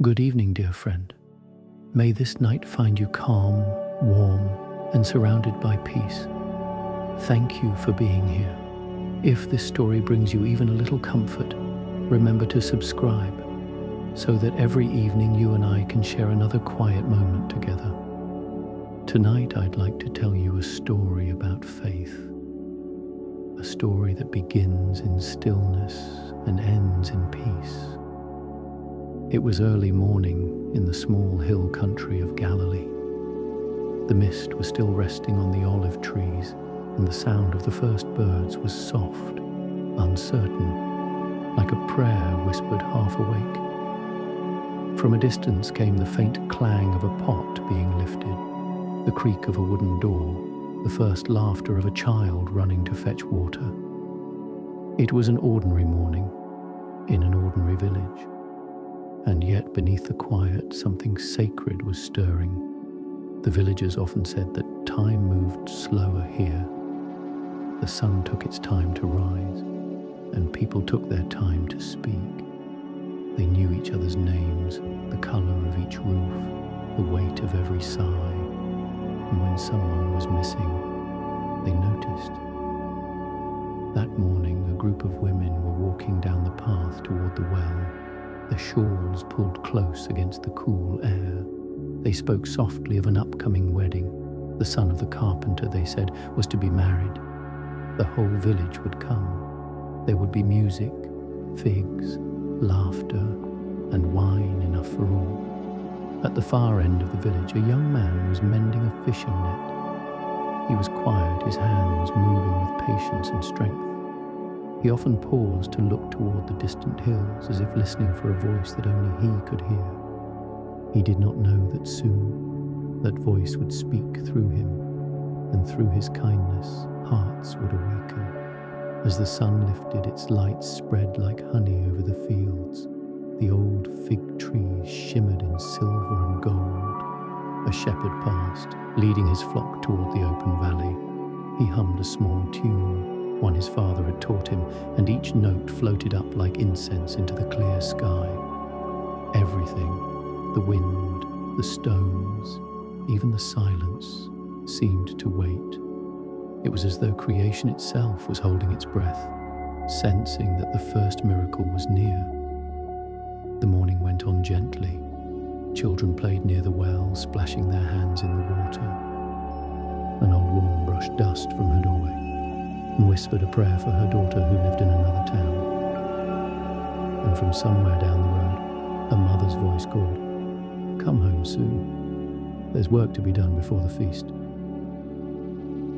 Good evening, dear friend. May this night find you calm, warm, and surrounded by peace. Thank you for being here. If this story brings you even a little comfort, remember to subscribe so that every evening you and I can share another quiet moment together. Tonight I'd like to tell you a story about faith. A story that begins in stillness and ends in peace. It was early morning in the small hill country of Galilee. The mist was still resting on the olive trees, and the sound of the first birds was soft, uncertain, like a prayer whispered half awake. From a distance came the faint clang of a pot being lifted, the creak of a wooden door, the first laughter of a child running to fetch water. It was an ordinary morning in an ordinary village. And yet beneath the quiet, something sacred was stirring. The villagers often said that time moved slower here. The sun took its time to rise, and people took their time to speak. They knew each other's names, the colour of each roof, the weight of every sigh, and when someone was missing, they noticed. That morning, a group of women were walking down the path toward the well. Their shawls pulled close against the cool air. They spoke softly of an upcoming wedding. The son of the carpenter, they said, was to be married. The whole village would come. There would be music, figs, laughter, and wine enough for all. At the far end of the village, a young man was mending a fishing net. He was quiet, his hands moving with patience and strength. He often paused to look toward the distant hills, as if listening for a voice that only he could hear. He did not know that soon that voice would speak through him, and through his kindness, hearts would awaken. As the sun lifted, its light spread like honey over the fields. The old fig trees shimmered in silver and gold. A shepherd passed, leading his flock toward the open valley. He hummed a small tune, one his father had taught him, and each note floated up like incense into the clear sky. Everything, the wind, the stones, even the silence, seemed to wait. It was as though creation itself was holding its breath, sensing that the first miracle was near. The morning went on gently. Children played near the well, splashing their hands in the water. An old woman brushed dust from her doorway and whispered a prayer for her daughter who lived in another town. And from somewhere down the road, a mother's voice called, "Come home soon. There's work to be done before the feast."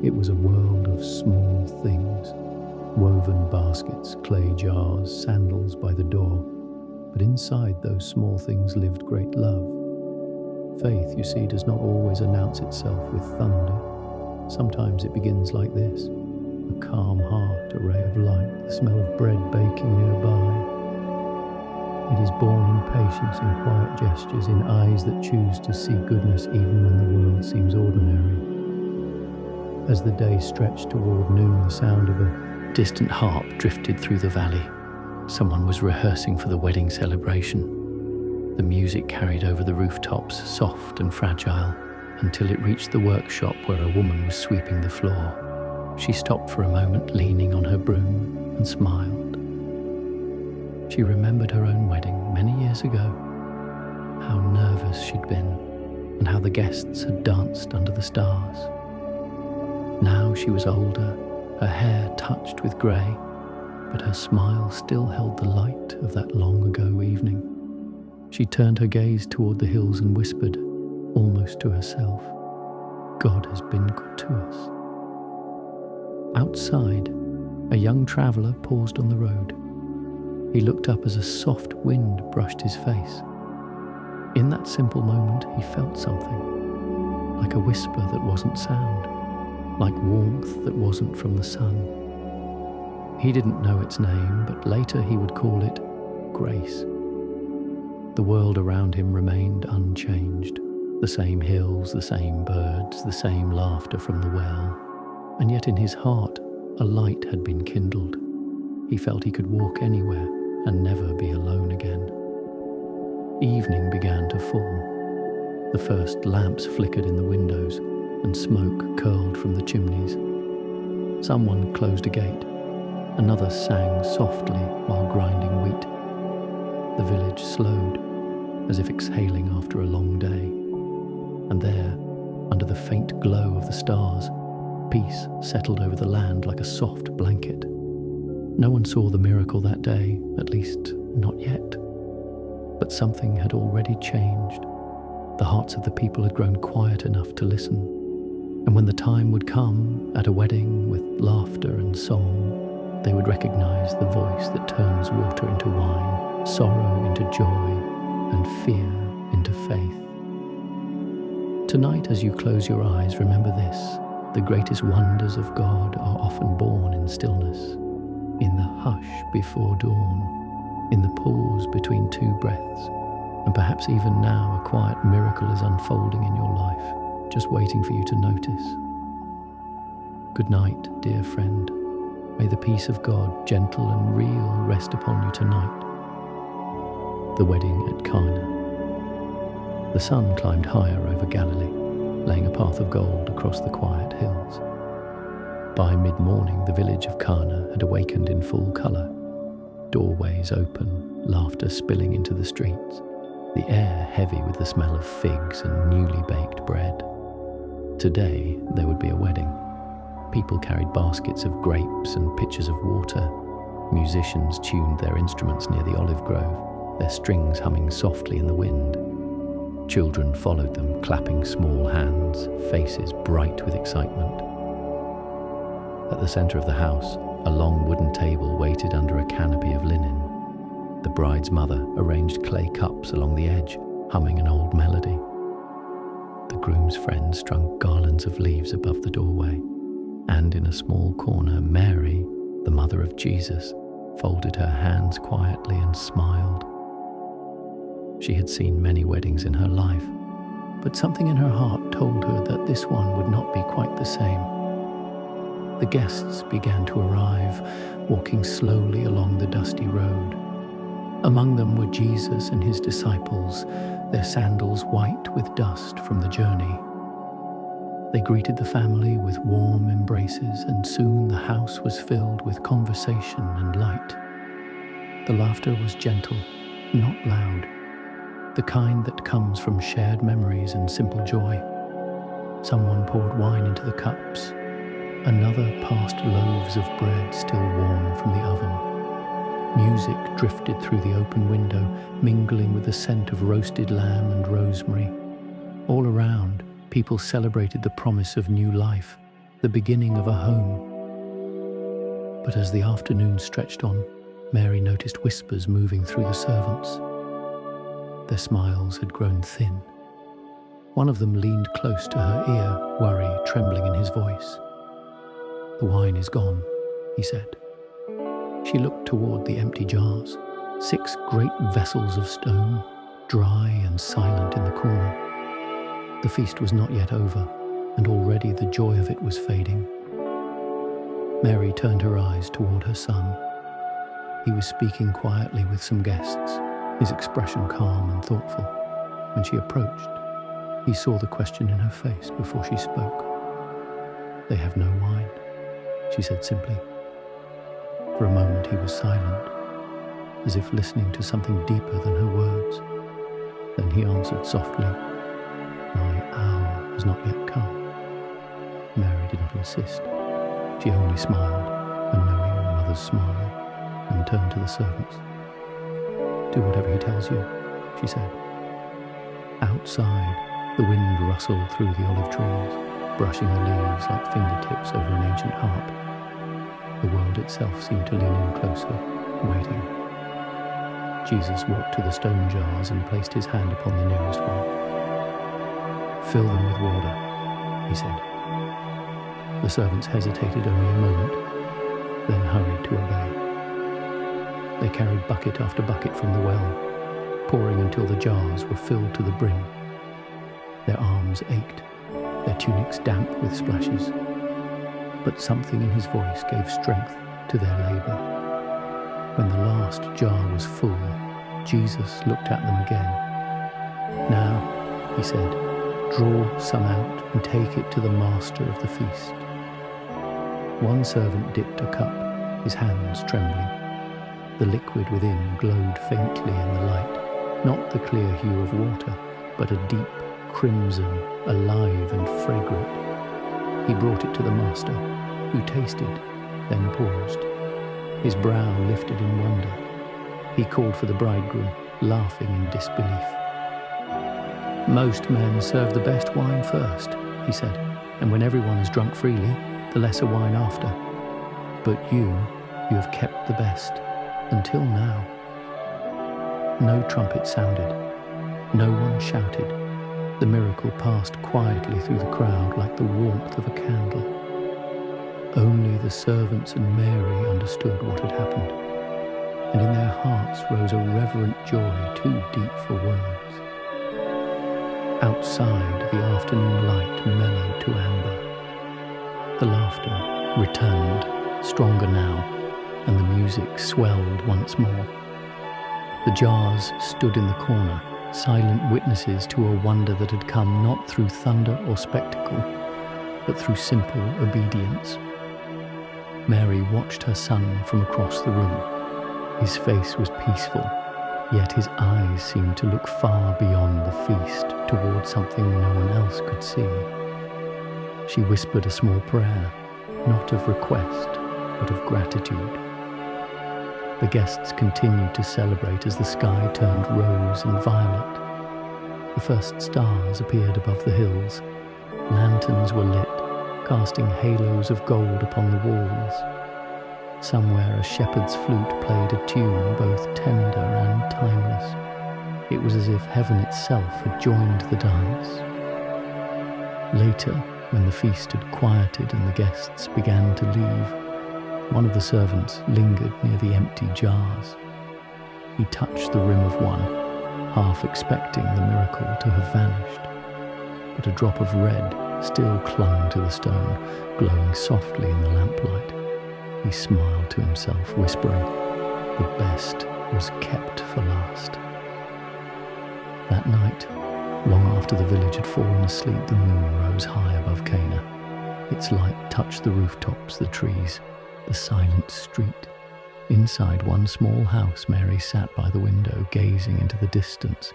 It was a world of small things, woven baskets, clay jars, sandals by the door. But inside those small things lived great love. Faith, you see, does not always announce itself with thunder. Sometimes it begins like this. A calm heart, a ray of light, the smell of bread baking nearby. It is born in patience, in quiet gestures, in eyes that choose to see goodness even when the world seems ordinary. As the day stretched toward noon, the sound of a distant harp drifted through the valley. Someone was rehearsing for the wedding celebration. The music carried over the rooftops, soft and fragile, until it reached the workshop where a woman was sweeping the floor. She stopped for a moment, leaning on her broom, and smiled. She remembered her own wedding many years ago, how nervous she'd been, and how the guests had danced under the stars. Now she was older, her hair touched with grey, but her smile still held the light of that long-ago evening. She turned her gaze toward the hills and whispered, almost to herself, "God has been good to us." Outside, a young traveller paused on the road. He looked up as a soft wind brushed his face. In that simple moment, he felt something, like a whisper that wasn't sound, like warmth that wasn't from the sun. He didn't know its name, but later he would call it grace. The world around him remained unchanged. The same hills, the same birds, the same laughter from the well. And yet in his heart, a light had been kindled. He felt he could walk anywhere and never be alone again. Evening began to fall. The first lamps flickered in the windows, and smoke curled from the chimneys. Someone closed a gate. Another sang softly while grinding wheat. The village slowed, as if exhaling after a long day. And there, under the faint glow of the stars, peace settled over the land like a soft blanket. No one saw the miracle that day, at least not yet. But something had already changed. The hearts of the people had grown quiet enough to listen. And when the time would come, at a wedding with laughter and song, they would recognize the voice that turns water into wine, sorrow into joy, and fear into faith. Tonight, as you close your eyes, remember this: the greatest wonders of God are often born in stillness, in the hush before dawn, in the pause between two breaths, and perhaps even now a quiet miracle is unfolding in your life, just waiting for you to notice. Good night, dear friend. May the peace of God, gentle and real, rest upon you tonight. The wedding at Cana. The sun climbed higher over Galilee, laying a path of gold across the quiet hills. By mid-morning, the village of Cana had awakened in full colour. Doorways open, laughter spilling into the streets, the air heavy with the smell of figs and newly baked bread. Today, there would be a wedding. People carried baskets of grapes and pitchers of water. Musicians tuned their instruments near the olive grove, their strings humming softly in the wind. Children followed them, clapping small hands, faces bright with excitement. At the centre of the house, a long wooden table waited under a canopy of linen. The bride's mother arranged clay cups along the edge, humming an old melody. The groom's friend strung garlands of leaves above the doorway, and in a small corner, Mary, the mother of Jesus, folded her hands quietly and smiled. She had seen many weddings in her life, but something in her heart told her that this one would not be quite the same. The guests began to arrive, walking slowly along the dusty road. Among them were Jesus and his disciples, their sandals white with dust from the journey. They greeted the family with warm embraces, and soon the house was filled with conversation and light. The laughter was gentle, not loud, the kind that comes from shared memories and simple joy. Someone poured wine into the cups. Another passed loaves of bread still warm from the oven. Music drifted through the open window, mingling with the scent of roasted lamb and rosemary. All around, people celebrated the promise of new life, the beginning of a home. But as the afternoon stretched on, Mary noticed whispers moving through the servants. Their smiles had grown thin. One of them leaned close to her ear, worry trembling in his voice. "The wine is gone," he said. She looked toward the empty jars, 6 great vessels of stone, dry and silent in the corner. The feast was not yet over, and already the joy of it was fading. Mary turned her eyes toward her son. He was speaking quietly with some guests, his expression calm and thoughtful. When she approached, he saw the question in her face before she spoke. "They have no wine," she said simply. For a moment he was silent, as if listening to something deeper than her words. Then he answered softly, "My hour has not yet come." Mary did not insist. She only smiled, a knowing mother's smile, and turned to the servants. "Do whatever he tells you," she said. Outside, the wind rustled through the olive trees, brushing the leaves like fingertips over an ancient harp. The world itself seemed to lean in closer, waiting. Jesus walked to the stone jars and placed his hand upon the nearest one. "Fill them with water," he said. The servants hesitated only a moment, then hurried to obey. They carried bucket after bucket from the well, pouring until the jars were filled to the brim. Their arms ached, their tunics damp with splashes. But something in his voice gave strength to their labour. When the last jar was full, Jesus looked at them again, he said. "Draw some out and take it to the master of the feast." One servant dipped a cup, his hands trembling. The liquid within glowed faintly in the light, not the clear hue of water, but a deep crimson, alive and fragrant. He brought it to the master, who tasted, then paused. His brow lifted in wonder. He called for the bridegroom, laughing in disbelief. "Most men serve the best wine first," he said, "and when everyone has drunk freely, the lesser wine after. But you have kept the best, until now." No trumpet sounded. No one shouted. The miracle passed quietly through the crowd like the warmth of a candle. Only the servants and Mary understood what had happened, and in their hearts rose a reverent joy too deep for words. Outside, the afternoon light mellowed to amber. The laughter returned, stronger now, and the music swelled once more. The jars stood in the corner, silent witnesses to a wonder that had come not through thunder or spectacle, but through simple obedience. Mary watched her son from across the room. His face was peaceful, yet his eyes seemed to look far beyond the feast, toward something no one else could see. She whispered a small prayer, not of request, but of gratitude. The guests continued to celebrate as the sky turned rose and violet. The first stars appeared above the hills. Lanterns were lit, casting halos of gold upon the walls. Somewhere a shepherd's flute played a tune both tender and timeless. It was as if heaven itself had joined the dance. Later, when the feast had quieted and the guests began to leave, one of the servants lingered near the empty jars. He touched the rim of one, half expecting the miracle to have vanished. But a drop of red still clung to the stone, glowing softly in the lamplight. He smiled to himself, whispering, "The best was kept for last." That night, long after the village had fallen asleep, the moon rose high above Cana. Its light touched the rooftops, the trees, the silent street. Inside one small house, Mary sat by the window, gazing into the distance.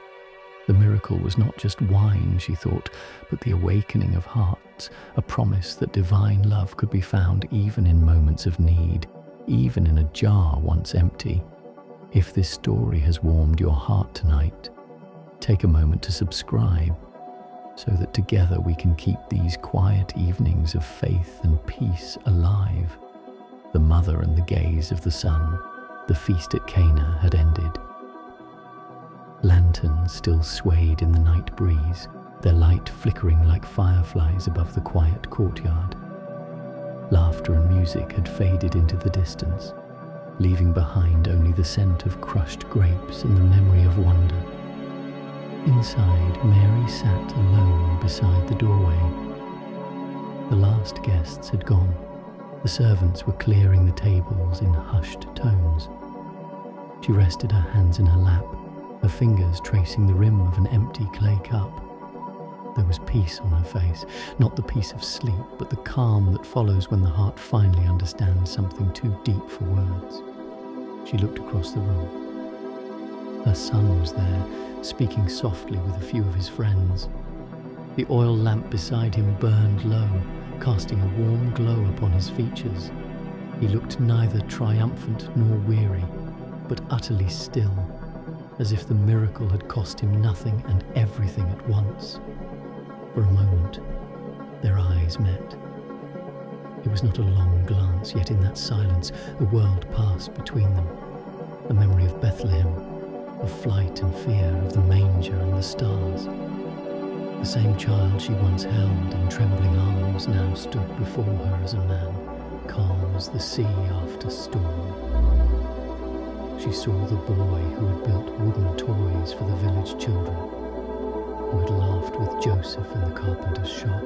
The miracle was not just wine, she thought, but the awakening of hearts, a promise that divine love could be found even in moments of need, even in a jar once empty. If this story has warmed your heart tonight, take a moment to subscribe, so that together we can keep these quiet evenings of faith and peace alive. The mother and the gaze of the sun, the feast at Cana had ended. Lanterns still swayed in the night breeze, their light flickering like fireflies above the quiet courtyard. Laughter and music had faded into the distance, leaving behind only the scent of crushed grapes and the memory of wonder. Inside, Mary sat alone beside the doorway. The last guests had gone. The servants were clearing the tables in hushed tones. She rested her hands in her lap, her fingers tracing the rim of an empty clay cup. There was peace on her face, not the peace of sleep, but the calm that follows when the heart finally understands something too deep for words. She looked across the room. Her son was there, speaking softly with a few of his friends. The oil lamp beside him burned low, casting a warm glow upon his features. He looked neither triumphant nor weary, but utterly still, as if the miracle had cost him nothing and everything at once. For a moment, their eyes met. It was not a long glance, yet in that silence, a world passed between them. The memory of Bethlehem, of flight and fear, of the manger and the stars. The same child she once held in trembling arms now stood before her as a man, calm as the sea after storm. She saw the boy who had built wooden toys for the village children, who had laughed with Joseph in the carpenter's shop,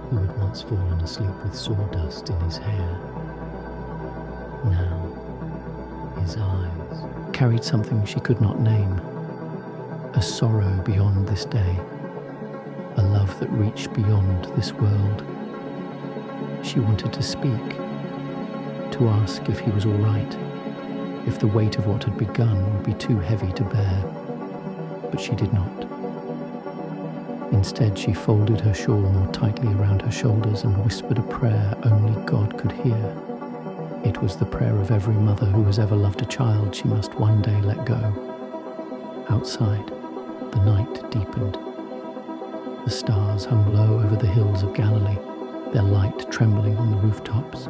who had once fallen asleep with sawdust in his hair. Now, his eyes carried something she could not name. a sorrow beyond this day, a love that reached beyond this world. She wanted to speak, to ask if he was all right, if the weight of what had begun would be too heavy to bear, but she did not. Instead, she folded her shawl more tightly around her shoulders and whispered a prayer only God could hear. It was the prayer of every mother who has ever loved a child she must one day let go. Outside, the night deepened. The stars hung low over the hills of Galilee, their light trembling on the rooftops.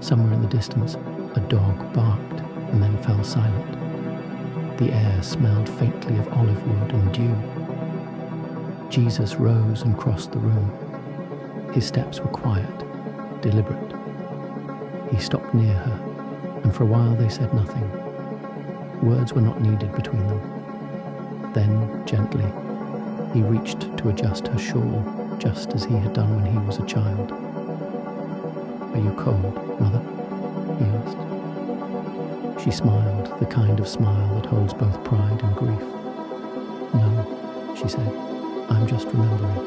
Somewhere in the distance, a dog barked and then fell silent. The air smelled faintly of olive wood and dew. Jesus rose and crossed the room. His steps were quiet, deliberate. He stopped near her, and for a while they said nothing. Words were not needed between them. Then, gently, he reached to adjust her shawl, just as he had done when he was a child. "Are you cold, Mother?" he asked. She smiled, the kind of smile that holds both pride and grief. "No," she said, "I'm just remembering."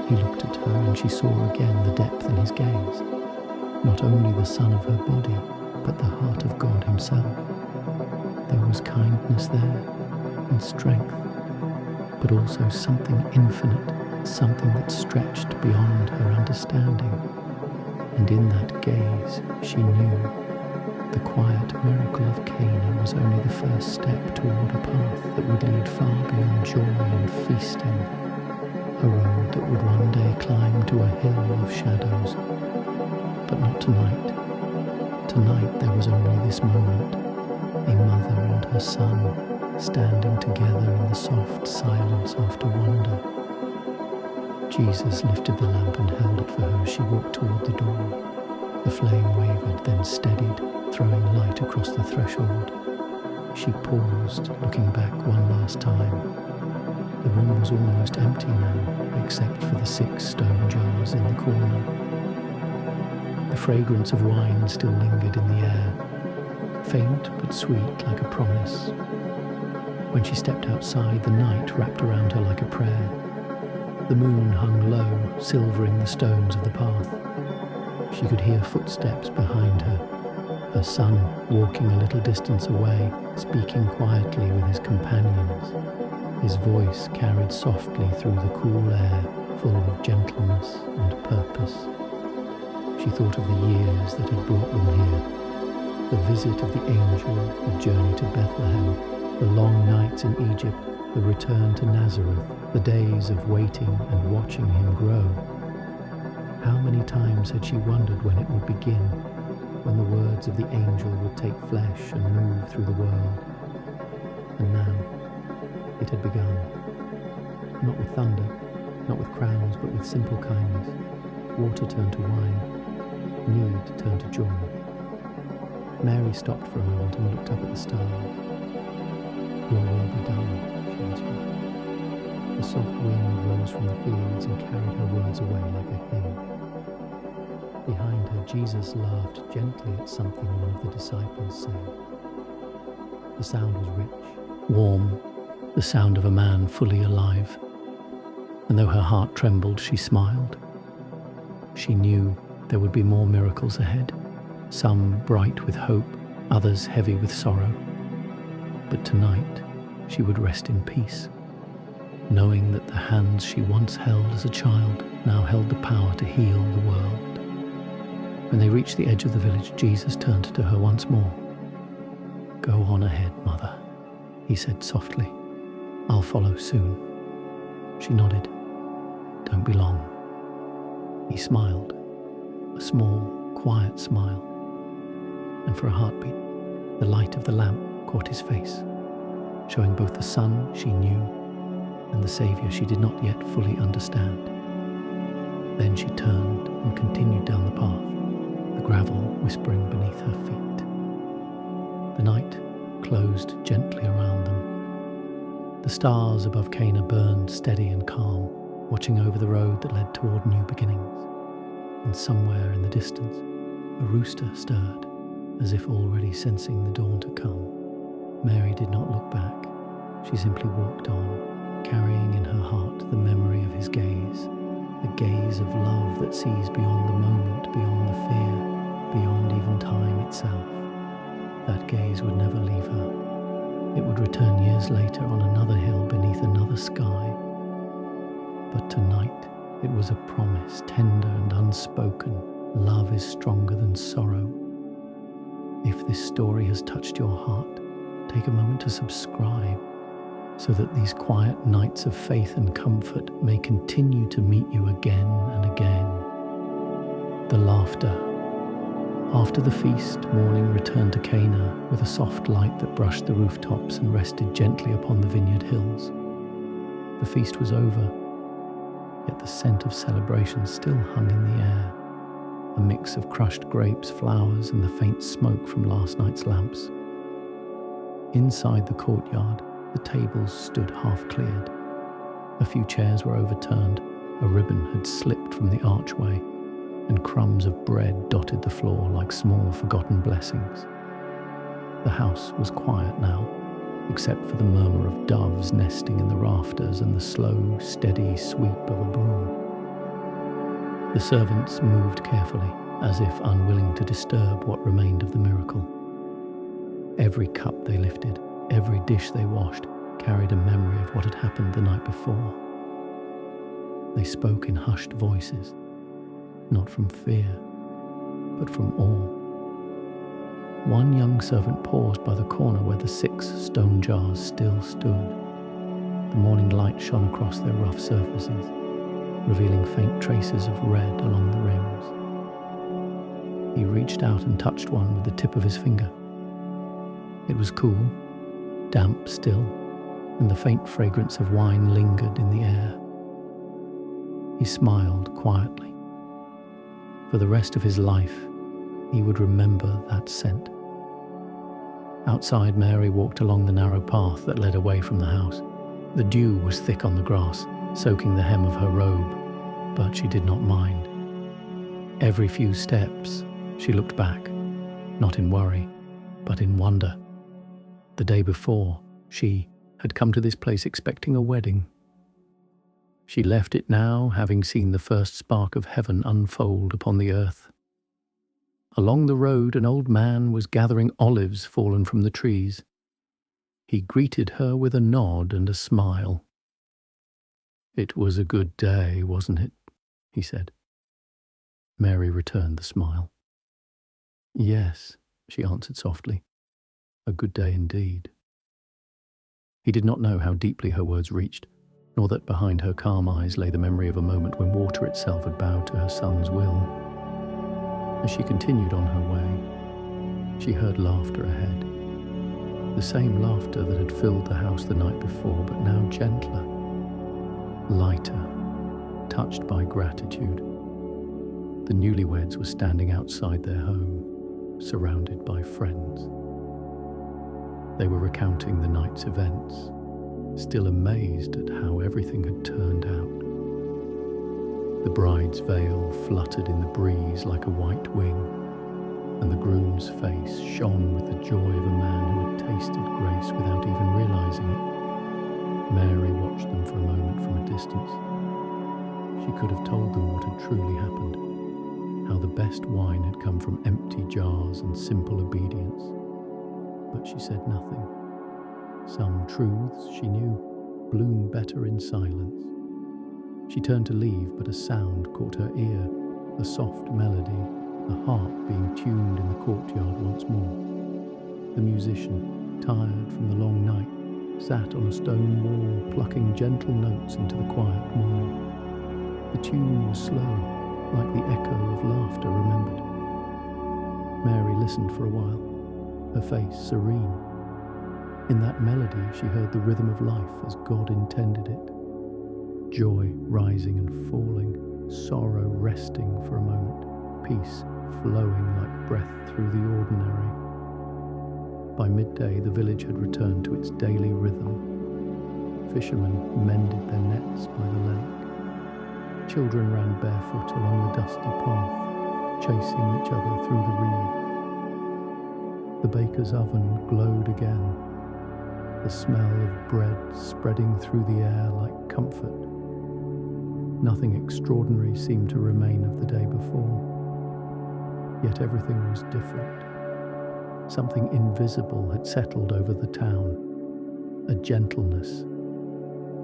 He looked at her and she saw again the depth in his gaze. Not only the son of her body, but the heart of God himself. There was kindness there, and strength, but also something infinite, something that stretched beyond her understanding. And in that gaze, she knew the quiet miracle of Cana was only the first step toward a path that would lead far beyond joy and feasting, a road that would one day climb to a hill of shadows. But not tonight. Tonight there was only this moment, a mother and her son standing together in the soft silence after wonder. Jesus lifted the lamp and held it for her as she walked toward the door. The flame wavered, then steadied, throwing light across the threshold. She paused, looking back one last time. The room was almost empty now, except for the 6 stone jars in the corner. The fragrance of wine still lingered in the air, faint but sweet like a promise. When she stepped outside, the night wrapped around her like a prayer. The moon hung low, silvering the stones of the path. She could hear footsteps behind her, her son walking a little distance away, speaking quietly with his companions. His voice carried softly through the cool air, full of gentleness and purpose. She thought of the years that had brought them here, the visit of the angel, the journey to Bethlehem, the long nights in Egypt, the return to Nazareth, the days of waiting and watching him grow. How many times had she wondered when it would begin, when the words of the angel would take flesh and move through the world. And now, it had begun. Not with thunder, not with crowns, but with simple kindness. Water turned to wine, need turned to joy. Mary stopped for a moment and looked up at the stars. "Your will be done," she whispered. The soft wind rose from the fields and carried her words away like a hymn. Behind her, Jesus laughed gently at something one of the disciples said. The sound was rich, warm, the sound of a man fully alive. And though her heart trembled, she smiled. She knew there would be more miracles ahead, some bright with hope, others heavy with sorrow. But tonight, she would rest in peace, knowing that the hands she once held as a child now held the power to heal the world. When they reached the edge of the village, Jesus turned to her once more. "Go on ahead, Mother," he said softly. "I'll follow soon." She nodded. "Don't be long." He smiled, a small, quiet smile. And for a heartbeat, the light of the lamp caught his face, showing both the Son she knew and the Saviour she did not yet fully understand. Then she turned and continued down the path, the gravel whispering beneath her feet. The night closed gently around them. The stars above Cana burned steady and calm, watching over the road that led toward new beginnings. And somewhere in the distance, a rooster stirred, as if already sensing the dawn to come. Mary did not look back. She simply walked on, carrying in her heart the memory of his gaze, a gaze of love that sees beyond the moment, beyond the fear, beyond even time itself. That gaze would never leave her. It would return years later on another hill beneath another sky. But tonight it was a promise, tender and unspoken. Love is stronger than sorrow. If this story has touched your heart, take a moment to subscribe so that these quiet nights of faith and comfort may continue to meet you again and again. The laughter. After the feast, morning returned to Cana with a soft light that brushed the rooftops and rested gently upon the vineyard hills. The feast was over, yet the scent of celebration still hung in the air, a mix of crushed grapes, flowers, and the faint smoke from last night's lamps. Inside the courtyard, the tables stood half cleared. A few chairs were overturned, a ribbon had slipped from the archway, and crumbs of bread dotted the floor like small forgotten blessings. The house was quiet now, except for the murmur of doves nesting in the rafters and the slow, steady sweep of a broom. The servants moved carefully, as if unwilling to disturb what remained of the miracle. Every cup they lifted, every dish they washed, carried a memory of what had happened the night before. They spoke in hushed voices, not from fear, but from awe. One young servant paused by the corner where the 6 stone jars still stood. The morning light shone across their rough surfaces, revealing faint traces of red along the rims. He reached out and touched one with the tip of his finger. It was cool, damp still, and the faint fragrance of wine lingered in the air. He smiled quietly. For the rest of his life, he would remember that scent. Outside, Mary walked along the narrow path that led away from the house. The dew was thick on the grass, soaking the hem of her robe, but she did not mind. Every few steps, she looked back, not in worry, but in wonder. The day before, she had come to this place expecting a wedding. She left it now, having seen the first spark of heaven unfold upon the earth. Along the road, an old man was gathering olives fallen from the trees. He greeted her with a nod and a smile. "It was a good day, wasn't it?" he said. Mary returned the smile. "Yes," she answered softly. "A good day indeed." He did not know how deeply her words reached, nor that behind her calm eyes lay the memory of a moment when water itself had bowed to her son's will. As she continued on her way, she heard laughter ahead. The same laughter that had filled the house the night before, but now gentler, lighter, touched by gratitude. The newlyweds were standing outside their home, surrounded by friends. They were recounting the night's events, still amazed at how everything had turned out. The bride's veil fluttered in the breeze like a white wing, and the groom's face shone with the joy of a man who had tasted grace without even realizing it. Mary watched them for a moment from a distance. She could have told them what had truly happened, how the best wine had come from empty jars and simple obedience. But she said nothing. Some truths, she knew, bloom better in silence. She turned to leave, but a sound caught her ear, a soft melody, a harp being tuned in the courtyard once more. The musician, tired from the long night, sat on a stone wall, plucking gentle notes into the quiet morning. The tune was slow, like the echo of laughter remembered. Mary listened for a while, her face serene. In that melody, she heard the rhythm of life as God intended it. Joy rising and falling, sorrow resting for a moment, peace flowing like breath through the ordinary. By midday, the village had returned to its daily rhythm. Fishermen mended their nets by the lake. Children ran barefoot along the dusty path, chasing each other through the reeds. The baker's oven glowed again. the smell of bread spreading through the air like comfort. Nothing extraordinary seemed to remain of the day before, yet everything was different. Something invisible had settled over the town, a gentleness,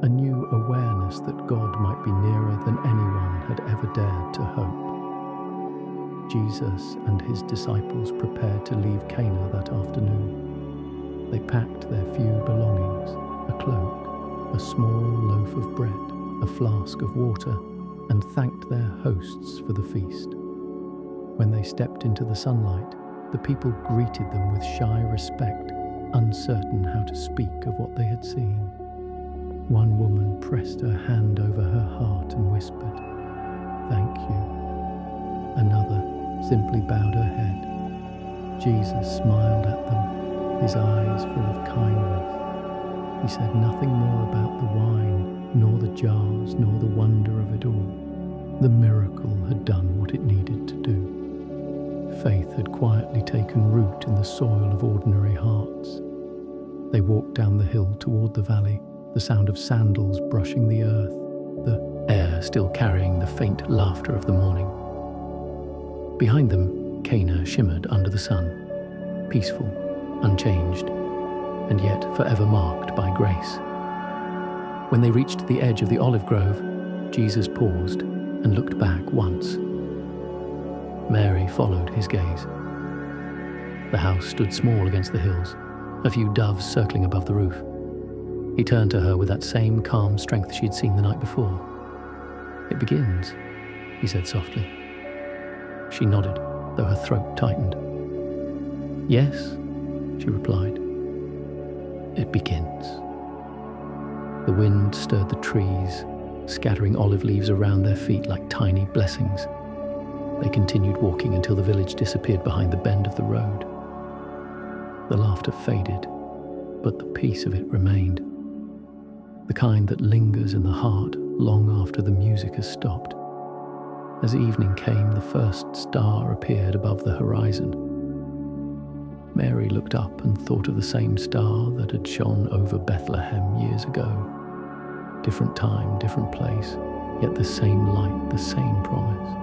a new awareness that God might be nearer than anyone had ever dared to hope. Jesus and his disciples prepared to leave Cana that afternoon. They packed their few belongings, a cloak, a small loaf of bread, a flask of water, and thanked their hosts for the feast. When they stepped into the sunlight, the people greeted them with shy respect, uncertain how to speak of what they had seen. One woman pressed her hand over her heart and whispered, "Thank you." Another simply bowed her head. Jesus smiled at them, his eyes full of kindness. He said nothing more about the wine, nor the jars, nor the wonder of it all. The miracle had done what it needed to do. Faith had quietly taken root in the soil of ordinary hearts. They walked down the hill toward the valley, the sound of sandals brushing the earth, the air still carrying the faint laughter of the morning. Behind them, Cana shimmered under the sun, peaceful, unchanged, and yet forever marked by grace. When they reached the edge of the olive grove, Jesus paused and looked back once. Mary followed his gaze. The house stood small against the hills, a few doves circling above the roof. He turned to her with that same calm strength she'd seen the night before. "It begins," he said softly. She nodded, though her throat tightened. "Yes," she replied. "It begins." The wind stirred the trees, scattering olive leaves around their feet like tiny blessings. They continued walking until the village disappeared behind the bend of the road. The laughter faded, but the peace of it remained. The kind that lingers in the heart long after the music has stopped. As evening came, the first star appeared above the horizon. Mary looked up and thought of the same star that had shone over Bethlehem years ago. Different time, different place, yet the same light, the same promise.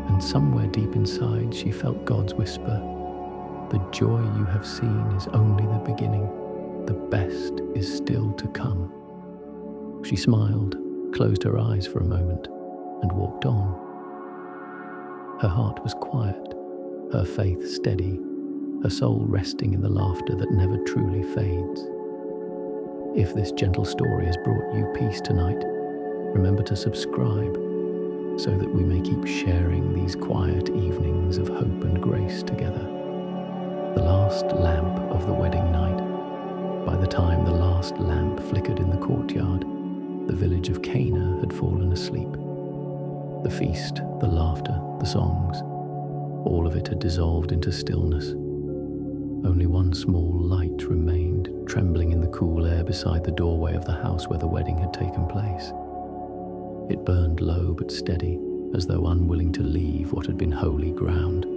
And somewhere deep inside she felt God's whisper, "The joy you have seen is only the beginning. The best is still to come." She smiled, closed her eyes for a moment, and walked on. Her heart was quiet, her faith steady, her soul resting in the laughter that never truly fades. If this gentle story has brought you peace tonight, remember to subscribe so that we may keep sharing these quiet evenings of hope and grace together. The last lamp of the wedding night. By the time the last lamp flickered in the courtyard, the village of Cana had fallen asleep. The feast, the laughter, the songs, all of it had dissolved into stillness. Only one small light remained, trembling in the cool air beside the doorway of the house where the wedding had taken place. It burned low but steady, as though unwilling to leave what had been holy ground.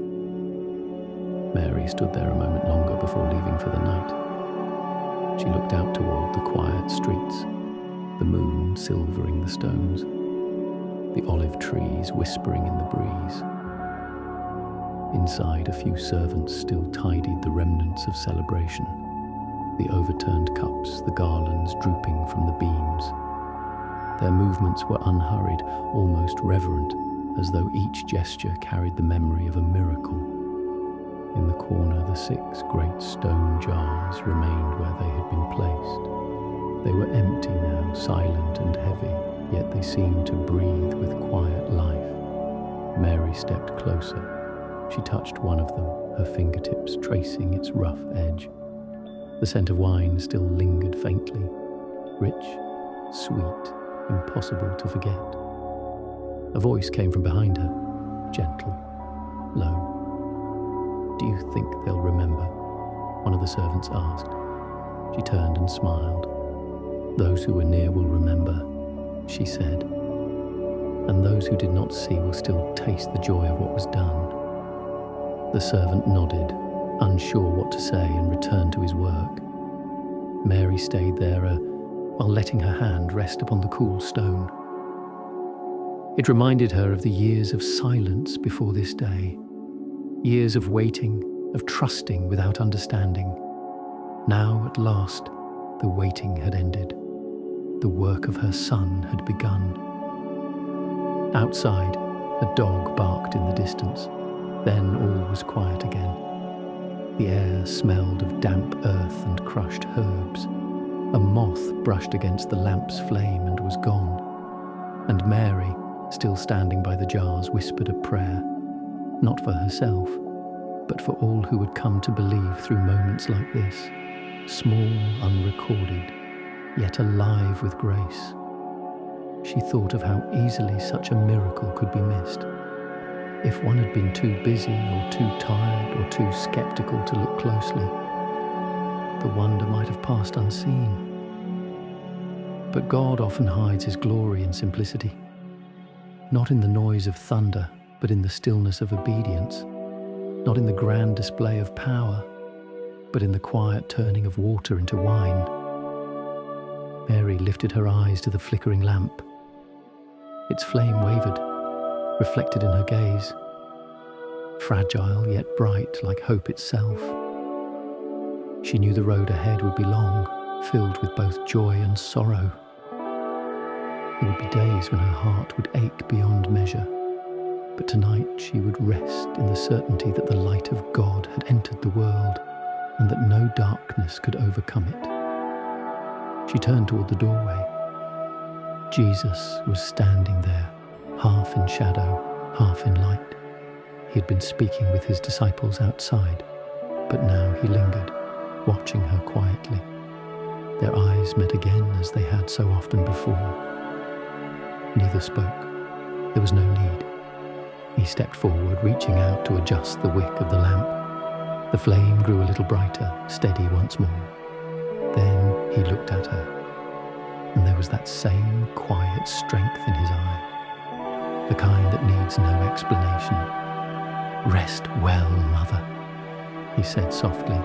Mary stood there a moment longer before leaving for the night. She looked out toward the quiet streets, the moon silvering the stones, the olive trees whispering in the breeze. Inside, a few servants still tidied the remnants of celebration, the overturned cups, the garlands drooping from the beams. Their movements were unhurried, almost reverent, as though each gesture carried the memory of a miracle. In the corner, the 6 great stone jars remained where they had been placed. They were empty now, silent and heavy, yet they seemed to breathe with quiet life. Mary stepped closer. She touched one of them, her fingertips tracing its rough edge. The scent of wine still lingered faintly, rich, sweet, impossible to forget. A voice came from behind her, gentle, low. "Do you think they'll remember?" one of the servants asked. She turned and smiled. "Those who were near will remember," she said, "and those who did not see will still taste the joy of what was done." The servant nodded, unsure what to say, and returned to his work. Mary stayed there while letting her hand rest upon the cool stone. It reminded her of the years of silence before this day, years of waiting, of trusting without understanding. Now, at last, the waiting had ended. The work of her Son had begun. Outside, a dog barked in the distance. Then all was quiet again. The air smelled of damp earth and crushed herbs. A moth brushed against the lamp's flame and was gone. And Mary, still standing by the jars, whispered a prayer, not for herself, but for all who would come to believe through moments like this, small, unrecorded, yet alive with grace. She thought of how easily such a miracle could be missed. If one had been too busy or too tired or too skeptical to look closely, the wonder might have passed unseen. But God often hides his glory in simplicity, not in the noise of thunder, but in the stillness of obedience, not in the grand display of power, but in the quiet turning of water into wine. Mary lifted her eyes to the flickering lamp. Its flame wavered, reflected in her gaze, fragile yet bright like hope itself. She knew the road ahead would be long, filled with both joy and sorrow. There would be days when her heart would ache beyond measure, but tonight she would rest in the certainty that the light of God had entered the world and that no darkness could overcome it. She turned toward the doorway. Jesus was standing there, half in shadow, half in light. He had been speaking with his disciples outside, but now he lingered, watching her quietly. Their eyes met again as they had so often before. Neither spoke. There was no need. He stepped forward, reaching out to adjust the wick of the lamp. The flame grew a little brighter, steady once more. Then he looked at her, and there was that same quiet strength in his eye, the kind that needs no explanation. "Rest well, Mother," he said softly.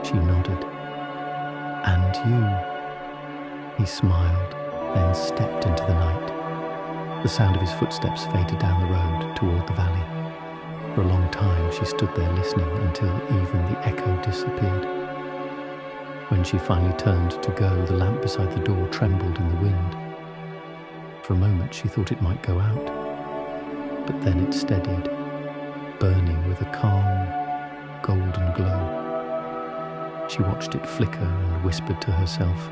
She nodded. "And you?" He smiled, then stepped into the night. The sound of his footsteps faded down the road toward the valley. For a long time she stood there listening until even the echo disappeared. When she finally turned to go, the lamp beside the door trembled in the wind. For a moment she thought it might go out, but then it steadied, burning with a calm, golden glow. She watched it flicker and whispered to herself,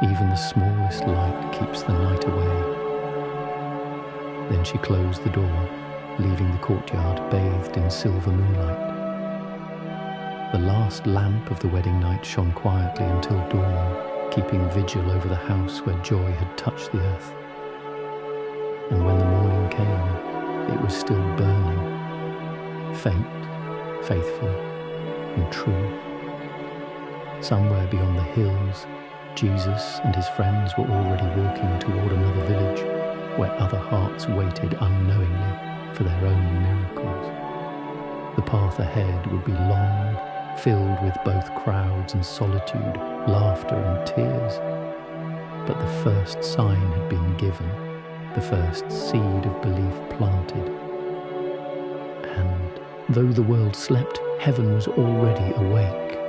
"Even the smallest light keeps the night away." Then she closed the door, leaving the courtyard bathed in silver moonlight. The last lamp of the wedding night shone quietly until dawn, keeping vigil over the house where joy had touched the earth. And when the morning came, it was still burning, faint, faithful, and true. Somewhere beyond the hills, Jesus and his friends were already walking toward another village, where other hearts waited unknowingly for their own miracles. The path ahead would be long, filled with both crowds and solitude, laughter and tears. But the first sign had been given, the first seed of belief planted. And though the world slept, heaven was already awake.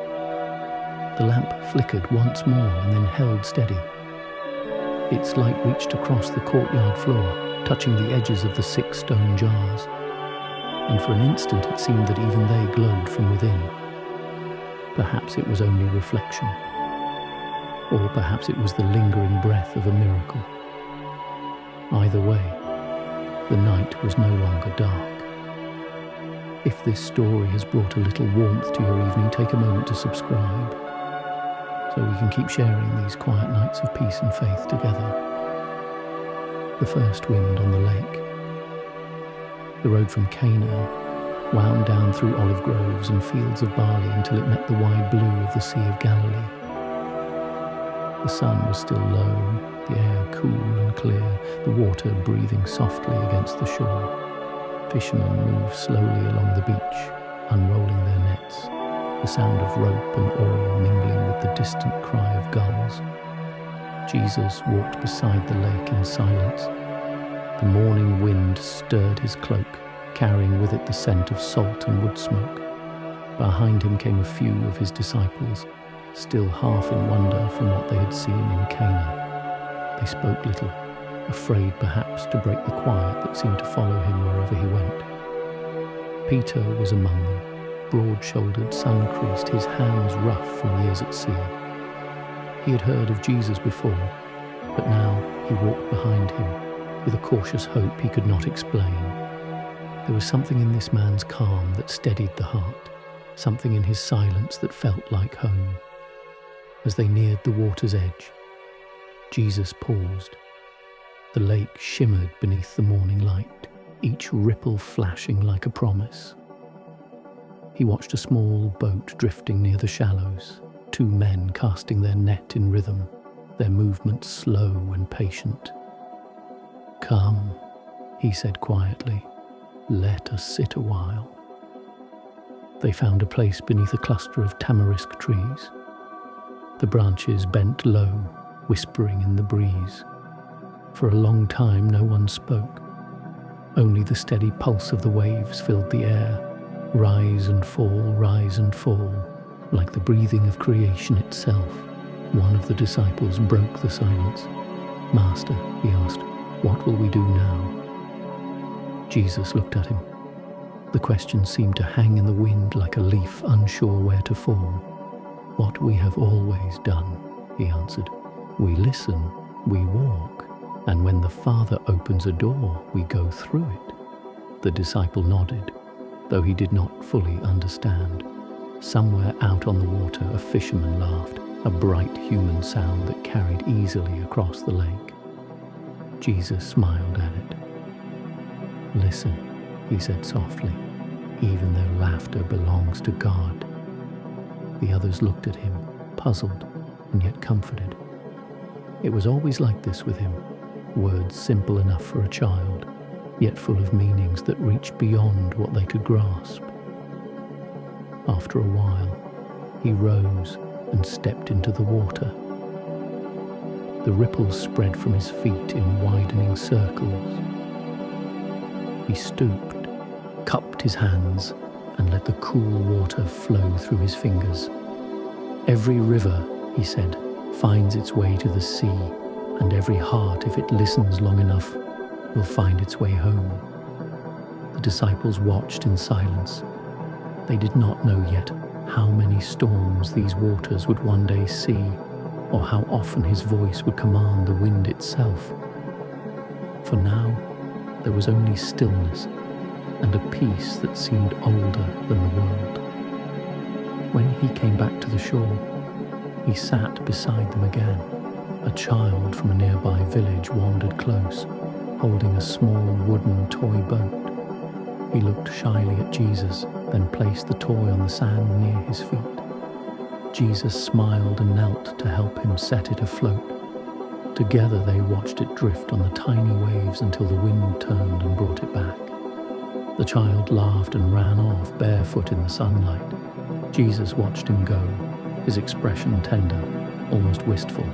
The lamp flickered once more and then held steady. Its light reached across the courtyard floor, touching the edges of the 6 stone jars. And for an instant it seemed that even they glowed from within. Perhaps it was only reflection. Or perhaps it was the lingering breath of a miracle. Either way, the night was no longer dark. If this story has brought a little warmth to your evening, take a moment to subscribe, so we can keep sharing these quiet nights of peace and faith together. The first wind on the lake. The road from Cana wound down through olive groves and fields of barley until it met the wide blue of the Sea of Galilee. The sun was still low, the air cool and clear, the water breathing softly against the shore. Fishermen moved slowly along the beach, unrolling their nets. the sound of rope and oar mingling with the distant cry of gulls. Jesus walked beside the lake in silence. The morning wind stirred his cloak, carrying with it the scent of salt and wood smoke. Behind him came a few of his disciples, still half in wonder from what they had seen in Cana. They spoke little, afraid perhaps to break the quiet that seemed to follow him wherever he went. Peter was among them, broad-shouldered, sun-creased, his hands rough from years at sea. He had heard of Jesus before, but now he walked behind him with a cautious hope he could not explain. There was something in this man's calm that steadied the heart, something in his silence that felt like home. As they neared the water's edge, Jesus paused. The lake shimmered beneath the morning light, each ripple flashing like a promise. He watched a small boat drifting near the shallows, two men casting their net in rhythm, their movements slow and patient. "Come," he said quietly, "let us sit a while." They found a place beneath a cluster of tamarisk trees. The branches bent low, whispering in the breeze. For a long time no one spoke. Only the steady pulse of the waves filled the air, rise and fall, like the breathing of creation itself. One of the disciples broke the silence. "Master," he asked, "what will we do now?" Jesus looked at him. The question seemed to hang in the wind like a leaf unsure where to fall. "What we have always done," he answered. "We listen, we walk, and when the Father opens a door, we go through it." The disciple nodded, though he did not fully understand. Somewhere out on the water, a fisherman laughed, a bright human sound that carried easily across the lake. Jesus smiled at it. "Listen," he said softly, "even their laughter belongs to God." The others looked at him, puzzled and yet comforted. It was always like this with him, words simple enough for a child, yet full of meanings that reached beyond what they could grasp. After a while, he rose and stepped into the water. The ripples spread from his feet in widening circles. He stooped, cupped his hands, and let the cool water flow through his fingers. "Every river," he said, "finds its way to the sea, and every heart, if it listens long enough, will find its way home." The disciples watched in silence. They did not know yet how many storms these waters would one day see, or how often his voice would command the wind itself. For now, there was only stillness and a peace that seemed older than the world. When he came back to the shore, he sat beside them again. A child from a nearby village wandered close, holding a small wooden toy boat. He looked shyly at Jesus, then placed the toy on the sand near his feet. Jesus smiled and knelt to help him set it afloat. Together they watched it drift on the tiny waves until the wind turned and brought it back. The child laughed and ran off barefoot in the sunlight. Jesus watched him go, his expression tender, almost wistful.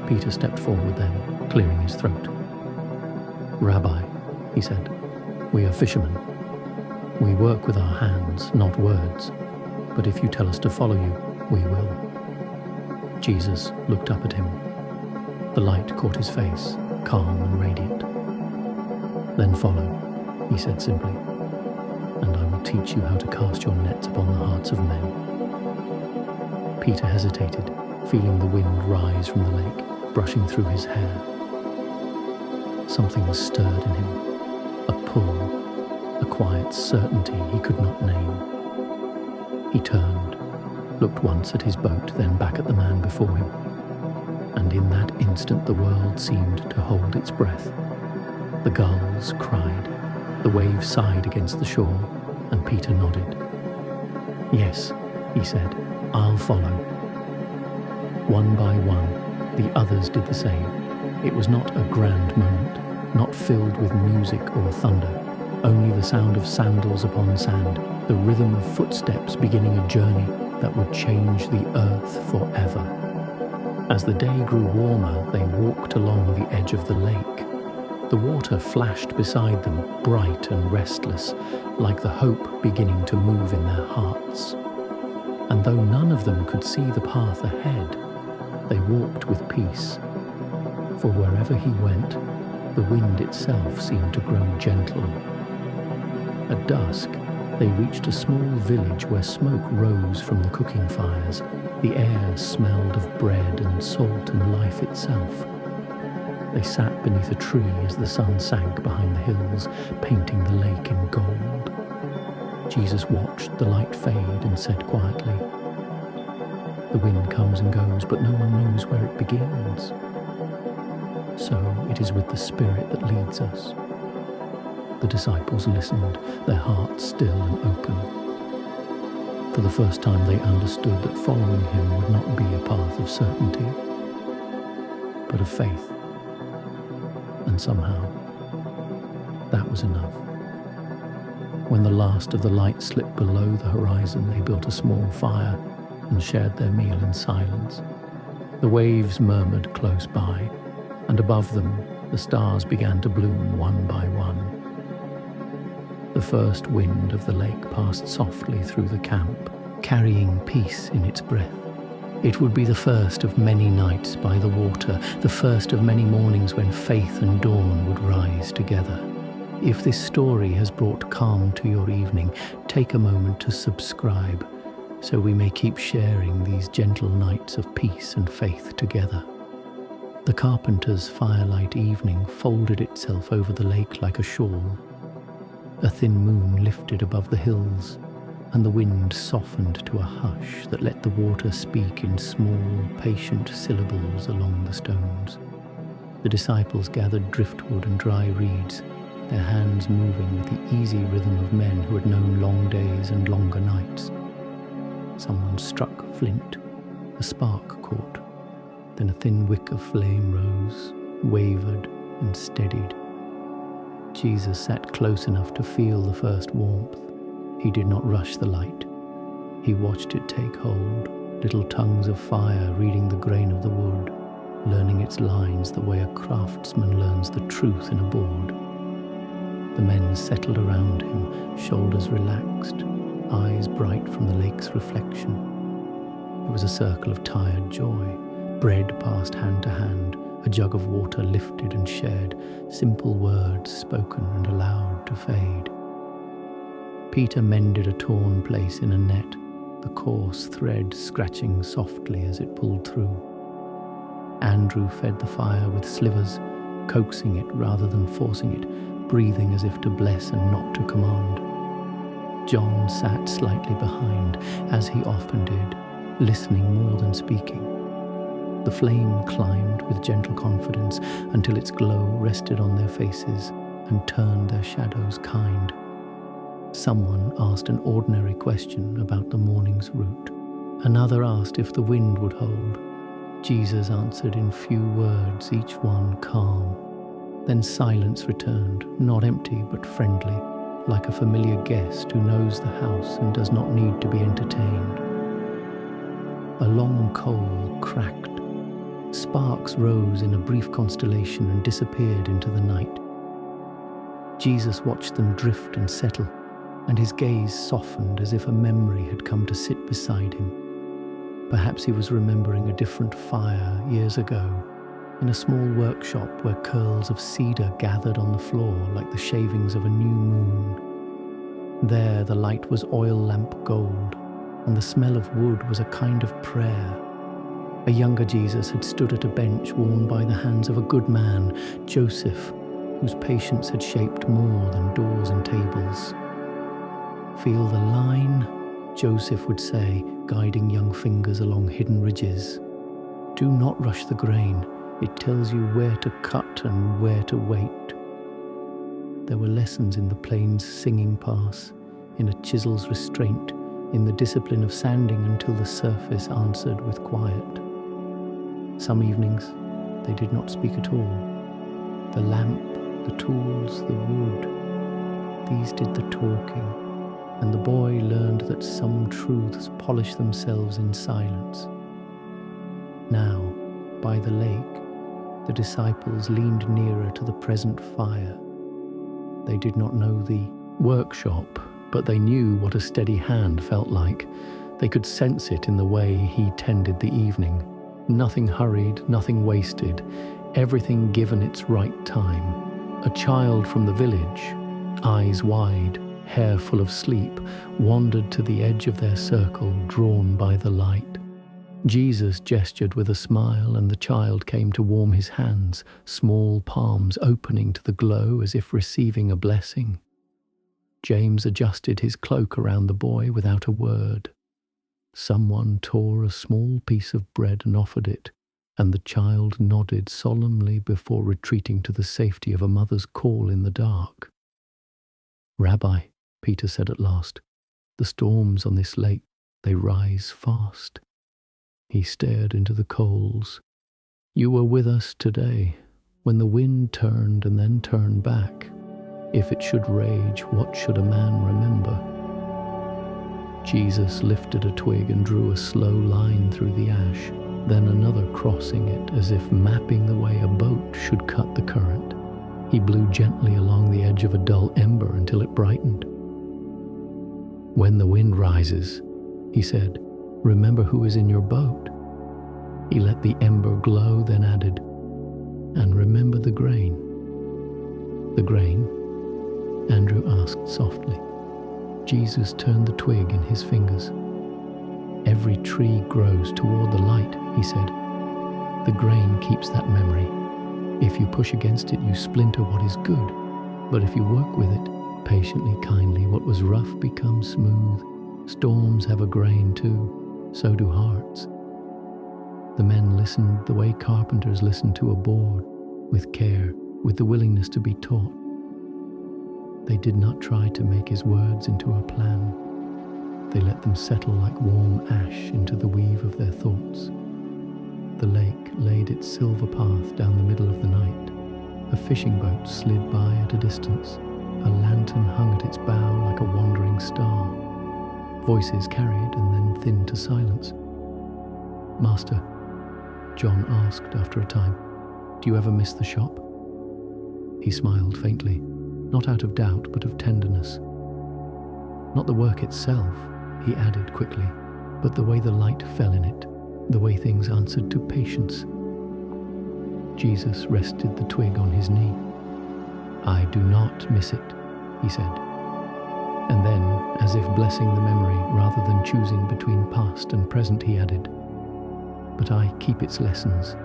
Peter stepped forward then, clearing his throat. "Rabbi," he said, "we are fishermen. We work with our hands, not words, but if you tell us to follow you, we will." Jesus looked up at him. The light caught his face, calm and radiant. "Then follow," he said simply, "and I will teach you how to cast your nets upon the hearts of men." Peter hesitated, feeling the wind rise from the lake, brushing through his hair. Something was stirred in him, a pull, a quiet certainty he could not name. He turned, looked once at his boat, then back at the man before him, and in that instant the world seemed to hold its breath. The gulls cried, the waves sighed against the shore, and Peter nodded. "Yes," he said, "I'll follow." One by one, the others did the same. It was not a grand moment, not filled with music or thunder, only the sound of sandals upon sand, the rhythm of footsteps beginning a journey that would change the earth forever. As the day grew warmer, they walked along the edge of the lake. The water flashed beside them, bright and restless, like the hope beginning to move in their hearts. And though none of them could see the path ahead, they walked with peace. For wherever he went, the wind itself seemed to grow gentle. At dusk, they reached a small village where smoke rose from the cooking fires. The air smelled of bread and salt and life itself. They sat beneath a tree as the sun sank behind the hills, painting the lake in gold. Jesus watched the light fade and said quietly, "The wind comes and goes, but no one knows where it begins. So it is with the Spirit that leads us." The disciples listened, their hearts still and open. For the first time they understood that following him would not be a path of certainty, but of faith. And somehow, that was enough. When the last of the light slipped below the horizon, they built a small fire and shared their meal in silence. The waves murmured close by, and above them, the stars began to bloom one by one. The first wind of the lake passed softly through the camp, carrying peace in its breath. It would be the first of many nights by the water, the first of many mornings when faith and dawn would rise together. If this story has brought calm to your evening, take a moment to subscribe, so we may keep sharing these gentle nights of peace and faith together. The carpenter's firelight evening folded itself over the lake like a shawl. A thin moon lifted above the hills, and the wind softened to a hush that let the water speak in small, patient syllables along the stones. The disciples gathered driftwood and dry reeds, their hands moving with the easy rhythm of men who had known long days and longer nights. Someone struck flint, a spark caught, then a thin wick of flame rose, wavered and steadied. Jesus sat close enough to feel the first warmth. He did not rush the light. He watched it take hold, little tongues of fire reading the grain of the wood, learning its lines the way a craftsman learns the truth in a board. The men settled around him, shoulders relaxed, eyes bright from the lake's reflection. It was a circle of tired joy. Bread passed hand to hand, a jug of water lifted and shared, simple words spoken and allowed to fade. Peter mended a torn place in a net, the coarse thread scratching softly as it pulled through. Andrew fed the fire with slivers, coaxing it rather than forcing it, breathing as if to bless and not to command. John sat slightly behind, as he often did, listening more than speaking. The flame climbed with gentle confidence until its glow rested on their faces and turned their shadows kind. Someone asked an ordinary question about the morning's route. Another asked if the wind would hold. Jesus answered in few words, each one calm. Then silence returned, not empty but friendly, like a familiar guest who knows the house and does not need to be entertained. A long coal cracked. Sparks rose in a brief constellation and disappeared into the night. Jesus watched them drift and settle, and his gaze softened as if a memory had come to sit beside him. Perhaps he was remembering a different fire years ago, in a small workshop where curls of cedar gathered on the floor like the shavings of a new moon. There the light was oil lamp gold, and the smell of wood was a kind of prayer. A younger Jesus had stood at a bench worn by the hands of a good man, Joseph, whose patience had shaped more than doors and tables. "Feel the line," Joseph would say, guiding young fingers along hidden ridges. "Do not rush the grain. It tells you where to cut and where to wait." There were lessons in the plane's singing pass, in a chisel's restraint, in the discipline of sanding until the surface answered with quiet. Some evenings, they did not speak at all. The lamp, the tools, the wood, these did the talking. and the boy learned that some truths polish themselves in silence. Now, by the lake, the disciples leaned nearer to the present fire. They did not know the workshop, but they knew what a steady hand felt like. They could sense it in the way he tended the evening. Nothing hurried, nothing wasted, everything given its right time. A child from the village, eyes wide, hair full of sleep, wandered to the edge of their circle, drawn by the light. Jesus gestured with a smile, and the child came to warm his hands, small palms opening to the glow as if receiving a blessing. James adjusted his cloak around the boy without a word. Someone tore a small piece of bread and offered it, and the child nodded solemnly before retreating to the safety of a mother's call in the dark. "Rabbi," Peter said at last, "the storms on this lake, they rise fast." He stared into the coals. "You were with us today, when the wind turned and then turned back. If it should rage, what should a man remember?" Jesus lifted a twig and drew a slow line through the ash, then another crossing it as if mapping the way a boat should cut the current. He blew gently along the edge of a dull ember until it brightened. "When the wind rises," he said, "remember who is in your boat." He let the ember glow, then added, "And remember the grain." "The grain?" Andrew asked softly. Jesus turned the twig in his fingers. "Every tree grows toward the light," he said. "The grain keeps that memory. If you push against it, you splinter what is good. But if you work with it, patiently, kindly, what was rough becomes smooth. Storms have a grain too, so do hearts." The men listened the way carpenters listen to a board, with care, with the willingness to be taught. They did not try to make his words into a plan. They let them settle like warm ash into the weave of their thoughts. The lake laid its silver path down the middle of the night. A fishing boat slid by at a distance. A lantern hung at its bow like a wandering star. Voices carried and then thinned to silence. "Master," John asked after a time, "do you ever miss the shop?" He smiled faintly, not out of doubt but of tenderness. "Not the work itself," he added quickly, "but the way the light fell in it, the way things answered to patience." Jesus rested the twig on his knee. "I do not miss it," he said. And then, as if blessing the memory rather than choosing between past and present, he added, "But I keep its lessons.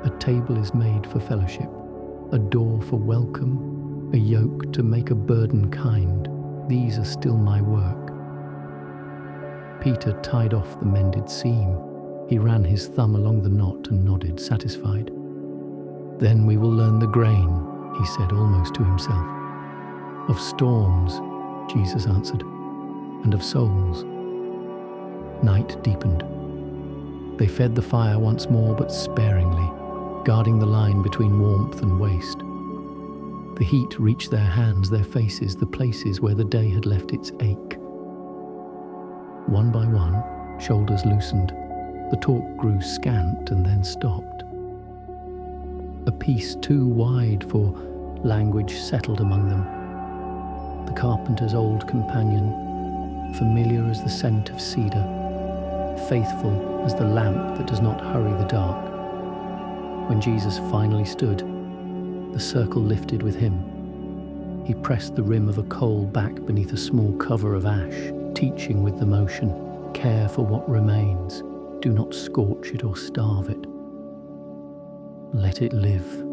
A table is made for fellowship, a door for welcome, a yoke to make a burden kind. These are still my work." Peter tied off the mended seam. He ran his thumb along the knot and nodded, satisfied. "Then we will learn the grain," he said almost to himself. "Of storms," Jesus answered, "and of souls." Night deepened. They fed the fire once more, but sparingly, guarding the line between warmth and waste. The heat reached their hands, their faces, the places where the day had left its ache. One by one, shoulders loosened. The talk grew scant and then stopped. A peace too wide for language settled among them. The carpenter's old companion, familiar as the scent of cedar, faithful as the lamp that does not hurry the dark. When Jesus finally stood, the circle lifted with him. He pressed the rim of a coal back beneath a small cover of ash, teaching with the motion, care for what remains, do not scorch it or starve it. "Let it live,"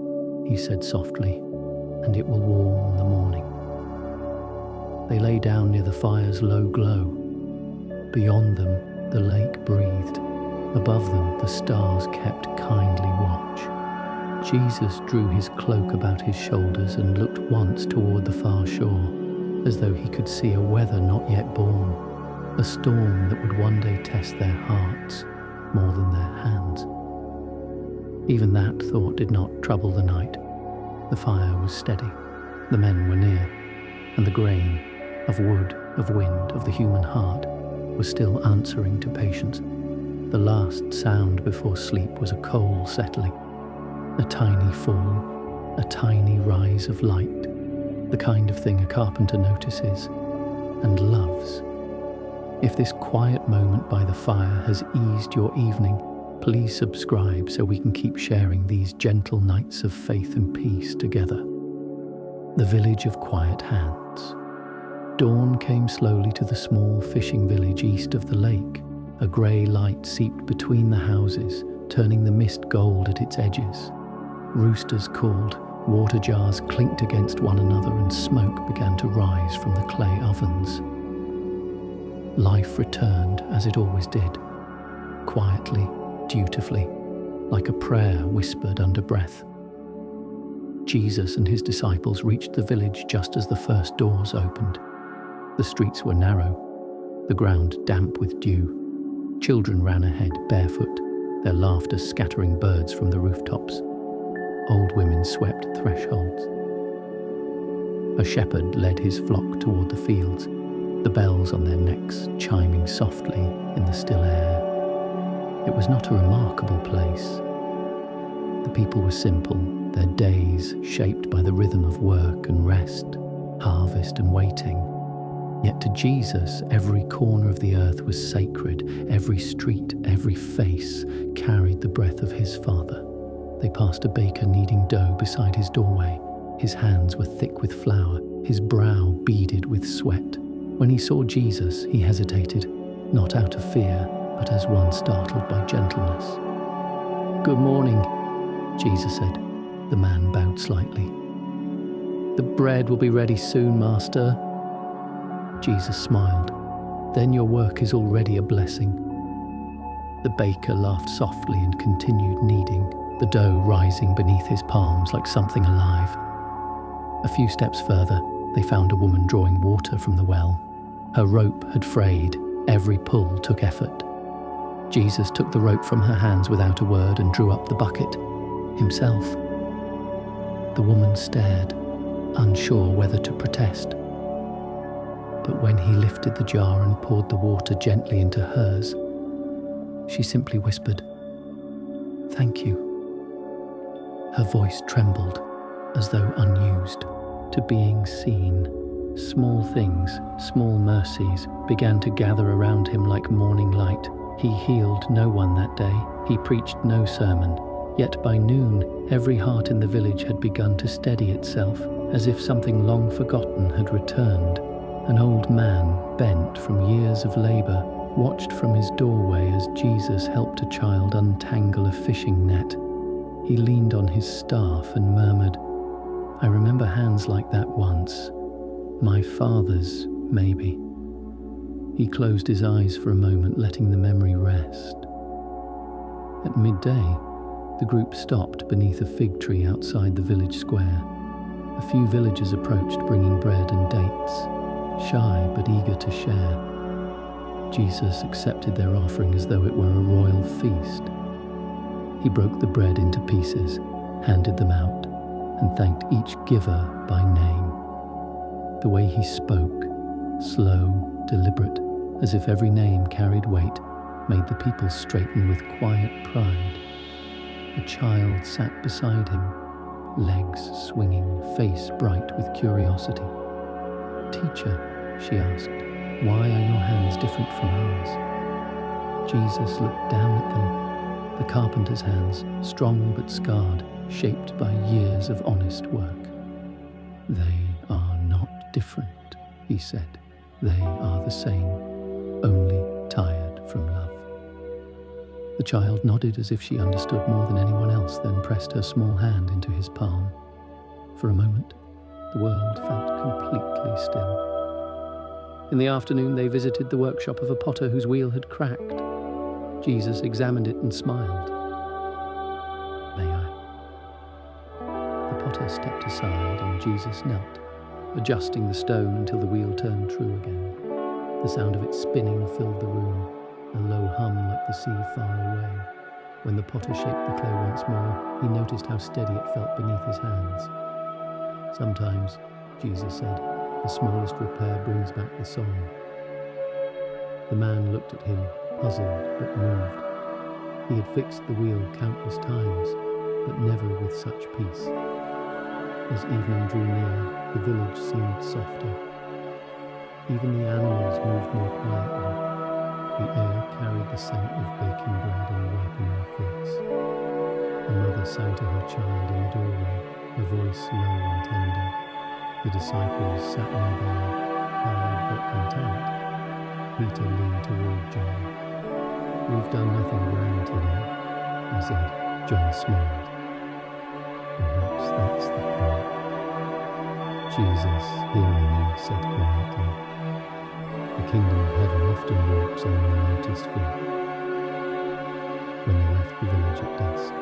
he said softly, "and it will warm the morning." They lay down near the fire's low glow. Beyond them, the lake breathed. Above them, the stars kept kindly watch. Jesus drew his cloak about his shoulders and looked once toward the far shore, as though he could see a weather not yet born, a storm that would one day test their hearts more than their hands. Even that thought did not trouble the night. The fire was steady, the men were near, and the grain of wood of wind, of the human heart, was still answering to patience. The last sound before sleep was a coal settling, a tiny fall, a tiny rise of light, the kind of thing a carpenter notices and loves. If this quiet moment by the fire has eased your evening, please subscribe so we can keep sharing these gentle nights of faith and peace together. The village of quiet hands. Dawn came slowly to the small fishing village east of the lake. A grey light seeped between the houses, turning the mist gold at its edges. Roosters called, water jars clinked against one another, and smoke began to rise from the clay ovens. Life returned as it always did, quietly, dutifully, like a prayer whispered under breath. Jesus and his disciples reached the village just as the first doors opened. The streets were narrow, the ground damp with dew. Children ran ahead, barefoot, their laughter scattering birds from the rooftops. Old women swept thresholds. A shepherd led his flock toward the fields, the bells on their necks chiming softly in the still air. It was not a remarkable place. The people were simple, their days shaped by the rhythm of work and rest, harvest and waiting. Yet to Jesus, every corner of the earth was sacred. Every street, every face carried the breath of his Father. They passed a baker kneading dough beside his doorway. His hands were thick with flour, his brow beaded with sweat. When he saw Jesus, he hesitated, not out of fear, but as one startled by gentleness. "Good morning," Jesus said. The man bowed slightly. "The bread will be ready soon, Master." Jesus smiled. "Then your work is already a blessing." The baker laughed softly and continued kneading, the dough rising beneath his palms like something alive. A few steps further, they found a woman drawing water from the well. Her rope had frayed. Every pull took effort. Jesus took the rope from her hands without a word and drew up the bucket himself. The woman stared, unsure whether to protest. But when he lifted the jar and poured the water gently into hers, she simply whispered, "Thank you." Her voice trembled, as though unused. To being seen, small things, small mercies, began to gather around him like morning light. He healed no one that day. He preached no sermon. Yet by noon, every heart in the village had begun to steady itself, as if something long forgotten had returned. An old man, bent from years of labor, watched from his doorway as Jesus helped a child untangle a fishing net. He leaned on his staff and murmured, "I remember hands like that once. My father's, maybe." He closed his eyes for a moment, letting the memory rest. At midday, the group stopped beneath a fig tree outside the village square. A few villagers approached, bringing bread and dates, shy but eager to share. Jesus accepted their offering as though it were a royal feast. He broke the bread into pieces, handed them out, and thanked each giver by name. The way he spoke, slow, deliberate, as if every name carried weight, made the people straighten with quiet pride. A child sat beside him, legs swinging, face bright with curiosity. "Teacher," she asked, "why are your hands different from ours?" Jesus looked down at them, the carpenter's hands, strong but scarred, shaped by years of honest work. "They are not different," he said. "They are the same, only tired from love." The child nodded as if she understood more than anyone else, then pressed her small hand into his palm. For a moment, the world felt completely still. In the afternoon, they visited the workshop of a potter whose wheel had cracked. Jesus examined it and smiled. "May I?" The potter stepped aside and Jesus knelt, adjusting the stone until the wheel turned true again. The sound of its spinning filled the room, a low hum like the sea far away. When the potter shaped the clay once more, he noticed how steady it felt beneath his hands. "Sometimes," Jesus said, The smallest repair brings back the song. The man looked at him, puzzled but moved. He had fixed the wheel countless times, but never with such peace. As evening drew near, the village seemed softer. Even the animals moved more quietly. The air carried the scent of baking bread and ripening figs. A mother sang to her child in the doorway, her voice low and tender. The disciples sat nearby, tired but content. Peter leaned toward John. "We've done nothing grand today," he said. John smiled. "Perhaps that's the point." Jesus, hearing him, said quietly, "The kingdom of heaven often walks on unnoticed feet." When they left the village at dusk,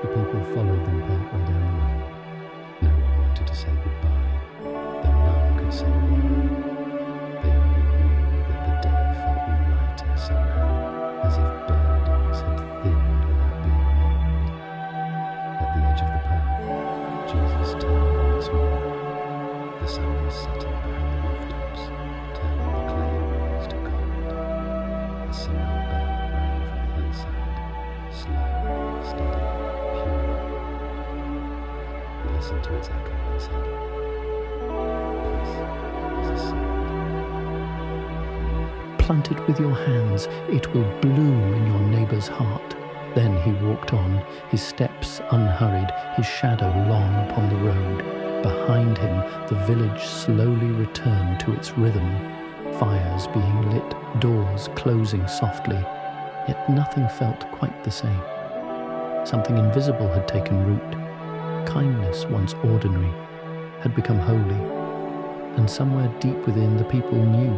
the people followed them partway down the road. No one wanted to say goodbye, though none could say why. They only knew that the day felt lighter somehow, as if burdens had thinned without being named. At the edge of the path, Jesus turned once more. The sun was setting behind the rooftops, turning the clay walls to gold. A single bell rang from the hillside, slow, steady, pure. He listened to its echo and said, "Peace is a sound." "Plant it with your hands, it will bloom in your neighbour's heart." Then he walked on, his steps unhurried, his shadow long upon the road. Behind him, the village slowly returned to its rhythm, fires being lit, doors closing softly, yet nothing felt quite the same. Something invisible had taken root. Kindness, once ordinary, had become holy, and somewhere deep within the people knew.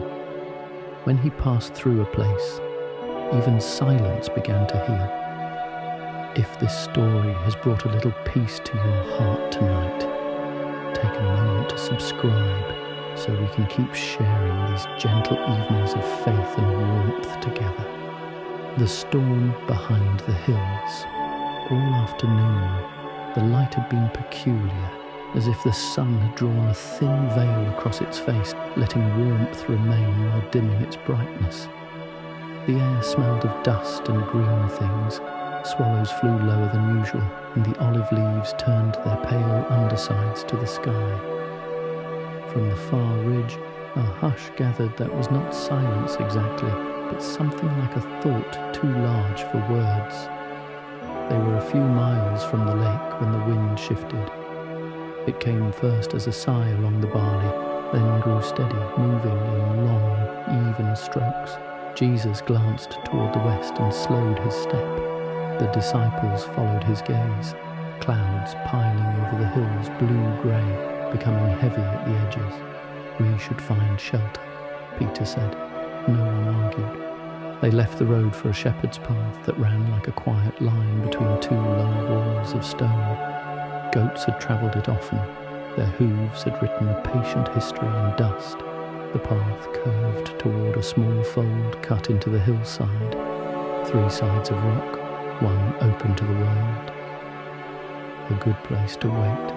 When he passed through a place, even silence began to heal. If this story has brought a little peace to your heart tonight, take a moment to subscribe so we can keep sharing these gentle evenings of faith and warmth together. The storm behind the hills. All afternoon, the light had been peculiar, as if the sun had drawn a thin veil across its face, letting warmth remain while dimming its brightness. The air smelled of dust and green things. Swallows flew lower than usual, and the olive leaves turned their pale undersides to the sky. From the far ridge, a hush gathered that was not silence exactly, but something like a thought too large for words. They were a few miles from the lake when the wind shifted. It came first as a sigh along the barley, then grew steady, moving in long, even strokes. Jesus glanced toward the west and slowed his step. The disciples followed his gaze, clouds piling over the hills, blue-grey, becoming heavy at the edges. "We should find shelter," Peter said. No one argued. They left the road for a shepherd's path that ran like a quiet line between two low walls of stone. Goats had travelled it often. Their hooves had written a patient history in dust. The path curved toward a small fold cut into the hillside. 3 sides of rock, one open to the world. A good place to wait.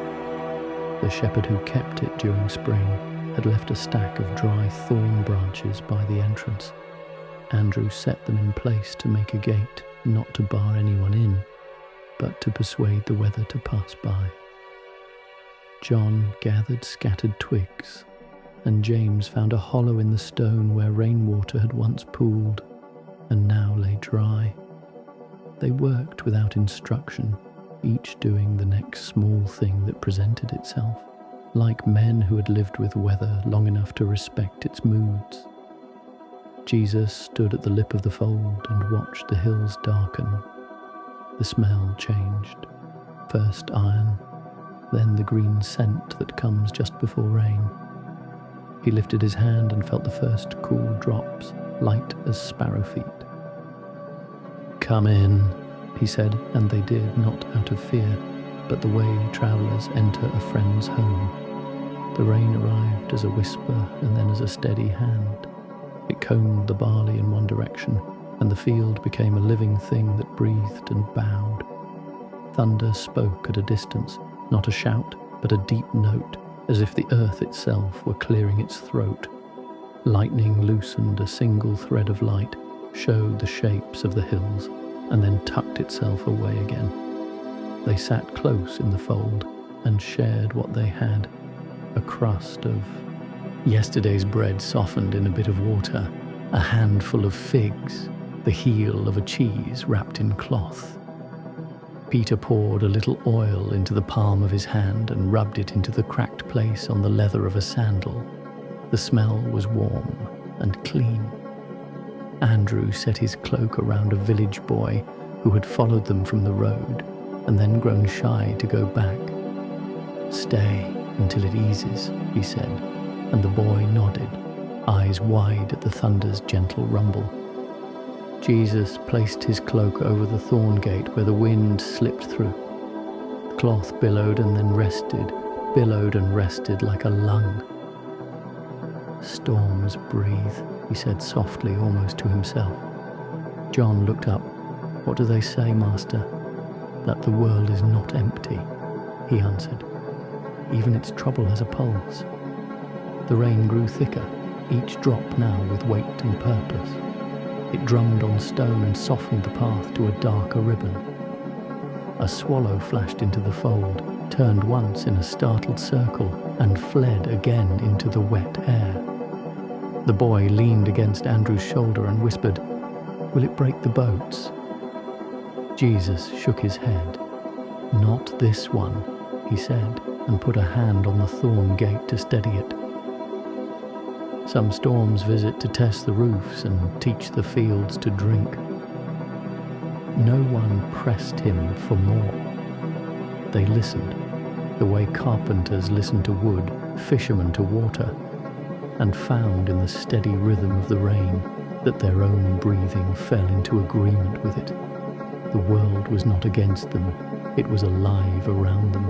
The shepherd who kept it during spring had left a stack of dry thorn branches by the entrance. Andrew set them in place to make a gate, not to bar anyone in, but to persuade the weather to pass by. John gathered scattered twigs, and James found a hollow in the stone where rainwater had once pooled and now lay dry. They worked without instruction, each doing the next small thing that presented itself, like men who had lived with weather long enough to respect its moods. Jesus stood at the lip of the fold and watched the hills darken. The smell changed. First iron, then the green scent that comes just before rain. He lifted his hand and felt the first cool drops, light as sparrow feet. "Come in," he said, and they did, not out of fear, but the way travellers enter a friend's home. The rain arrived as a whisper and then as a steady hand. It combed the barley in one direction, and the field became a living thing that breathed and bowed. Thunder spoke at a distance, not a shout, but a deep note, as if the earth itself were clearing its throat. Lightning loosened a single thread of light, showed the shapes of the hills, and then tucked itself away again. They sat close in the fold and shared what they had, a crust of yesterday's bread softened in a bit of water, a handful of figs, the heel of a cheese wrapped in cloth. Peter poured a little oil into the palm of his hand and rubbed it into the cracked place on the leather of a sandal. The smell was warm and clean. Andrew set his cloak around a village boy who had followed them from the road and then grown shy to go back. "Stay until it eases," he said, and the boy nodded, eyes wide at the thunder's gentle rumble. Jesus placed his cloak over the thorn gate where the wind slipped through. The cloth billowed and then rested, billowed and rested like a lung. "Storms breathe," he said softly, almost to himself. John looked up. "What do they say, Master?" "That the world is not empty," he answered. "Even its trouble has a pulse." The rain grew thicker, each drop now with weight and purpose. It drummed on stone and softened the path to a darker ribbon. A swallow flashed into the fold, turned once in a startled circle, and fled again into the wet air. The boy leaned against Andrew's shoulder and whispered, "Will it break the boats?" Jesus shook his head. "Not this one," he said, and put a hand on the thorn gate to steady it. "Some storms visit to test the roofs and teach the fields to drink." No one pressed him for more. They listened, the way carpenters listen to wood, fishermen to water, and found in the steady rhythm of the rain that their own breathing fell into agreement with it. The world was not against them, it was alive around them.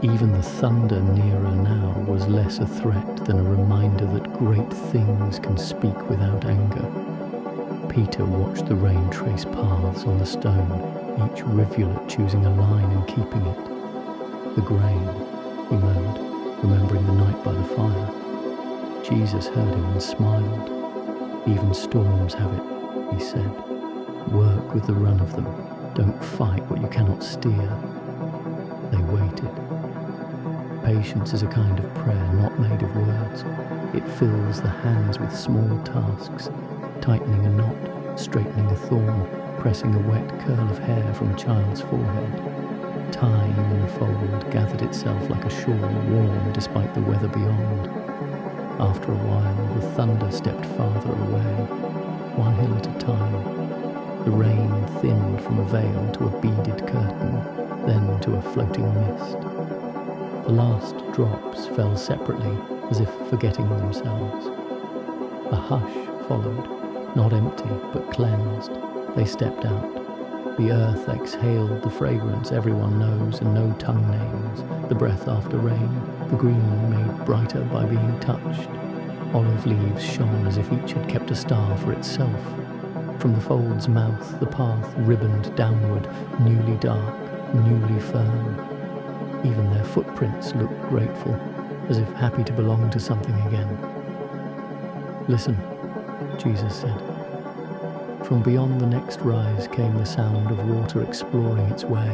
Even the thunder nearer now was less a threat than a reminder that great things can speak without anger. Peter watched the rain trace paths on the stone, each rivulet choosing a line and keeping it. "The grain," he murmured, remembering the night by the fire. Jesus heard him and smiled. "Even storms have it," he said. "Work with the run of them. Don't fight what you cannot steer." They waited. Patience is a kind of prayer not made of words. It fills the hands with small tasks, tightening a knot, straightening a thorn, pressing a wet curl of hair from a child's forehead. Time in the fold gathered itself like a shawl, warm despite the weather beyond. After a while, the thunder stepped farther away, one hill at a time. The rain thinned from a veil to a beaded curtain, then to a floating mist. The last drops fell separately, as if forgetting themselves. A hush followed, not empty, but cleansed. They stepped out. The earth exhaled the fragrance everyone knows and no tongue names, the breath after rain, the green made brighter by being touched. Olive leaves shone as if each had kept a star for itself. From the fold's mouth, the path ribboned downward, newly dark, newly firm. Even their footprints looked grateful, as if happy to belong to something again. "Listen," Jesus said. From beyond the next rise came the sound of water exploring its way,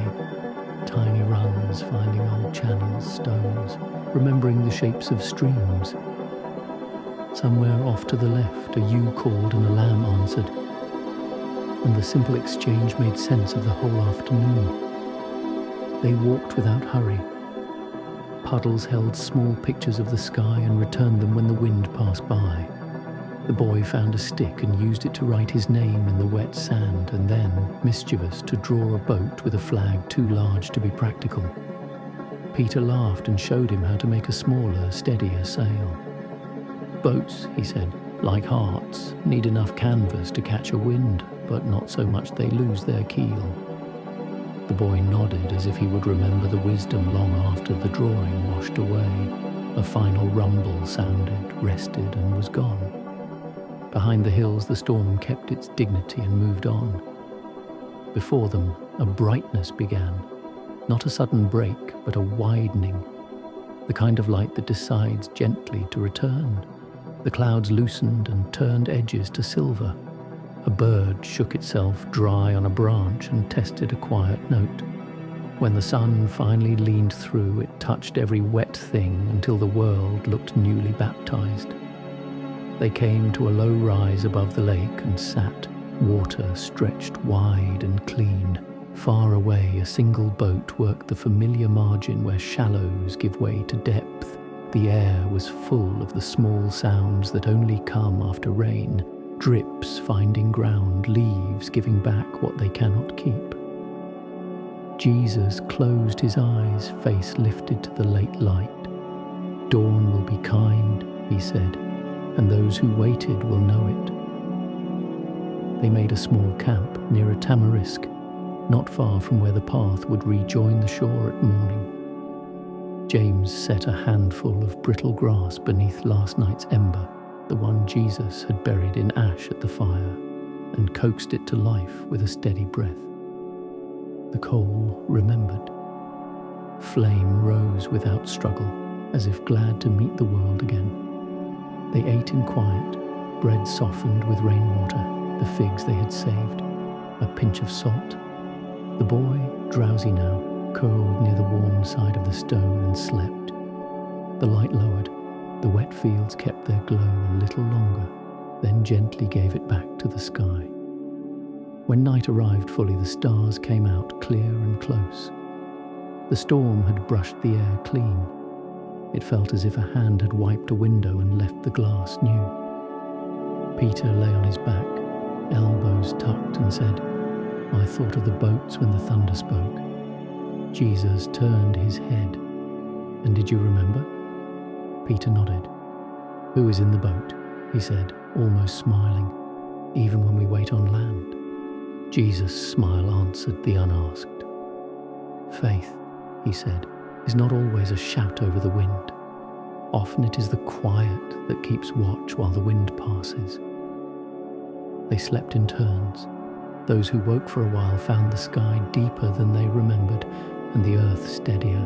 tiny runs finding old channels, stones, remembering the shapes of streams. Somewhere off to the left, a ewe called and a lamb answered, and the simple exchange made sense of the whole afternoon. They walked without hurry. Puddles held small pictures of the sky and returned them when the wind passed by. The boy found a stick and used it to write his name in the wet sand, and then, mischievous, to draw a boat with a flag too large to be practical. Peter laughed and showed him how to make a smaller, steadier sail. "Boats," he said, "like hearts, need enough canvas to catch a wind, but not so much they lose their keel." The boy nodded as if he would remember the wisdom long after the drawing washed away. A final rumble sounded, rested, and was gone. Behind the hills the storm kept its dignity and moved on. Before them a brightness began, not a sudden break, but a widening. the kind of light that decides gently to return. The clouds loosened and turned edges to silver. A bird shook itself dry on a branch and tested a quiet note. When the sun finally leaned through, it touched every wet thing until the world looked newly baptized. They came to a low rise above the lake and sat, water stretched wide and clean. Far away, a single boat worked the familiar margin where shallows give way to depth. The air was full of the small sounds that only come after rain, drips finding ground, leaves giving back what they cannot keep. Jesus closed his eyes, face lifted to the late light. "Dawn will be kind," he said, "and those who waited will know it." They made a small camp near a tamarisk, not far from where the path would rejoin the shore at morning. James set a handful of brittle grass beneath last night's ember, the one Jesus had buried in ash at the fire, and coaxed it to life with a steady breath. The coal remembered. Flame rose without struggle, as if glad to meet the world again. They ate in quiet, bread softened with rainwater, the figs they had saved, a pinch of salt. The boy, drowsy now, curled near the warm side of the stone and slept. The light lowered. The wet fields kept their glow a little longer, then gently gave it back to the sky. When night arrived fully, the stars came out clear and close. The storm had brushed the air clean. It felt as if a hand had wiped a window and left the glass new. Peter lay on his back, elbows tucked, and said, "I thought of the boats when the thunder spoke." Jesus turned his head. "And did you remember?" Peter nodded. "Who is in the boat?" he said, almost smiling. "Even when we wait on land." Jesus' smile answered the unasked. "Faith," he said, "is not always a shout over the wind. Often it is the quiet that keeps watch while the wind passes." They slept in turns. Those who woke for a while found the sky deeper than they remembered, and the earth steadier.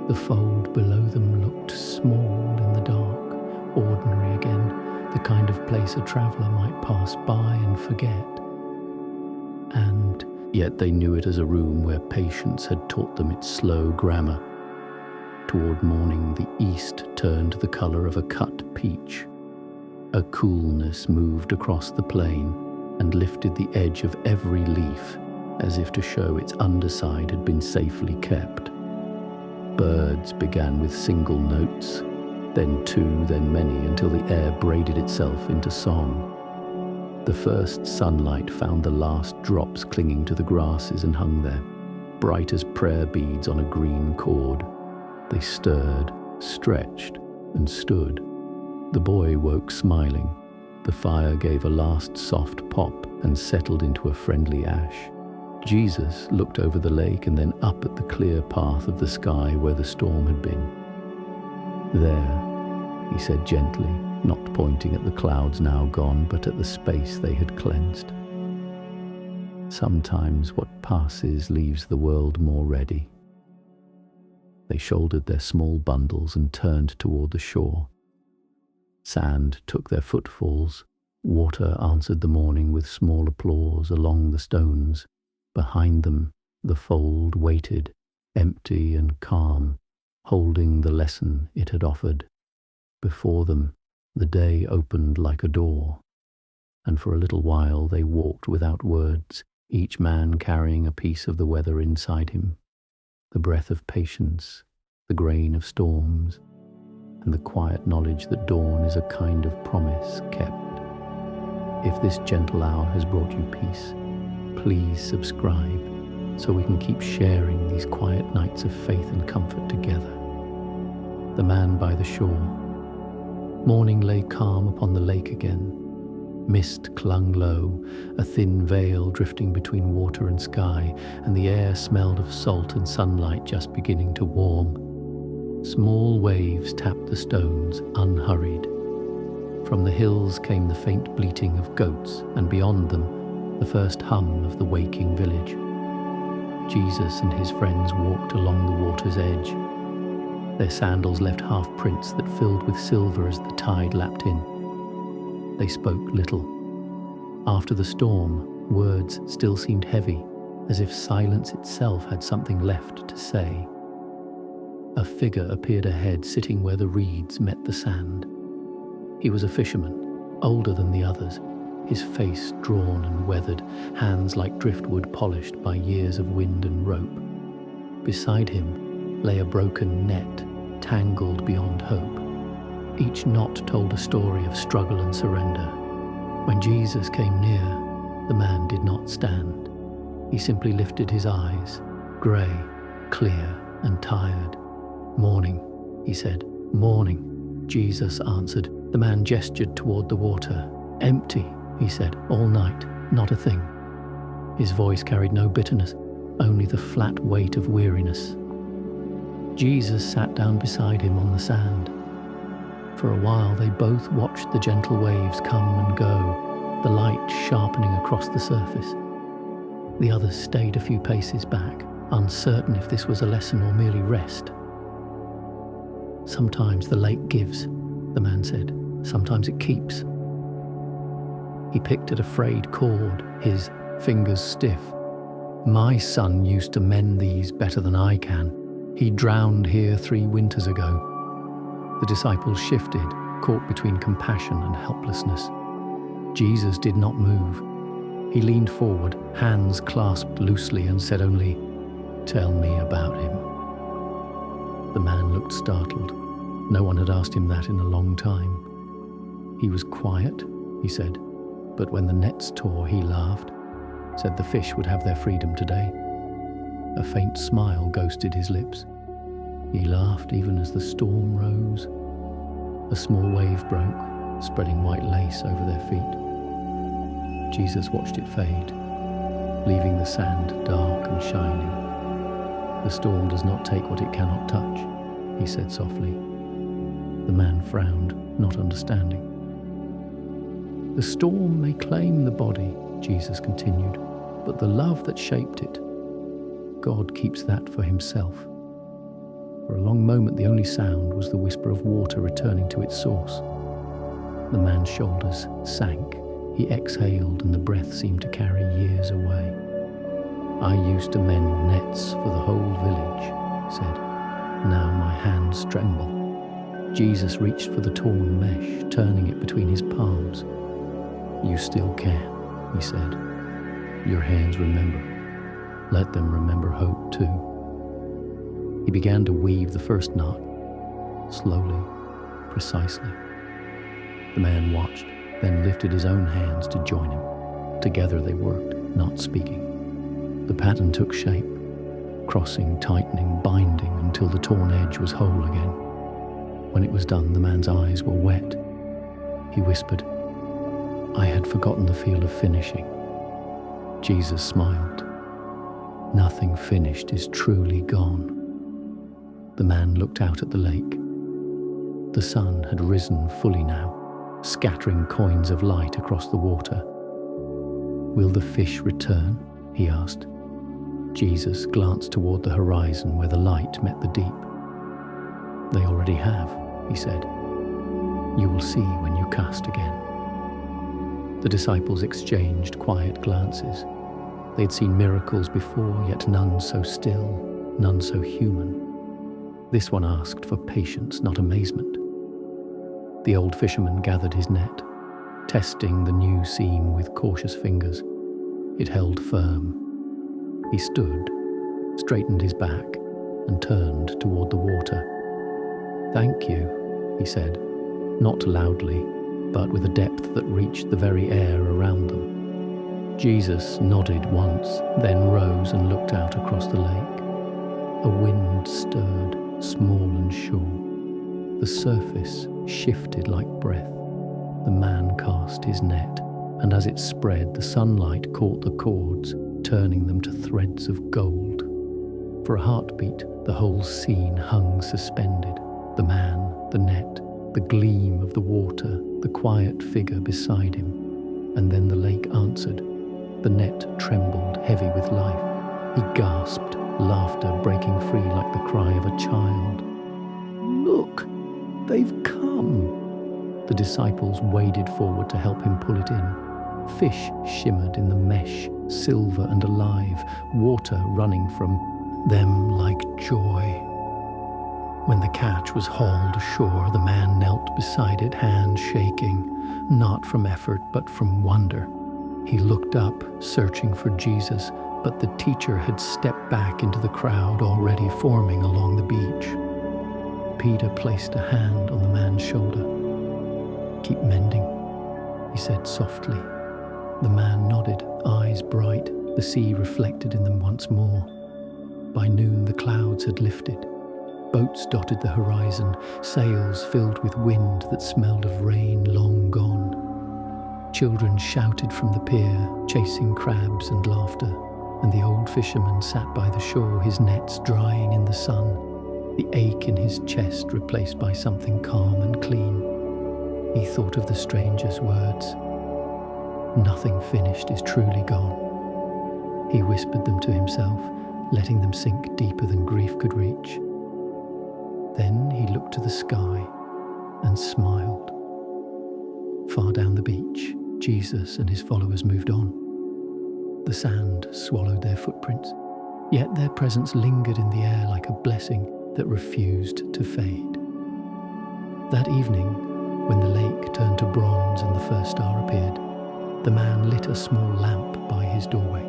The fold below them looked small in the dark, ordinary again, the kind of place a traveller might pass by and forget. And yet they knew it as a room where patience had taught them its slow grammar. Toward morning, the east turned the colour of a cut peach. A coolness moved across the plain and lifted the edge of every leaf, as if to show its underside had been safely kept. Birds began with single notes, then two, then many, until the air braided itself into song. The first sunlight found the last drops clinging to the grasses and hung there, bright as prayer beads on a green cord. They stirred, stretched, and stood. The boy woke smiling. The fire gave a last soft pop and settled into a friendly ash. Jesus looked over the lake and then up at the clear path of the sky where the storm had been. "There," he said gently, not pointing at the clouds now gone, but at the space they had cleansed. "Sometimes what passes leaves the world more ready." They shouldered their small bundles and turned toward the shore. Sand took their footfalls. Water answered the morning with small applause along the stones. Behind them, the fold waited, empty and calm, holding the lesson it had offered. Before them, the day opened like a door, and for a little while they walked without words, each man carrying a piece of the weather inside him, the breath of patience, the grain of storms, and the quiet knowledge that dawn is a kind of promise kept. If this gentle hour has brought you peace, please subscribe so we can keep sharing these quiet nights of faith and comfort together. The man by the shore. Morning lay calm upon the lake again. Mist clung low, a thin veil drifting between water and sky, and the air smelled of salt and sunlight just beginning to warm. Small waves tapped the stones, unhurried. From the hills came the faint bleating of goats, and beyond them, the first hum of the waking village. Jesus and his friends walked along the water's edge. Their sandals left half prints that filled with silver as the tide lapped in. They spoke little. After the storm, words still seemed heavy, as if silence itself had something left to say. A figure appeared ahead, sitting where the reeds met the sand. He was a fisherman, older than the others, his face drawn and weathered, hands like driftwood polished by years of wind and rope. Beside him lay a broken net, tangled beyond hope. Each knot told a story of struggle and surrender. When Jesus came near, the man did not stand. He simply lifted his eyes, grey, clear, and tired. "Morning," he said. "Morning," Jesus answered. The man gestured toward the water. "Empty," he said. "All night, not a thing." His voice carried no bitterness, only the flat weight of weariness. Jesus sat down beside him on the sand. For a while they both watched the gentle waves come and go, the light sharpening across the surface. The others stayed a few paces back, uncertain if this was a lesson or merely rest. "Sometimes the lake gives," the man said. "Sometimes it keeps." He picked at a frayed cord, his fingers stiff. "My son used to mend these better than I can. He drowned here 3 winters ago." The disciples shifted, caught between compassion and helplessness. Jesus did not move. He leaned forward, hands clasped loosely, and said only, "Tell me about him." The man looked startled. No one had asked him that in a long time. "He was quiet," he said, "but when the nets tore, he laughed, said the fish would have their freedom today." A faint smile ghosted his lips. He laughed even as the storm rose. A small wave broke, spreading white lace over their feet. Jesus watched it fade, leaving the sand dark and shining. "The storm does not take what it cannot touch," he said softly. The man frowned, not understanding. "The storm may claim the body," Jesus continued, "but the love that shaped it, God keeps that for himself." For a long moment the only sound was the whisper of water returning to its source. The man's shoulders sank, he exhaled, and the breath seemed to carry years away. "I used to mend nets for the whole village," he said. "Now my hands tremble." Jesus reached for the torn mesh, turning it between his palms. "You still can," he said. "Your hands remember. Let them remember hope too." He began to weave the first knot, slowly, precisely. The man watched, then lifted his own hands to join him. Together they worked, not speaking. The pattern took shape, crossing, tightening, binding until the torn edge was whole again. When it was done, the man's eyes were wet. He whispered, "I had forgotten the feel of finishing." Jesus smiled. "Nothing finished is truly gone." The man looked out at the lake. The sun had risen fully now, scattering coins of light across the water. "Will the fish return?" he asked. Jesus glanced toward the horizon where the light met the deep. "They already have," he said. "You will see when you cast again." The disciples exchanged quiet glances. They had seen miracles before, yet none so still, none so human. This one asked for patience, not amazement. The old fisherman gathered his net, testing the new seam with cautious fingers. It held firm. He stood, straightened his back, and turned toward the water. "Thank you," he said, not loudly, but with a depth that reached the very air around them. Jesus nodded once, then rose and looked out across the lake. A wind stirred, small and sure. The surface shifted like breath. The man cast his net, and as it spread, the sunlight caught the cords, turning them to threads of gold. For a heartbeat, the whole scene hung suspended. The man, the net, the gleam of the water, the quiet figure beside him. And then the lake answered. The net trembled, heavy with life. He gasped, laughter breaking free like the cry of a child. "Look, they've come!" The disciples waded forward to help him pull it in. Fish shimmered in the mesh, silver and alive, water running from them like joy. When the catch was hauled ashore, the man knelt beside it, hands shaking, not from effort but from wonder. He looked up, searching for Jesus, but the teacher had stepped back into the crowd already forming along the beach. Peter placed a hand on the man's shoulder. "Keep mending," he said softly. The man nodded, eyes bright, the sea reflected in them once more. By noon the clouds had lifted. Boats dotted the horizon, sails filled with wind that smelled of rain long gone. Children shouted from the pier, chasing crabs and laughter, and the old fisherman sat by the shore, his nets drying in the sun, the ache in his chest replaced by something calm and clean. He thought of the stranger's words. "Nothing finished is truly gone." He whispered them to himself, letting them sink deeper than grief could reach. Then he looked to the sky and smiled. Far down the beach, Jesus and his followers moved on. The sand swallowed their footprints, yet their presence lingered in the air like a blessing that refused to fade. That evening, when the lake turned to bronze and the first star appeared, the man lit a small lamp by his doorway.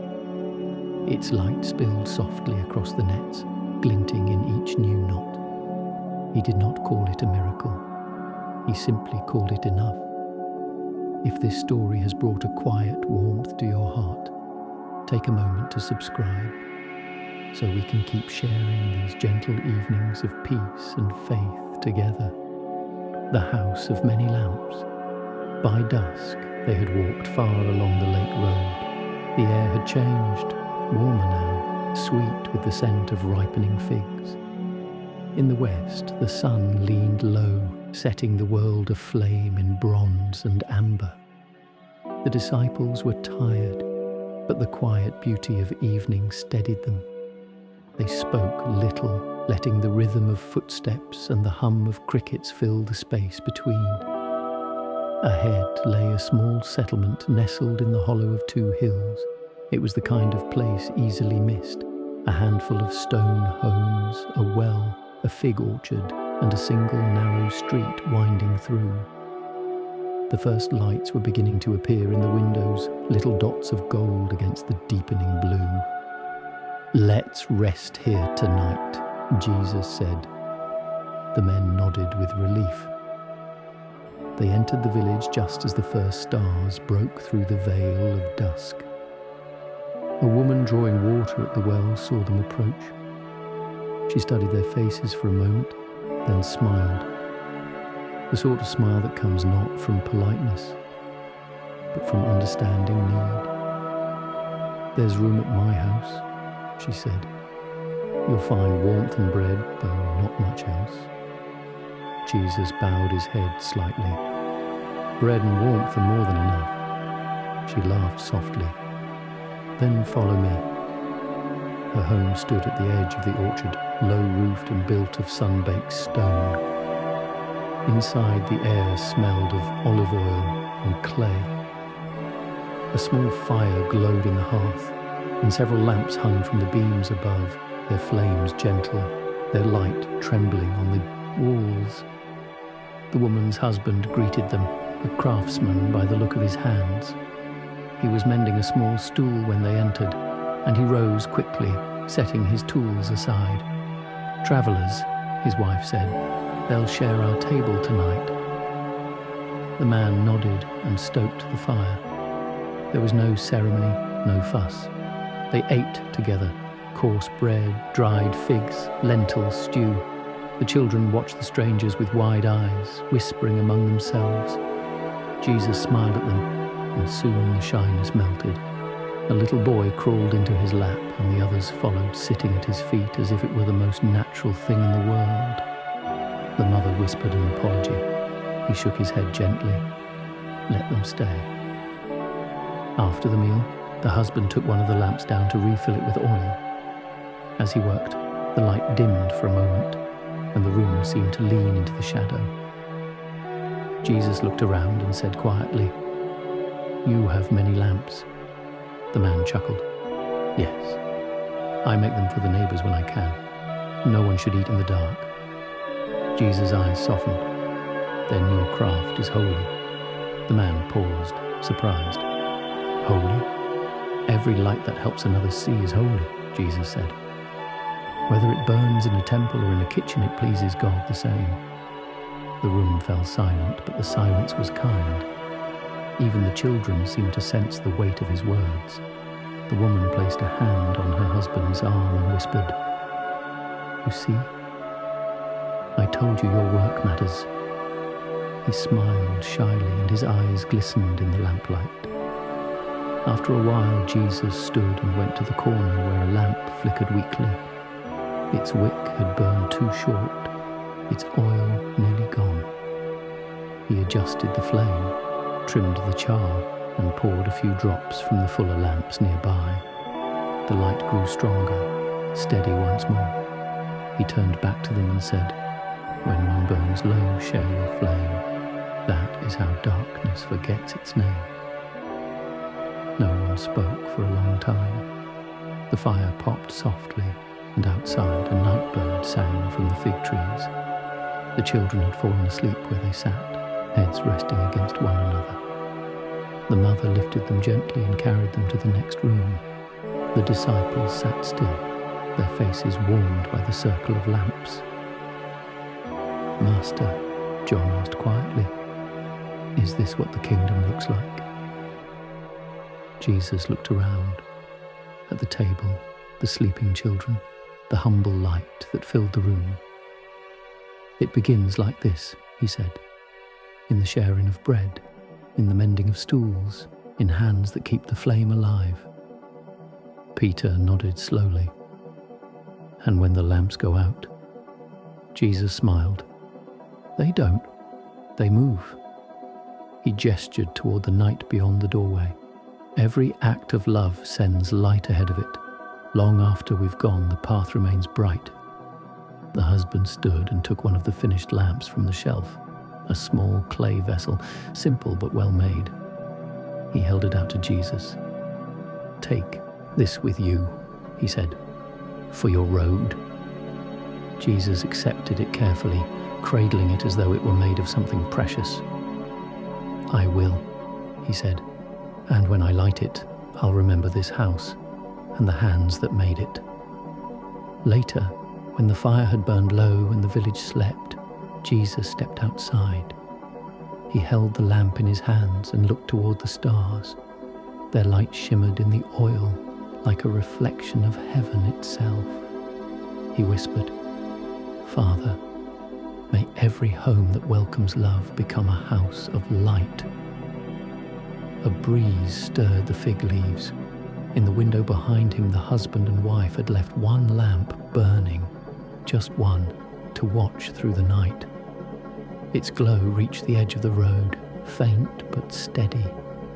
Its light spilled softly across the nets, glinting in each new knot. He did not call it a miracle. He simply called it enough. If this story has brought a quiet warmth to your heart, take a moment to subscribe so we can keep sharing these gentle evenings of peace and faith together. The House of Many Lamps. By dusk, they had walked far along the lake road. The air had changed, warmer now, sweet with the scent of ripening figs. In the west, the sun leaned low, setting the world aflame in bronze and amber. The disciples were tired, but the quiet beauty of evening steadied them. They spoke little, letting the rhythm of footsteps and the hum of crickets fill the space between. Ahead lay a small settlement nestled in the hollow of two hills. It was the kind of place easily missed. A handful of stone homes, a well, a fig orchard, and a single narrow street winding through. The first lights were beginning to appear in the windows, little dots of gold against the deepening blue. "Let's rest here tonight," Jesus said. The men nodded with relief. They entered the village just as the first stars broke through the veil of dusk. A woman drawing water at the well saw them approach. She studied their faces for a moment, then smiled. The sort of smile that comes not from politeness, but from understanding need. "There's room at my house," she said. "You'll find warmth and bread, though not much else." Jesus bowed his head slightly. "Bread and warmth are more than enough." She laughed softly. "Then follow me." Her home stood at the edge of the orchard, low-roofed and built of sun-baked stone. Inside, the air smelled of olive oil and clay. A small fire glowed in the hearth, and several lamps hung from the beams above, their flames gentle, their light trembling on the walls. The woman's husband greeted them, a craftsman by the look of his hands. He was mending a small stool when they entered, and he rose quickly, setting his tools aside. "Travellers," his wife said. "They'll share our table tonight." The man nodded and stoked the fire. There was no ceremony, no fuss. They ate together, coarse bread, dried figs, lentil stew. The children watched the strangers with wide eyes, whispering among themselves. Jesus smiled at them, and soon the shyness melted. A little boy crawled into his lap, and the others followed, sitting at his feet as if it were the most natural thing in the world. The mother whispered an apology. He shook his head gently. Let them stay. After the meal, the husband took one of the lamps down to refill it with oil. As he worked, the light dimmed for a moment. and the room seemed to lean into the shadow. Jesus looked around and said quietly, "You have many lamps." The man chuckled. "Yes, I make them for the neighbors when I can. No one should eat in the dark." Jesus' eyes softened. "Then your craft is holy." The man paused, surprised. "Holy? Every light that helps another see is holy," Jesus said. "Whether it burns in a temple or in a kitchen, it pleases God the same." The room fell silent, but the silence was kind. Even the children seemed to sense the weight of his words. The woman placed a hand on her husband's arm and whispered, "You see, I told you your work matters." He smiled shyly and his eyes glistened in the lamplight. After a while, Jesus stood and went to the corner where a lamp flickered weakly. Its wick had burned too short, its oil nearly gone. He adjusted the flame, trimmed the char, and poured a few drops from the fuller lamps nearby. The light grew stronger, steady once more. He turned back to them and said, "When one burns low, share your flame. That is how darkness forgets its name." No one spoke for a long time. The fire popped softly, and outside a night bird sang from the fig trees. The children had fallen asleep where they sat, heads resting against one another. The mother lifted them gently and carried them to the next room. The disciples sat still, their faces warmed by the circle of lamps. "Master," John asked quietly, "is this what the kingdom looks like?" Jesus looked around. At the table, the sleeping children, the humble light that filled the room. "It begins like this," he said, "in the sharing of bread, in the mending of stools, in hands that keep the flame alive." Peter nodded slowly. "And when the lamps go out?" Jesus smiled. "They don't. They move." He gestured toward the night beyond the doorway. "Every act of love sends light ahead of it. Long after we've gone, the path remains bright." The husband stood and took one of the finished lamps from the shelf, a small clay vessel, simple but well made. He held it out to Jesus. "Take this with you," he said, "for your road." Jesus accepted it carefully, cradling it as though it were made of something precious. "I will," he said, "and when I light it, I'll remember this house and the hands that made it." Later, when the fire had burned low and the village slept, Jesus stepped outside. He held the lamp in his hands and looked toward the stars. Their light shimmered in the oil like a reflection of heaven itself. He whispered, "Father, may every home that welcomes love become a house of light." A breeze stirred the fig leaves. In the window behind him, the husband and wife had left one lamp burning, just one, to watch through the night. Its glow reached the edge of the road, faint but steady,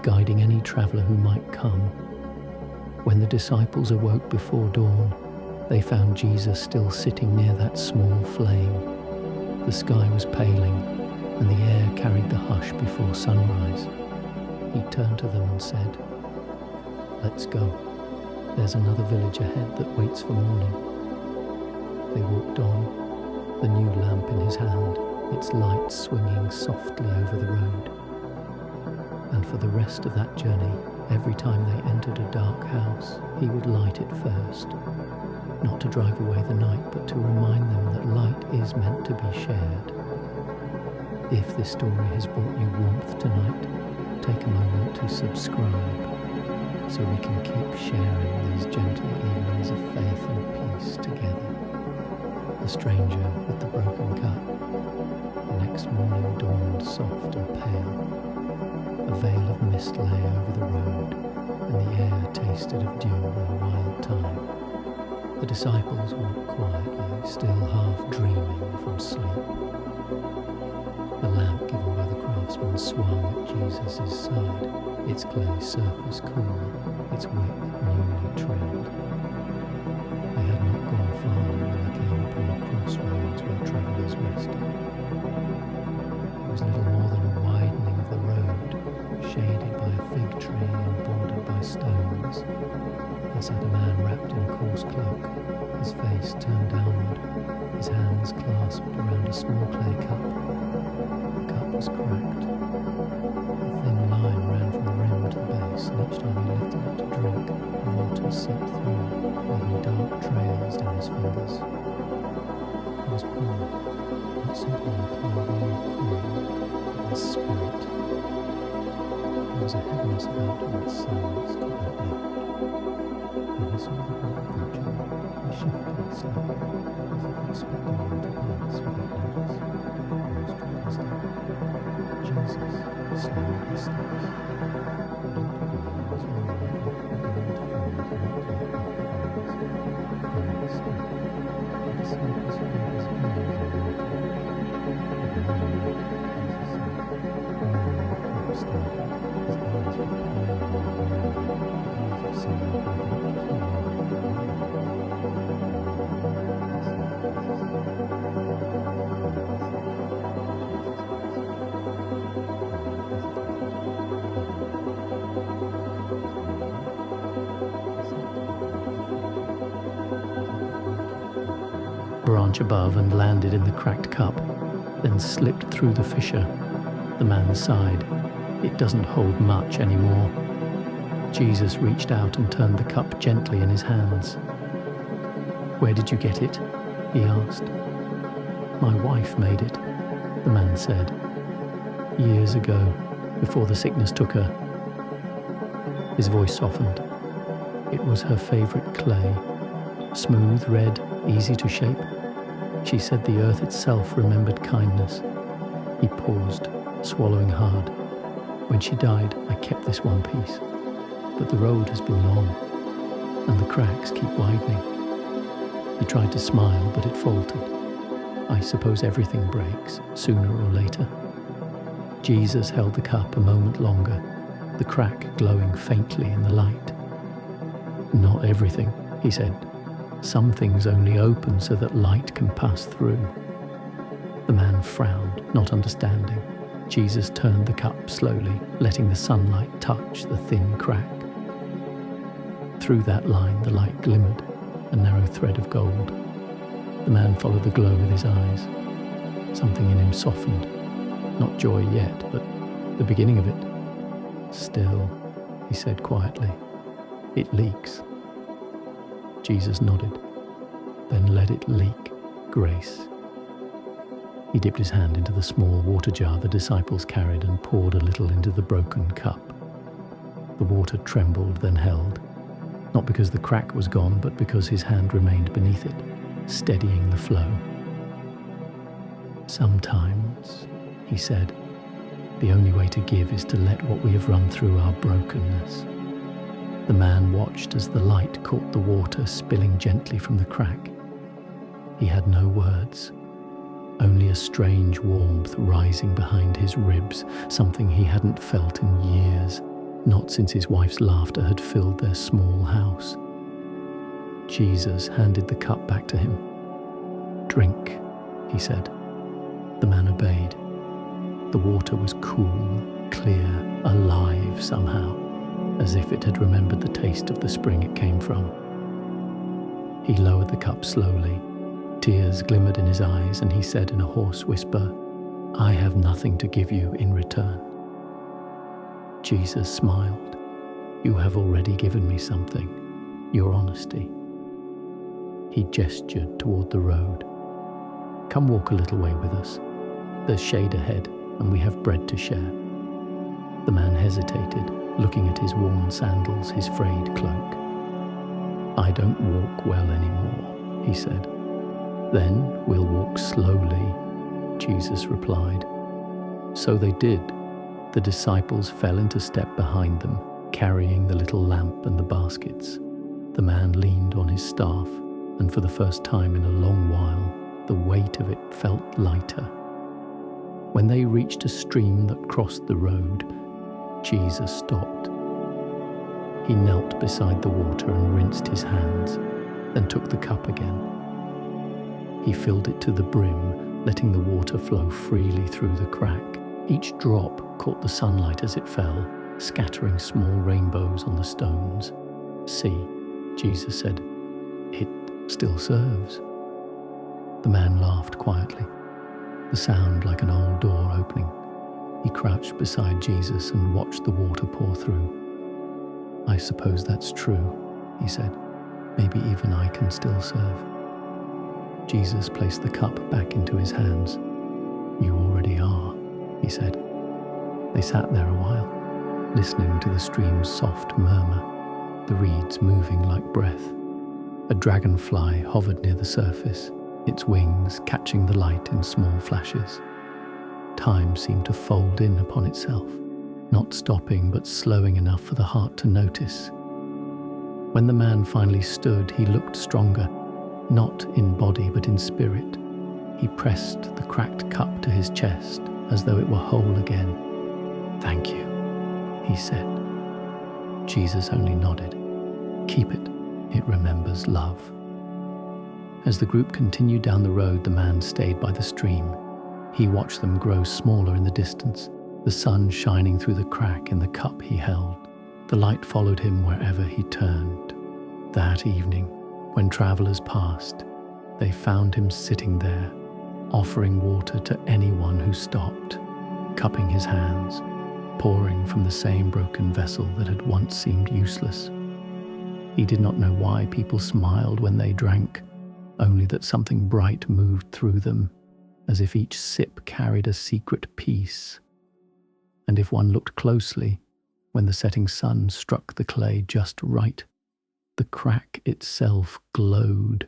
guiding any traveller who might come. When the disciples awoke before dawn, they found Jesus still sitting near that small flame. The sky was paling, and the air carried the hush before sunrise. He turned to them and said, "Let's go. There's another village ahead that waits for morning." They walked on, the new lamp in his hand, its light swinging softly over the road. And for the rest of that journey, every time they entered a dark house, he would light it first, not to drive away the night, but to remind them that light is meant to be shared. If this story has brought you warmth tonight, take a moment to subscribe so we can keep sharing these gentle evenings of faith and peace together. The stranger with the broken cup. The next morning dawned soft and pale. A veil of mist lay over the road, and the air tasted of dew and wild thyme. The disciples walked quietly, still half dreaming from sleep. The lamp given by the craftsman swung at Jesus' side, its clay surface cool, its wick newly trimmed. They had not gone far when they came upon a crossroads where travel opposite, a man wrapped in a coarse cloak, his face turned downward, his hands clasped around a small clay cup. The cup was cracked. A thin line ran from the rim to the base, and each time he lifted it to drink, water seeped through, leaving dark trails down his fingers. He was poor, not simply in clothing or coin, but in spirit. There was a heaviness about him that silence could not lift. When he saw the group approaching, he shifted slightly, as if expecting them to pass without notice, almost dropped his step. Jesus slowed his steps. He looked at him and was more likely to be able to form to not yet recognized. Then he stopped. The disciples filled his gaze and welcome. Good morning, Jesus said. The man looked up startled. His eyes were pale and weary, the eyes of someone who had looked too long at the world. Branch above and landed in the cracked cup, then slipped through the fissure. The man sighed. It doesn't hold much anymore. Jesus reached out and turned the cup gently in his hands. Where did you get it? He asked. My wife made it, the man said. Years ago, before the sickness took her. His voice softened. It was her favorite clay, smooth, red, easy to shape. She said the earth itself remembered kindness. He paused, swallowing hard. When she died, I kept this one piece. But the road has been long, and the cracks keep widening. He tried to smile, but it faltered. I suppose everything breaks, sooner or later. Jesus held the cup a moment longer, the crack glowing faintly in the light. Not everything, he said. Some things only open so that light can pass through. The man frowned, not understanding. Jesus turned the cup slowly, letting the sunlight touch the thin crack. Through that line, the light glimmered, a narrow thread of gold. The man followed the glow with his eyes. Something in him softened. Not joy yet, but the beginning of it. Still, he said quietly, it leaks. Jesus nodded. Then let it leak, grace. He dipped his hand into the small water jar the disciples carried and poured a little into the broken cup. The water trembled, then held, not because the crack was gone, but because his hand remained beneath it, steadying the flow. Sometimes, he said, the only way to give is to let what we have run through our brokenness. The man watched as the light caught the water spilling gently from the crack. He had no words, only a strange warmth rising behind his ribs, something he hadn't felt in years, not since his wife's laughter had filled their small house. Jesus handed the cup back to him. Drink, he said. The man obeyed. The water was cool, clear, alive somehow, as if it had remembered the taste of the spring it came from. He lowered the cup slowly. Tears glimmered in his eyes, and he said in a hoarse whisper, I have nothing to give you in return. Jesus smiled. You have already given me something, your honesty. He gestured toward the road. Come walk a little way with us. There's shade ahead, and we have bread to share. The man hesitated, looking at his worn sandals, his frayed cloak. I don't walk well anymore, he said. Then we'll walk slowly, Jesus replied. So they did. The disciples fell into step behind them, carrying the little lamp and the baskets. The man leaned on his staff, and for the first time in a long while, the weight of it felt lighter. When they reached a stream that crossed the road, Jesus stopped. He knelt beside the water and rinsed his hands, then took the cup again. He filled it to the brim, letting the water flow freely through the crack. Each drop caught the sunlight as it fell, scattering small rainbows on the stones. See, Jesus said. "It still serves." The man laughed quietly, the sound like an old door opening. He crouched beside Jesus and watched the water pour through. "I suppose that's true," he said. "Maybe even I can still serve." Jesus placed the cup back into his hands. "You already are," he said. They sat there a while, listening to the stream's soft murmur, the reeds moving like breath. A dragonfly hovered near the surface, its wings catching the light in small flashes. Time seemed to fold in upon itself, not stopping but slowing enough for the heart to notice. When the man finally stood, he looked stronger, not in body but in spirit. He pressed the cracked cup to his chest as though it were whole again. "Thank you," he said. Jesus only nodded. "Keep it. It remembers love." As the group continued down the road, the man stayed by the stream. He watched them grow smaller in the distance, the sun shining through the crack in the cup he held. The light followed him wherever he turned. That evening, when travelers passed, they found him sitting there, offering water to anyone who stopped, cupping his hands, pouring from the same broken vessel that had once seemed useless. He did not know why people smiled when they drank, only that something bright moved through them, as if each sip carried a secret peace. And if one looked closely, when the setting sun struck the clay just right, the crack itself glowed,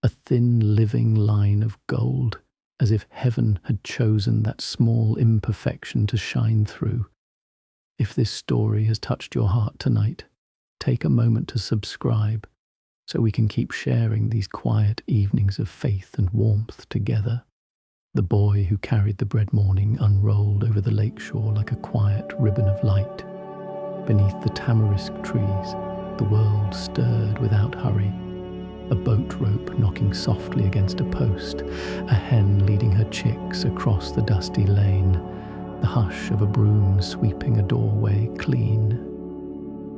a thin living line of gold, as if heaven had chosen that small imperfection to shine through. If this story has touched your heart tonight, take a moment to subscribe so we can keep sharing these quiet evenings of faith and warmth together. The boy who carried the bread morning unrolled over the lakeshore like a quiet ribbon of light. Beneath the tamarisk trees, the world stirred without hurry. A boat rope knocking softly against a post, a hen leading her chicks across the dusty lane, the hush of a broom sweeping a doorway clean.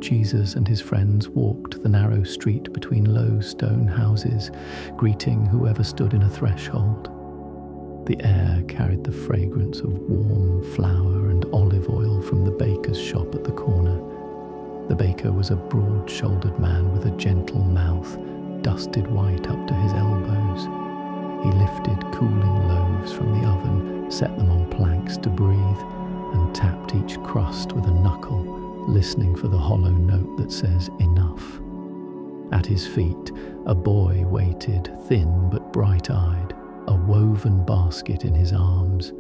Jesus and his friends walked the narrow street between low stone houses, greeting whoever stood in a threshold. The air carried the fragrance of warm flour and olive oil from the baker's shop at the corner. The baker was a broad-shouldered man with a gentle mouth, dusted white up to his elbows. He lifted cooling loaves from the oven, set them on planks to breathe, and tapped each crust with a knuckle, listening for the hollow note that says enough. At his feet, a boy waited, thin but bright-eyed, a woven basket in his arms.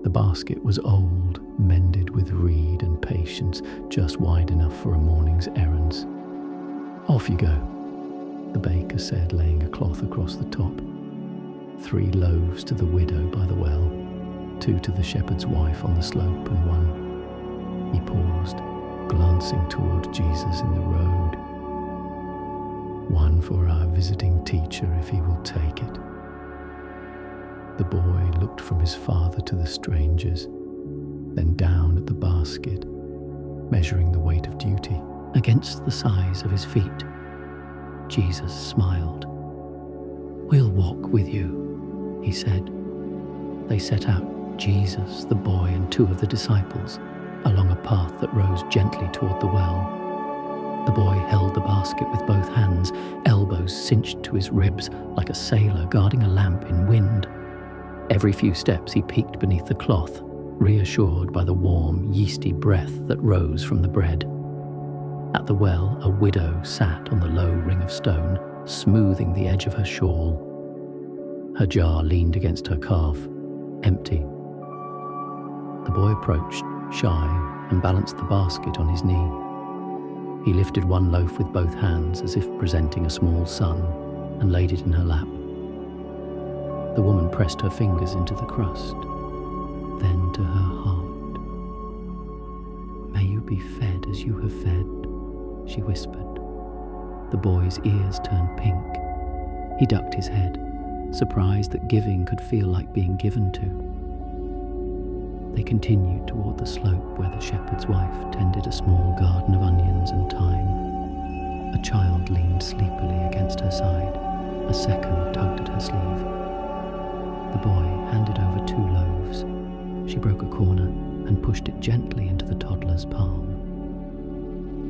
The basket was old, mended with reed and patience, just wide enough for a morning's errands. "Off you go," the baker said, laying a cloth across the top. 3 loaves to the widow by the well, 2 to the shepherd's wife on the slope, and 1. He paused, glancing toward Jesus in the road. "1 for our visiting teacher if he will take it." The boy looked from his father to the strangers, then down at the basket, measuring the weight of duty against the size of his feet. Jesus smiled. "We'll walk with you," he said. They set out, Jesus, the boy, and 2 of the disciples, along a path that rose gently toward the well. The boy held the basket with both hands, elbows cinched to his ribs like a sailor guarding a lamp in wind. Every few steps he peeked beneath the cloth, reassured by the warm, yeasty breath that rose from the bread. At the well, a widow sat on the low ring of stone, smoothing the edge of her shawl. Her jar leaned against her calf, empty. The boy approached, shy, and balanced the basket on his knee. He lifted 1 loaf with both hands as if presenting a small son, and laid it in her lap. The woman pressed her fingers into the crust, then to her heart. "May you be fed as you have fed," she whispered. The boy's ears turned pink. He ducked his head, surprised that giving could feel like being given to. They continued toward the slope where the shepherd's wife tended a small garden of onions and thyme. A child leaned sleepily against her side. A second tugged at her sleeve. The boy handed over 2 loaves. She broke a corner and pushed it gently into the toddler's palm.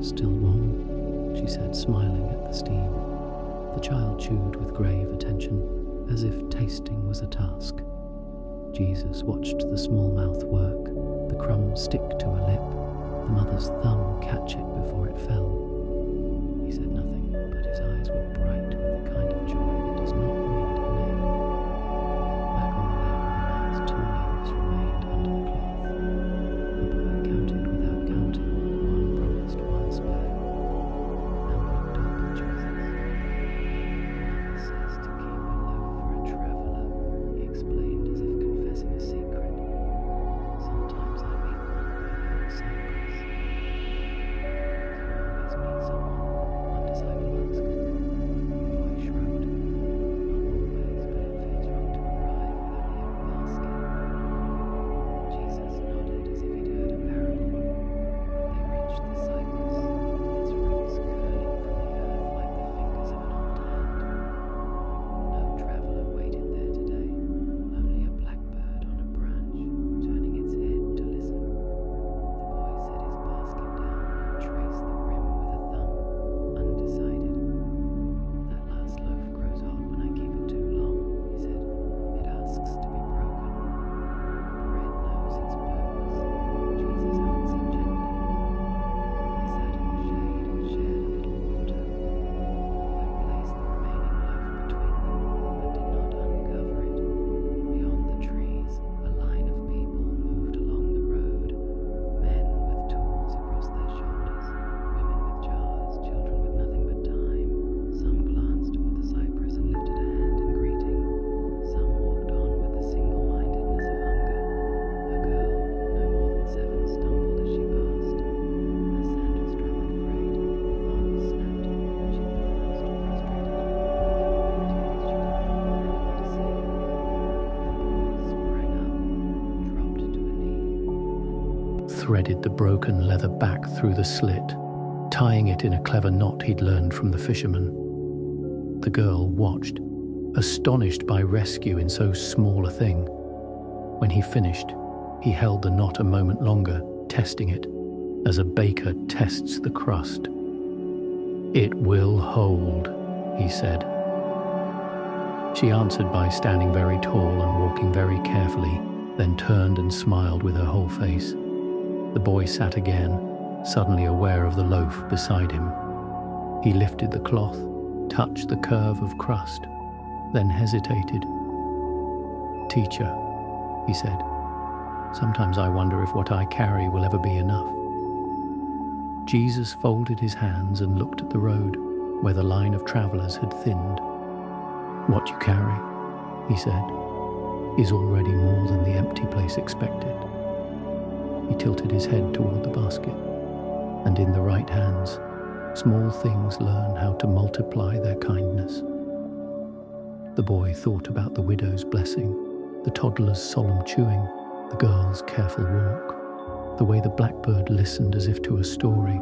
"Still warm," she said, smiling at the steam. The child chewed with grave attention, as if tasting was a task. Jesus watched the small mouth work, the crumb stick to a lip, the mother's thumb catch it before it fell. He said nothing, but his eyes were bright with the kind of joy that does not need a name. Back on the lane, the last 2 leaves remained under the cloth. The boy counted without counting, 1 promised, 1 spare, and looked up at Jesus. "Father says to keep a loaf for a traveller," he explained as if confessing a secret. "Sometimes I meet one by the old cypress." "Do you always meet someone?" one disciple asked. The boy shrugged. "Not always, but it feels wrong to arrive with only a basket." Jesus nodded as if he'd heard a parable. They reached the cypress, its roots curling from the earth like the fingers of an old hand. No traveller waited there today, only a blackbird on a branch, turning its head to listen. The boy set his basket down and traced the rim with a thumb, undecided. "That last loaf grows hot when I keep it too long," he said. "It asks to be broken. Bread knows its purpose," Jesus answered gently. They sat in the shade and shared a little water. The boy placed the remaining loaf between them, but did not uncover it. Beyond the trees, a line of people moved along the road, men with tools across their shoulders, women with jars, children with nothing but time. Some glanced toward the cypress and lifted a hand in greeting. Some walked on with the single-mindedness of hunger. A girl, no more than 7, stumbled as she passed. Her sandal strap had frayed, the thong snapped, and she paused, frustrated, blinking away tears she did not want anyone to see. The boy sprang up, dropped to a knee, and threaded the broken leather back through the slit, tying it in a clever knot he'd learned from the fisherman. The girl watched, astonished by rescue in so small a thing. When he finished, he held the knot a moment longer, testing it, as a baker tests the crust. "It will hold," he said. She answered by standing very tall and walking very carefully, then turned and smiled with her whole face. The boy sat again, suddenly aware of the loaf beside him. He lifted the cloth, touched the curve of crust, then hesitated. "Teacher," he said, "sometimes I wonder if what I carry will ever be enough." Jesus folded his hands and looked at the road, where the line of travelers had thinned. "What you carry," he said, "is already more than the empty place expected." He tilted his head toward the basket, and in the right hands, small things learn how to multiply their kindness. The boy thought about the widow's blessing, the toddler's solemn chewing, the girl's careful walk, the way the blackbird listened as if to a story.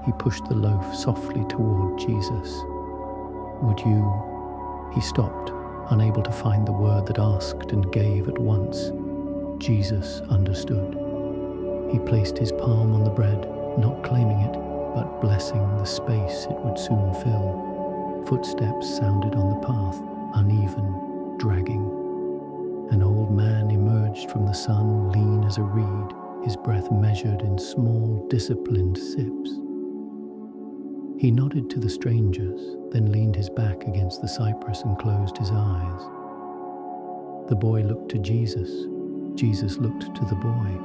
He pushed the loaf softly toward Jesus. "Would you—" He stopped, unable to find the word that asked and gave at once. Jesus understood. He placed his palm on the bread, not claiming it, but blessing the space it would soon fill. Footsteps sounded on the path, uneven, dragging. An old man emerged from the sun, lean as a reed, his breath measured in small, disciplined sips. He nodded to the strangers, then leaned his back against the cypress and closed his eyes. The boy looked to Jesus. Jesus looked to the boy.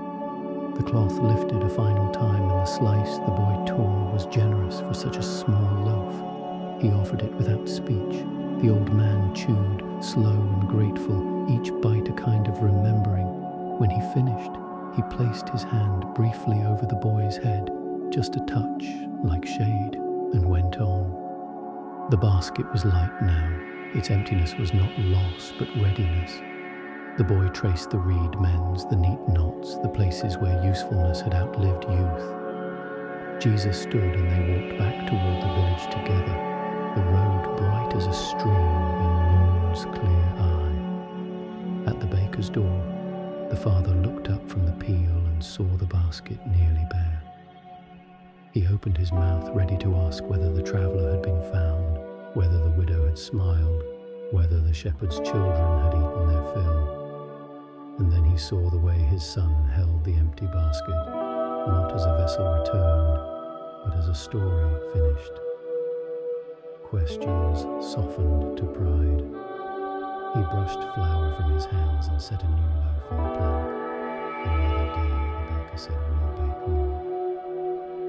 The cloth lifted a final time, and the slice the boy tore was generous for such a small loaf. He offered it without speech. The old man chewed, slow and grateful, each bite a kind of remembering. When he finished, he placed his hand briefly over the boy's head, just a touch, like shade, and went on. The basket was light now. Its emptiness was not loss, but readiness. The boy traced the reed mends, the neat knots, the places where usefulness had outlived youth. Jesus stood and they walked back toward the village together, the road bright as a stream in noon's clear eye. At the baker's door, the father looked up from the peel and saw the basket nearly bare. He opened his mouth ready to ask whether the traveller had been found, whether the widow had smiled, whether the shepherd's children had eaten their fill. And then he saw the way his son held the empty basket, not as a vessel returned, but as a story finished. Questions softened to pride. He brushed flour from his hands and set a new loaf on the plank. Another day, the baker said, we'll bake more.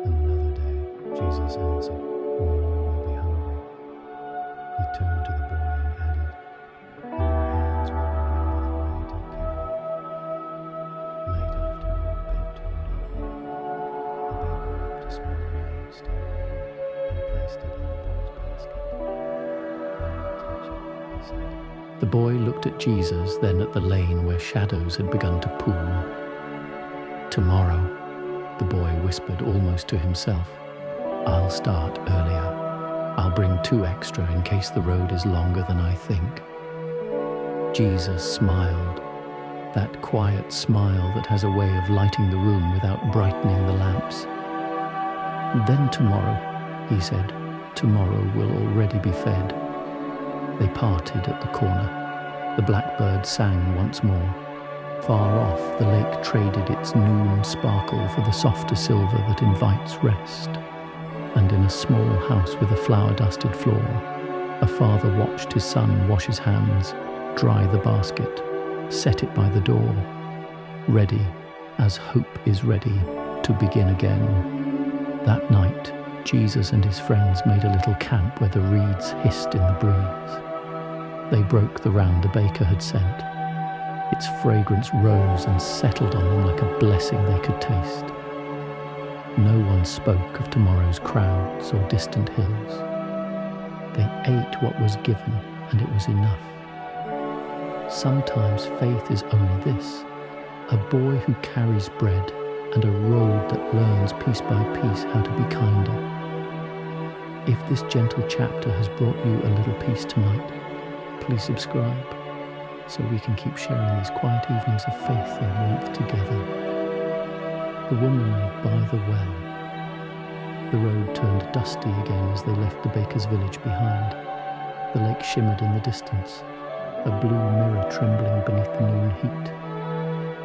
Another day, Jesus answered, more will be hungry. He turned to the boy and added, and your hands will remember the way to carry. Late afternoon bent toward evening. The baker wrapped a small rag still warm and placed it in the boy's basket. Don't touch it, he said. The boy looked at Jesus, then at the lane where shadows had begun to pool. Tomorrow, the boy whispered almost to himself, I'll start earlier. I'll bring 2 extra in case the road is longer than I think. Jesus smiled, that quiet smile that has a way of lighting the room without brightening the lamps. Then tomorrow, he said, tomorrow will already be fed. They parted at the corner. The blackbird sang once more. Far off, the lake traded its noon sparkle for the softer silver that invites rest. And in a small house with a flour-dusted floor, a father watched his son wash his hands, dry the basket, set it by the door, ready, as hope is ready, to begin again. That night, Jesus and his friends made a little camp where the reeds hissed in the breeze. They broke the round the baker had sent. Its fragrance rose and settled on them like a blessing they could taste. No one spoke of tomorrow's crowds or distant hills. They ate what was given, and it was enough. Sometimes faith is only this, a boy who carries bread and a road that learns piece by piece how to be kinder. If this gentle chapter has brought you a little peace tonight, please subscribe so we can keep sharing these quiet evenings of faith and warmth together. The woman by the well. The road turned dusty again as they left the baker's village behind. The lake shimmered in the distance, a blue mirror trembling beneath the noon heat.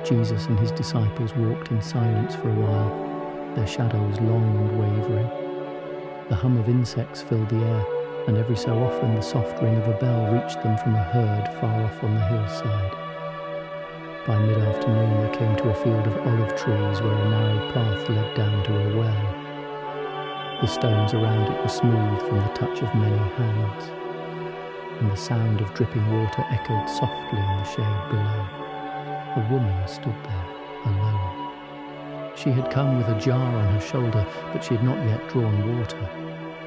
Jesus and his disciples walked in silence for a while, their shadows long and wavering. The hum of insects filled the air, and every so often the soft ring of a bell reached them from a herd far off on the hillside. By mid-afternoon they came to a field of olive trees where a narrow path led down to a well. The stones around it were smooth from the touch of many hands, and the sound of dripping water echoed softly in the shade below. A woman stood there, alone. She had come with a jar on her shoulder, but she had not yet drawn water.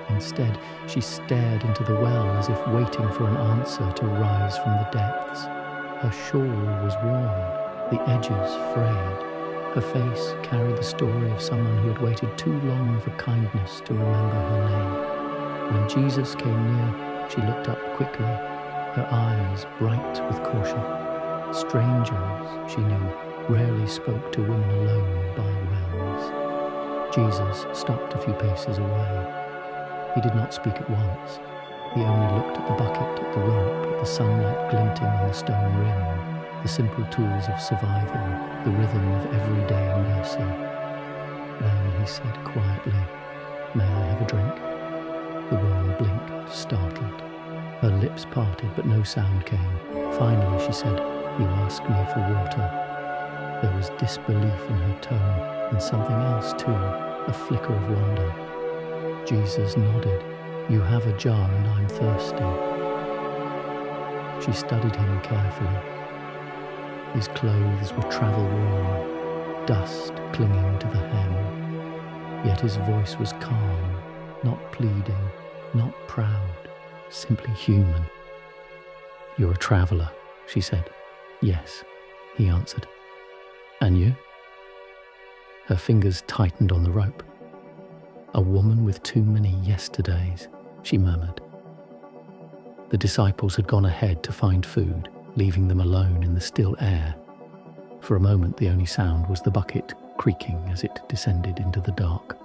Instead, she stared into the well as if waiting for an answer to rise from the depths. Her shawl was worn, the edges frayed. Her face carried the story of someone who had waited too long for kindness to remember her name. When Jesus came near, she looked up quickly, her eyes bright with caution. Strangers, she knew, rarely spoke to women alone by wells. Jesus stopped a few paces away. He did not speak at once. He only looked at the bucket, at the rope, at the sunlight glinting on the stone rim, the simple tools of survival, the rhythm of everyday mercy. Then he said quietly, "May I have a drink?" The woman blinked, startled. Her lips parted, but no sound came. Finally she said, "You ask me for water." There was disbelief in her tone, and something else too, a flicker of wonder. Jesus nodded. "You have a jar and I'm thirsty." She studied him carefully. His clothes were travel-worn, dust clinging to the hem. Yet his voice was calm, not pleading, not proud, simply human. "You're a traveller," she said. "Yes," he answered. "And you?" Her fingers tightened on the rope. A woman with too many yesterdays, she murmured. The disciples had gone ahead to find food, leaving them alone in the still air. For a moment the only sound was the bucket creaking as it descended into the dark.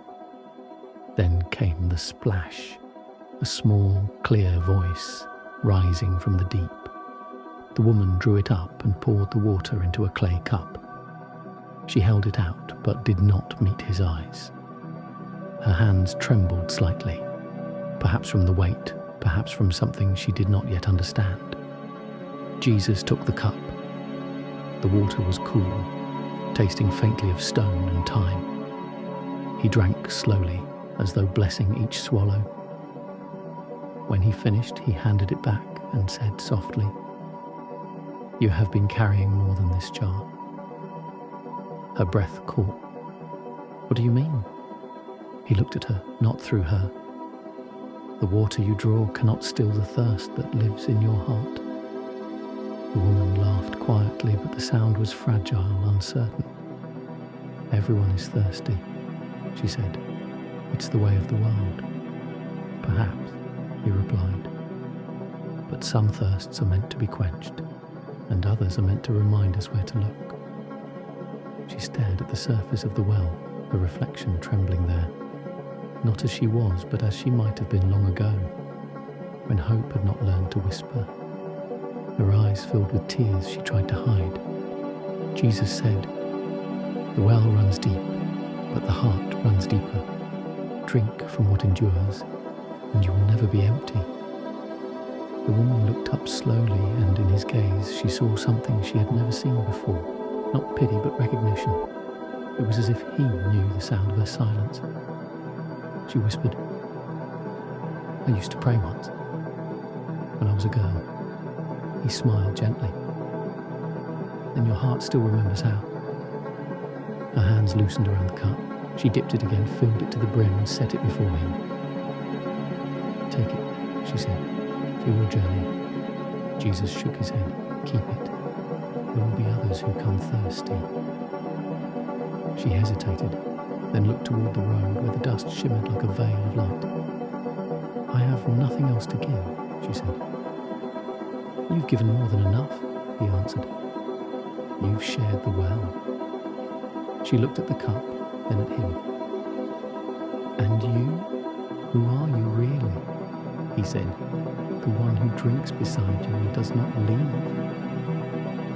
Then came the splash, a small, clear voice rising from the deep. The woman drew it up and poured the water into a clay cup. She held it out, but did not meet his eyes. Her hands trembled slightly, perhaps from the weight, perhaps from something she did not yet understand. Jesus took the cup. The water was cool, tasting faintly of stone and thyme. He drank slowly, as though blessing each swallow. When he finished, he handed it back and said softly, "You have been carrying more than this jar." Her breath caught. "What do you mean?" He looked at her, not through her. "The water you draw cannot still the thirst that lives in your heart." The woman laughed quietly, but the sound was fragile, uncertain. "Everyone is thirsty," she said. "It's the way of the world." "Perhaps," he replied. "But some thirsts are meant to be quenched, and others are meant to remind us where to look." She stared at the surface of the well, her reflection trembling there, not as she was, but as she might have been long ago, when hope had not learned to whisper. Her eyes filled with tears she tried to hide. Jesus said, "The well runs deep, but the heart runs deeper. Drink from what endures, and you will never be empty." The woman looked up slowly, and in his gaze she saw something she had never seen before. Not pity, but recognition. It was as if he knew the sound of her silence. She whispered, "I used to pray once, when I was a girl." He smiled gently. "Then your heart still remembers how?" Her hands loosened around the cup. She dipped it again, filled it to the brim, and set it before him. "Take it," she said, "for your journey." Jesus shook his head. "Keep it. There will be others who come thirsty." She hesitated, then looked toward the road where the dust shimmered like a veil of light. "I have nothing else to give," she said. "You've given more than enough," he answered. "You've shared the well." She looked at the cup, then at him. "And you? Who are you really?" he said. "The one who drinks beside you and does not leave."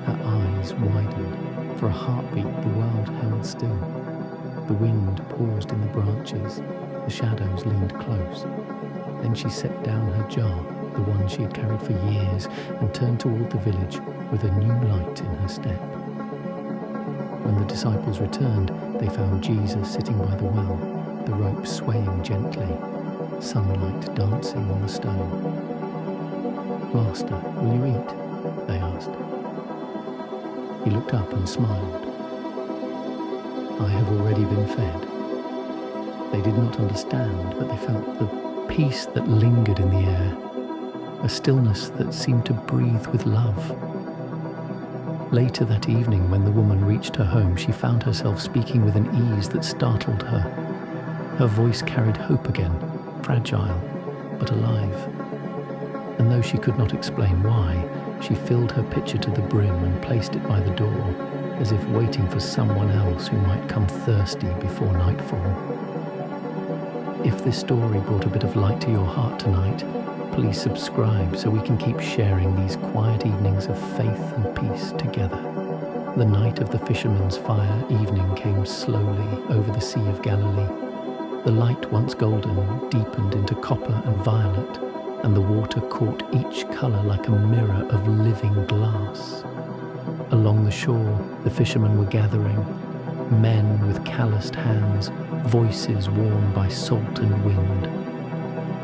Her eyes widened. For a heartbeat, the world held still. The wind paused in the branches. The shadows leaned close. Then she set down her jar, the one she had carried for years, and turned toward the village with a new light in her step. When the disciples returned, they found Jesus sitting by the well, the rope swaying gently, sunlight dancing on the stone. "Master, will you eat?" they asked. He looked up and smiled. "I have already been fed." They did not understand, but they felt the peace that lingered in the air, a stillness that seemed to breathe with love. Later that evening, when the woman reached her home, she found herself speaking with an ease that startled her. Her voice carried hope again, fragile, but alive. And though she could not explain why, she filled her pitcher to the brim and placed it by the door, as if waiting for someone else who might come thirsty before nightfall. If this story brought a bit of light to your heart tonight, please subscribe so we can keep sharing these quiet evenings of faith and peace together. The night of the fisherman's fire evening came slowly over the Sea of Galilee. The light, once golden, deepened into copper and violet, and the water caught each colour like a mirror of living glass. Along the shore, the fishermen were gathering, men with calloused hands, voices worn by salt and wind.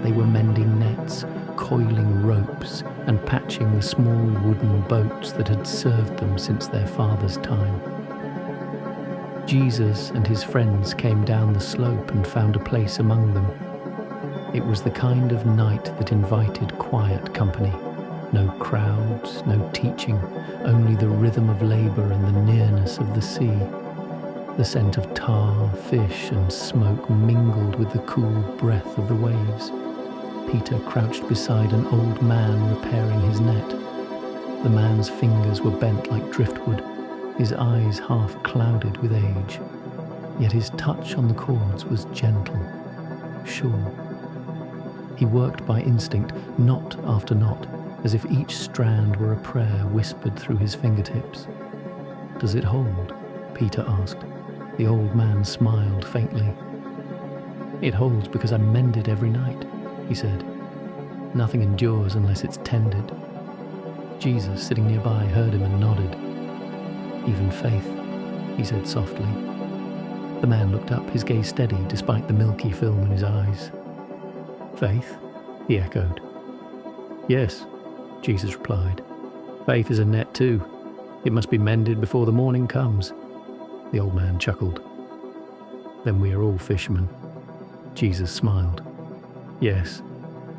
They were mending nets, coiling ropes, and patching the small wooden boats that had served them since their father's time. Jesus and his friends came down the slope and found a place among them. It was the kind of night that invited quiet company. No crowds, no teaching, only the rhythm of labour and the nearness of the sea. The scent of tar, fish and smoke mingled with the cool breath of the waves. Peter crouched beside an old man repairing his net. The man's fingers were bent like driftwood, his eyes half clouded with age. Yet his touch on the cords was gentle, sure. He worked by instinct, knot after knot, as if each strand were a prayer whispered through his fingertips. "Does it hold?" Peter asked. The old man smiled faintly. "It holds because I mend it every night," he said. "Nothing endures unless it's tended." Jesus, sitting nearby, heard him and nodded. "Even faith," he said softly. The man looked up, his gaze steady despite the milky film in his eyes. "Faith?" he echoed. "Yes," Jesus replied. "Faith is a net too. It must be mended before the morning comes." The old man chuckled. "Then we are all fishermen." Jesus smiled. "Yes,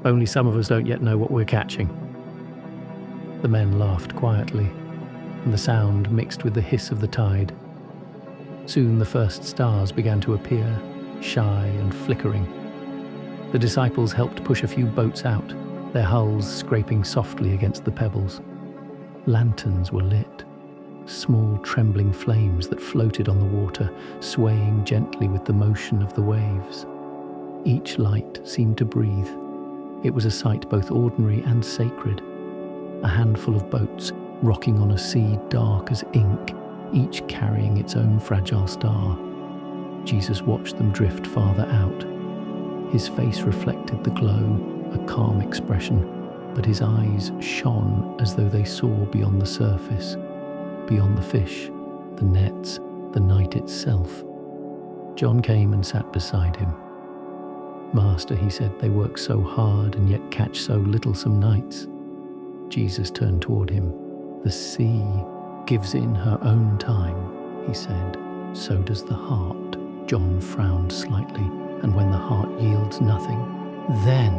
only some of us don't yet know what we're catching." The men laughed quietly, and the sound mixed with the hiss of the tide. Soon the first stars began to appear, shy and flickering. The disciples helped push a few boats out, their hulls scraping softly against the pebbles. Lanterns were lit, small trembling flames that floated on the water, swaying gently with the motion of the waves. Each light seemed to breathe. It was a sight both ordinary and sacred. A handful of boats rocking on a sea dark as ink, each carrying its own fragile star. Jesus watched them drift farther out. His face reflected the glow, a calm expression, but his eyes shone as though they saw beyond the surface, beyond the fish, the nets, the night itself. John came and sat beside him. "Master," he said, "they work so hard and yet catch so little some nights." Jesus turned toward him. "The sea gives in her own time," he said. "So does the heart." John frowned slightly. "And when the heart yields nothing, then,"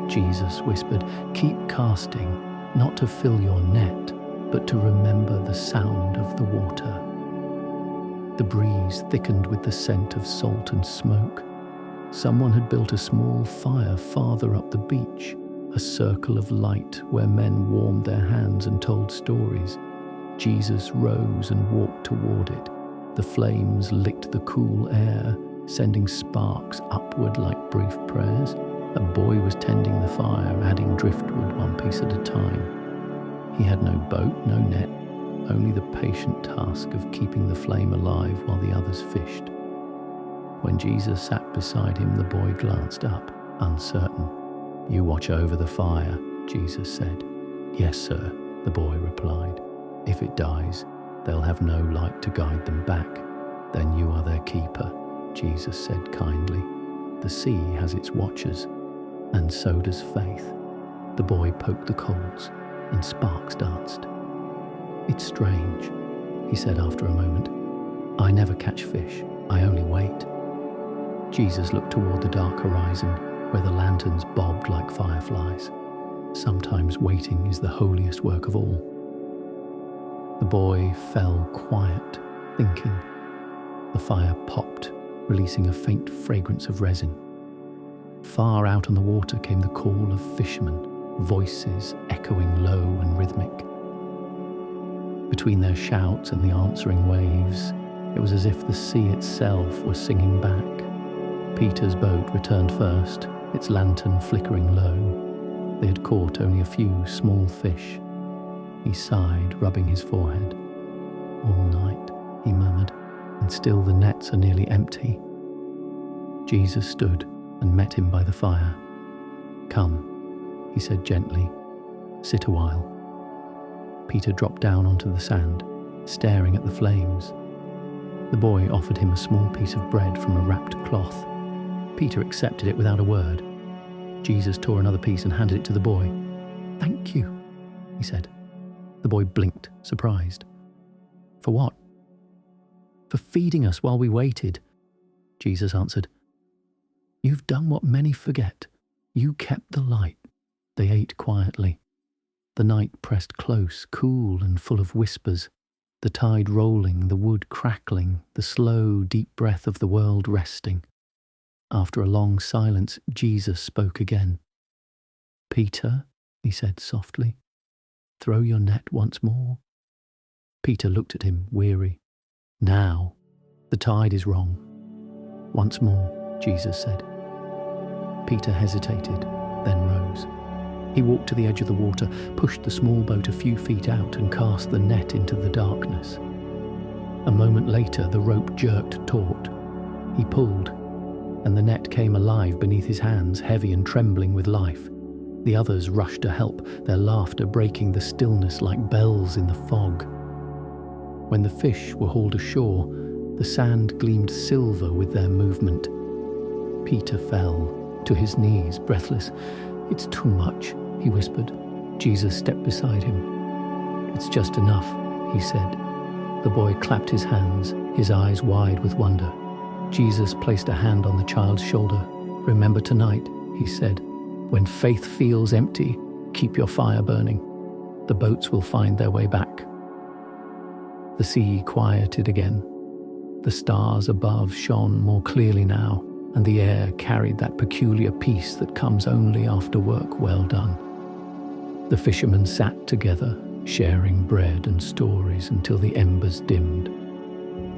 Jesus whispered, "keep casting, not to fill your net, but to remember the sound of the water." The breeze thickened with the scent of salt and smoke. Someone had built a small fire farther up the beach, a circle of light where men warmed their hands and told stories. Jesus rose and walked toward it. The flames licked the cool air, sending sparks upward like brief prayers. A boy was tending the fire, adding driftwood one piece at a time. He had no boat, no net, only the patient task of keeping the flame alive while the others fished. When Jesus sat beside him, the boy glanced up, uncertain. "You watch over the fire," Jesus said. "Yes, sir," the boy replied. "If it dies, they'll have no light to guide them back. Then you are their keeper," Jesus said kindly. "The sea has its watchers, and so does faith." The boy poked the coals, and sparks danced. "It's strange," he said after a moment. "I never catch fish, I only wait." Jesus looked toward the dark horizon, where the lanterns bobbed like fireflies. Sometimes waiting is the holiest work of all. The boy fell quiet, thinking. The fire popped, releasing a faint fragrance of resin. Far out on the water came the call of fishermen, voices echoing low and rhythmic. Between their shouts and the answering waves, it was as if the sea itself were singing back. Peter's boat returned first, its lantern flickering low. They had caught only a few small fish. He sighed, rubbing his forehead. "All night," he murmured, "and still the nets are nearly empty." Jesus stood and met him by the fire. "Come," he said gently. "Sit a while." Peter dropped down onto the sand, staring at the flames. The boy offered him a small piece of bread from a wrapped cloth. Peter accepted it without a word. Jesus tore another piece and handed it to the boy. "Thank you," he said. The boy blinked, surprised. "For what?" "For feeding us while we waited," Jesus answered. "You've done what many forget. You kept the light." They ate quietly. The night pressed close, cool and full of whispers. the tide rolling, the wood crackling, the slow, deep breath of the world resting. After a long silence, Jesus spoke again. "Peter," he said softly, "throw your net once more." Peter looked at him, weary. "Now, the tide is wrong." "Once more," Jesus said. Peter hesitated, then rose. He walked to the edge of the water, pushed the small boat a few feet out and cast the net into the darkness. A moment later, the rope jerked taut. He pulled, and the net came alive beneath his hands, heavy and trembling with life. The others rushed to help, their laughter breaking the stillness like bells in the fog. When the fish were hauled ashore, the sand gleamed silver with their movement. Peter fell to his knees, breathless. "It's too much," he whispered. Jesus stepped beside him. "It's just enough," he said. The boy clapped his hands, his eyes wide with wonder. Jesus placed a hand on the child's shoulder. "Remember tonight," he said, "when faith feels empty, keep your fire burning. The boats will find their way back." The sea quieted again. The stars above shone more clearly now, and the air carried that peculiar peace that comes only after work well done. The fishermen sat together, sharing bread and stories until the embers dimmed.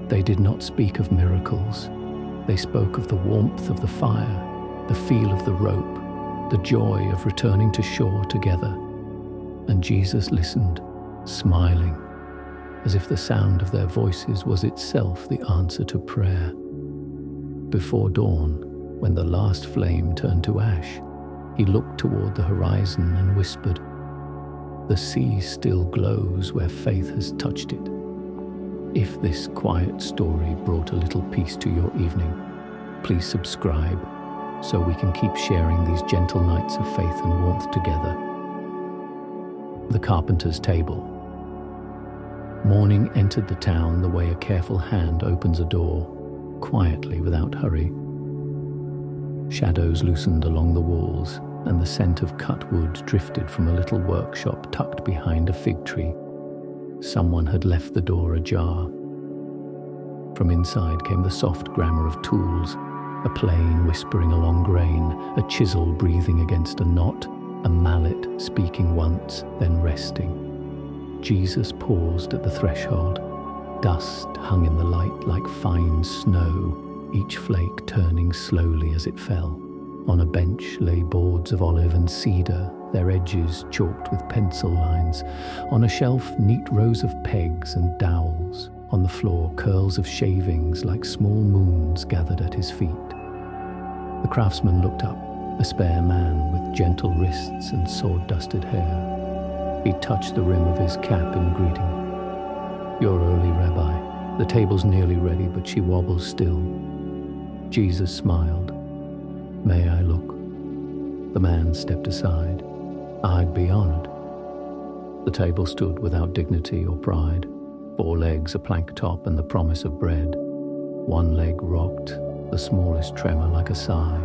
They did not speak of miracles. They spoke of the warmth of the fire, the feel of the rope, the joy of returning to shore together. And Jesus listened, smiling, as if the sound of their voices was itself the answer to prayer. Before dawn, when the last flame turned to ash, he looked toward the horizon and whispered, "The sea still glows where faith has touched it." If this quiet story brought a little peace to your evening, please subscribe so we can keep sharing these gentle nights of faith and warmth together. The Carpenter's Table. Morning entered the town the way a careful hand opens a door, quietly without hurry. Shadows loosened along the walls, and the scent of cut wood drifted from a little workshop tucked behind a fig tree. Someone had left the door ajar. From inside came the soft grammar of tools, a plane whispering a long grain, a chisel breathing against a knot, a mallet speaking once, then resting. Jesus paused at the threshold. Dust hung in the light like fine snow, each flake turning slowly as it fell. On a bench lay boards of olive and cedar, their edges chalked with pencil lines. On a shelf, neat rows of pegs and dowels. On the floor, curls of shavings like small moons gathered at his feet. The craftsman looked up, a spare man with gentle wrists and sword-dusted hair. He touched the rim of his cap in greeting. "You're early, Rabbi. The table's nearly ready, but she wobbles still." Jesus smiled. "May I look?" The man stepped aside. "I'd be honored." The table stood without dignity or pride. 4 legs, a plank top, and the promise of bread. One leg rocked, the smallest tremor like a sigh.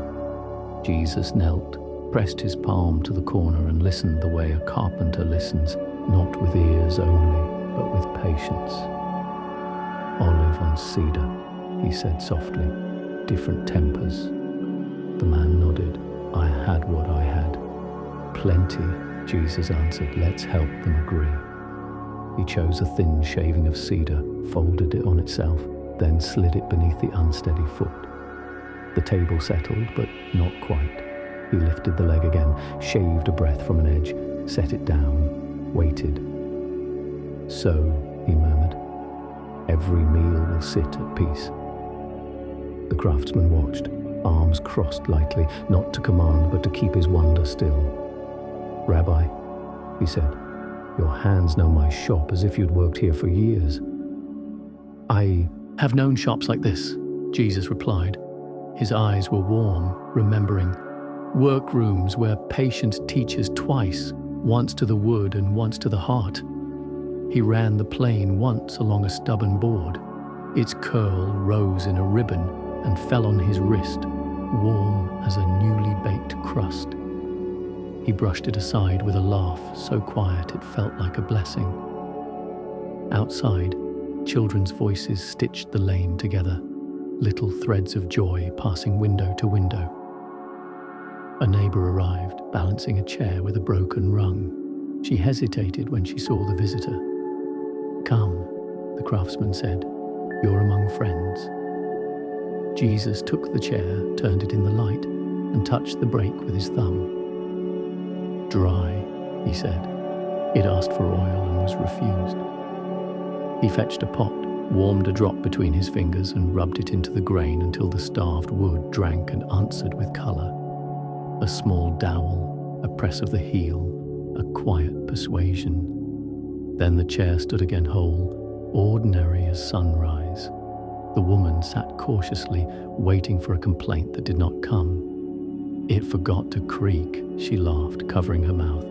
Jesus knelt, pressed his palm to the corner and listened the way a carpenter listens, not with ears only, but with patience. "Olive on cedar," he said softly, "different tempers." The man nodded. "I had what I had." "Plenty," Jesus answered. "Let's help them agree." He chose a thin shaving of cedar, folded it on itself, then slid it beneath the unsteady foot. The table settled, but not quite. He lifted the leg again, shaved a breadth from an edge, set it down, waited. "So," he murmured, "every meal will sit at peace." The craftsman watched, arms crossed lightly, not to command, but to keep his wonder still. "Rabbi," he said, "your hands know my shop as if you'd worked here for years." "I have known shops like this," Jesus replied. His eyes were warm, remembering. "Workrooms where patience teaches twice, once to the wood and once to the heart." He ran the plane once along a stubborn board. Its curl rose in a ribbon and fell on his wrist, warm as a newly baked crust. He brushed it aside with a laugh so quiet it felt like a blessing. Outside, children's voices stitched the lane together, little threads of joy passing window to window. A neighbour arrived, balancing a chair with a broken rung. She hesitated when she saw the visitor. "Come," the craftsman said, "you're among friends." Jesus took the chair, turned it in the light, and touched the brake with his thumb. "Dry," he said. It asked for oil and was refused. He fetched a pot, warmed a drop between his fingers and rubbed it into the grain until the starved wood drank and answered with colour. A small dowel, a press of the heel, a quiet persuasion. Then the chair stood again whole, ordinary as sunrise. The woman sat cautiously, waiting for a complaint that did not come. "It forgot to creak," she laughed, covering her mouth.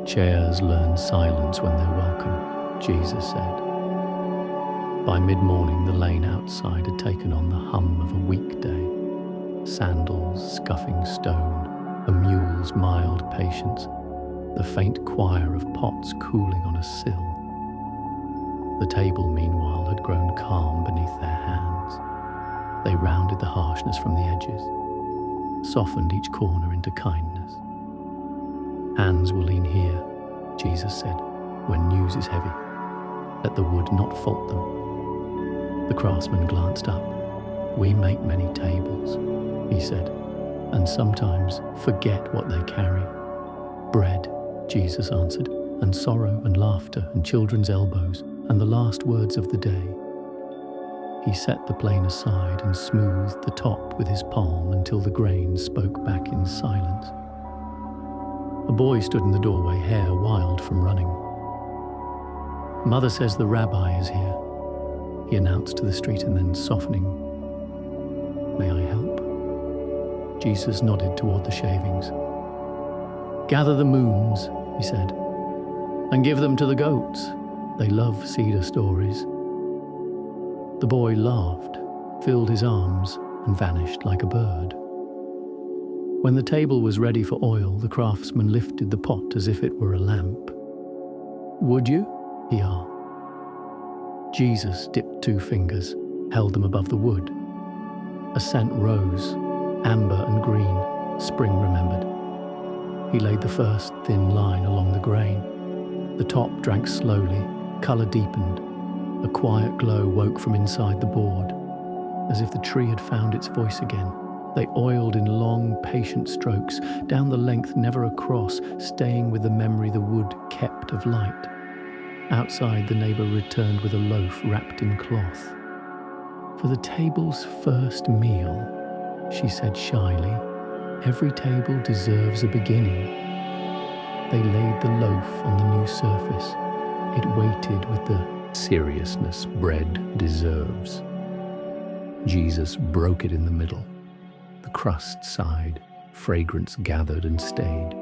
"Chairs learn silence when they're welcome," Jesus said. By mid-morning, the lane outside had taken on the hum of a weekday. Sandals scuffing stone, a mule's mild patience, the faint choir of pots cooling on a sill. The table, meanwhile, had grown calm beneath their hands. They rounded the harshness from the edges, softened each corner into kindness. "Hands will lean here," Jesus said, "when news is heavy. Let the wood not fault them." The craftsman glanced up. "We make many tables," he said, "and sometimes forget what they carry." "Bread," Jesus answered, "and sorrow and laughter and children's elbows and the last words of the day." He set the plane aside and smoothed the top with his palm until the grain spoke back in silence. A boy stood in the doorway, hair wild from running. "Mother says the rabbi is here," he announced to the street, and then softening, "May I help?" Jesus nodded toward the shavings. "Gather the moons," he said, "and give them to the goats. They love cedar stories." The boy laughed, filled his arms, and vanished like a bird. When the table was ready for oil, the craftsman lifted the pot as if it were a lamp. "Would you?" he asked. Jesus dipped 2 fingers, held them above the wood. A scent rose, amber and green, spring remembered. He laid the first thin line along the grain. The top drank slowly, colour deepened. A quiet glow woke from inside the board, as if the tree had found its voice again. They oiled in long, patient strokes, down the length, never across, staying with the memory the wood kept of light. Outside, the neighbour returned with a loaf wrapped in cloth. "For the table's first meal," she said shyly, "every table deserves a beginning." They laid the loaf on the new surface. It waited with the seriousness bread deserves. Jesus broke it in the middle. The crust sighed, fragrance gathered and stayed.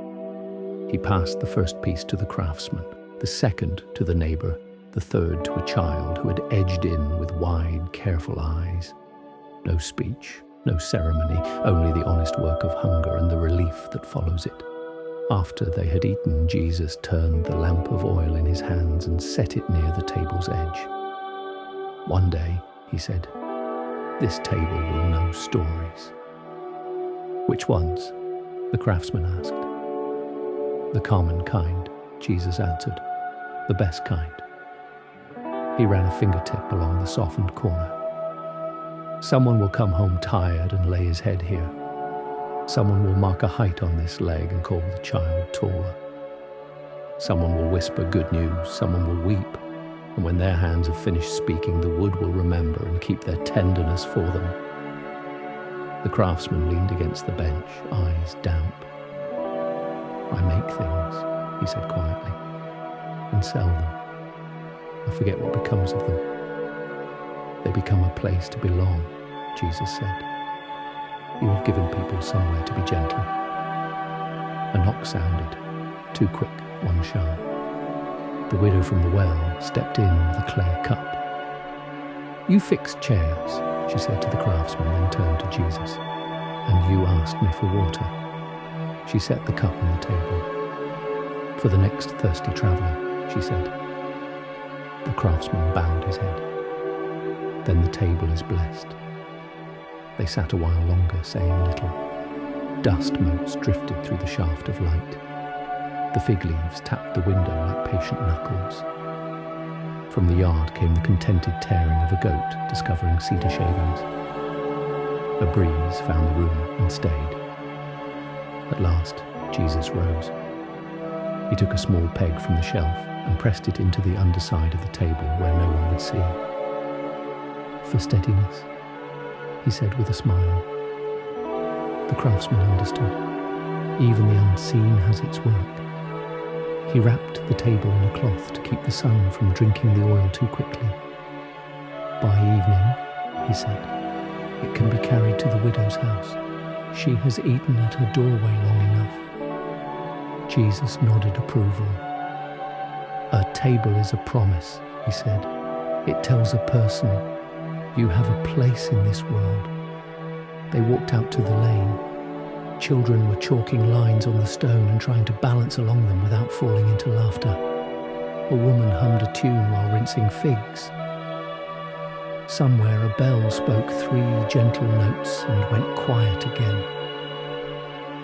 He passed the first piece to the craftsman, the second to the neighbour, the third to a child who had edged in with wide, careful eyes. No speech, no ceremony, only the honest work of hunger and the relief that follows it. After they had eaten, Jesus turned the lamp of oil in his hands and set it near the table's edge. "One day," he said, "this table will know stories." "Which ones?" the craftsman asked. "The common kind," Jesus answered, "the best kind." He ran a fingertip along the softened corner. "Someone will come home tired and lay his head here. Someone will mark a height on this leg and call the child taller. Someone will whisper good news, someone will weep, and when their hands have finished speaking, the wood will remember and keep their tenderness for them." The craftsman leaned against the bench, eyes damp. "I make things," he said quietly, "and sell them. I forget what becomes of them. They become a place to belong," Jesus said. "You have given people somewhere to be gentle." A knock sounded, 2 quick, 1 shy. The widow from the well stepped in with a clay cup. "You fixed chairs," she said to the craftsman, then turned to Jesus. "And you asked me for water." She set the cup on the table. "For the next thirsty traveller," she said. The craftsman bowed his head. then the table is blessed." They sat a while longer, saying little. Dust motes drifted through the shaft of light. The fig leaves tapped the window like patient knuckles. From the yard came the contented tearing of a goat discovering cedar shavings. A breeze found the room and stayed. At last, Jesus rose. He took a small peg from the shelf and pressed it into the underside of the table where no one would see. "For steadiness," he said with a smile. The craftsman understood. Even the unseen has its work. He wrapped the table in a cloth to keep the sun from drinking the oil too quickly. "By evening," he said, "it can be carried to the widow's house. She has eaten at her doorway long enough." Jesus nodded approval. "A table is a promise," he said. "It tells a person, you have a place in this world." They walked out to the lane. Children were chalking lines on the stone and trying to balance along them without falling into laughter. A woman hummed a tune while rinsing figs. Somewhere a bell spoke 3 gentle notes and went quiet again.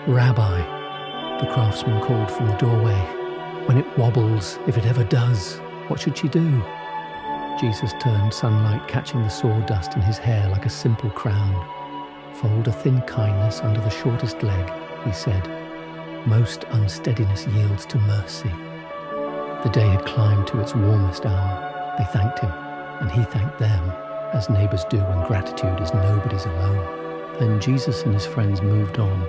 "Rabbi," the craftsman called from the doorway. "When it wobbles, if it ever does, what should she do?" Jesus turned, sunlight catching the sawdust in his hair like a simple crown. "Fold a thin kindness under the shortest leg," he said. "Most unsteadiness yields to mercy." The day had climbed to its warmest hour. They thanked him, and he thanked them, as neighbours do when gratitude is nobody's alone. Then Jesus and his friends moved on,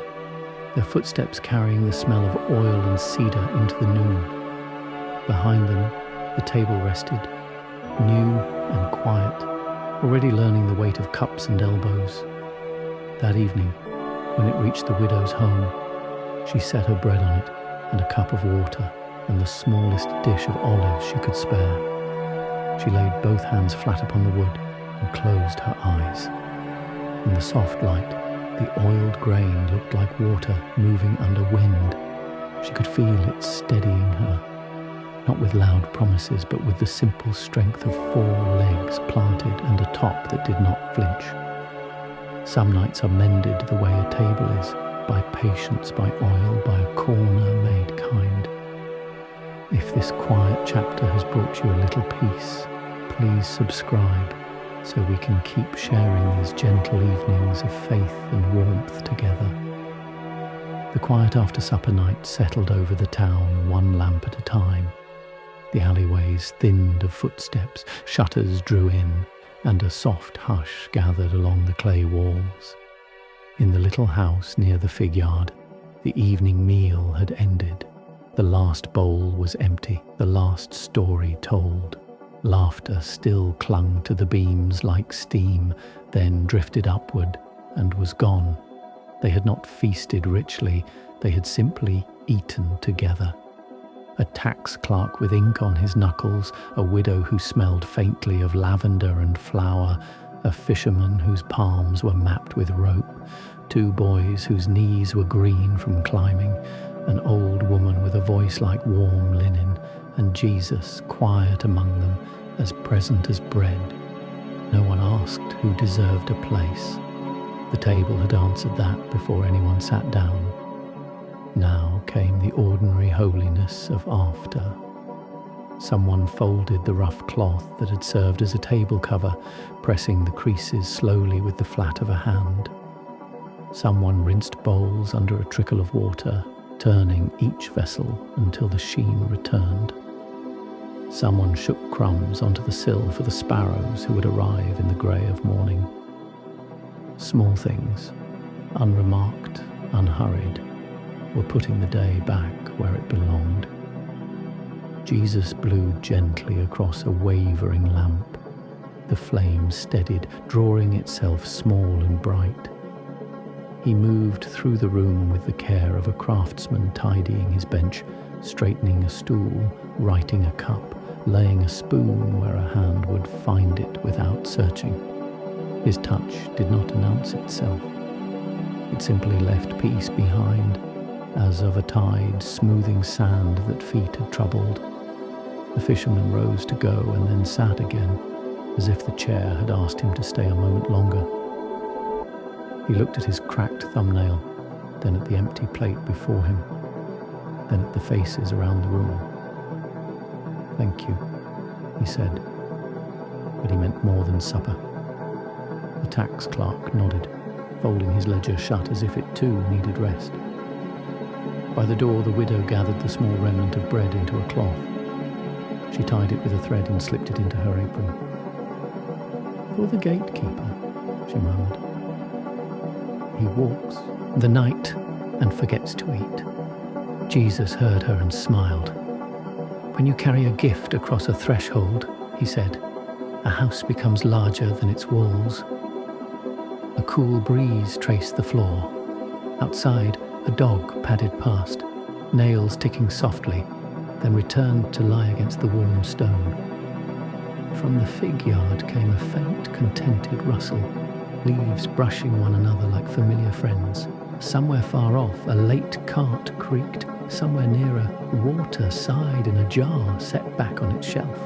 their footsteps carrying the smell of oil and cedar into the noon. Behind them, the table rested, new and quiet, already learning the weight of cups and elbows. That evening, when it reached the widow's home, she set her bread on it and a cup of water and the smallest dish of olives she could spare. She laid both hands flat upon the wood and closed her eyes. In the soft light, the oiled grain looked like water moving under wind. She could feel it steadying her, not with loud promises, but with the simple strength of 4 legs planted and a top that did not flinch. Some nights are mended the way a table is, by patience, by oil, by a corner made kind. If this quiet chapter has brought you a little peace, please subscribe so we can keep sharing these gentle evenings of faith and warmth together. The quiet after-supper night settled over the town, 1 lamp at a time. The alleyways thinned of footsteps, shutters drew in, and a soft hush gathered along the clay walls. In the little house near the fig yard, the evening meal had ended. The last bowl was empty, the last story told. Laughter still clung to the beams like steam, then drifted upward and was gone. They had not feasted richly, they had simply eaten together. A tax clerk with ink on his knuckles, a widow who smelled faintly of lavender and flower, a fisherman whose palms were mapped with rope, 2 boys whose knees were green from climbing, an old woman with a voice like warm linen, and Jesus quiet among them, as present as bread. No one asked who deserved a place. The table had answered that before anyone sat down. Now came the ordinary holiness of after. Someone folded the rough cloth that had served as a table cover, pressing the creases slowly with the flat of a hand. Someone rinsed bowls under a trickle of water, turning each vessel until the sheen returned. Someone shook crumbs onto the sill for the sparrows who would arrive in the grey of morning. Small things, unremarked, unhurried, were putting the day back where it belonged. Jesus blew gently across a wavering lamp. The flame steadied, drawing itself small and bright. He moved through the room with the care of a craftsman tidying his bench, straightening a stool, righting a cup, laying a spoon where a hand would find it without searching. His touch did not announce itself. It simply left peace behind, as of a tide smoothing sand that feet had troubled. The fisherman rose to go and then sat again. as if the chair had asked him to stay a moment longer. He looked at his cracked thumbnail, then at the empty plate before him, then at the faces around the room. "Thank you," he said, but he meant more than supper. The tax clerk nodded, folding his ledger shut as if it too needed rest. By the door, the widow gathered the small remnant of bread into a cloth. She tied it with a thread and slipped it into her apron. "For the gatekeeper," she murmured. "He walks the night and forgets to eat." Jesus heard her and smiled. "When you carry a gift across a threshold," he said, "a house becomes larger than its walls." A cool breeze traced the floor. Outside, a dog padded past, nails ticking softly, then returned to lie against the warm stone. From the fig yard came a faint, contented rustle, leaves brushing one another like familiar friends. Somewhere far off, a late cart creaked. Somewhere nearer, water sighed in a jar set back on its shelf.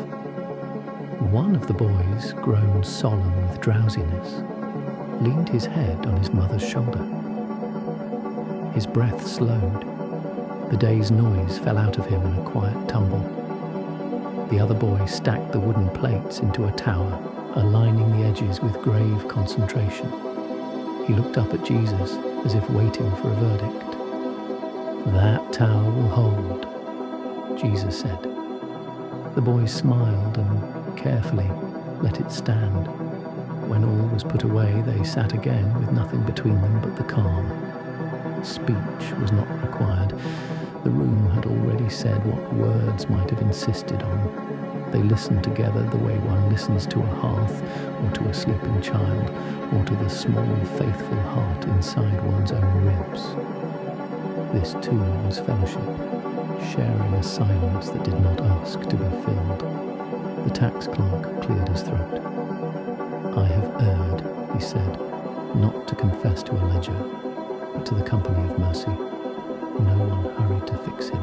One of the boys, grown solemn with drowsiness, leaned his head on his mother's shoulder. His breath slowed. The day's noise fell out of him in a quiet tumble. The other boy stacked the wooden plates into a tower, aligning the edges with grave concentration. He looked up at Jesus as if waiting for a verdict. "That tower will hold," Jesus said. The boys smiled and carefully let it stand. When all was put away, they sat again with nothing between them but the calm. Speech was not required. The room had already said what words might have insisted on. They listened together the way one listens to a hearth, or to a sleeping child, or to the small, faithful heart inside one's own ribs. This too was fellowship, sharing a silence that did not ask to be filled. The tax clerk cleared his throat. "I have erred," he said, "not to confess to a ledger, but to the company of mercy." No one hurried to fix him.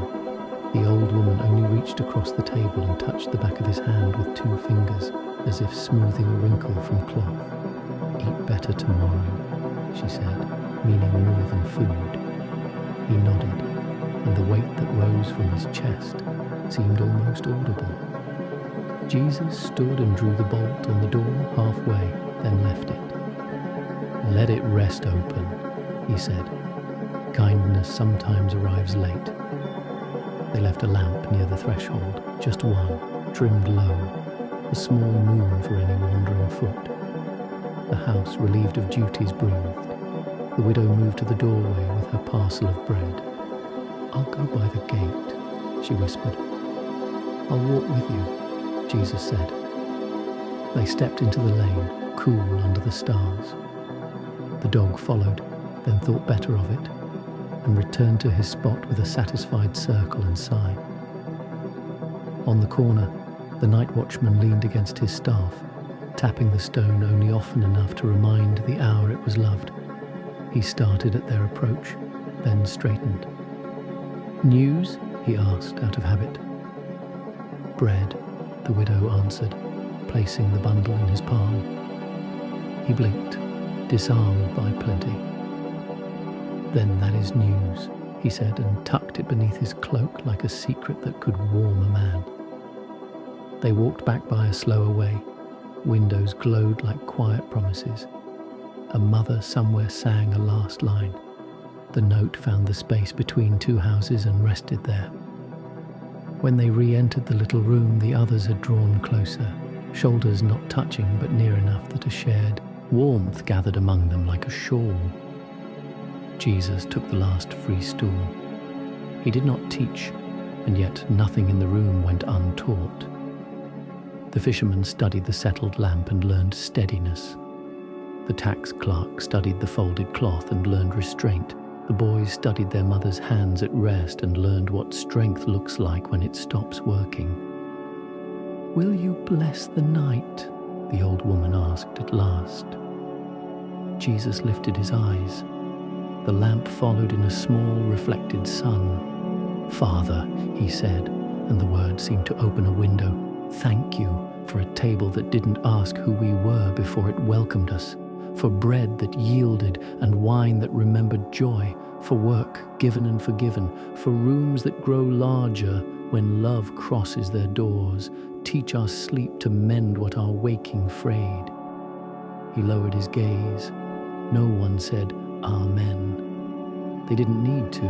The old woman only reached across the table and touched the back of his hand with 2 fingers, as if smoothing a wrinkle from cloth. "Eat better tomorrow," she said, meaning more than food. He nodded, and the weight that rose from his chest seemed almost audible. Jesus stood and drew the bolt on the door halfway, then left it. "Let it rest open," he said. "Kindness sometimes arrives late." They left a lamp near the threshold, just one, trimmed low, a small moon for any wandering foot. The house, relieved of duties, breathed. The widow moved to the doorway with her parcel of bread. "I'll go by the gate," she whispered. "I'll walk with you," Jesus said. They stepped into the lane, cool under the stars. The dog followed, then thought better of it, and returned to his spot with a satisfied circle and sigh. On the corner, the night watchman leaned against his staff, tapping the stone only often enough to remind the hour it was loved. He started at their approach, then straightened. "News?" he asked out of habit. "Bread," the widow answered, placing the bundle in his palm. He blinked, disarmed by plenty. "Then that is news," he said, and tucked it beneath his cloak like a secret that could warm a man. They walked back by a slower way. Windows glowed like quiet promises. A mother somewhere sang a last line. The note found the space between 2 houses and rested there. When they re-entered the little room, the others had drawn closer, shoulders not touching but near enough that a shared warmth gathered among them like a shawl. Jesus took the last free stool. He did not teach, and yet nothing in the room went untaught. The fisherman studied the settled lamp and learned steadiness. The tax clerk studied the folded cloth and learned restraint. The boys studied their mother's hands at rest and learned what strength looks like when it stops working. "Will you bless the night?" the old woman asked at last. Jesus lifted his eyes. The lamp followed in a small reflected sun. "Father," he said, and the word seemed to open a window. "Thank you for a table that didn't ask who we were before it welcomed us, for bread that yielded and wine that remembered joy, for work given and forgiven, for rooms that grow larger when love crosses their doors, teach our sleep to mend what our waking frayed. He lowered his gaze. No one said, Amen. They didn't need to.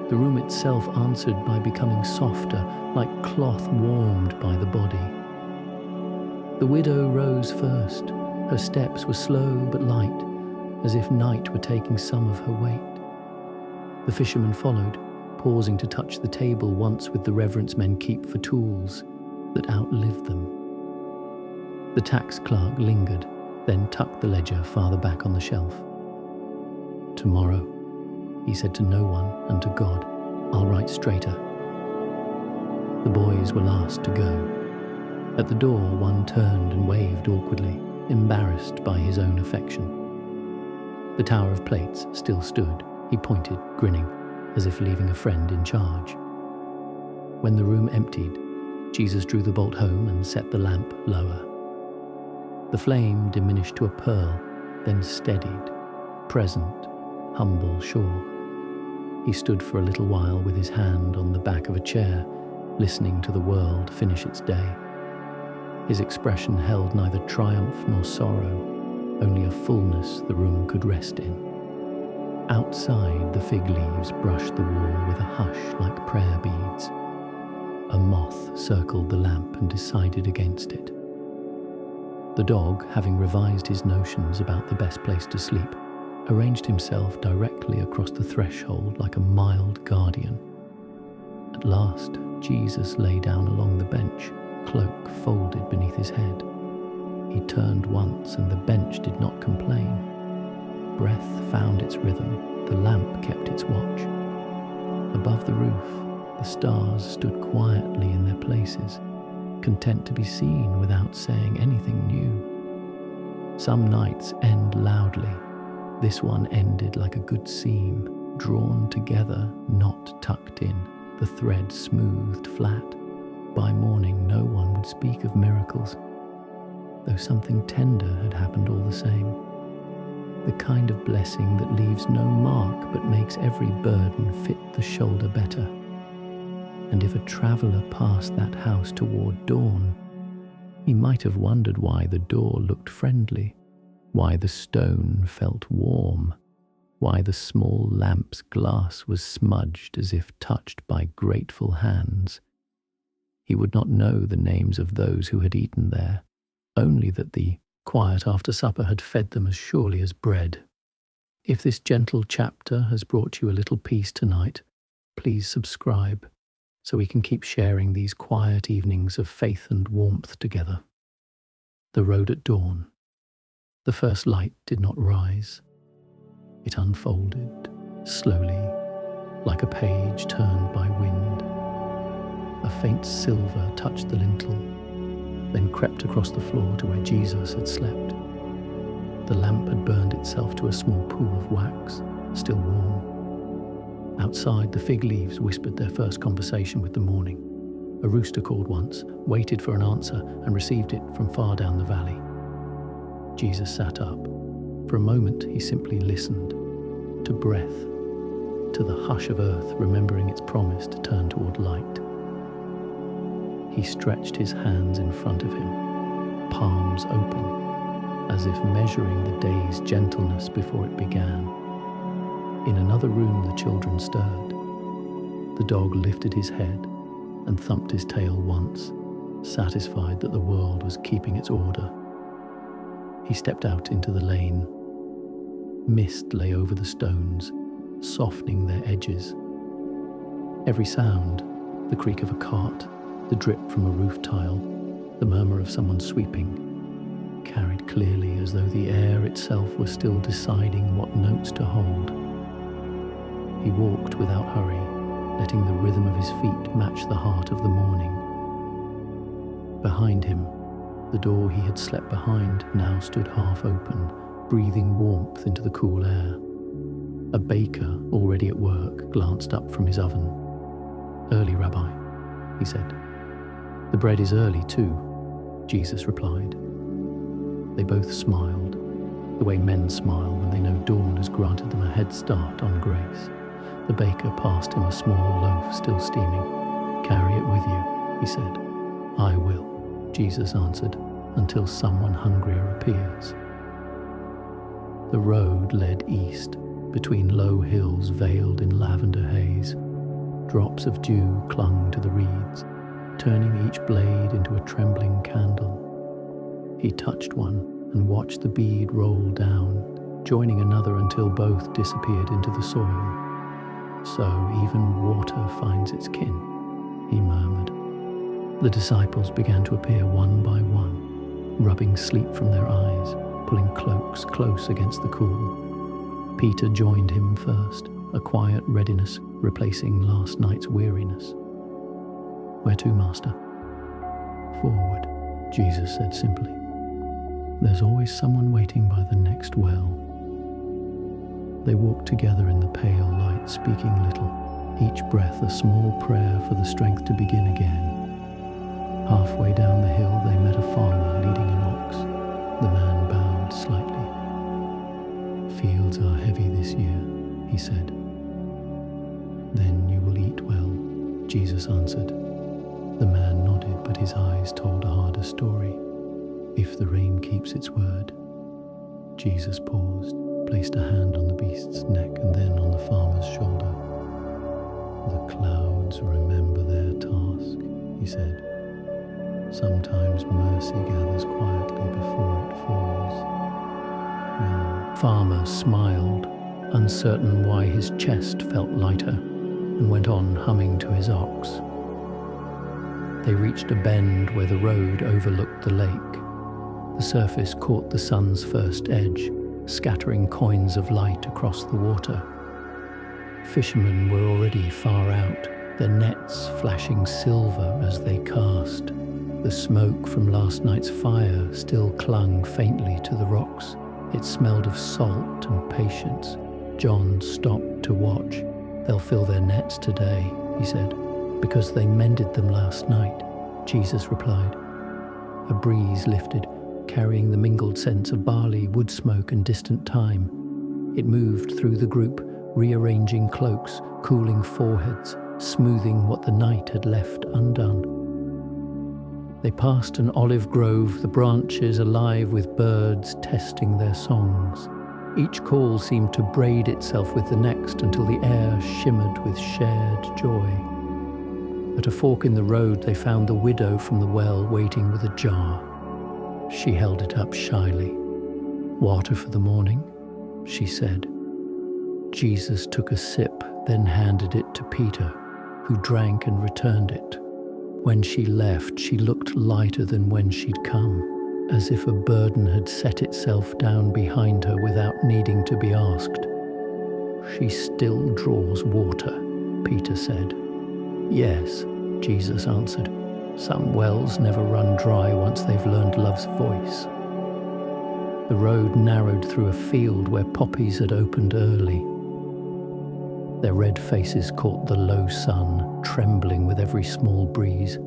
The room itself answered by becoming softer, like cloth warmed by the body. The widow rose first. Her steps were slow but light, as if night were taking some of her weight. The fisherman followed, pausing to touch the table once with the reverence men keep for tools that outlived them. The tax clerk lingered, then tucked the ledger farther back on the shelf. Tomorrow, he said to no one and to God, I'll write straighter. The boys were last to go. At the door, one turned and waved awkwardly, embarrassed by his own affection. The tower of plates still stood. He pointed, grinning, as if leaving a friend in charge. When the room emptied, Jesus drew the bolt home and set the lamp lower. The flame diminished to a pearl, then steadied, present, humble, sure. He stood for a little while with his hand on the back of a chair, listening to the world finish its day. His expression held neither triumph nor sorrow, only a fullness the room could rest in. Outside, the fig leaves brushed the wall with a hush like prayer beads. A moth circled the lamp and decided against it. The dog, having revised his notions about the best place to sleep, arranged himself directly across the threshold like a mild guardian. At last, Jesus lay down along the bench, cloak folded beneath his head. He turned once and the bench did not complain. Breath found its rhythm, the lamp kept its watch. Above the roof, the stars stood quietly in their places, content to be seen without saying anything new. Some nights end loudly. This one ended like a good seam, drawn together, not tucked in, the thread smoothed flat. By morning, no one would speak of miracles, though something tender had happened all the same. The kind of blessing that leaves no mark but makes every burden fit the shoulder better. And if a traveller passed that house toward dawn, he might have wondered why the door looked friendly, why the stone felt warm, why the small lamp's glass was smudged as if touched by grateful hands. He would not know the names of those who had eaten there, only that the quiet after supper had fed them as surely as bread. If this gentle chapter has brought you a little peace tonight, please subscribe so we can keep sharing these quiet evenings of faith and warmth together. The road at dawn. The first light did not rise. It unfolded slowly, like a page turned by wind. A faint silver touched the lintel, then crept across the floor to where Jesus had slept. The lamp had burned itself to a small pool of wax, still warm. Outside, the fig leaves whispered their first conversation with the morning. A rooster called once, waited for an answer, and received it from far down the valley. Jesus sat up. For a moment, he simply listened, to breath, to the hush of earth remembering its promise to turn toward light. He stretched his hands in front of him, palms open, as if measuring the day's gentleness before it began. In another room, the children stirred. The dog lifted his head and thumped his tail once, satisfied that the world was keeping its order. He stepped out into the lane. Mist lay over the stones, softening their edges. Every sound, the creak of a cart, the drip from a roof tile, the murmur of someone sweeping, carried clearly as though the air itself was still deciding what notes to hold. He walked without hurry, letting the rhythm of his feet match the heart of the morning. Behind him, the door he had slept behind now stood half open, breathing warmth into the cool air. A baker, already at work, glanced up from his oven. "Early, Rabbi," he said. "The bread is early, too." Jesus replied. They both smiled, the way men smile when they know dawn has granted them a head start on grace. The baker passed him a small loaf still steaming. "Carry it with you," he said. "I will," Jesus answered, "until someone hungrier appears." The road led east, between low hills veiled in lavender haze. Drops of dew clung to the reeds, turning each blade into a trembling candle. He touched one and watched the bead roll down, joining another until both disappeared into the soil. "So even water finds its kin," he murmured. The disciples began to appear one by one, rubbing sleep from their eyes, pulling cloaks close against the cool. Peter joined him first, a quiet readiness replacing last night's weariness. "Where to, Master?" "Forward," Jesus said simply. "There's always someone waiting by the next well." They walked together in the pale light, speaking little, each breath a small prayer for the strength to begin again. Halfway down the hill they met a farmer leading an ox. The man bowed slightly. "Fields are heavy this year," he said. "Then you will eat well," Jesus answered. The man nodded, but his eyes told a harder story. "If the rain keeps its word." Jesus paused, placed a hand on the beast's neck and then on the farmer's shoulder. "The clouds remember their task," he said. "Sometimes mercy gathers quietly before it falls." The farmer smiled, uncertain why his chest felt lighter, and went on humming to his ox. They reached a bend where the road overlooked the lake. The surface caught the sun's first edge, scattering coins of light across the water. Fishermen were already far out, their nets flashing silver as they cast. The smoke from last night's fire still clung faintly to the rocks. It smelled of salt and patience. John stopped to watch. "They'll fill their nets today," he said, "because they mended them last night," Jesus replied. A breeze lifted, carrying the mingled scents of barley, wood smoke, and distant thyme. It moved through the group, rearranging cloaks, cooling foreheads, smoothing what the night had left undone. They passed an olive grove, the branches alive with birds testing their songs. Each call seemed to braid itself with the next until the air shimmered with shared joy. At a fork in the road, they found the widow from the well waiting with a jar. She held it up shyly. "Water for the morning," she said. Jesus took a sip, then handed it to Peter, who drank and returned it. When she left, she looked lighter than when she'd come, as if a burden had set itself down behind her without needing to be asked. "She still draws water," Peter said. "Yes," Jesus answered. "Some wells never run dry once they've learned love's voice." The road narrowed through a field where poppies had opened early. Their red faces caught the low sun, trembling with every small breeze.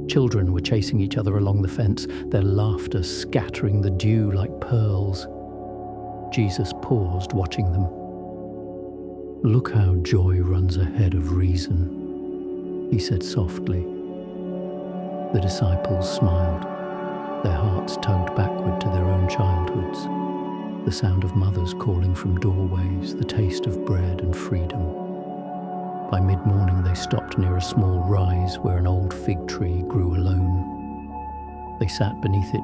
Children were chasing each other along the fence, their laughter scattering the dew like pearls. Jesus paused, watching them. "Look how joy runs ahead of reason," he said softly. The disciples smiled. Their hearts tugged backward to their own childhoods. The sound of mothers calling from doorways, the taste of bread and freedom. By mid-morning they stopped near a small rise where an old fig tree grew alone. They sat beneath it,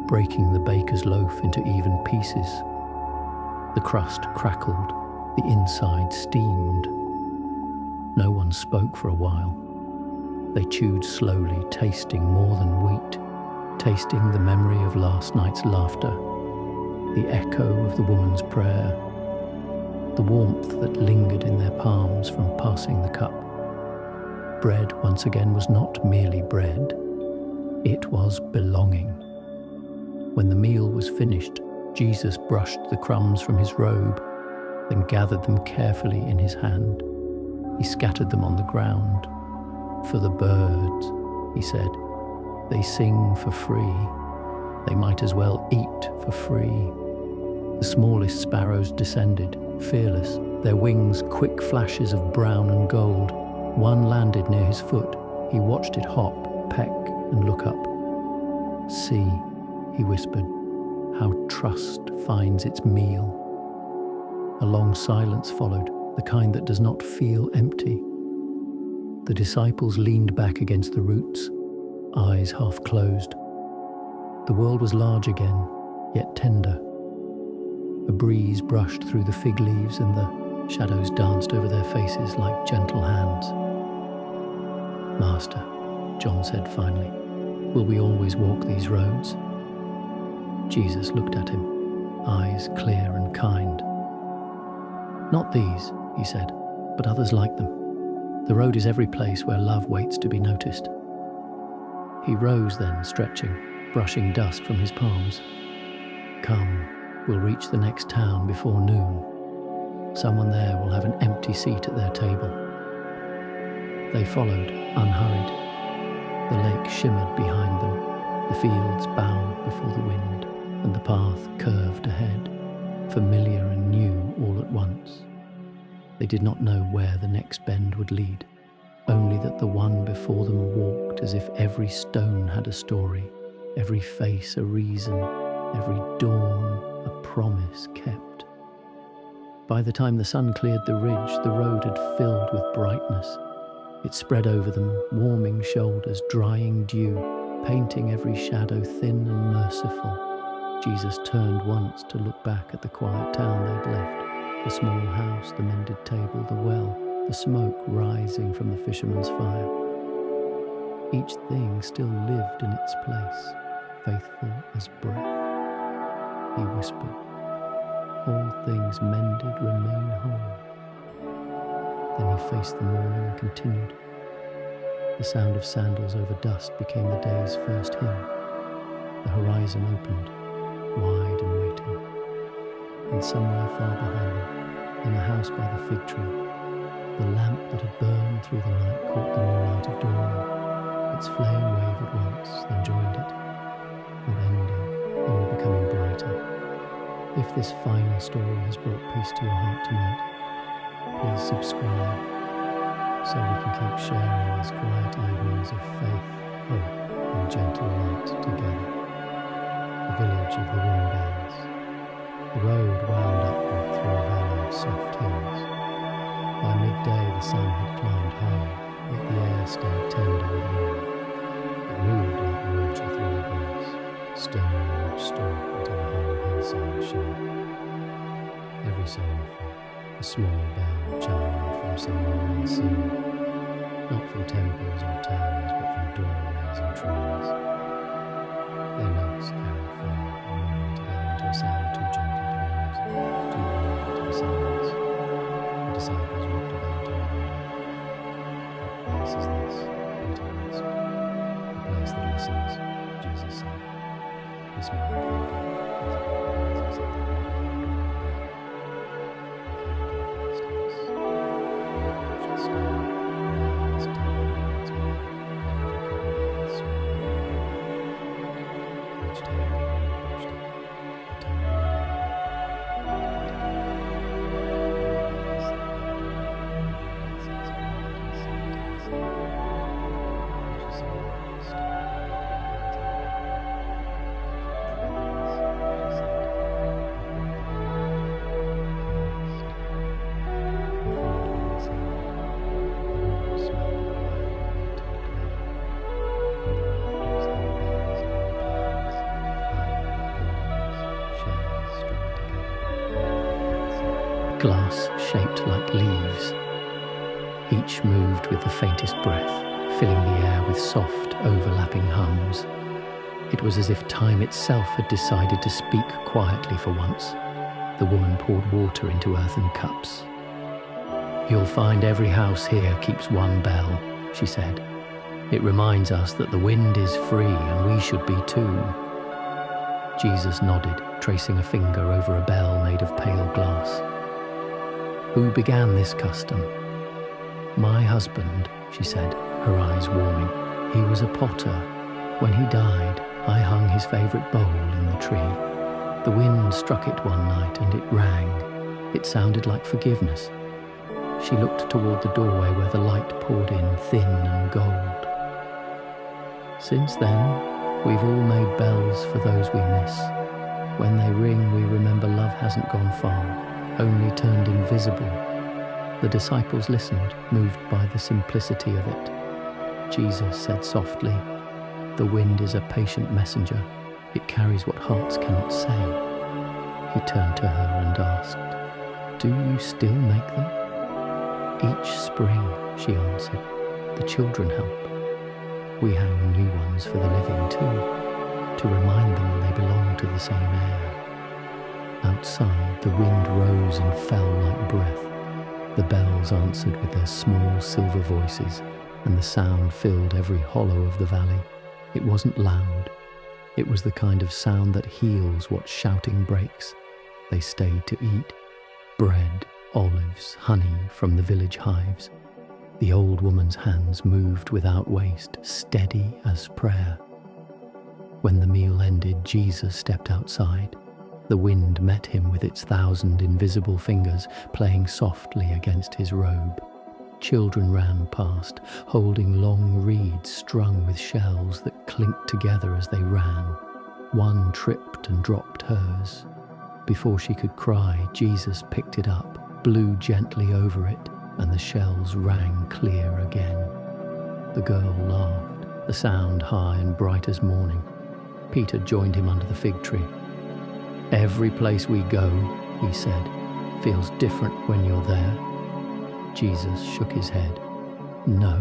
breaking the baker's loaf into even pieces. The crust crackled, the inside steamed. No one spoke for a while. They chewed slowly, tasting more than wheat, tasting the memory of last night's laughter, the echo of the woman's prayer, the warmth that lingered in their palms from passing the cup. Bread, once again, was not merely bread. It was belonging. When the meal was finished, Jesus brushed the crumbs from his robe, then gathered them carefully in his hand. He scattered them on the ground. "For the birds," he said. They sing for free. They might as well eat for free. The smallest sparrows descended, fearless, their wings quick flashes of brown and gold. One landed near his foot. He watched it hop, peck, and look up. "See," he whispered, "how trust finds its meal." A long silence followed, the kind that does not feel empty. The disciples leaned back against the roots, eyes half closed. The world was large again, yet tender. A breeze brushed through the fig leaves and the shadows danced over their faces like gentle hands. "Master," John said finally, "will we always walk these roads?" Jesus looked at him, eyes clear and kind. "Not these," he said, "but others like them. The road is every place where love waits to be noticed." He rose then, stretching, brushing dust from his palms. "Come, we'll reach the next town before noon. Someone there will have an empty seat at their table." They followed, unhurried. The lake shimmered behind them, the fields bowed before the wind, and the path curved ahead, familiar and new all at once. They did not know where the next bend would lead, only that the one before them walked as if every stone had a story, every face a reason, every dawn a promise kept. By the time the sun cleared the ridge, the road had filled with brightness. It spread over them, warming shoulders, drying dew, painting every shadow thin and merciful. Jesus turned once to look back at the quiet town they'd left, the small house, the mended table, the well, the smoke rising from the fisherman's fire. Each thing still lived in its place, faithful as breath. He whispered, "All things mended remain whole." Then he faced the morning and continued. The sound of sandals over dust became the day's first hymn. The horizon opened, wide and waiting. And somewhere far behind them, in a house by the fig tree, the lamp that had burned through the night caught the new light of dawn. Its flame wavered once, then joined it, not ending, only becoming brighter. If this final story has brought peace to your heart tonight, please subscribe so we can keep sharing these quiet evenings of faith, hope, and gentle light together. The village of the wind bells. The road wound upward through a valley of soft hills. By midday the sun had climbed high, yet the air stayed tender with wind. It moved like water through the grass, stirring each stalk until the whole hillside shimmered. Every so often, a small bell chimed from somewhere unseen, not from temples or towers, but from doorways and trees. Their notes carried far, moving together into a sound too gentle to be music, too weird to be silence. The disciples walked about and wondered. "What place is this?" Peter asked. "A place that listens," Jesus said. He smiled faintly, as if recognizing something he'd left on the bed. Glass shaped like leaves. Each moved with the faintest breath, filling the air with soft, overlapping hums. It was as if time itself had decided to speak quietly for once. The woman poured water into earthen cups. "You'll find every house here keeps one bell," she said. "It reminds us that the wind is free and we should be too." Jesus nodded, tracing a finger over a bell made of pale glass. "Who began this custom?" "My husband," she said, her eyes warming. "He was a potter. When he died, I hung his favourite bowl in the tree. The wind struck it one night and it rang. It sounded like forgiveness. She looked toward the doorway where the light poured in thin and gold. Since then, we've all made bells for those we miss. When they ring, we remember love hasn't gone far, only turned invisible. The disciples listened, moved by the simplicity of it. Jesus said softly, "The wind is a patient messenger. It carries what hearts cannot say." He turned to her and asked, "Do you still make them?" "Each spring," she answered. "The children help. We hang new ones for the living too, to remind them they belong to the same air." Outside, the wind rose and fell like breath. The bells answered with their small silver voices, and the sound filled every hollow of the valley. It wasn't loud. It was the kind of sound that heals what shouting breaks. They stayed to eat bread, olives, honey from the village hives. The old woman's hands moved without waste, steady as prayer. When the meal ended, Jesus stepped outside. The wind met him with its 1,000 invisible fingers playing softly against his robe. Children ran past, holding long reeds strung with shells that clinked together as they ran. One tripped and dropped hers. Before she could cry, Jesus picked it up, blew gently over it, and the shells rang clear again. The girl laughed, the sound high and bright as morning. Peter joined him under the fig tree. "Every place we go," he said, "feels different when you're there." Jesus shook his head. "No,"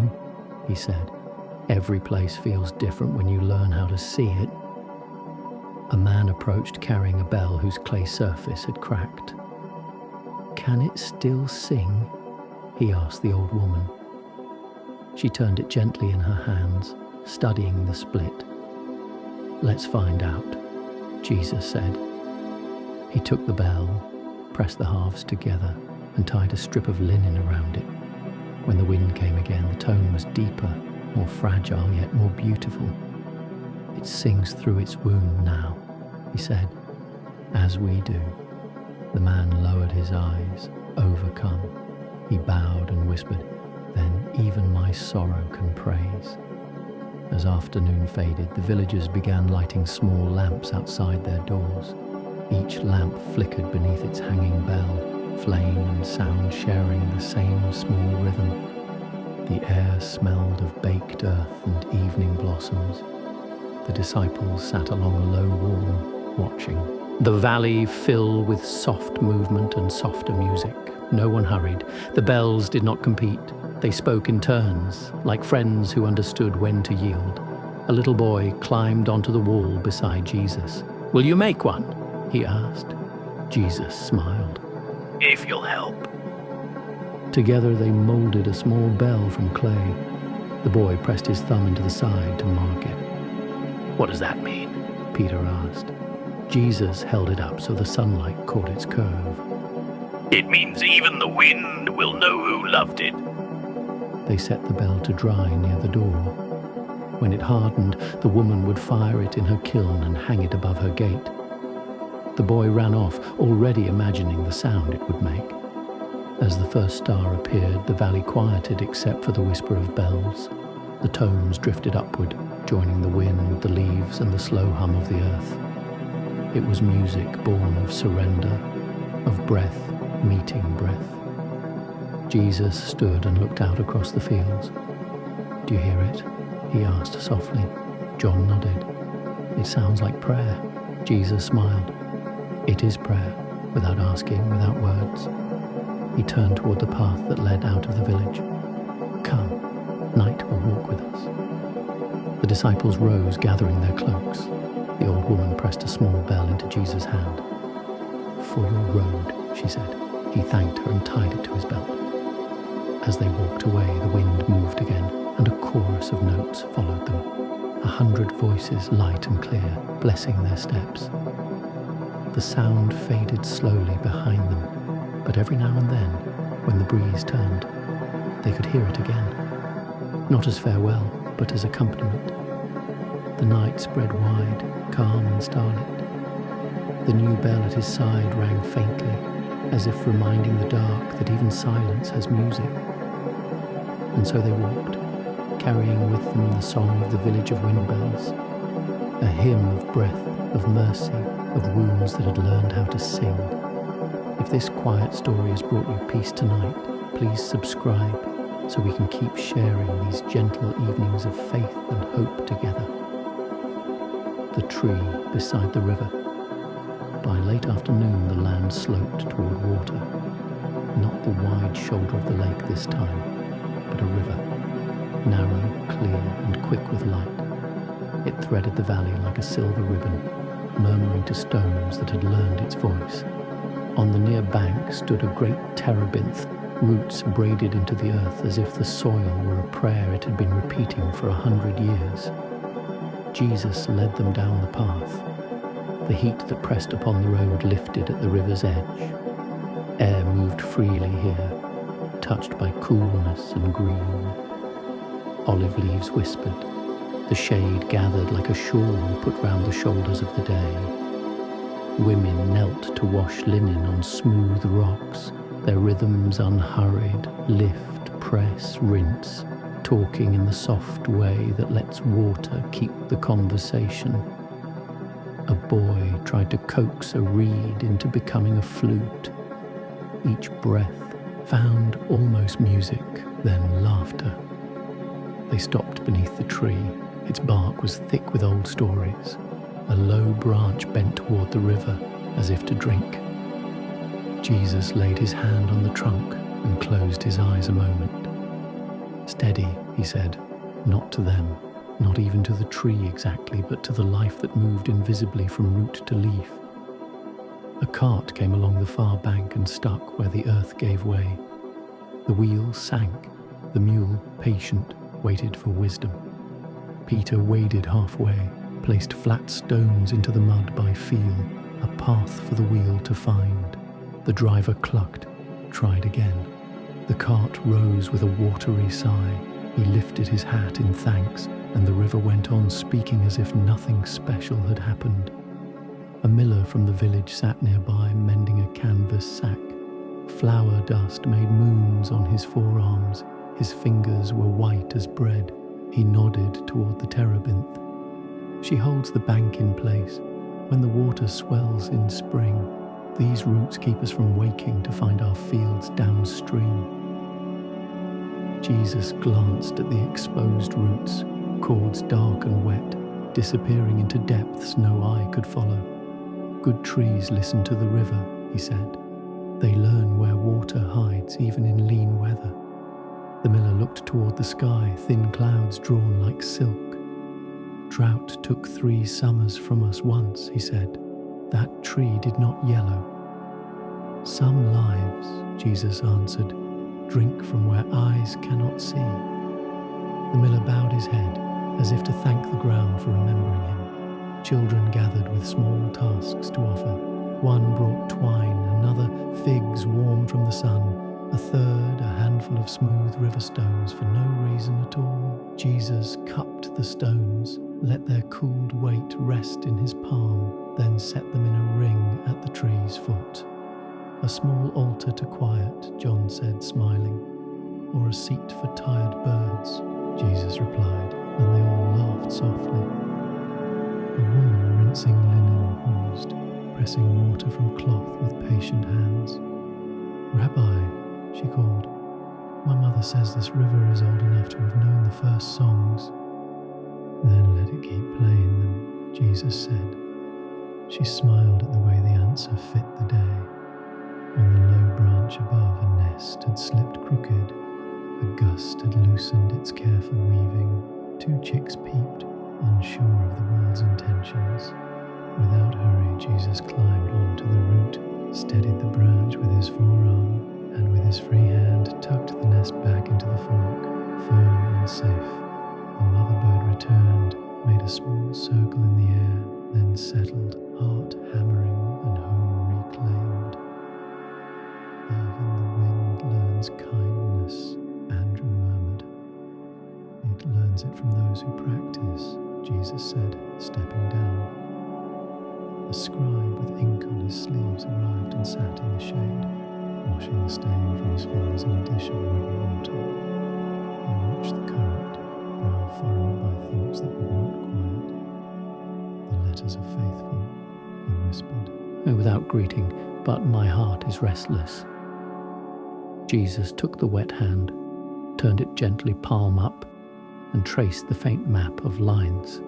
he said, "every place feels different when you learn how to see it." A man approached carrying a bell whose clay surface had cracked. "Can it still sing?" he asked the old woman. She turned it gently in her hands, studying the split. "Let's find out," Jesus said. He took the bell, pressed the halves together, and tied a strip of linen around it. When the wind came again, the tone was deeper, more fragile, yet more beautiful. "It sings through its wound now," he said, "as we do." The man lowered his eyes, overcome. He bowed and whispered, "Then even my sorrow can praise." As afternoon faded, the villagers began lighting small lamps outside their doors. Each lamp flickered beneath its hanging bell, flame and sound sharing the same small rhythm. The air smelled of baked earth and evening blossoms. The disciples sat along a low wall, watching. The valley filled with soft movement and softer music. No one hurried. The bells did not compete. They spoke in turns, like friends who understood when to yield. A little boy climbed onto the wall beside Jesus. "Will you make one?" he asked. Jesus smiled. "If you'll help." Together they molded a small bell from clay. The boy pressed his thumb into the side to mark it. "What does that mean?" Peter asked. Jesus held it up so the sunlight caught its curve. "It means even the wind will know who loved it." They set the bell to dry near the door. When it hardened, the woman would fire it in her kiln and hang it above her gate. The boy ran off, already imagining the sound it would make. As the first star appeared, the valley quieted except for the whisper of bells. The tones drifted upward, joining the wind, the leaves, and the slow hum of the earth. It was music born of surrender, of breath meeting breath. Jesus stood and looked out across the fields. "Do you hear it?" he asked softly. John nodded. "It sounds like prayer." Jesus smiled. "It is prayer, without asking, without words." He turned toward the path that led out of the village. "Come, night will walk with us." The disciples rose, gathering their cloaks. The old woman pressed a small bell into Jesus' hand. "For your road," she said. He thanked her and tied it to his belt. As they walked away, the wind moved again, and a chorus of notes followed them. 100 voices, light and clear, blessing their steps. The sound faded slowly behind them, but every now and then, when the breeze turned, they could hear it again. Not as farewell, but as accompaniment. The night spread wide, calm and starlit. The new bell at his side rang faintly, as if reminding the dark that even silence has music. And so they walked, carrying with them the song of the village of wind bells, a hymn of breath, of mercy, of wounds that had learned how to sing. If this quiet story has brought you peace tonight, please subscribe so we can keep sharing these gentle evenings of faith and hope together. The tree beside the river. By late afternoon, the land sloped toward water. Not the wide shoulder of the lake this time, but a river, narrow, clear, and quick with light. It threaded the valley like a silver ribbon, murmuring to stones that had learned its voice. On the near bank stood a great terebinth, roots braided into the earth as if the soil were a prayer it had been repeating for 100 years. Jesus led them down the path. The heat that pressed upon the road lifted at the river's edge. Air moved freely here, touched by coolness and green. Olive leaves whispered. The shade gathered like a shawl put round the shoulders of the day. Women knelt to wash linen on smooth rocks, their rhythms unhurried, lift, press, rinse, talking in the soft way that lets water keep the conversation. A boy tried to coax a reed into becoming a flute. Each breath found almost music, then laughter. They stopped beneath the tree. Its bark was thick with old stories. A low branch bent toward the river, as if to drink. Jesus laid his hand on the trunk and closed his eyes a moment. "Steady," he said, "not to them, not even to the tree exactly, but to the life that moved invisibly from root to leaf." A cart came along the far bank and stuck where the earth gave way. The wheel sank. The mule, patient, waited for wisdom. Peter waded halfway, placed flat stones into the mud by feel, a path for the wheel to find. The driver clucked, tried again. The cart rose with a watery sigh. He lifted his hat in thanks, and the river went on speaking as if nothing special had happened. A miller from the village sat nearby, mending a canvas sack. Flour dust made moons on his forearms. His fingers were white as bread. He nodded toward the terebinth. "She holds the bank in place. When the water swells in spring, these roots keep us from waking to find our fields downstream." Jesus glanced at the exposed roots, cords dark and wet, disappearing into depths no eye could follow. "Good trees listen to the river," he said. "They learn where water hides even in lean weather." The miller looked toward the sky, thin clouds drawn like silk. "Drought took 3 summers from us once," he said. "That tree did not yellow." "Some lives," Jesus answered, "drink from where eyes cannot see." The miller bowed his head, as if to thank the ground for remembering him. Children gathered with small tasks to offer. One brought twine, another figs warm from the sun, a third a handful of smooth river stones for no reason at all. Jesus cupped the stones, let their cooled weight rest in his palm, then set them in a ring at the tree's foot. "A small altar to quiet," John said, smiling. "Or a seat for tired birds," Jesus replied, and they all laughed softly. A woman rinsing linen paused, pressing water from cloth with patient hands. "Rabbi," she called, "my mother says this river is old enough to have known the first songs." "Then let it keep playing them," Jesus said. She smiled at the way the answer fit the day. On the low branch above, a nest had slipped crooked. A gust had loosened its careful weaving. 2 chicks peeped, unsure of the world's intentions. Without hurry, Jesus climbed onto the root, steadied the branch with his forearm, and with his free hand tucked the nest back into the fork, firm and safe. The mother bird returned, made a small circle in the air, then settled, heart hammering and home reclaimed. "Even the wind learns kindness," Andrew murmured. "It learns it from those who practice," Jesus said, stepping down. A scribe with ink on his sleeves arrived and sat in the shade, washing the stain from his fingers in a dish of river water. He watched the current, brow furrowed by thoughts that would not quiet. The letters are faithful, he whispered. Without greeting, but my heart is restless. Jesus took the wet hand, turned it gently palm up, and traced the faint map of lines.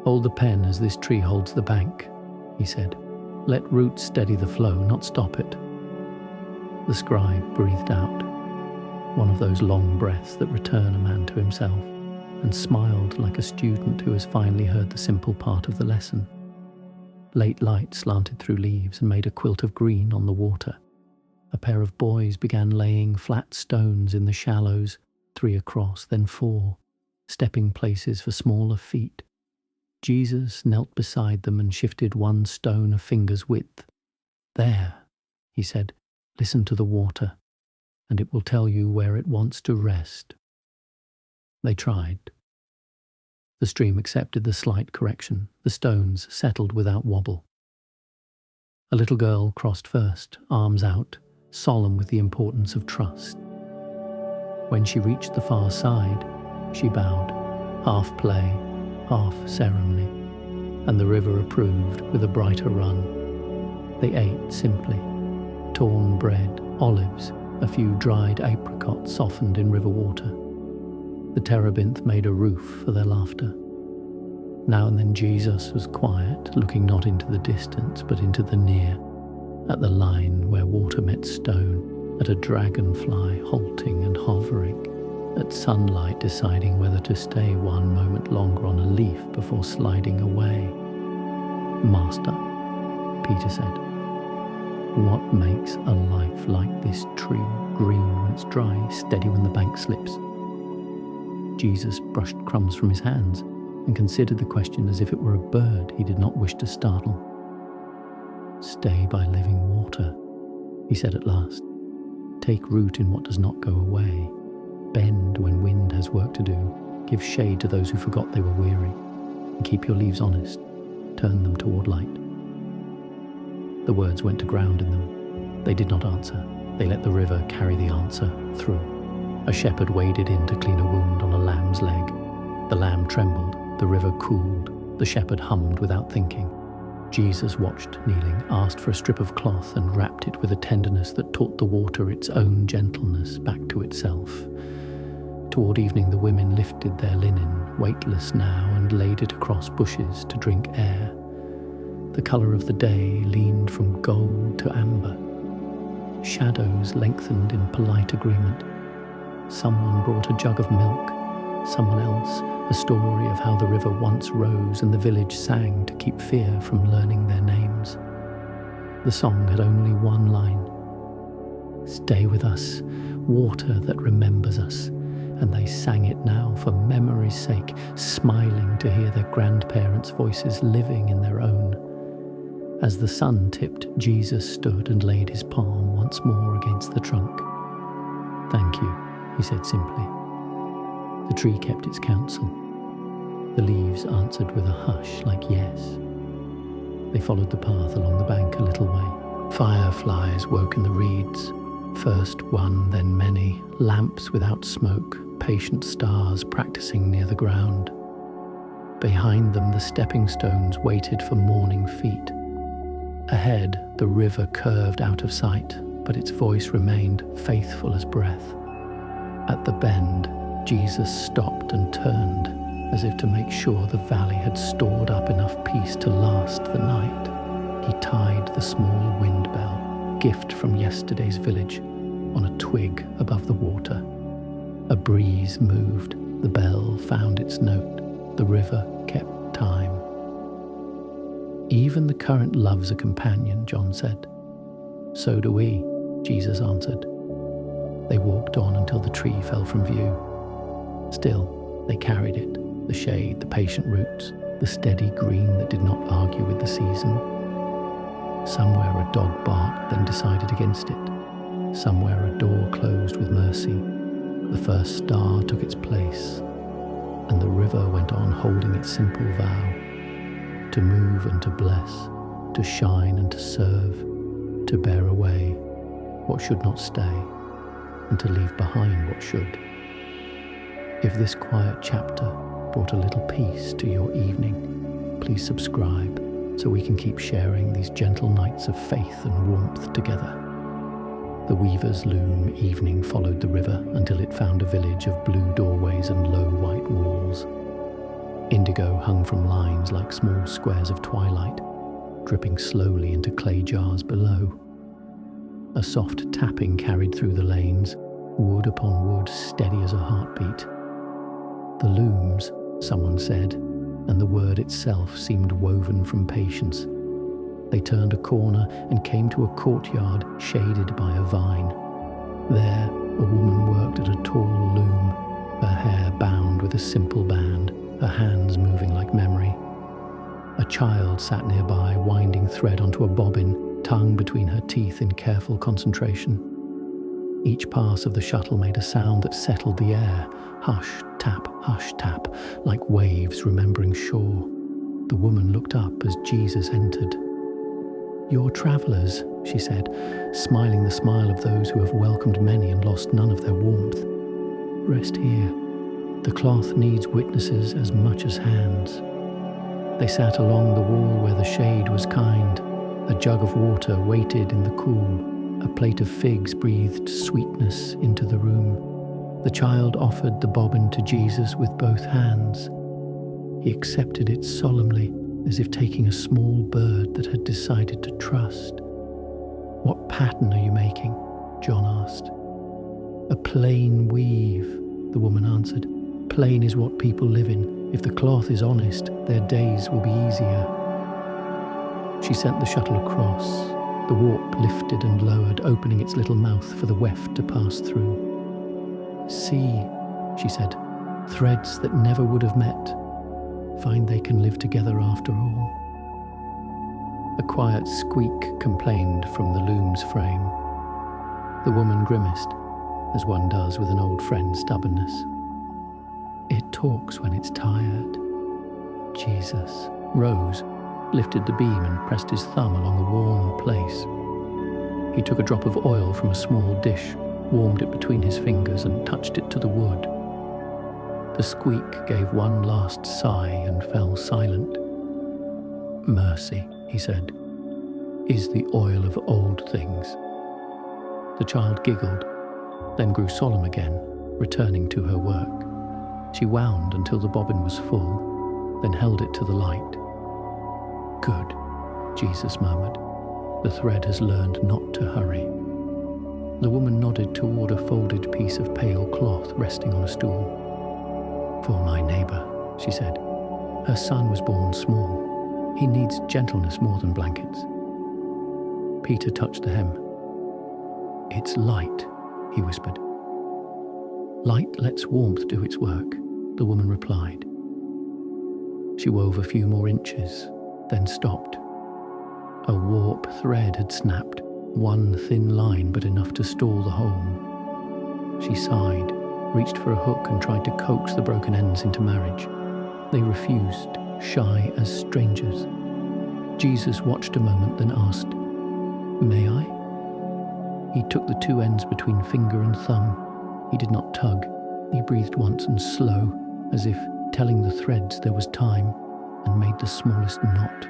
Hold the pen as this tree holds the bank, he said. Let roots steady the flow, not stop it. The scribe breathed out, one of those long breaths that return a man to himself, and smiled like a student who has finally heard the simple part of the lesson. Late light slanted through leaves and made a quilt of green on the water. A pair of boys began laying flat stones in the shallows, 3 across, then 4, stepping places for smaller feet. Jesus knelt beside them and shifted 1 stone a finger's width. There, he said, listen to the water, and it will tell you where it wants to rest. They tried. The stream accepted the slight correction. The stones settled without wobble. A little girl crossed first, arms out, solemn with the importance of trust. When she reached the far side, she bowed, half play, half ceremony, and the river approved with a brighter run. They ate simply, torn bread, olives, a few dried apricots softened in river water. The terebinth made a roof for their laughter. Now and then Jesus was quiet, looking not into the distance but into the near, at the line where water met stone, at a dragonfly halting and hovering, at sunlight deciding whether to stay 1 moment longer on a leaf before sliding away. Master, Peter said, what makes a life like this tree, green when it's dry, steady when the bank slips? Jesus brushed crumbs from his hands and considered the question as if it were a bird he did not wish to startle. Stay by living water, he said at last. Take root in what does not go away. Bend when wind has work to do. Give shade to those who forgot they were weary. And keep your leaves honest. Turn them toward light. The words went to ground in them. They did not answer. They let the river carry the answer through. A shepherd waded in to clean a wound on a lamb's leg. The lamb trembled. The river cooled. The shepherd hummed without thinking. Jesus watched, kneeling, asked for a strip of cloth and wrapped it with a tenderness that taught the water its own gentleness back to itself. Toward evening the women lifted their linen, weightless now, and laid it across bushes to drink air. The colour of the day leaned from gold to amber. Shadows lengthened in polite agreement. Someone brought a jug of milk, someone else a story of how the river once rose and the village sang to keep fear from learning their names. The song had only 1 line. Stay with us, water that remembers us. And they sang it now for memory's sake, smiling to hear their grandparents' voices living in their own. As the sun tipped, Jesus stood and laid his palm once more against the trunk. Thank you, he said simply. The tree kept its counsel. The leaves answered with a hush like yes. They followed the path along the bank a little way. Fireflies woke in the reeds. First 1, then many, lamps without smoke, patient stars practicing near the ground. Behind them the stepping stones waited for morning feet. Ahead the river curved out of sight, but its voice remained faithful as breath. At the bend, Jesus stopped and turned, as if to make sure the valley had stored up enough peace to last the night. He tied the small wind bell, gift from yesterday's village, on a twig above the water. A breeze moved, the bell found its note, the river kept time. Even the current loves a companion, John said. So do we, Jesus answered. They walked on until the tree fell from view. Still, they carried it, the shade, the patient roots, the steady green that did not argue with the season. Somewhere a dog barked, then decided against it. Somewhere a door closed with mercy. The first star took its place. and the river went on holding its simple vow to move and to bless, to shine and to serve, to bear away what should not stay, and to leave behind what should. If this quiet chapter brought a little peace to your evening, please subscribe so we can keep sharing these gentle nights of faith and warmth together. The weaver's loom evening followed the river until it found a village of blue doorways and low white walls. Indigo hung from lines like small squares of twilight, dripping slowly into clay jars below. A soft tapping carried through the lanes, wood upon wood, steady as a heartbeat. The looms, someone said, and the word itself seemed woven from patience. They turned a corner and came to a courtyard shaded by a vine. There, a woman worked at a tall loom, her hair bound with a simple band, her hands moving like memory. A child sat nearby, winding thread onto a bobbin, tongue between her teeth in careful concentration. Each pass of the shuttle made a sound that settled the air, hush, tap, like waves remembering shore. The woman looked up as Jesus entered. "You're travellers," she said, smiling the smile of those who have welcomed many and lost none of their warmth. "Rest here. The cloth needs witnesses as much as hands." They sat along the wall where the shade was kind. A jug of water waited in the cool. A plate of figs breathed sweetness into the room. The child offered the bobbin to Jesus with both hands. He accepted it solemnly, as if taking a small bird that had decided to trust. "What pattern are you making?" John asked. "A plain weave," the woman answered. "Plain is what people live in. If the cloth is honest, their days will be easier." She sent the shuttle across. The warp lifted and lowered, opening its little mouth for the weft to pass through. "See," she said, "threads that never would have met. Find they can live together after all." A quiet squeak complained from the loom's frame. The woman grimaced, as one does with an old friend's stubbornness. "It talks when it's tired." Jesus rose, lifted the beam and pressed his thumb along a warm place. He took a drop of oil from a small dish, warmed it between his fingers and touched it to the wood. The squeak gave one last sigh and fell silent. "Mercy," he said, "is the oil of old things." The child giggled, then grew solemn again, returning to her work. She wound until the bobbin was full, then held it to the light. "Good," Jesus murmured. "The thread has learned not to hurry." The woman nodded toward a folded piece of pale cloth resting on a stool. "For my neighbor," she said. "Her son was born small. He needs gentleness more than blankets." Peter touched the hem. "It's light," he whispered. "Light lets warmth do its work," the woman replied. She wove a few more inches, then stopped. A warp thread had snapped, one thin line but enough to stall the whole. She sighed, reached for a hook and tried to coax the broken ends into marriage. They refused, shy as strangers. Jesus watched a moment, then asked, "May I?" He took the two ends between finger and thumb. He did not tug. He breathed once and slow, as if telling the threads there was time, and made the smallest knot,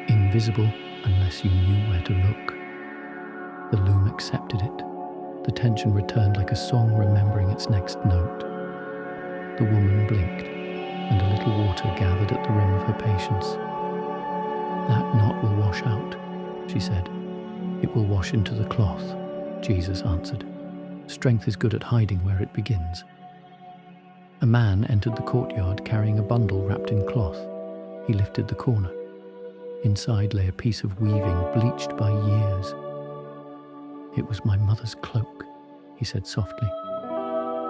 invisible unless you knew where to look. The loom accepted it. The tension returned like a song remembering its next note. The woman blinked, and a little water gathered at the rim of her patience. "That knot will wash out," she said. "It will wash into the cloth," Jesus answered. "Strength is good at hiding where it begins." A man entered the courtyard carrying a bundle wrapped in cloth. He lifted the corner. Inside lay a piece of weaving bleached by years. "It was my mother's cloak," he said softly.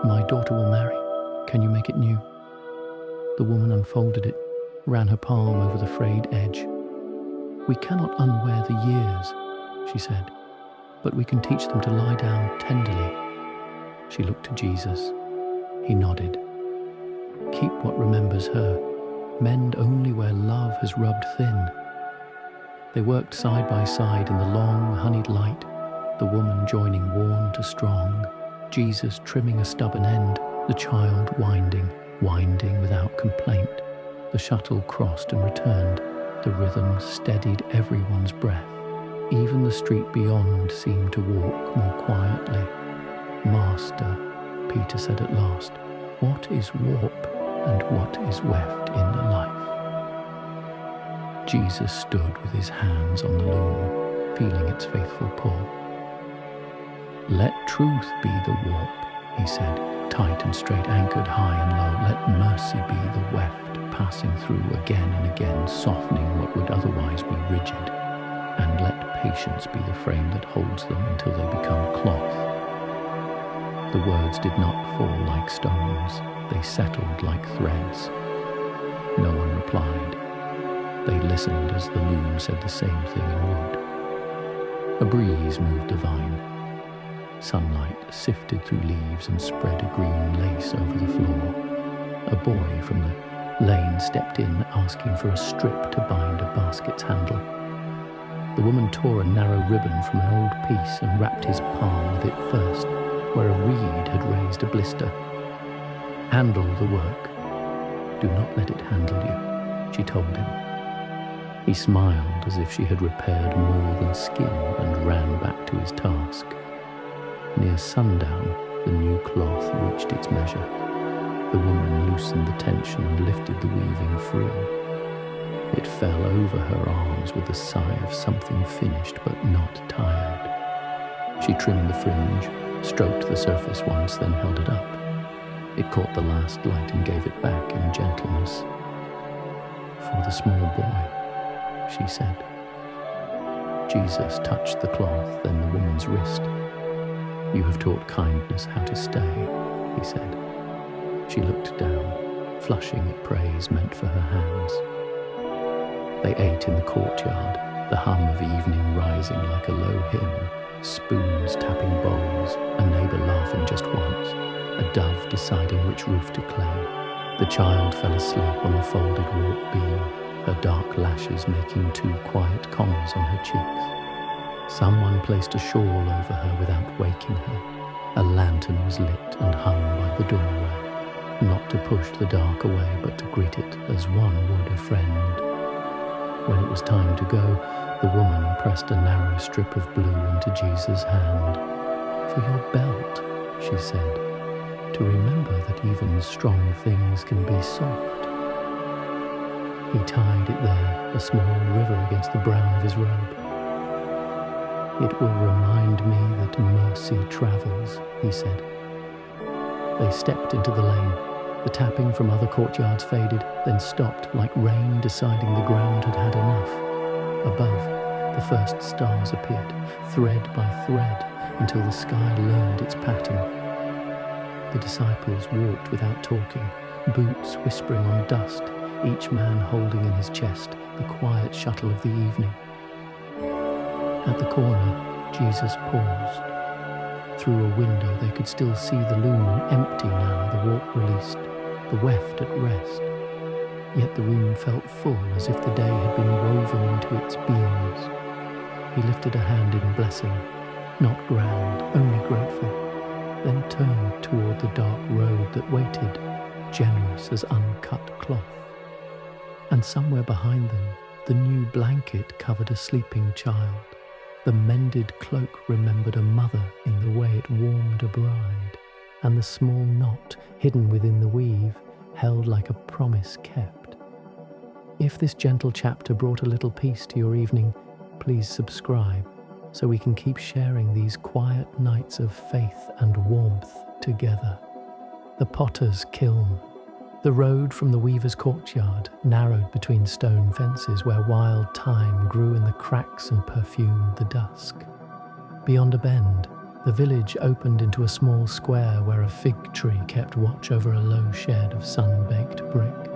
"My daughter will marry. Can you make it new?" The woman unfolded it, ran her palm over the frayed edge. "We cannot unwear the years," she said, "but we can teach them to lie down tenderly." She looked to Jesus. He nodded. Keep what remembers her. Mend only where love has rubbed thin. They worked side by side in the long, honeyed light, the woman joining worn to strong, Jesus trimming a stubborn end, the child winding without complaint. The shuttle crossed and returned, the rhythm steadied everyone's breath. Even the street beyond seemed to walk more quietly. Master, Peter said at last, what is warp and what is weft in a life? Jesus stood with his hands on the loom, feeling its faithful pull. Let truth be the warp, he said, tight and straight, anchored high and low. Let mercy be the weft, passing through again and again, softening what would otherwise be rigid. And let patience be the frame that holds them until they become cloth. The words did not fall like stones, they settled like threads. No one replied. They listened as the loom said the same thing in wood. A breeze moved the vine. Sunlight sifted through leaves and spread a green lace over the floor. A boy from the lane stepped in, asking for a strip to bind a basket's handle. The woman tore a narrow ribbon from an old piece and wrapped his palm with it first, where a reed had raised a blister. Handle the work. Do not let it handle you, she told him. He smiled as if she had repaired more than skin and ran back to his task. Near sundown, the new cloth reached its measure. The woman loosened the tension and lifted the weaving free. It fell over her arms with a sigh of something finished but not tired. She trimmed the fringe, stroked the surface once, then held it up. It caught the last light and gave it back in gentleness. For the small boy, she said. Jesus touched the cloth, then the woman's wrist. You have taught kindness how to stay, he said. She looked down, flushing at praise meant for her hands. They ate in the courtyard, the hum of evening rising like a low hymn, spoons tapping bowls, a neighbour laughing just once, a dove deciding which roof to claim. The child fell asleep on the folded warp beam, her dark lashes making two quiet commas on her cheeks. Someone placed a shawl over her without waking her. A lantern was lit and hung by the doorway, not to push the dark away, but to greet it as one would a friend. When it was time to go, the woman pressed a narrow strip of blue into Jesus' hand. For your belt, she said, to remember that even strong things can be soft. He tied it there, a small river against the brown of his robe. It will remind me that mercy travels, he said. They stepped into the lane. The tapping from other courtyards faded, then stopped like rain deciding the ground had had enough. Above, the first stars appeared, thread by thread, until the sky learned its pattern. The disciples walked without talking, boots whispering on dust, each man holding in his chest the quiet shuttle of the evening. At the corner, Jesus paused. Through a window they could still see the loom, empty now, the warp released, the weft at rest. Yet the room felt full, as if the day had been woven into its beams. He lifted a hand in blessing, not grand, only grateful, then turned toward the dark road that waited, generous as uncut cloth. And somewhere behind them, the new blanket covered a sleeping child. The mended cloak remembered a mother in the way it warmed a bride, and the small knot hidden within the weave held like a promise kept. If this gentle chapter brought a little peace to your evening, please subscribe so we can keep sharing these quiet nights of faith and warmth together. The potter's kiln. The road from the weaver's courtyard narrowed between stone fences where wild thyme grew in the cracks and perfumed the dusk. Beyond a bend, the village opened into a small square where a fig tree kept watch over a low shed of sun-baked brick.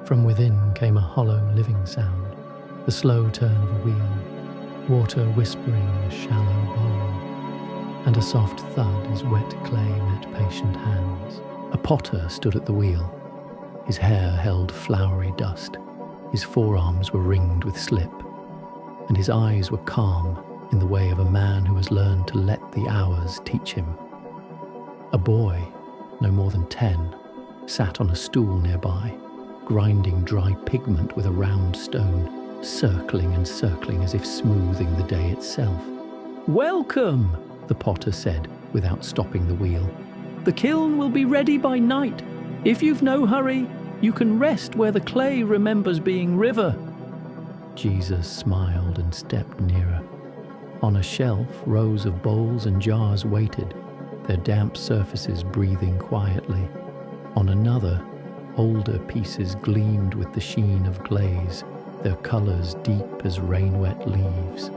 From within came a hollow living sound, the slow turn of a wheel, water whispering in a shallow bowl, and a soft thud as wet clay met patient hands. A potter stood at the wheel. His hair held flowery dust. His forearms were ringed with slip, and his eyes were calm in the way of a man who has learned to let the hours teach him. A boy, no more than 10, sat on a stool nearby, grinding dry pigment with a round stone, circling and circling as if smoothing the day itself. "Welcome," the potter said, without stopping the wheel. "The kiln will be ready by night. If you've no hurry, you can rest where the clay remembers being river." Jesus smiled and stepped nearer. On a shelf, rows of bowls and jars waited, their damp surfaces breathing quietly. On another, older pieces gleamed with the sheen of glaze, their colours deep as rain-wet leaves.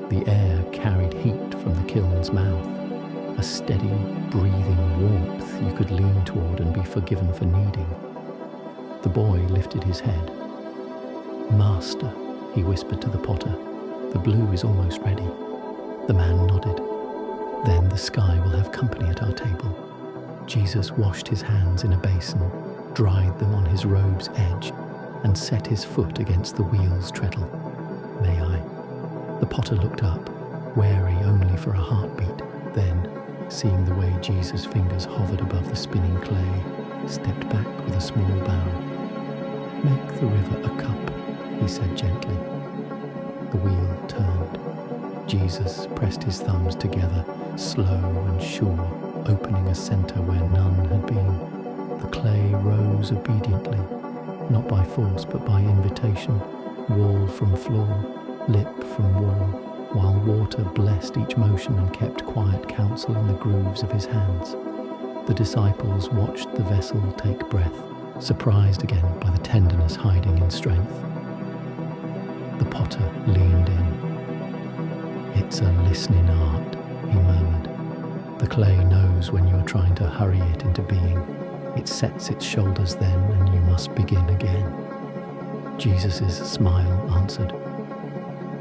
The air carried heat from the kiln's mouth, a steady, breathing warmth you could lean toward and be forgiven for needing. The boy lifted his head. "Master," he whispered to the potter, "the blue is almost ready." The man nodded. "Then the sky will have company at our table." Jesus washed his hands in a basin, dried them on his robe's edge, and set his foot against the wheel's treadle. "May I?" The potter looked up, wary only for a heartbeat, then, seeing the way Jesus' fingers hovered above the spinning clay, stepped back with a small bow. "Make the river a cup," he said gently. The wheel turned. Jesus pressed his thumbs together, slow and sure, opening a centre where none had been. The clay rose obediently, not by force but by invitation, wall from floor, lip from wall, while water blessed each motion and kept quiet counsel in the grooves of his hands. The disciples watched the vessel take breath, surprised again by the tenderness hiding in strength. The potter leaned in. "It's a listening art," he murmured. "The clay knows when you are trying to hurry it into being. It sets its shoulders then, and you must begin again." Jesus' smile answered.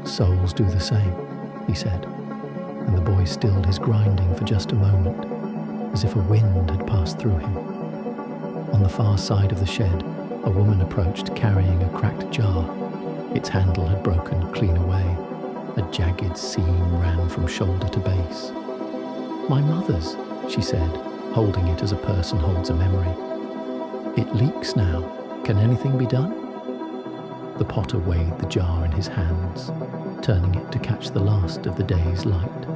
"Souls do the same," he said, and the boy stilled his grinding for just a moment, as if a wind had passed through him. On the far side of the shed, a woman approached carrying a cracked jar. Its handle had broken clean away. A jagged seam ran from shoulder to base. "My mother's," she said, holding it as a person holds a memory. "It leaks now. Can anything be done?" The potter weighed the jar in his hands, turning it to catch the last of the day's light.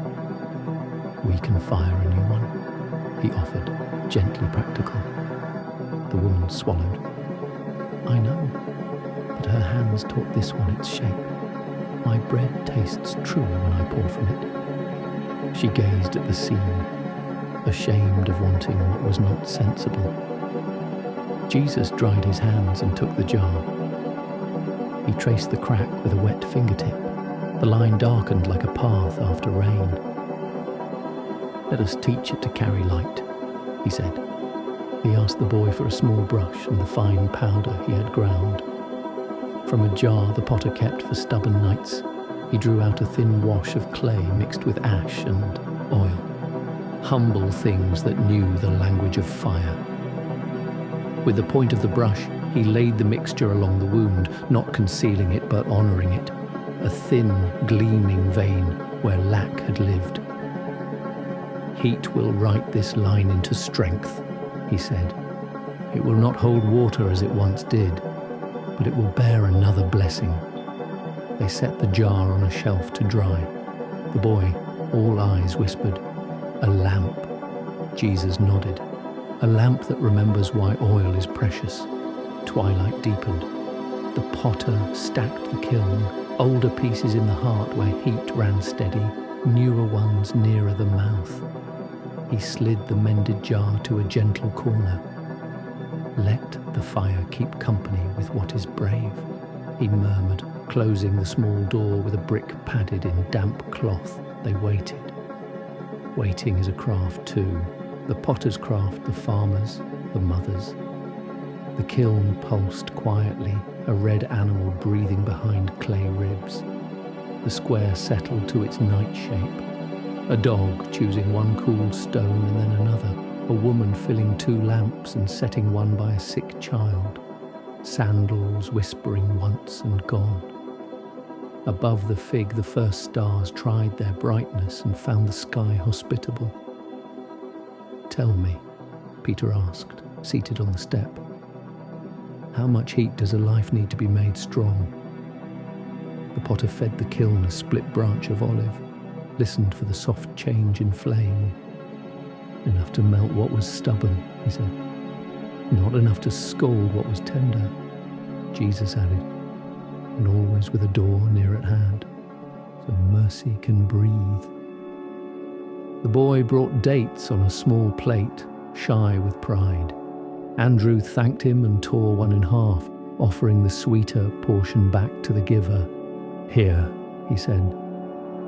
"We can fire a new one," he offered, gently practical. The woman swallowed. "I know, but her hands taught this one its shape. My bread tastes truer when I pour from it." She gazed at the seam, ashamed of wanting what was not sensible. Jesus dried his hands and took the jar. He traced the crack with a wet fingertip. The line darkened like a path after rain. "Let us teach it to carry light," he said. He asked the boy for a small brush and the fine powder he had ground. From a jar the potter kept for stubborn nights, he drew out a thin wash of clay mixed with ash and oil. Humble things that knew the language of fire. With the point of the brush, he laid the mixture along the wound, not concealing it but honouring it, a thin, gleaming vein where lack had lived. "Heat will write this line into strength," he said. "It will not hold water as it once did, but it will bear another blessing." They set the jar on a shelf to dry. The boy, all eyes, whispered, "A lamp." Jesus nodded. "A lamp that remembers why oil is precious." Twilight deepened. The potter stacked the kiln, older pieces in the heart where heat ran steady, newer ones nearer the mouth. He slid the mended jar to a gentle corner. "Let the fire keep company with what is brave," he murmured, closing the small door with a brick padded in damp cloth. They waited. Waiting is a craft too, the potter's craft, the farmer's, the mother's. The kiln pulsed quietly, a red animal breathing behind clay ribs. The square settled to its night shape, a dog choosing one cool stone and then another, a woman filling 2 lamps and setting one by a sick child, sandals whispering once and gone. Above the fig the first stars tried their brightness and found the sky hospitable. "Tell me," Peter asked, seated on the step, "how much heat does a life need to be made strong?" The potter fed the kiln a split branch of olive, listened for the soft change in flame. "Enough to melt what was stubborn," he said. "Not enough to scald what was tender," Jesus added, "and always with a door near at hand, so mercy can breathe." The boy brought dates on a small plate, shy with pride. Andrew thanked him and tore one in half, offering the sweeter portion back to the giver. "Here," he said,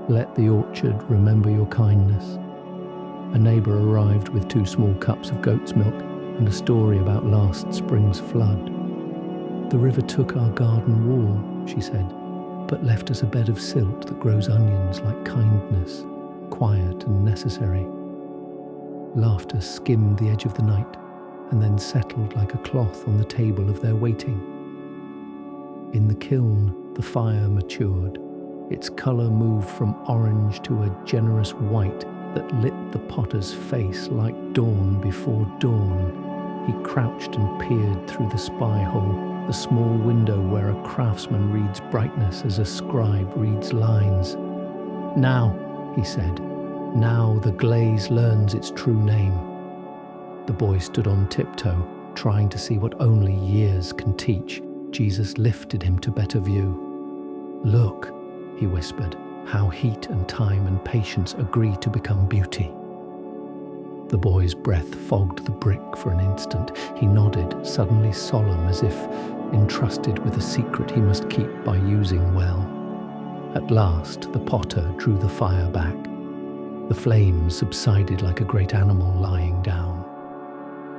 "let the orchard remember your kindness." A neighbour arrived with 2 small cups of goat's milk and a story about last spring's flood. "The river took our garden wall," she said, "but left us a bed of silt that grows onions like kindness, quiet and necessary." Laughter skimmed the edge of the night and then settled like a cloth on the table of their waiting. In the kiln, the fire matured. Its colour moved from orange to a generous white that lit the potter's face like dawn before dawn. He crouched and peered through the spy hole, the small window where a craftsman reads brightness as a scribe reads lines. "Now," he said, "now the glaze learns its true name." The boy stood on tiptoe, trying to see what only years can teach. Jesus lifted him to better view. "Look," he whispered, "how heat and time and patience agree to become beauty." The boy's breath fogged the brick for an instant. He nodded, suddenly solemn, as if entrusted with a secret he must keep by using well. At last, the potter drew the fire back. The flames subsided like a great animal lying down.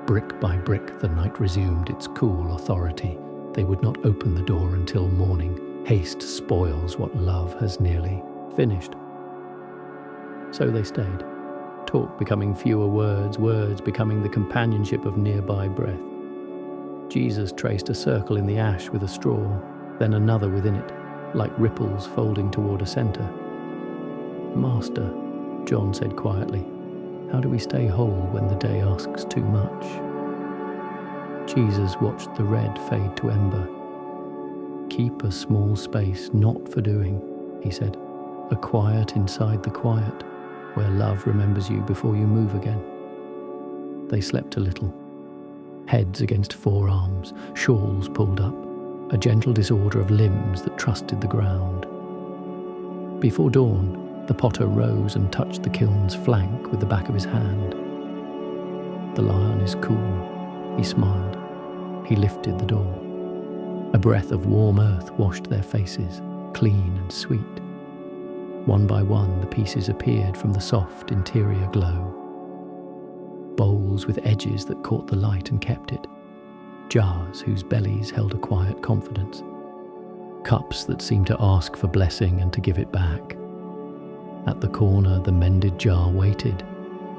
Brick by brick, the night resumed its cool authority. They would not open the door until morning. Haste spoils what love has nearly finished. So they stayed, talk becoming fewer words, words becoming the companionship of nearby breath. Jesus traced a circle in the ash with a straw, then another within it, like ripples folding toward a center. "Master," John said quietly, "how do we stay whole when the day asks too much?" Jesus watched the red fade to ember. "Keep a small space not for doing," he said, "a quiet inside the quiet, where love remembers you before you move again." They slept a little, heads against forearms, shawls pulled up, a gentle disorder of limbs that trusted the ground. Before dawn, the potter rose and touched the kiln's flank with the back of his hand. "The lion is cool," he smiled. He lifted the door. A breath of warm earth washed their faces, clean and sweet. One by one, the pieces appeared from the soft interior glow. Bowls with edges that caught the light and kept it. Jars whose bellies held a quiet confidence. Cups that seemed to ask for blessing and to give it back. At the corner, the mended jar waited.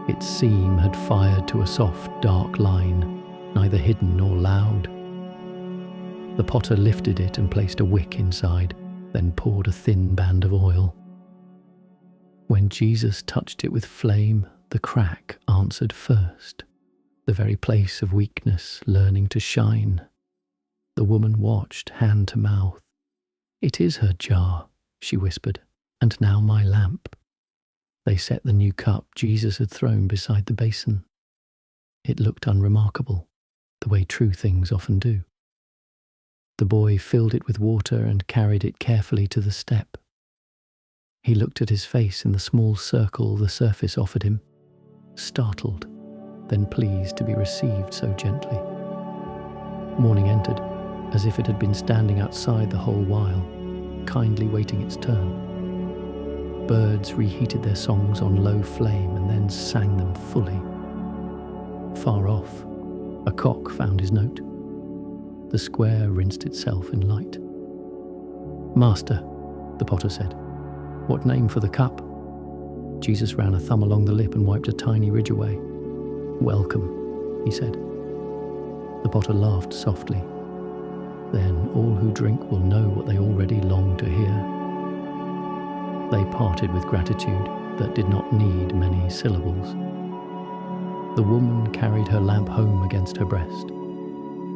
Its seam had fired to a soft, dark line, neither hidden nor loud. The potter lifted it and placed a wick inside, then poured a thin band of oil. When Jesus touched it with flame, the crack answered first, the very place of weakness learning to shine. The woman watched, hand to mouth. "It is her jar," she whispered, "and now my lamp." They set the new cup Jesus had thrown beside the basin. It looked unremarkable, the way true things often do. The boy filled it with water and carried it carefully to the step. He looked at his face in the small circle the surface offered him, startled, then pleased to be received so gently. Morning entered, as if it had been standing outside the whole while, kindly waiting its turn. Birds reheated their songs on low flame and then sang them fully. Far off, a cock found his note. The square rinsed itself in light. "Master," the potter said, "what name for the cup?" Jesus ran a thumb along the lip and wiped a tiny ridge away. "Welcome," he said. The potter laughed softly. "Then all who drink will know what they already long to hear." They parted with gratitude that did not need many syllables. The woman carried her lamp home against her breast.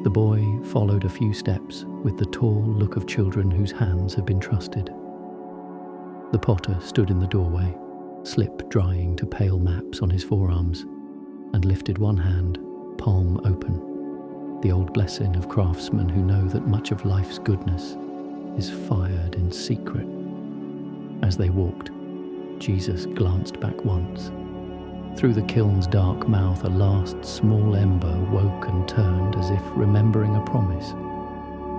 The boy followed a few steps with the tall look of children whose hands have been trusted. The potter stood in the doorway, slip drying to pale maps on his forearms, and lifted one hand, palm open, the old blessing of craftsmen who know that much of life's goodness is fired in secret. As they walked, Jesus glanced back once. Through the kiln's dark mouth, a last small ember woke and turned as if remembering a promise.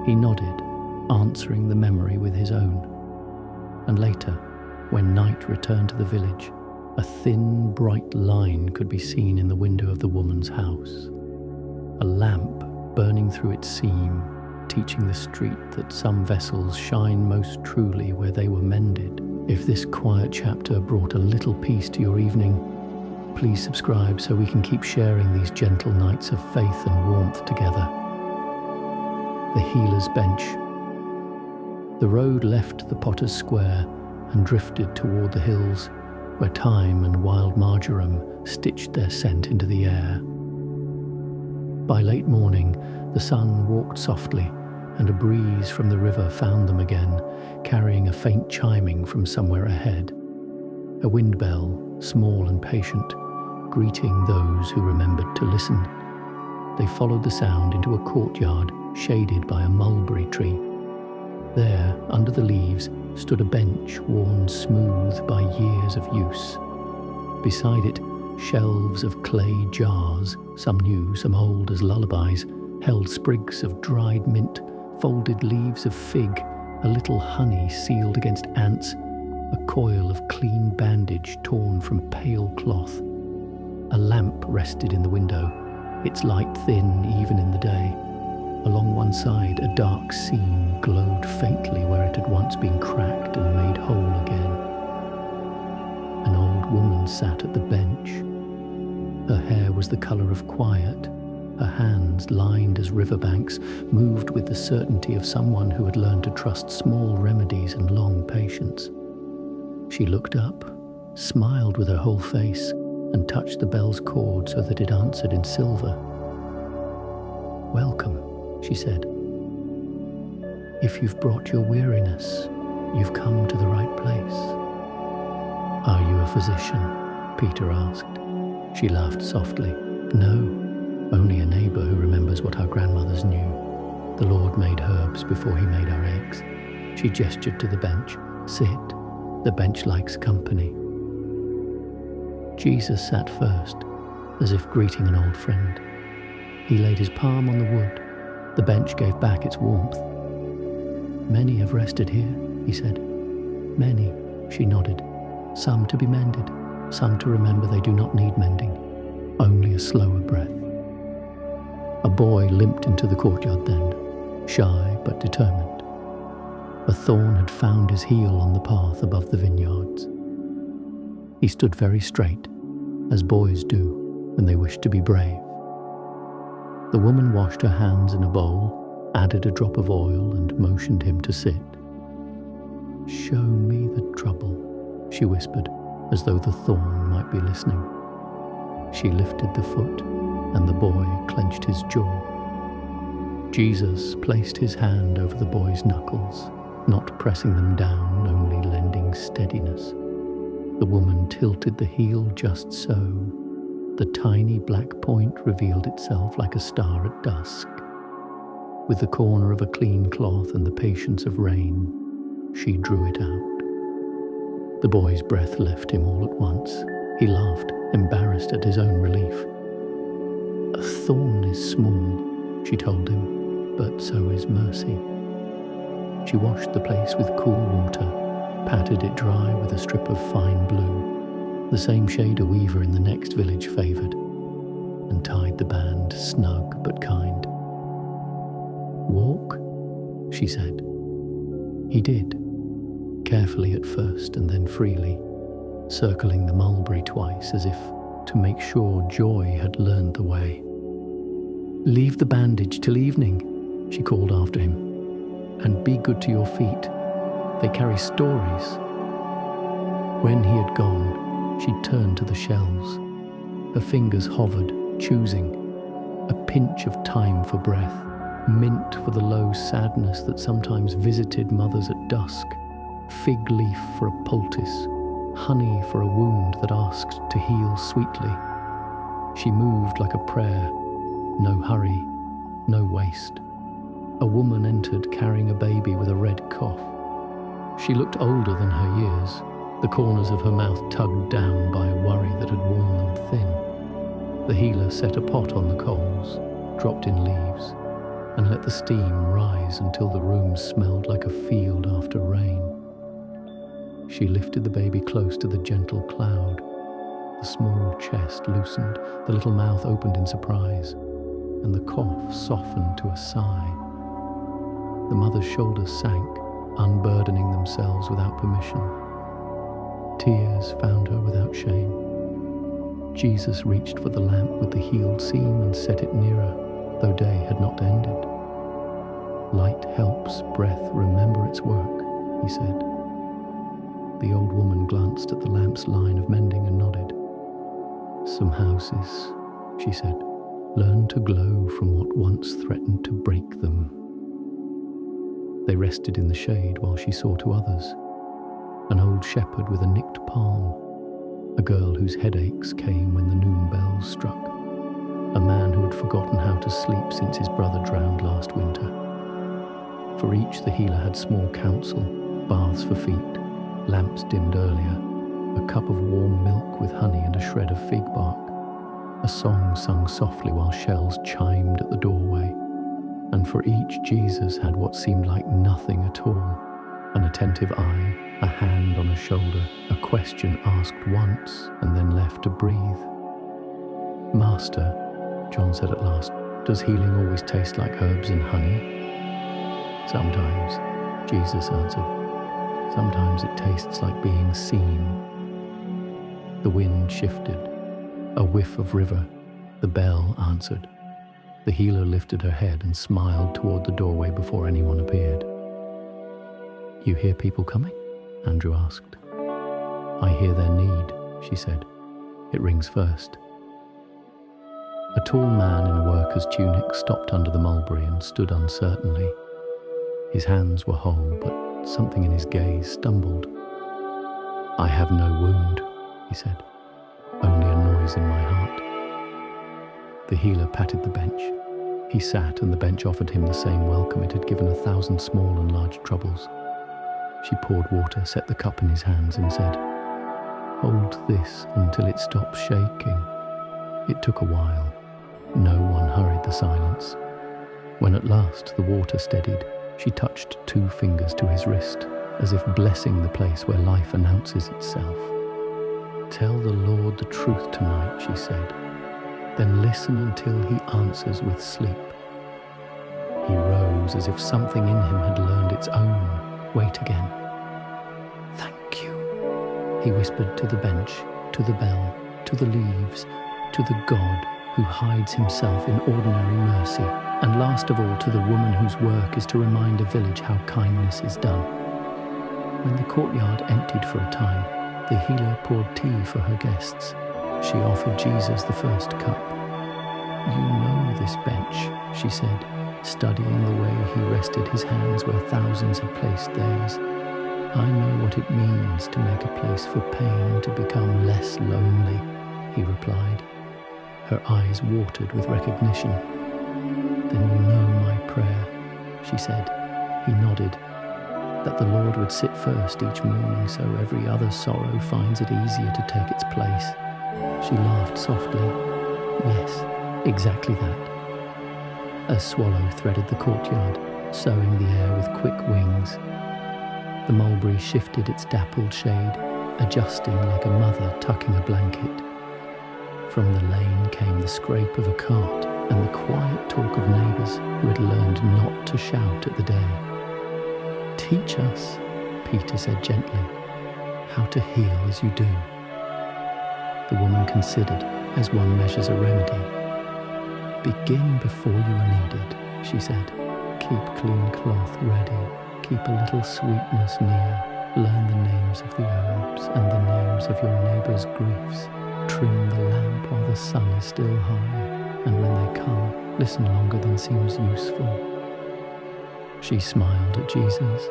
He nodded, answering the memory with his own. And later, when night returned to the village, a thin, bright line could be seen in the window of the woman's house. A lamp burning through its seam, teaching the street that some vessels shine most truly where they were mended. If this quiet chapter brought a little peace to your evening, please subscribe so we can keep sharing these gentle nights of faith and warmth together. The Healer's Bench. The road left the Potter's Square and drifted toward the hills, where thyme and wild marjoram stitched their scent into the air. By late morning, the sun walked softly, and a breeze from the river found them again, carrying a faint chiming from somewhere ahead. A wind bell, small and patient, greeting those who remembered to listen. They followed the sound into a courtyard shaded by a mulberry tree. There, under the leaves, stood a bench worn smooth by years of use. Beside it, shelves of clay jars, some new, some old as lullabies, held sprigs of dried mint, folded leaves of fig, a little honey sealed against ants, a coil of clean bandage torn from pale cloth. A lamp rested in the window, its light thin even in the day. Along one side, a dark seam glowed faintly where it had once been cracked and made whole again. An old woman sat at the bench. Her hair was the colour of quiet. Her hands, lined as riverbanks, moved with the certainty of someone who had learned to trust small remedies and long patience. She looked up, smiled with her whole face, and touched the bell's cord so that it answered in silver. "Welcome," she said. "If you've brought your weariness, you've come to the right place." "Are you a physician?" Peter asked. She laughed softly. "No, only a neighbour who remembers what our grandmothers knew. The Lord made herbs before he made our eggs." She gestured to the bench. "Sit, the bench likes company." Jesus sat first, as if greeting an old friend. He laid his palm on the wood. The bench gave back its warmth. "Many have rested here," he said. "Many," she nodded. "Some to be mended, some to remember they do not need mending, only a slower breath." A boy limped into the courtyard then, shy but determined. A thorn had found his heel on the path above the vineyards. He stood very straight, as boys do when they wish to be brave. The woman washed her hands in a bowl, added a drop of oil, and motioned him to sit. "Show me the trouble," she whispered, as though the thorn might be listening. She lifted the foot, and the boy clenched his jaw. Jesus placed his hand over the boy's knuckles, not pressing them down, only lending steadiness. The woman tilted the heel just so. The tiny black point revealed itself like a star at dusk. With the corner of a clean cloth and the patience of rain, she drew it out. The boy's breath left him all at once. He laughed, embarrassed at his own relief. "A thorn is small," she told him, "but so is mercy." She washed the place with cool water, patted it dry with a strip of fine blue, the same shade a weaver in the next village favoured, and tied the band snug but kind. "Walk?" she said. He did, carefully at first and then freely, circling the mulberry twice as if to make sure Joy had learned the way. "Leave the bandage till evening," she called after him, "and be good to your feet. They carry stories." When he had gone, she turned to the shells. Her fingers hovered, choosing a pinch of thyme for breath, mint for the low sadness that sometimes visited mothers at dusk, fig leaf for a poultice, honey for a wound that asked to heal sweetly. She moved like a prayer, no hurry, no waste. A woman entered carrying a baby with a red cough. She looked older than her years, the corners of her mouth tugged down by a worry that had worn them thin. The healer set a pot on the coals, dropped in leaves, and let the steam rise until the room smelled like a field after rain. She lifted the baby close to the gentle cloud. The small chest loosened, the little mouth opened in surprise, and the cough softened to a sigh. The mother's shoulders sank, unburdening themselves without permission. Tears found her without shame. Jesus reached for the lamp with the healed seam and set it nearer, though day had not ended. "Light helps breath remember its work," he said. The old woman glanced at the lamp's line of mending and nodded. "Some houses," she said, "learn to glow from what once threatened to break them." They rested in the shade while she saw to others. An old shepherd with a nicked palm, a girl whose headaches came when the noon bells struck, a man who had forgotten how to sleep since his brother drowned last winter. For each the healer had small counsel, baths for feet, lamps dimmed earlier, a cup of warm milk with honey and a shred of fig bark, a song sung softly while shells chimed at the doorway. And for each Jesus had what seemed like nothing at all, an attentive eye, a hand on a shoulder, a question asked once and then left to breathe. "Master," John said at last, "does healing always taste like herbs and honey?" "Sometimes," Jesus answered. "Sometimes it tastes like being seen." The wind shifted. A whiff of river. The bell answered. The healer lifted her head and smiled toward the doorway before anyone appeared. "You hear people coming?" Andrew asked. "I hear their need," she said. "It rings first." A tall man in a worker's tunic stopped under the mulberry and stood uncertainly. His hands were whole, but something in his gaze stumbled. "I have no wound," he said, "only a noise in my heart." The healer patted the bench. He sat, and the bench offered him the same welcome it had given 1,000 small and large troubles. She poured water, set the cup in his hands, and said, "Hold this until it stops shaking." It took a while. No one hurried the silence. When at last the water steadied, she touched 2 fingers to his wrist, as if blessing the place where life announces itself. "Tell the Lord the truth tonight," she said. "Then listen until he answers with sleep." He rose as if something in him had learned its own. Wait again. "Thank you," he whispered to the bench, to the bell, to the leaves, to the God who hides himself in ordinary mercy, and last of all to the woman whose work is to remind a village how kindness is done. When the courtyard emptied for a time, the healer poured tea for her guests. She offered Jesus the first cup. "You know this bench," she said, studying the way he rested his hands where thousands had placed theirs. "I know what it means to make a place for pain to become less lonely," he replied. Her eyes watered with recognition. "Then you know my prayer," she said. He nodded. "That the Lord would sit first each morning so every other sorrow finds it easier to take its place." She laughed softly. "Yes, exactly that." A swallow threaded the courtyard, sowing the air with quick wings. The mulberry shifted its dappled shade, adjusting like a mother tucking a blanket. From the lane came the scrape of a cart and the quiet talk of neighbours who had learned not to shout at the day. "Teach us," Peter said gently, "how to heal as you do." The woman considered, as one measures a remedy. "Begin before you are needed," she said. "Keep clean cloth ready. Keep a little sweetness near. Learn the names of the herbs and the names of your neighbour's griefs. Trim the lamp while the sun is still high, and when they come, listen longer than seems useful." She smiled at Jesus.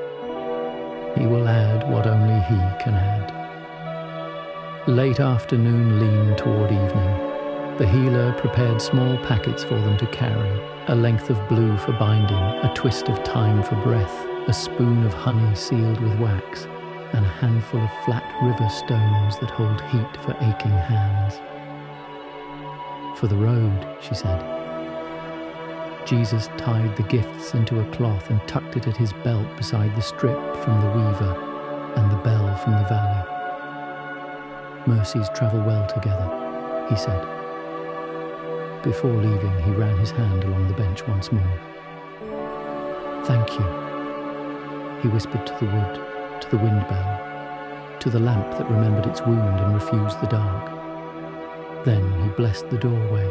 He will add what only he can add. Late afternoon leaned toward evening. The healer prepared small packets for them to carry, a length of blue for binding, a twist of thyme for breath, a spoon of honey sealed with wax, and a handful of flat river stones that hold heat for aching hands. "For the road," she said. Jesus tied the gifts into a cloth and tucked it at his belt beside the strip from the weaver and the bell from the valley. "Mercies travel well together," he said. Before leaving, he ran his hand along the bench once more. "Thank you," he whispered to the wood, to the wind bell, to the lamp that remembered its wound and refused the dark. Then he blessed the doorway,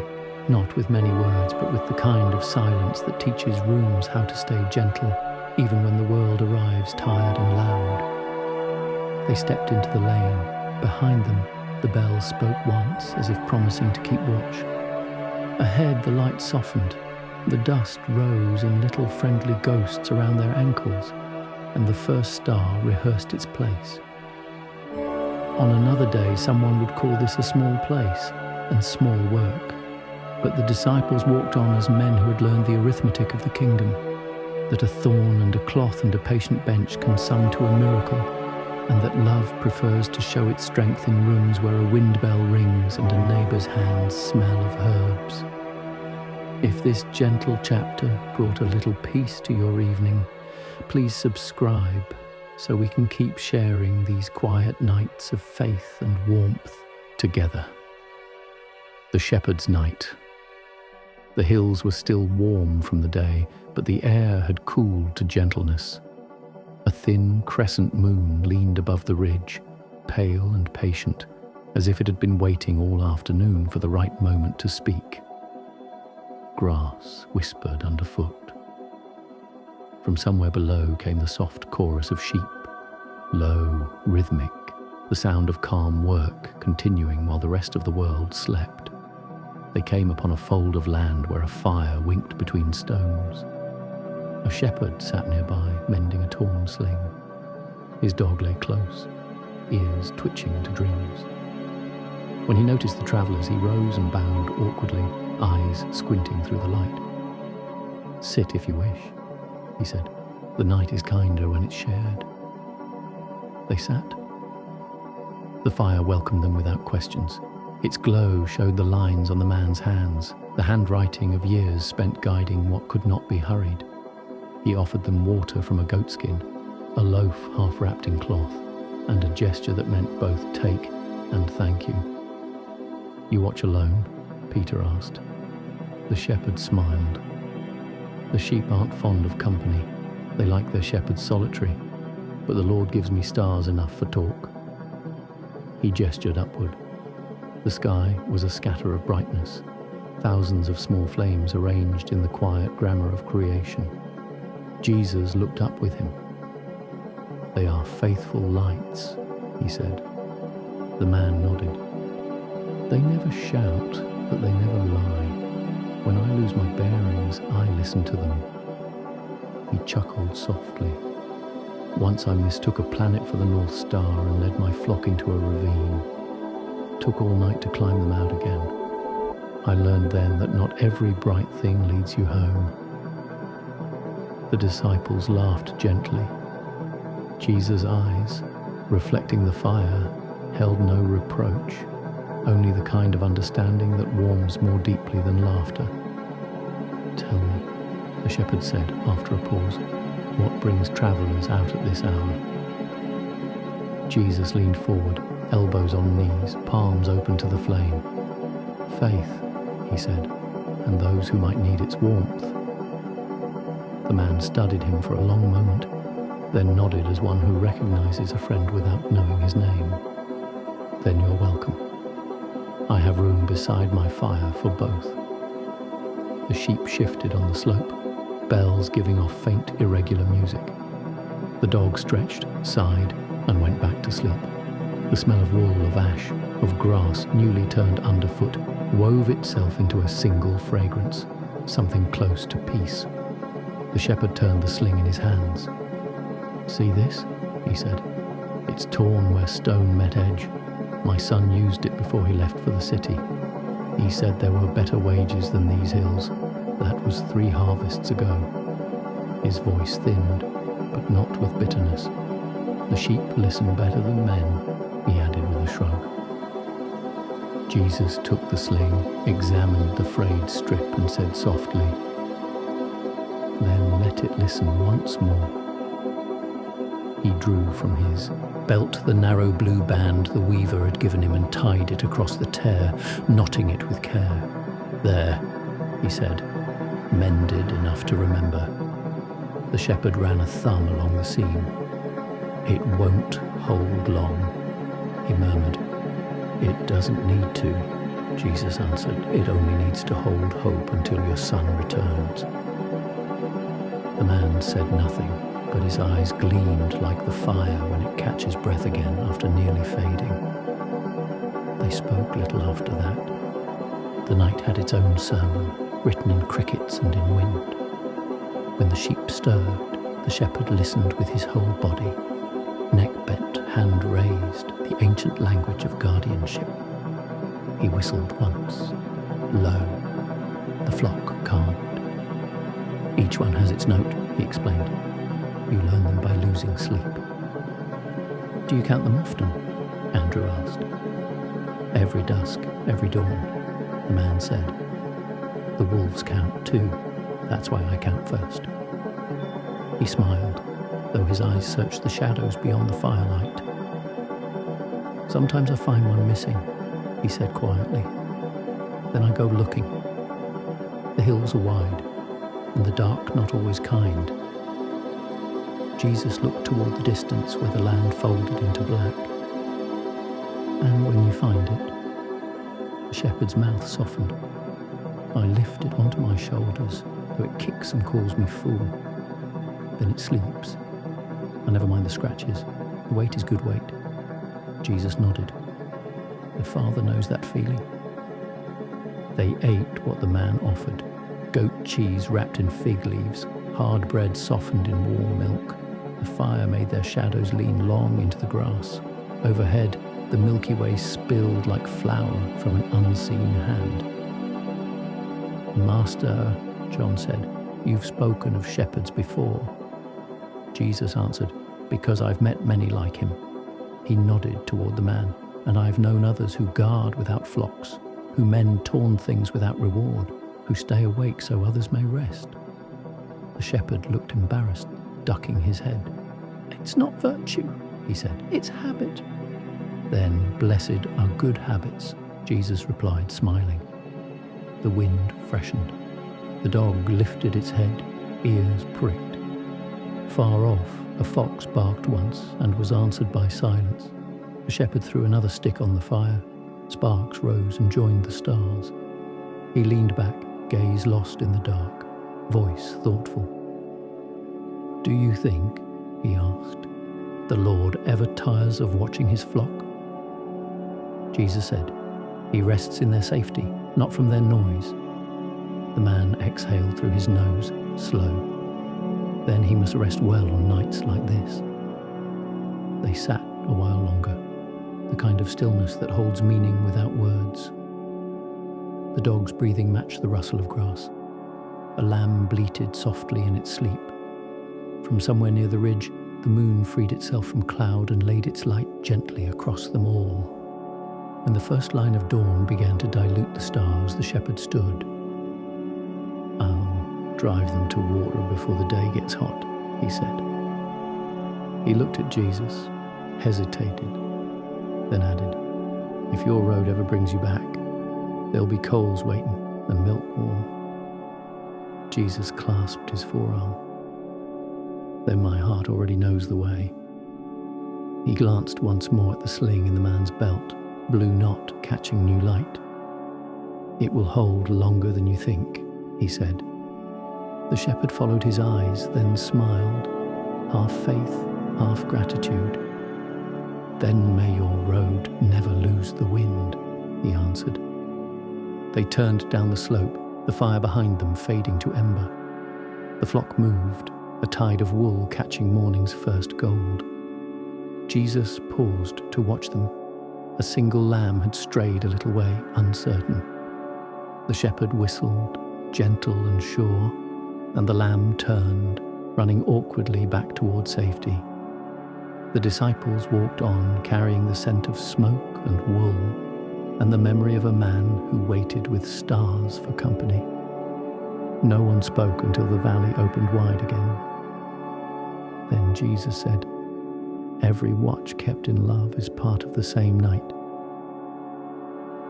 not with many words, but with the kind of silence that teaches rooms how to stay gentle, even when the world arrives tired and loud. They stepped into the lane. Behind them, the bell spoke once, as if promising to keep watch. Ahead, the light softened. The dust rose in little friendly ghosts around their ankles, and the first star rehearsed its place. On another day, someone would call this a small place and small work. But the disciples walked on as men who had learned the arithmetic of the kingdom, that a thorn and a cloth and a patient bench can sum to a miracle, and that love prefers to show its strength in rooms where a wind bell rings and a neighbour's hands smell of herbs. If this gentle chapter brought a little peace to your evening, please subscribe so we can keep sharing these quiet nights of faith and warmth together. The Shepherd's Night. The hills were still warm from the day, but the air had cooled to gentleness. A thin crescent moon leaned above the ridge, pale and patient, as if it had been waiting all afternoon for the right moment to speak. Grass whispered underfoot. From somewhere below came the soft chorus of sheep, low, rhythmic, the sound of calm work continuing while the rest of the world slept. They came upon a fold of land where a fire winked between stones. A shepherd sat nearby, mending a torn sling. His dog lay close, ears twitching to dreams. When he noticed the travellers, he rose and bowed awkwardly, eyes squinting through the light. "Sit if you wish," he said. "The night is kinder when it's shared." They sat. The fire welcomed them without questions. Its glow showed the lines on the man's hands, the handwriting of years spent guiding what could not be hurried. He offered them water from a goatskin, a loaf half wrapped in cloth, and a gesture that meant both take and thank you. "You watch alone?" Peter asked. The shepherd smiled. "The sheep aren't fond of company. They like their shepherds solitary, but the Lord gives me stars enough for talk." He gestured upward. The sky was a scatter of brightness, thousands of small flames arranged in the quiet grammar of creation. Jesus looked up with him. "They are faithful lights," he said. The man nodded. "They never shout, but they never lie. When I lose my bearings, I listen to them." He chuckled softly. "Once I mistook a planet for the North Star and led my flock into a ravine. Took all night to climb them out again. I learned then that not every bright thing leads you home." The disciples laughed gently. Jesus' eyes, reflecting the fire, held no reproach, only the kind of understanding that warms more deeply than laughter. "Tell me," the shepherd said after a pause, "what brings travellers out at this hour?" Jesus leaned forward, elbows on knees, palms open to the flame. "Faith," he said, "and those who might need its warmth." The man studied him for a long moment, then nodded as one who recognizes a friend without knowing his name. "Then you're welcome." I have room beside my fire for both." The sheep shifted on the slope, bells giving off faint, irregular music. The dog stretched, sighed, and went back to sleep. The smell of wool, of ash, of grass newly turned underfoot wove itself into a single fragrance, something close to peace. The shepherd turned the sling in his hands. "See this?" he said. "It's torn where stone met edge. My son used it before he left for the city. He said there were better wages than these hills. That was 3 harvests ago." His voice thinned, but not with bitterness. "The sheep listen better than men," he added with a shrug. Jesus took the sling, examined the frayed strip, and said softly, "Then let it listen once more." He drew from his belt the narrow blue band the weaver had given him and tied it across the tear, knotting it with care. "There," he said, "mended enough to remember." The shepherd ran a thumb along the seam. "It won't hold long," he murmured. "It doesn't need to," Jesus answered. "It only needs to hold hope until your son returns." The man said nothing, but his eyes gleamed like the fire when it catches breath again after nearly fading. They spoke little after that. The night had its own sermon, written in crickets and in wind. When the sheep stirred, the shepherd listened with his whole body, neck bent, hand raised, the ancient language of guardianship. He whistled once, low. The flock calmed. "Each one has its note," he explained. "You learn them by losing sleep." "Do you count them often?" Andrew asked. "Every dusk, every dawn," the man said. "The wolves count too. That's why I count first." He smiled, though his eyes searched the shadows beyond the firelight. "Sometimes I find one missing," he said quietly. "Then I go looking. The hills are wide, and the dark not always kind." Jesus looked toward the distance where the land folded into black. "And when you find it," the shepherd's mouth softened, "I lift it onto my shoulders, though it kicks and calls me fool. Then it sleeps. I never mind the scratches. The weight is good weight." Jesus nodded. "The Father knows that feeling." They ate what the man offered: goat cheese wrapped in fig leaves, hard bread softened in warm milk. The fire made their shadows lean long into the grass. Overhead, the Milky Way spilled like flour from an unseen hand. "Master," John said, "you've spoken of shepherds before." Jesus answered, "Because I've met many like him." He nodded toward the man. "And I've known others who guard without flocks, who mend torn things without reward, who stay awake so others may rest." The shepherd looked embarrassed, ducking his head. "It's not virtue," he said, "it's habit." "Then blessed are good habits," Jesus replied, smiling. The wind freshened. The dog lifted its head, ears pricked. Far off, a fox barked once and was answered by silence. The shepherd threw another stick on the fire. Sparks rose and joined the stars. He leaned back, gaze lost in the dark, voice thoughtful. "Do you think," he asked, "the Lord ever tires of watching his flock?" Jesus said, "He rests in their safety, not from their noise." The man exhaled through his nose, slow. Then he must rest well on nights like this. They sat a while longer, the kind of stillness that holds meaning without words. The dog's breathing matched the rustle of grass. A lamb bleated softly in its sleep. From somewhere near the ridge, the moon freed itself from cloud and laid its light gently across them all. When the first line of dawn began to dilute the stars, the shepherd stood. "I'll drive them to water before the day gets hot," he said. He looked at Jesus, hesitated, then added, "If your road ever brings you back, there'll be coals waiting and milk warm." Jesus clasped his forearm. "Then my heart already knows the way." He glanced once more at the sling in the man's belt, blue knot catching new light. "It will hold longer than you think," he said. The shepherd followed his eyes, then smiled, half faith, half gratitude. "Then may your road never lose the wind," he answered. They turned down the slope, the fire behind them fading to ember. The flock moved, a tide of wool catching morning's first gold. Jesus paused to watch them. A single lamb had strayed a little way, uncertain. The shepherd whistled, gentle and sure, and the lamb turned, running awkwardly back toward safety. The disciples walked on, carrying the scent of smoke and wool, and the memory of a man who waited with stars for company. No one spoke until the valley opened wide again. Then Jesus said, "Every watch kept in love is part of the same night."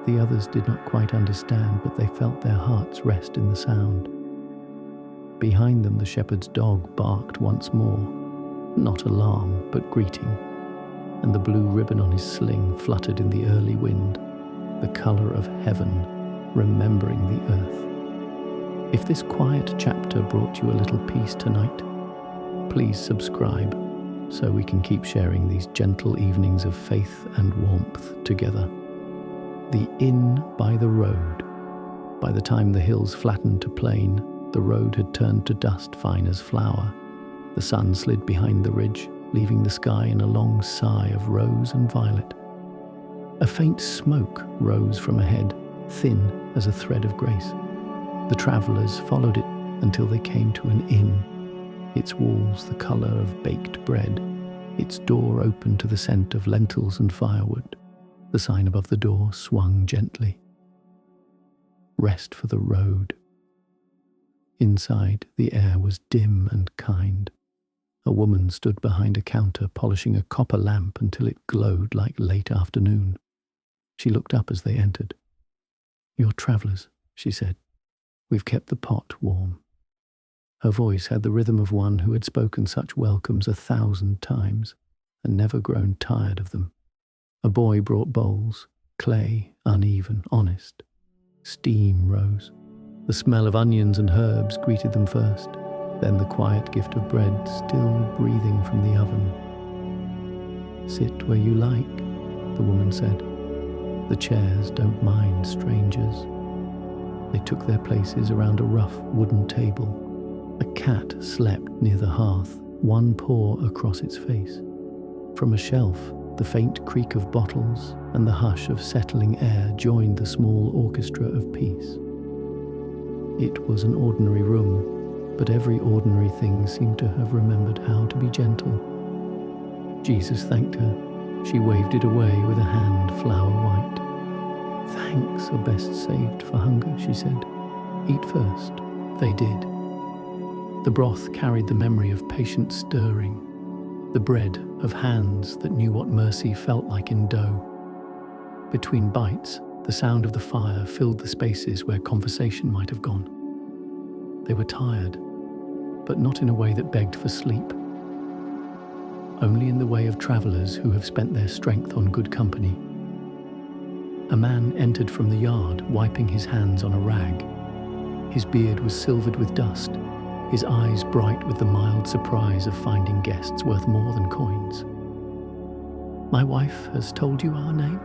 The others did not quite understand, but they felt their hearts rest in the sound. Behind them, the shepherd's dog barked once more, not alarm, but greeting, and the blue ribbon on his sling fluttered in the early wind, the color of heaven, remembering the earth. If this quiet chapter brought you a little peace tonight, please subscribe so we can keep sharing these gentle evenings of faith and warmth together. The inn by the road. By the time the hills flattened to plain, the road had turned to dust fine as flour. The sun slid behind the ridge, leaving the sky in a long sigh of rose and violet. A faint smoke rose from ahead, thin as a thread of grace. The travellers followed it until they came to an inn, its walls the colour of baked bread, its door open to the scent of lentils and firewood. The sign above the door swung gently. "Rest for the road." Inside, the air was dim and kind. A woman stood behind a counter polishing a copper lamp until it glowed like late afternoon. She looked up as they entered. "You're travellers," she said. "We've kept the pot warm." Her voice had the rhythm of one who had spoken such welcomes 1,000 times and never grown tired of them. A boy brought bowls, clay, uneven, honest. Steam rose. The smell of onions and herbs greeted them first, then the quiet gift of bread still breathing from the oven. "Sit where you like," the woman said. "The chairs don't mind strangers." They took their places around a rough wooden table. A cat slept near the hearth, one paw across its face. From a shelf, the faint creak of bottles and the hush of settling air joined the small orchestra of peace. It was an ordinary room, but every ordinary thing seemed to have remembered how to be gentle. Jesus thanked her. She waved it away with a hand flower white. "Thanks are best saved for hunger," she said. "Eat first." They did. The broth carried the memory of patient stirring, the bread of hands that knew what mercy felt like in dough. Between bites, the sound of the fire filled the spaces where conversation might have gone. They were tired, but not in a way that begged for sleep. Only in the way of travellers who have spent their strength on good company. A man entered from the yard, wiping his hands on a rag. His beard was silvered with dust, his eyes bright with the mild surprise of finding guests worth more than coins. "My wife has told you our name?"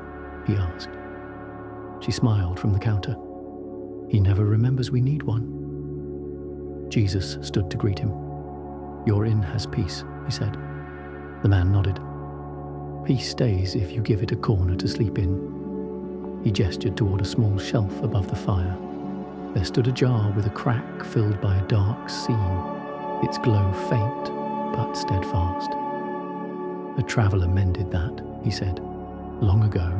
he asked. She smiled from the counter. "He never remembers we need one." Jesus stood to greet him. "Your inn has peace," he said. The man nodded. "Peace stays if you give it a corner to sleep in." He gestured toward a small shelf above the fire. There stood a jar with a crack filled by a dark seam, its glow faint but steadfast. "A traveller mended that," he said. "Long ago,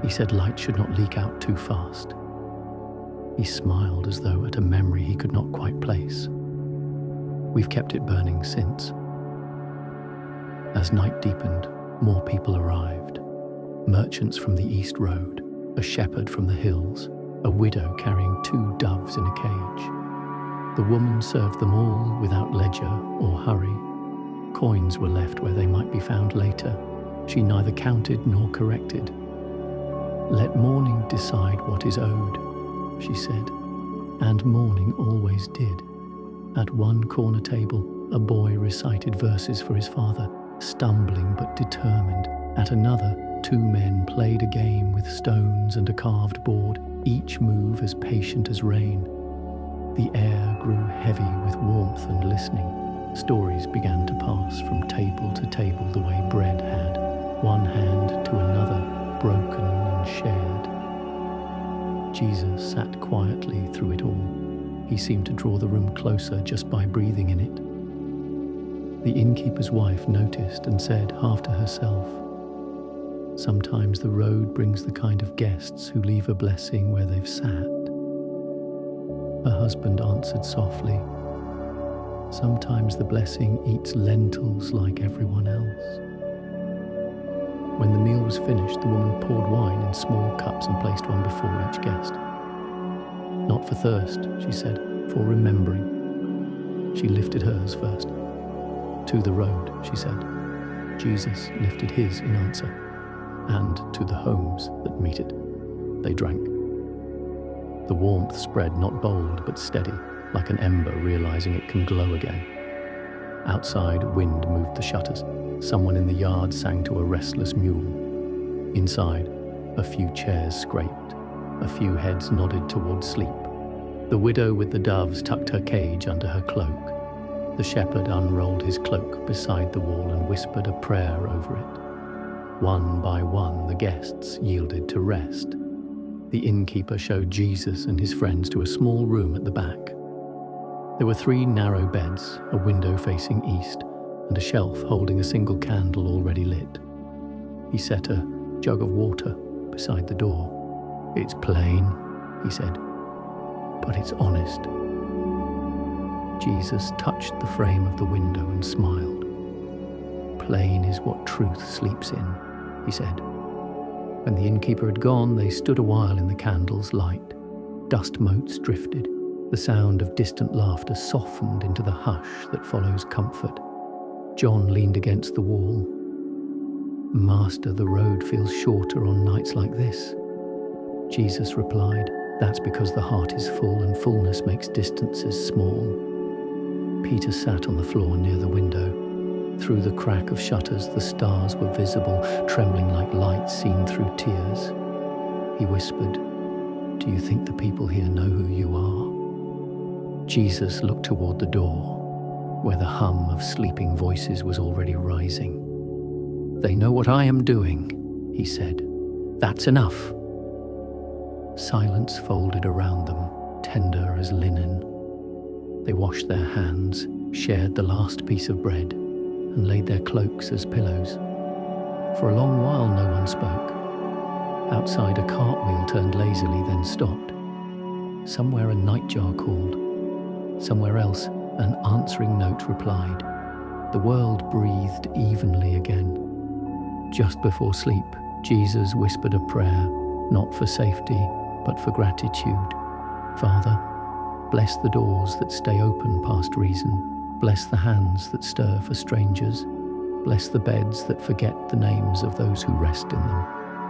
he said light should not leak out too fast." He smiled as though at a memory he could not quite place. "We've kept it burning since." As night deepened, more people arrived. Merchants from the East Road, a shepherd from the hills, a widow carrying 2 doves in a cage. The woman served them all without ledger or hurry. Coins were left where they might be found later. She neither counted nor corrected. "Let morning decide what is owed," she said, and morning always did. At one corner table, a boy recited verses for his father, stumbling but determined. At another, two men played a game with stones and a carved board, each move as patient as rain. The air grew heavy with warmth and listening. Stories began to pass from table to table the way bread had, one hand to another, broken and shared. Jesus sat quietly through it all. He seemed to draw the room closer just by breathing in it. The innkeeper's wife noticed and said, half to herself, "Sometimes the road brings the kind of guests who leave a blessing where they've sat." Her husband answered softly, "Sometimes the blessing eats lentils like everyone else." When the meal was finished, the woman poured wine in small cups and placed one before each guest. "Not for thirst," she said, "for remembering." She lifted hers first. "To the road," she said. Jesus lifted his in answer. "And to the homes that meet it." They drank. The warmth spread, not bold but steady, like an ember realizing it can glow again. Outside, wind moved the shutters. Someone in the yard sang to a restless mule. Inside, a few chairs scraped. A few heads nodded toward sleep. The widow with the doves tucked her cage under her cloak. The shepherd unrolled his cloak beside the wall and whispered a prayer over it. One by one, the guests yielded to rest. The innkeeper showed Jesus and his friends to a small room at the back. There were 3 narrow beds, a window facing east, and a shelf holding a single candle already lit. He set a jug of water beside the door. "It's plain," he said, "but it's honest." Jesus touched the frame of the window and smiled. "Plain is what truth sleeps in," he said. When the innkeeper had gone, they stood a while in the candle's light. Dust motes drifted. The sound of distant laughter softened into the hush that follows comfort. John leaned against the wall. "Master, the road feels shorter on nights like this." Jesus replied, "That's because the heart is full and fullness makes distances small." Peter sat on the floor near the window. Through the crack of shutters, the stars were visible, trembling like lights seen through tears. He whispered, "Do you think the people here know who you are?" Jesus looked toward the door, where the hum of sleeping voices was already rising. "They know what I am doing," he said. "That's enough." Silence folded around them, tender as linen. They washed their hands, shared the last piece of bread, and laid their cloaks as pillows. For a long while no one spoke. Outside, a cartwheel turned lazily, then stopped. Somewhere a nightjar called. Somewhere else an answering note replied. The world breathed evenly again. Just before sleep, Jesus whispered a prayer, not for safety, but for gratitude. "Father, bless the doors that stay open past reason. Bless the hands that stir for strangers. Bless the beds that forget the names of those who rest in them.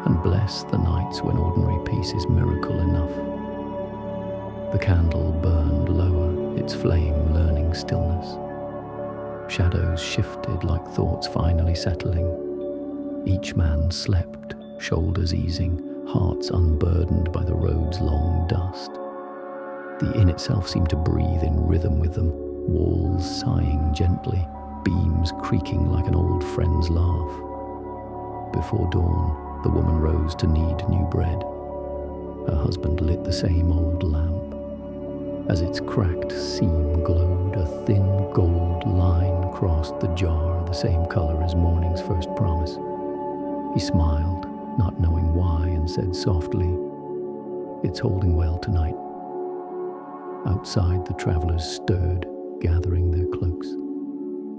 And bless the nights when ordinary peace is miracle enough." The candle burned lower, its flame learning stillness. Shadows shifted like thoughts finally settling. Each man slept, shoulders easing, hearts unburdened by the road's long dust. The inn itself seemed to breathe in rhythm with them, walls sighing gently, beams creaking like an old friend's laugh. Before dawn, the woman rose to knead new bread. Her husband lit the same old lamp. As its cracked seam glowed, a thin gold line crossed the jar, the same color as morning's first promise. He smiled, not knowing why, and said softly, "It's holding well tonight." Outside, the travelers stirred, gathering their cloaks.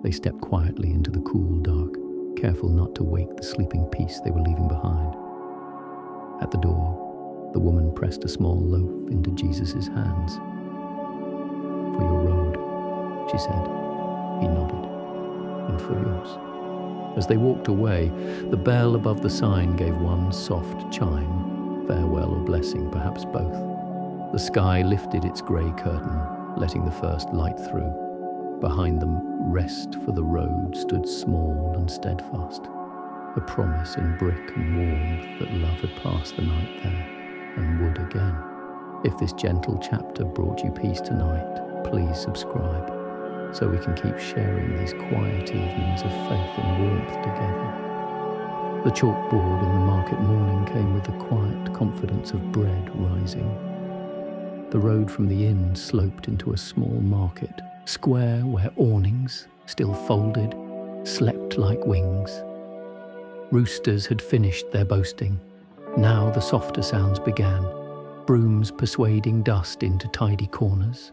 They stepped quietly into the cool dark, careful not to wake the sleeping peace they were leaving behind. At the door, the woman pressed a small loaf into Jesus' hands. "For your road," she said. He nodded. "And for yours." As they walked away, the bell above the sign gave one soft chime. farewell or blessing, perhaps both. The sky lifted its grey curtain, letting the first light through. Behind them, rest for the road stood small and steadfast, a promise in brick and warmth that love had passed the night there and would again. If this gentle chapter brought you peace tonight, please subscribe so we can keep sharing these quiet evenings of faith and warmth together. The chalkboard in the market morning came with the quiet confidence of bread rising. The road from the inn sloped into a small market, square where awnings, still folded, slept like wings. Roosters had finished their boasting. Now the softer sounds began, brooms persuading dust into tidy corners,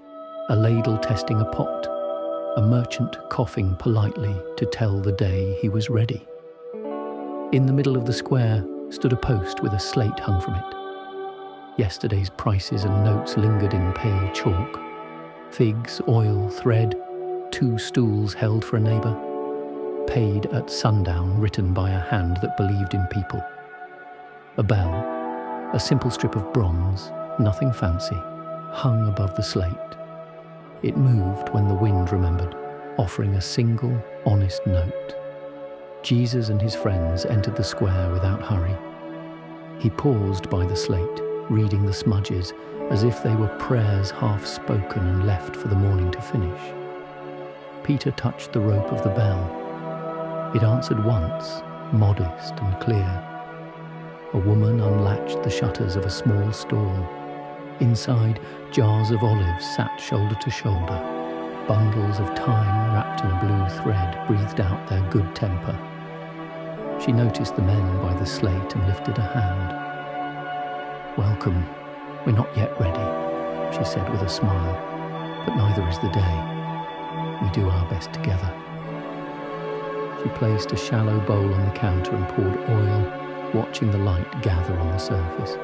a ladle testing a pot, a merchant coughing politely to tell the day he was ready. In the middle of the square stood a post with a slate hung from it. Yesterday's prices and notes lingered in pale chalk. Figs, oil, thread, 2 stools held for a neighbour. Paid at sundown, written by a hand that believed in people. A bell, a simple strip of bronze, nothing fancy, hung above the slate. It moved when the wind remembered, offering a single, honest note. Jesus and his friends entered the square without hurry. He paused by the slate, reading the smudges as if they were prayers half spoken and left for the morning to finish. Peter touched the rope of the bell. It answered once, modest and clear. A woman unlatched the shutters of a small stall. Inside, jars of olives sat shoulder to shoulder. Bundles of thyme wrapped in blue thread breathed out their good temper. She noticed the men by the slate and lifted a hand. "Welcome. We're not yet ready," she said with a smile, "but neither is the day. We do our best together." She placed a shallow bowl on the counter and poured oil, watching the light gather on the surface.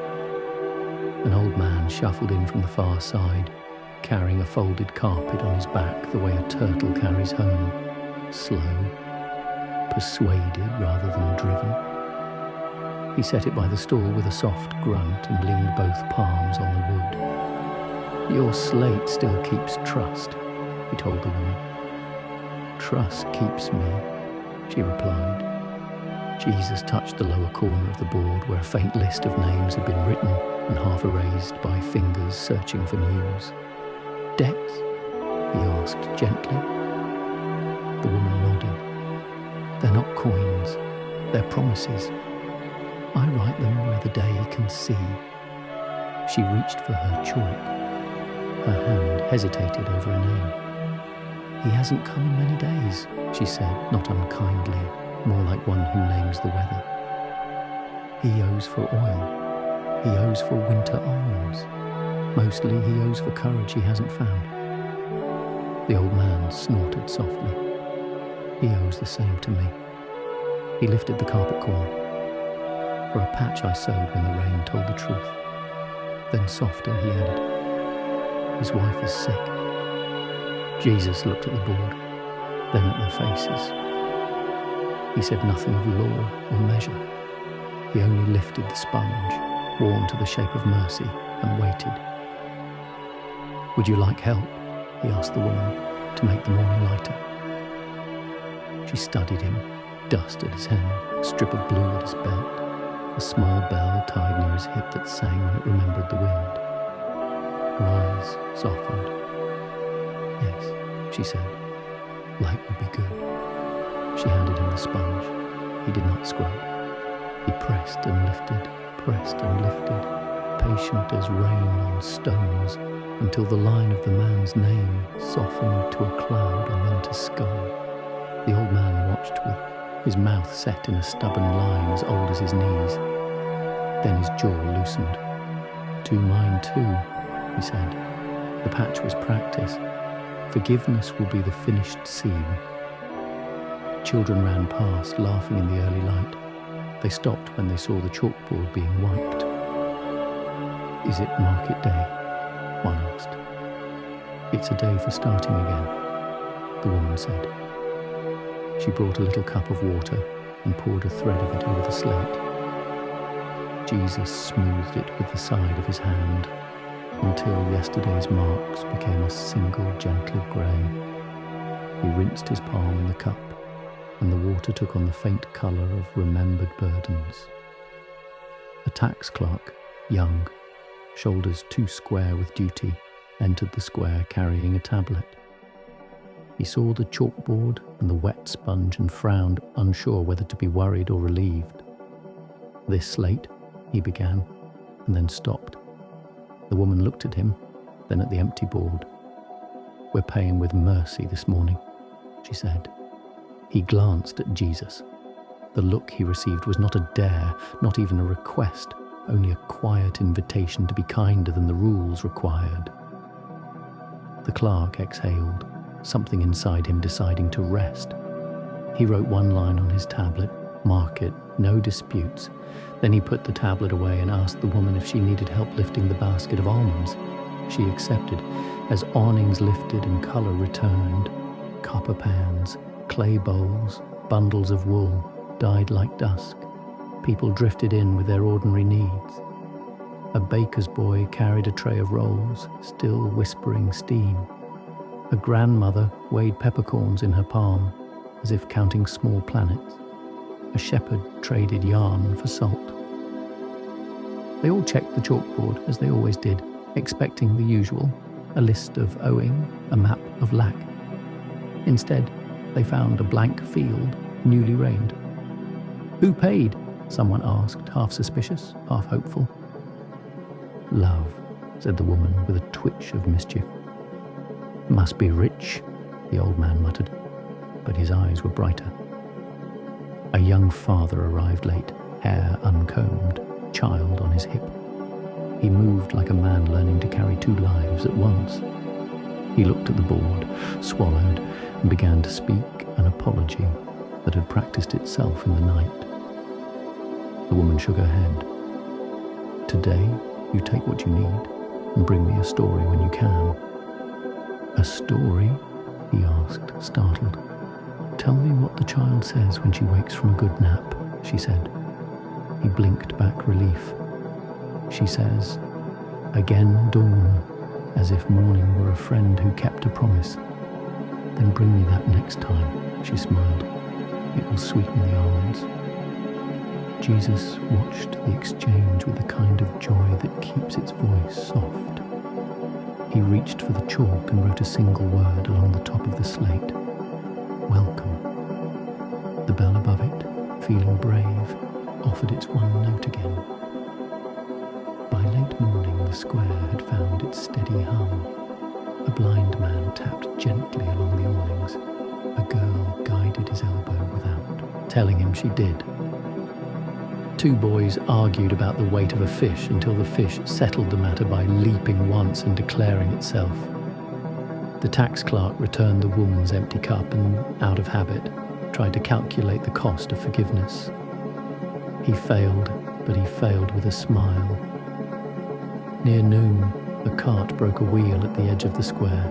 An old man shuffled in from the far side, carrying a folded carpet on his back the way a turtle carries home, slow, persuaded rather than driven. He set it by the stall with a soft grunt and leaned both palms on the wood. "Your slate still keeps trust," he told the woman. "Trust keeps me," she replied. Jesus touched the lower corner of the board where a faint list of names had been written and half erased by fingers searching for news. "Debts?" he asked gently. The woman nodded. "They're not coins, they're promises. I write them where the day can see." She reached for her chalk. Her hand hesitated over a name. "He hasn't come in many days," she said, not unkindly, more like one who names the weather. "He owes for oil. He owes for winter almonds. Mostly he owes for courage he hasn't found." The old man snorted softly. "He owes the same to me." He lifted the carpet corner. "For a patch I sewed when the rain told the truth." Then softer he added, "His wife is sick." Jesus looked at the board, then at their faces. He said nothing of law or measure. He only lifted the sponge, worn to the shape of mercy, and waited. "Would you like help?" he asked the woman, "to make the morning lighter?" She studied him, dust at his hem, a strip of blue at his belt, a small bell tied near his hip that sang when it remembered the wind. Her eyes softened. "Yes," she said, "light would be good." She handed him the sponge. He did not scrub. He pressed and lifted, patient as rain on stones, until the line of the man's name softened to a cloud and then to sky. The old man watched with his mouth set in a stubborn line as old as his knees. Then his jaw loosened. "Do mine too," he said. The patch was practice. Forgiveness will be the finished seam. Children ran past, laughing in the early light. They stopped when they saw the chalkboard being wiped. "Is it market day?" one asked. "It's a day for starting again," the woman said. She brought a little cup of water and poured a thread of it over the slate. Jesus smoothed it with the side of his hand until yesterday's marks became a single gentle grey. He rinsed his palm in the cup, and the water took on the faint colour of remembered burdens. A tax clerk, young, shoulders too square with duty, entered the square carrying a tablet. He saw the chalkboard and the wet sponge and frowned, unsure whether to be worried or relieved. "This slate," he began, and then stopped. The woman looked at him, then at the empty board. "We're paying with mercy this morning," she said. He glanced at Jesus. The look he received was not a dare, not even a request, only a quiet invitation to be kinder than the rules required. The clerk exhaled, something inside him deciding to rest. He wrote one line on his tablet, "Mark it, no disputes." Then he put the tablet away and asked the woman if she needed help lifting the basket of almonds. She accepted. As awnings lifted and colour returned, copper pans, clay bowls, bundles of wool died like dusk. People drifted in with their ordinary needs. A baker's boy carried a tray of rolls, still whispering steam. A grandmother weighed peppercorns in her palm, as if counting small planets. A shepherd traded yarn for salt. They all checked the chalkboard, as they always did, expecting the usual, a list of owing, a map of lack. Instead, they found a blank field, newly rained. "Who paid?" someone asked, half suspicious, half hopeful. "Love," said the woman with a twitch of mischief. "Must be rich," the old man muttered, but his eyes were brighter. A young father arrived late, hair uncombed, child on his hip. He moved like a man learning to carry two lives at once. He looked at the board, swallowed, and began to speak an apology that had practiced itself in the night. The woman shook her head. "Today, you take what you need and bring me a story when you can." "A story?" he asked, startled. "Tell me what the child says when she wakes from a good nap," she said. He blinked back relief. "She says, 'Again dawn,' as if morning were a friend who kept a promise. Then bring me that next time," she smiled. "It will sweeten the almonds." Jesus watched the exchange with the kind of joy that keeps its voice soft. He reached for the chalk and wrote a single word along the top of the slate. "Welcome." The bell above it, feeling brave, offered its one note again. By late morning, the square had found its steady hum. A blind man tapped gently along the awnings. A girl guided his elbow without, telling him she did. Two boys argued about the weight of a fish until the fish settled the matter by leaping once and declaring itself. The tax clerk returned the woman's empty cup and, out of habit, tried to calculate the cost of forgiveness. He failed, but he failed with a smile. Near noon, the cart broke a wheel at the edge of the square.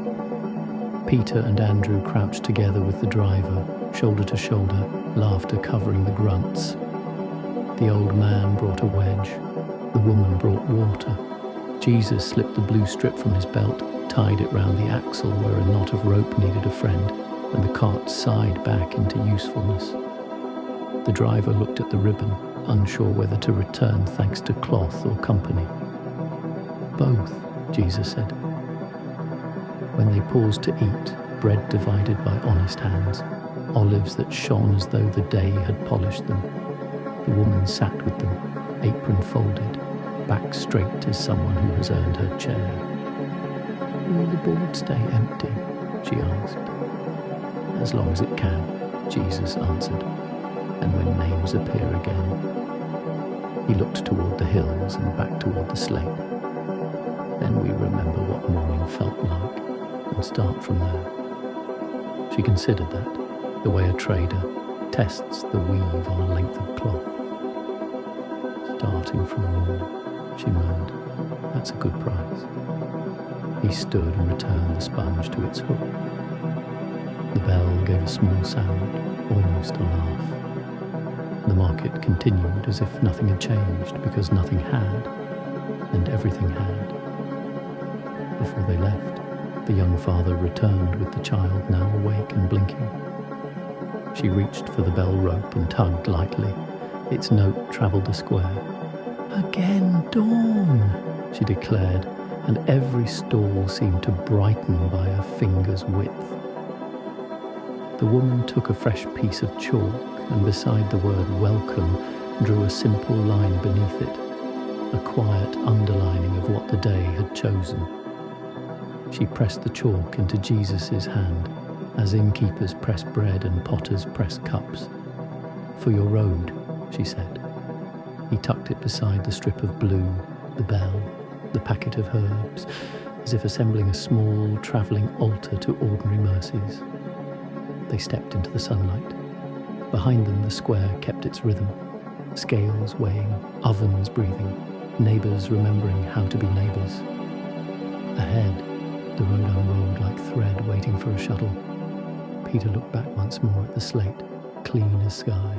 Peter and Andrew crouched together with the driver, shoulder to shoulder, laughter covering the grunts. The old man brought a wedge. The woman brought water. Jesus slipped the blue strip from his belt, tied it round the axle where a knot of rope needed a friend, and the cart sighed back into usefulness. The driver looked at the ribbon, unsure whether to return thanks to cloth or company. "Both," Jesus said. When they paused to eat, bread divided by honest hands, olives that shone as though the day had polished them, the woman sat with them, apron folded, back straight as someone who has earned her chair. "Will the board stay empty?" she asked. "As long as it can," Jesus answered, "and when names appear again." He looked toward the hills and back toward the slate. "Then we remember what morning felt like and start from there." She considered that, the way a trader tests the weave on a length of cloth. "Starting from morning," she moaned. "That's a good price." He stood and returned the sponge to its hook. The bell gave a small sound, almost a laugh. The market continued as if nothing had changed, because nothing had, and everything had. Before they left, the young father returned with the child, now awake and blinking. She reached for the bell rope and tugged lightly. Its note travelled the square. "Again dawn," she declared, and every stall seemed to brighten by a finger's width. The woman took a fresh piece of chalk and beside the word welcome drew a simple line beneath it, a quiet underlining of what the day had chosen. She pressed the chalk into Jesus' hand, as innkeepers press bread and potters press cups. "For your road," she said. He tucked it beside the strip of blue, the bell, the packet of herbs, as if assembling a small, travelling altar to ordinary mercies. They stepped into the sunlight. Behind them, the square kept its rhythm, scales weighing, ovens breathing, neighbours remembering how to be neighbours. Ahead, the road unrolled like thread waiting for a shuttle. Peter looked back once more at the slate, clean as sky.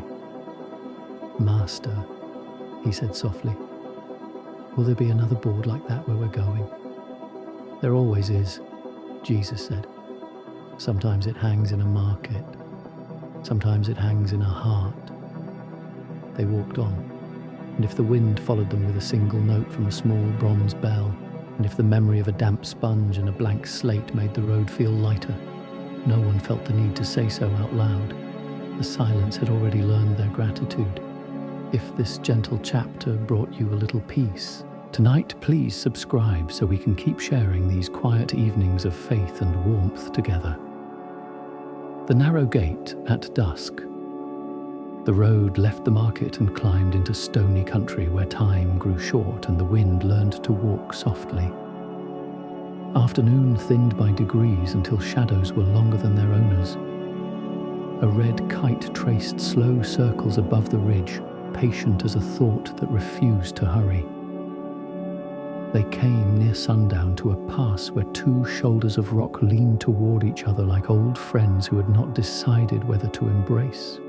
"Master," he said softly, "will there be another board like that where we're going?" "There always is," Jesus said. "Sometimes it hangs in a market. Sometimes it hangs in a heart." They walked on, and if the wind followed them with a single note from a small bronze bell, and if the memory of a damp sponge and a blank slate made the road feel lighter, no one felt the need to say so out loud. The silence had already learned their gratitude. If this gentle chapter brought you a little peace, tonight please subscribe so we can keep sharing these quiet evenings of faith and warmth together. The narrow gate at dusk. The road left the market and climbed into stony country where time grew short and the wind learned to walk softly. Afternoon thinned by degrees until shadows were longer than their owners. A red kite traced slow circles above the ridge, patient as a thought that refused to hurry. They came near sundown to a pass where two shoulders of rock leaned toward each other like old friends who had not decided whether to embrace.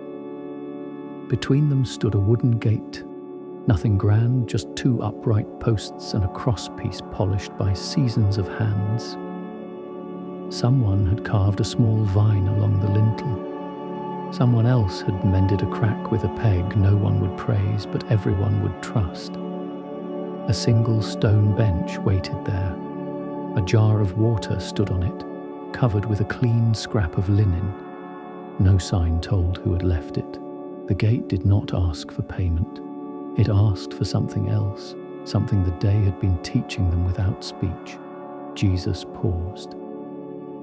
Between them stood a wooden gate, nothing grand, just two upright posts and a crosspiece polished by seasons of hands. Someone had carved a small vine along the lintel. Someone else had mended a crack with a peg no one would praise, but everyone would trust. A single stone bench waited there. A jar of water stood on it, covered with a clean scrap of linen. No sign told who had left it. The gate did not ask for payment. It asked for something else, something the day had been teaching them without speech. Jesus paused.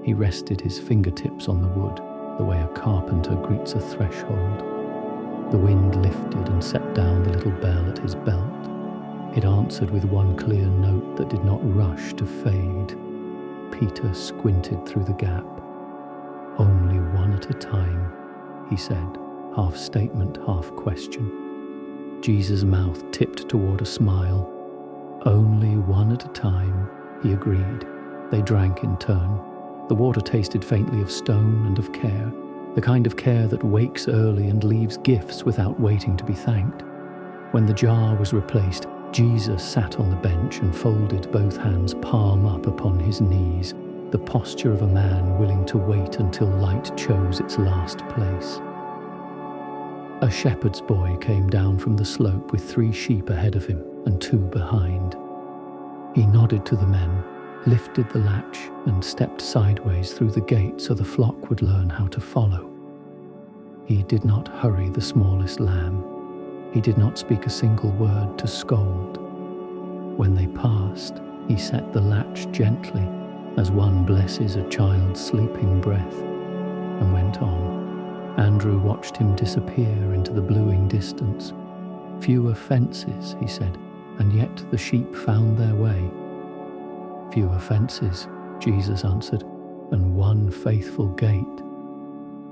He rested his fingertips on the wood, the way a carpenter greets a threshold. The wind lifted and set down the little bell at his belt. It answered with one clear note that did not rush to fade. Peter squinted through the gap. "Only one at a time," he said, half statement, half question. Jesus' mouth tipped toward a smile. "Only one at a time," he agreed. They drank in turn. The water tasted faintly of stone and of care, the kind of care that wakes early and leaves gifts without waiting to be thanked. When the jar was replaced, Jesus sat on the bench and folded both hands palm up upon his knees, the posture of a man willing to wait until light chose its last place. A shepherd's boy came down from the slope with 3 sheep ahead of him and 2 behind. He nodded to the men, lifted the latch and stepped sideways through the gate so the flock would learn how to follow. He did not hurry the smallest lamb. He did not speak a single word to scold. When they passed, he set the latch gently, as one blesses a child's sleeping breath, and went on. Andrew watched him disappear into the bluing distance. "Fewer fences," he said, "and yet the sheep found their way." "Fewer fences," Jesus answered, "and one faithful gate."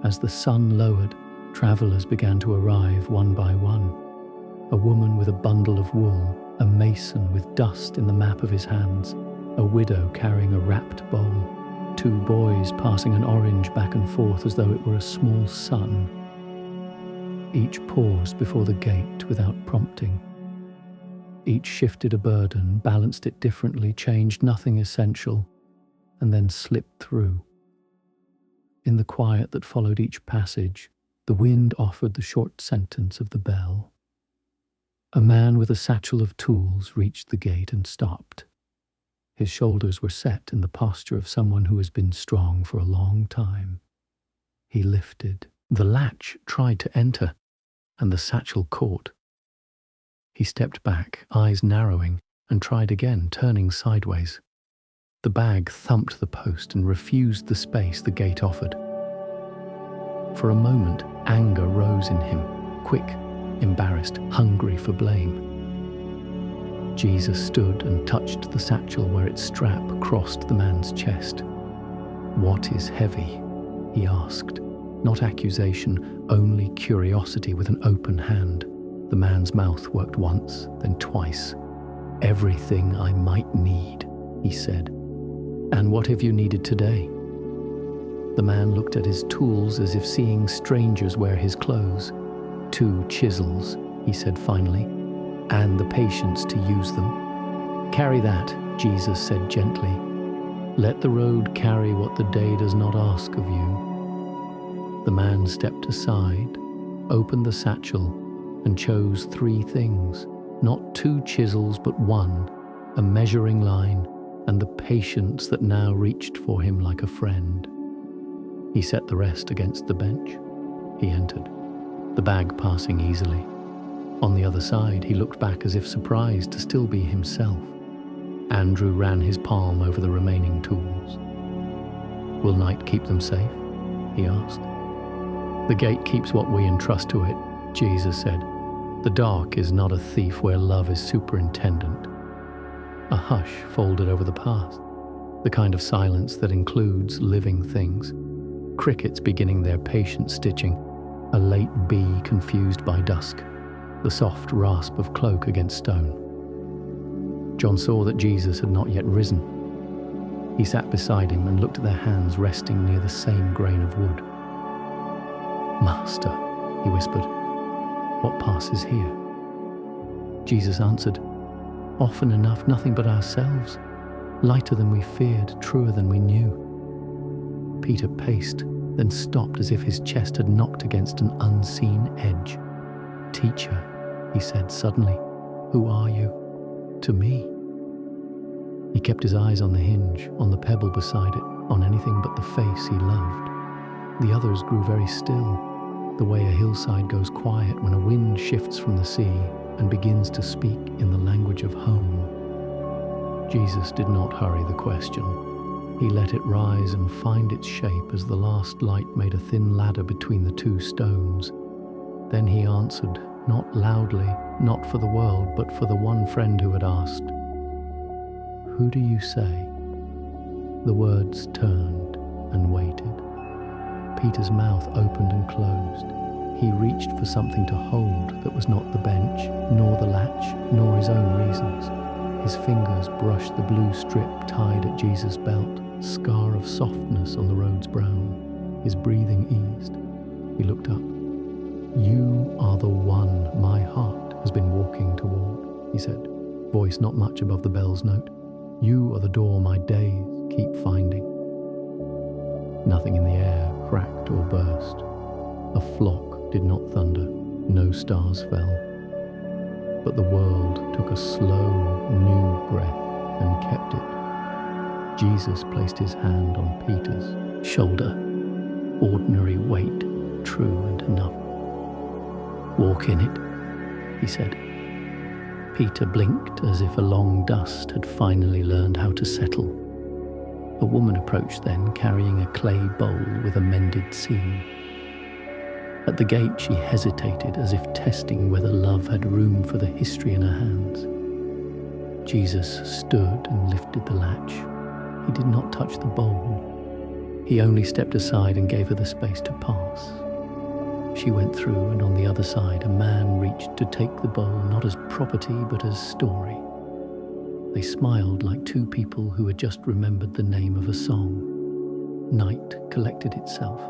As the sun lowered, travellers began to arrive one by one. A woman with a bundle of wool, a mason with dust in the map of his hands, a widow carrying a wrapped bowl, 2 boys passing an orange back and forth as though it were a small sun. Each paused before the gate without prompting. Each shifted a burden, balanced it differently, changed nothing essential, and then slipped through. In the quiet that followed each passage, the wind offered the short sentence of the bell. A man with a satchel of tools reached the gate and stopped. His shoulders were set in the posture of someone who has been strong for a long time. He lifted. The latch tried to enter, and the satchel caught. He stepped back, eyes narrowing, and tried again, turning sideways. The bag thumped the post and refused the space the gate offered. For a moment, anger rose in him, quick, embarrassed, hungry for blame. Jesus stood and touched the satchel where its strap crossed the man's chest. "What is heavy?" he asked. Not accusation, only curiosity with an open hand. The man's mouth worked once, then twice. "Everything I might need," he said. "And what have you needed today?" The man looked at his tools as if seeing strangers wear his clothes. "2 chisels," he said finally, "and the patience to use them." "Carry that," Jesus said gently. "Let the road carry what the day does not ask of you." The man stepped aside, opened the satchel, and chose 3 things, not 2 chisels but 1, a measuring line, and the patience that now reached for him like a friend. He set the rest against the bench. He entered, the bag passing easily. On the other side, he looked back as if surprised to still be himself. Andrew ran his palm over the remaining tools. "Will night keep them safe?" he asked. "The gate keeps what we entrust to it," Jesus said. "The dark is not a thief where love is superintendent." A hush folded over the past, the kind of silence that includes living things. Crickets beginning their patient stitching, a late bee confused by dusk, the soft rasp of cloak against stone. John saw that Jesus had not yet risen. He sat beside him and looked at their hands resting near the same grain of wood. "Master," he whispered, "what passes here?" Jesus answered, "Often enough nothing but ourselves, lighter than we feared, truer than we knew." Peter paced, then stopped as if his chest had knocked against an unseen edge. "Teacher," he said suddenly, "who are you to me?" He kept his eyes on the hinge, on the pebble beside it, on anything but the face he loved. The others grew very still, the way a hillside goes quiet when a wind shifts from the sea and begins to speak in the language of home. Jesus did not hurry the question. He let it rise and find its shape as the last light made a thin ladder between the 2 stones. Then he answered, not loudly, not for the world, but for the one friend who had asked, "Who do you say?" The words turned and waited. Peter's mouth opened and closed. He reached for something to hold that was not the bench, nor the latch, nor his own reasons. His fingers brushed the blue strip tied at Jesus' belt, scar of softness on the road's brown. His breathing eased. He looked up. "You are the one my heart has been walking toward," he said, voice not much above the bell's note. "You are the door my days keep finding." Nothing in the air cracked or burst. A flock did not thunder. No stars fell. But the world took a slow, new breath and kept it. Jesus placed his hand on Peter's shoulder. Ordinary weight, true and enough. "Walk in it," he said. Peter blinked as if a long dust had finally learned how to settle. A woman approached then, carrying a clay bowl with a mended seam. At the gate she hesitated, as if testing whether love had room for the history in her hands. Jesus stood and lifted the latch. He did not touch the bowl. He only stepped aside and gave her the space to pass. She went through, and on the other side a man reached to take the bowl not as property but as story. They smiled like 2 people who had just remembered the name of a song. Night collected itself.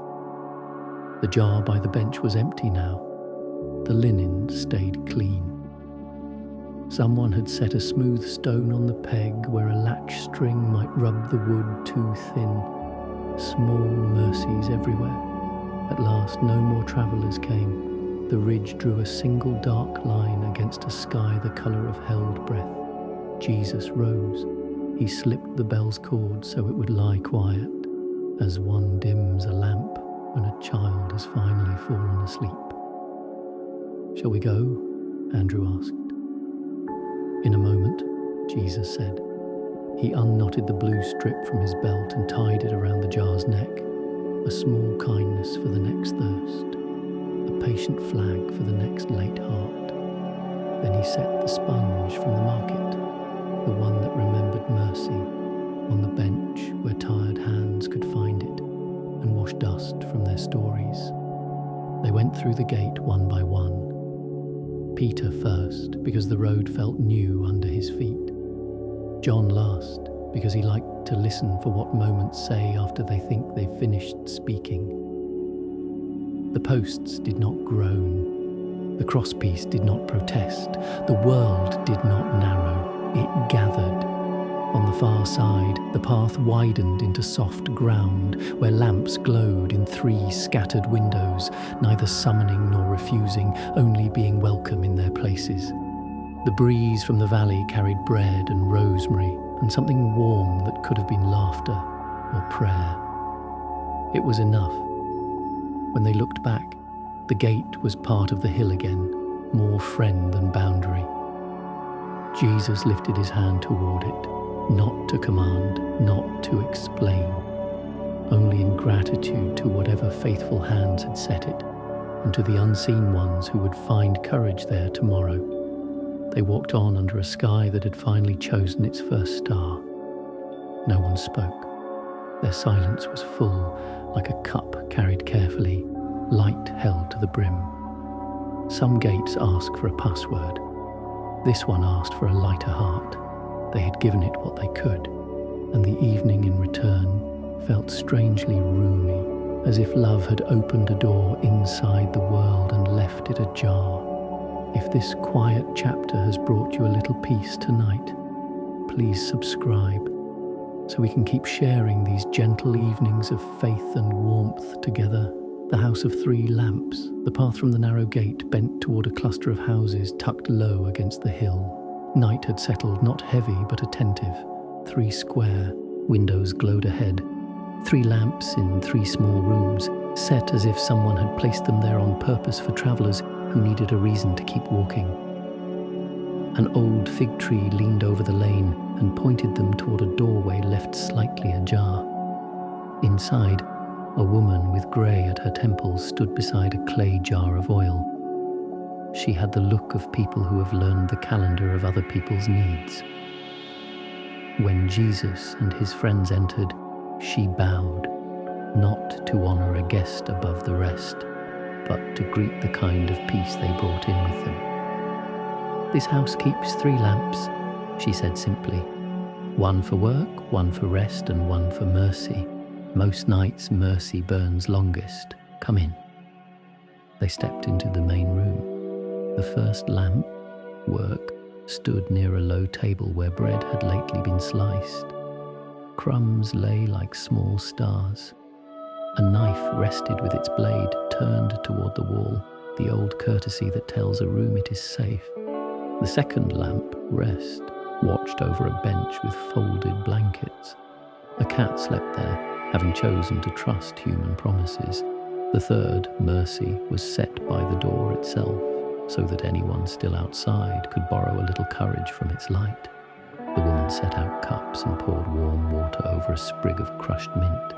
The jar by the bench was empty now. The linen stayed clean. Someone had set a smooth stone on the peg where a latch string might rub the wood too thin. Small mercies everywhere. At last, no more travellers came. The ridge drew a single dark line against a sky the colour of held breath. Jesus rose. He slipped the bell's cord so it would lie quiet, as one dims a lamp when a child has finally fallen asleep. "Shall we go?" Andrew asked. "In a moment," Jesus said. He unknotted the blue strip from his belt and tied it around the jar's neck. A small kindness for the next thirst, a patient flag for the next late heart. Then he set the sponge from the market, the one that remembered mercy, on the bench where tired hands could find it and wash dust from their stories. They went through the gate one by one. Peter first, because the road felt new under his feet. John last, because he liked to listen for what moments say after they think they've finished speaking. The posts did not groan. The crosspiece did not protest. The world did not narrow. It gathered. On the far side, the path widened into soft ground, where lamps glowed in 3 scattered windows, neither summoning nor refusing, only being welcome in their places. The breeze from the valley carried bread and rosemary, and something warm that could have been laughter or prayer. It was enough. When they looked back, the gate was part of the hill again, more friend than boundary. Jesus lifted his hand toward it, not to command, not to explain, only in gratitude to whatever faithful hands had set it, and to the unseen ones who would find courage there tomorrow. They walked on under a sky that had finally chosen its first star. No one spoke. Their silence was full, like a cup carried carefully, light held to the brim. Some gates ask for a password. This one asked for a lighter heart. They had given it what they could, and the evening in return felt strangely roomy, as if love had opened a door inside the world and left it ajar. If this quiet chapter has brought you a little peace tonight, please subscribe, so we can keep sharing these gentle evenings of faith and warmth together. The house of 3 lamps, the path from the narrow gate bent toward a cluster of houses tucked low against the hill. Night had settled, not heavy but attentive. 3 square windows glowed ahead. 3 lamps in 3 small rooms, set as if someone had placed them there on purpose for travellers who needed a reason to keep walking. An old fig tree leaned over the lane and pointed them toward a doorway left slightly ajar. Inside, a woman with grey at her temples stood beside a clay jar of oil. She had the look of people who have learned the calendar of other people's needs. When Jesus and his friends entered, she bowed, not to honour a guest above the rest, but to greet the kind of peace they brought in with them. "This house keeps 3 lamps," she said simply. "One for work, one for rest, and one for mercy. Most nights mercy burns longest. Come in." They stepped into the main room. The first lamp, work, stood near a low table where bread had lately been sliced. Crumbs lay like small stars. A knife rested with its blade turned toward the wall, the old courtesy that tells a room it is safe. The second lamp, rest, watched over a bench with folded blankets. A cat slept there, having chosen to trust human promises. The third, mercy, was set by the door itself, so that anyone still outside could borrow a little courage from its light. The woman set out cups and poured warm water over a sprig of crushed mint.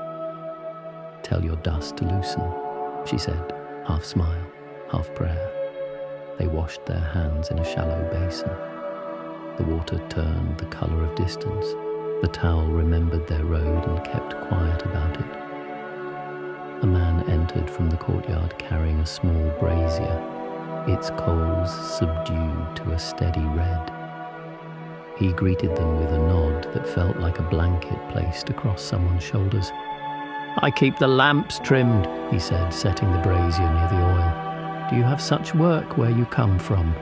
"Tell your dust to loosen," she said, half smile, half prayer. They washed their hands in a shallow basin. The water turned the colour of distance. The towel remembered their road and kept quiet about it. A man entered from the courtyard carrying a small brazier, its coals subdued to a steady red. He greeted them with a nod that felt like a blanket placed across someone's shoulders. "I keep the lamps trimmed," he said, setting the brazier near the oil. Do you have such work where you come from?"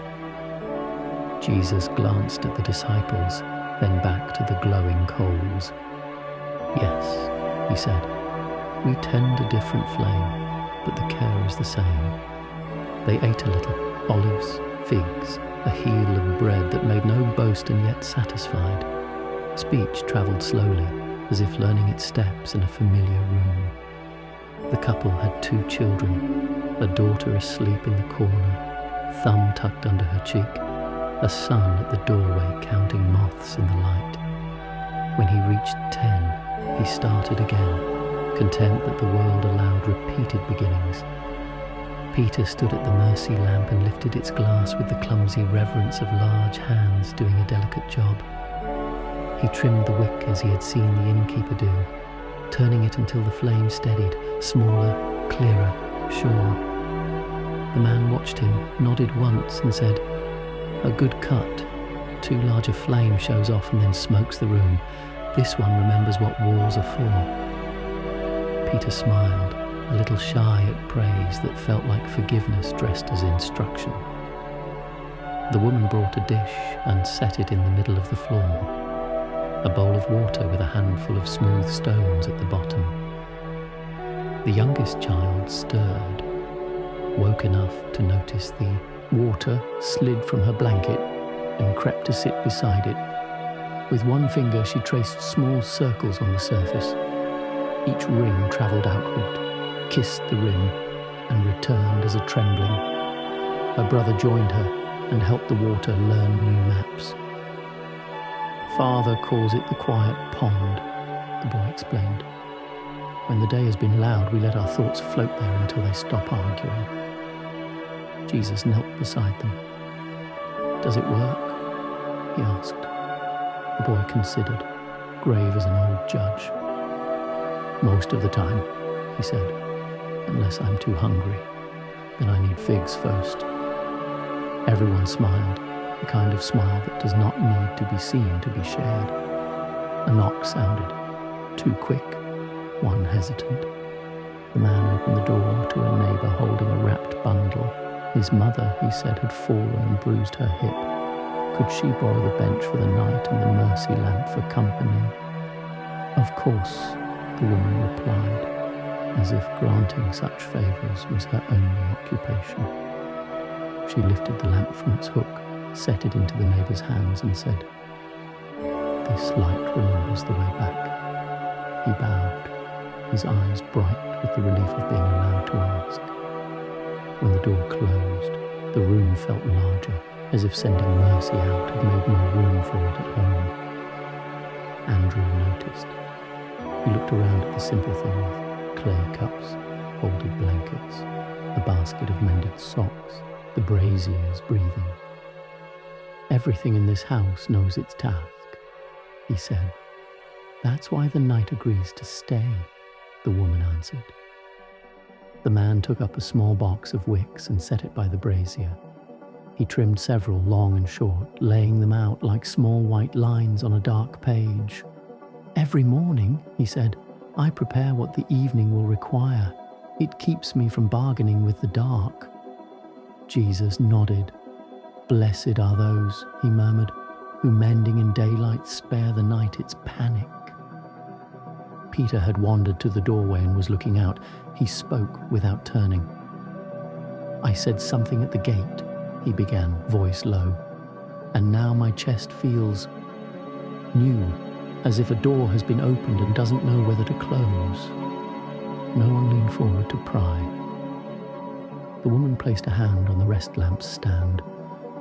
Jesus glanced at the disciples, then back to the glowing coals. "Yes," he said, "we tend a different flame, but the care is the same." They ate a little, olives, figs, a heel of bread that made no boast and yet satisfied. Speech travelled slowly, as if learning its steps in a familiar room. The couple had 2 children, a daughter asleep in the corner, thumb tucked under her cheek, a son at the doorway counting moths in the light. When he reached 10, he started again, content that the world allowed repeated beginnings. Peter stood at the mercy lamp and lifted its glass with the clumsy reverence of large hands doing a delicate job. He trimmed the wick as he had seen the innkeeper do, turning it until the flame steadied, smaller, clearer, sure. The man watched him, nodded once and said, "A good cut. Too large a flame shows off and then smokes the room. This one remembers what wars are for." Peter smiled, a little shy at praise that felt like forgiveness dressed as instruction. The woman brought a dish and set it in the middle of the floor, a bowl of water with a handful of smooth stones at the bottom. The youngest child stirred, woke enough to notice the water slid from her blanket and crept to sit beside it. With one finger she traced small circles on the surface. Each ring travelled outward, kissed the rim, and returned as a trembling. Her brother joined her and helped the water learn new maps. "Father calls it the quiet pond," the boy explained. "When the day has been loud, we let our thoughts float there until they stop arguing." Jesus knelt beside them. "Does it work?" he asked. The boy considered, grave as an old judge. "Most of the time," he said, "unless I'm too hungry. Then I need figs first." Everyone smiled, the kind of smile that does not need to be seen to be shared. A knock sounded. 2 quick, 1 hesitant. The man opened the door to a neighbour holding a wrapped bundle. His mother, he said, had fallen and bruised her hip. Could she borrow the bench for the night and the mercy lamp for company? "Of course," the woman replied, as if granting such favours was her only occupation. She lifted the lamp from its hook, set it into the neighbour's hands and said, "This light remembers the way back." He bowed, his eyes bright with the relief of being allowed to ask. When the door closed, the room felt larger, as if sending mercy out had made more room for it at home. Andrew noticed. He looked around at the simple things: clay cups, folded blankets, a basket of mended socks, the braziers breathing. "Everything in this house knows its task," he said. "That's why the night agrees to stay," the woman answered. The man took up a small box of wicks and set it by the brazier. He trimmed several, long and short, laying them out like small white lines on a dark page. "Every morning," he said, "I prepare what the evening will require. It keeps me from bargaining with the dark." Jesus nodded. "Blessed are those," he murmured, "who mending in daylight spare the night its panic." Peter had wandered to the doorway and was looking out. He spoke without turning. "I said something at the gate," he began, voice low, "and now my chest feels new, as if a door has been opened and doesn't know whether to close." No one leaned forward to pry. The woman placed a hand on the rest lamp's stand,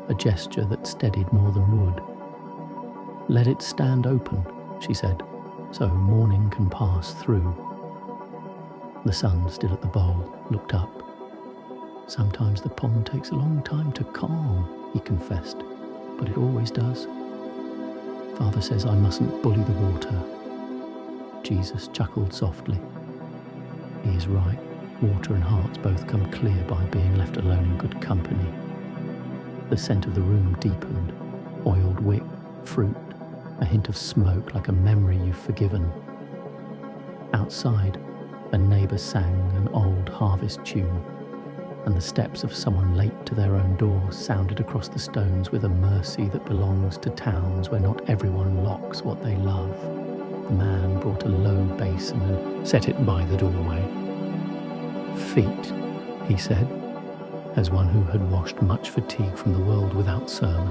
a gesture that steadied more than wood. "Let it stand open," she said, "so morning can pass through." The son, still at the bowl, looked up. "Sometimes the pond takes a long time to calm," he confessed, "but it always does. Father says I mustn't bully the water." Jesus chuckled softly. "He is right. Water and hearts both come clear by being left alone in good company." The scent of the room deepened. Oiled wick, fruit, a hint of smoke like a memory you've forgiven. Outside, a neighbour sang an old harvest tune. and the steps of someone late to their own door sounded across the stones with a mercy that belongs to towns where not everyone locks what they love. The man brought a low basin and set it by the doorway. "Feet," he said, as one who had washed much fatigue from the world without sermon.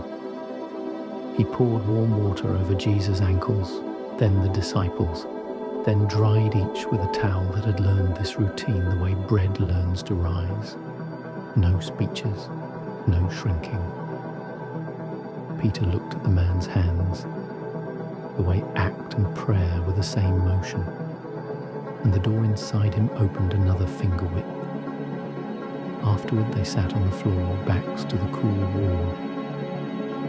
He poured warm water over Jesus' ankles, then the disciples', then dried each with a towel that had learned this routine the way bread learns to rise. No speeches, no shrinking. Peter looked at the man's hands. The way act and prayer were the same motion, and the door inside him opened another finger width. Afterward they sat on the floor, backs to the cool wall.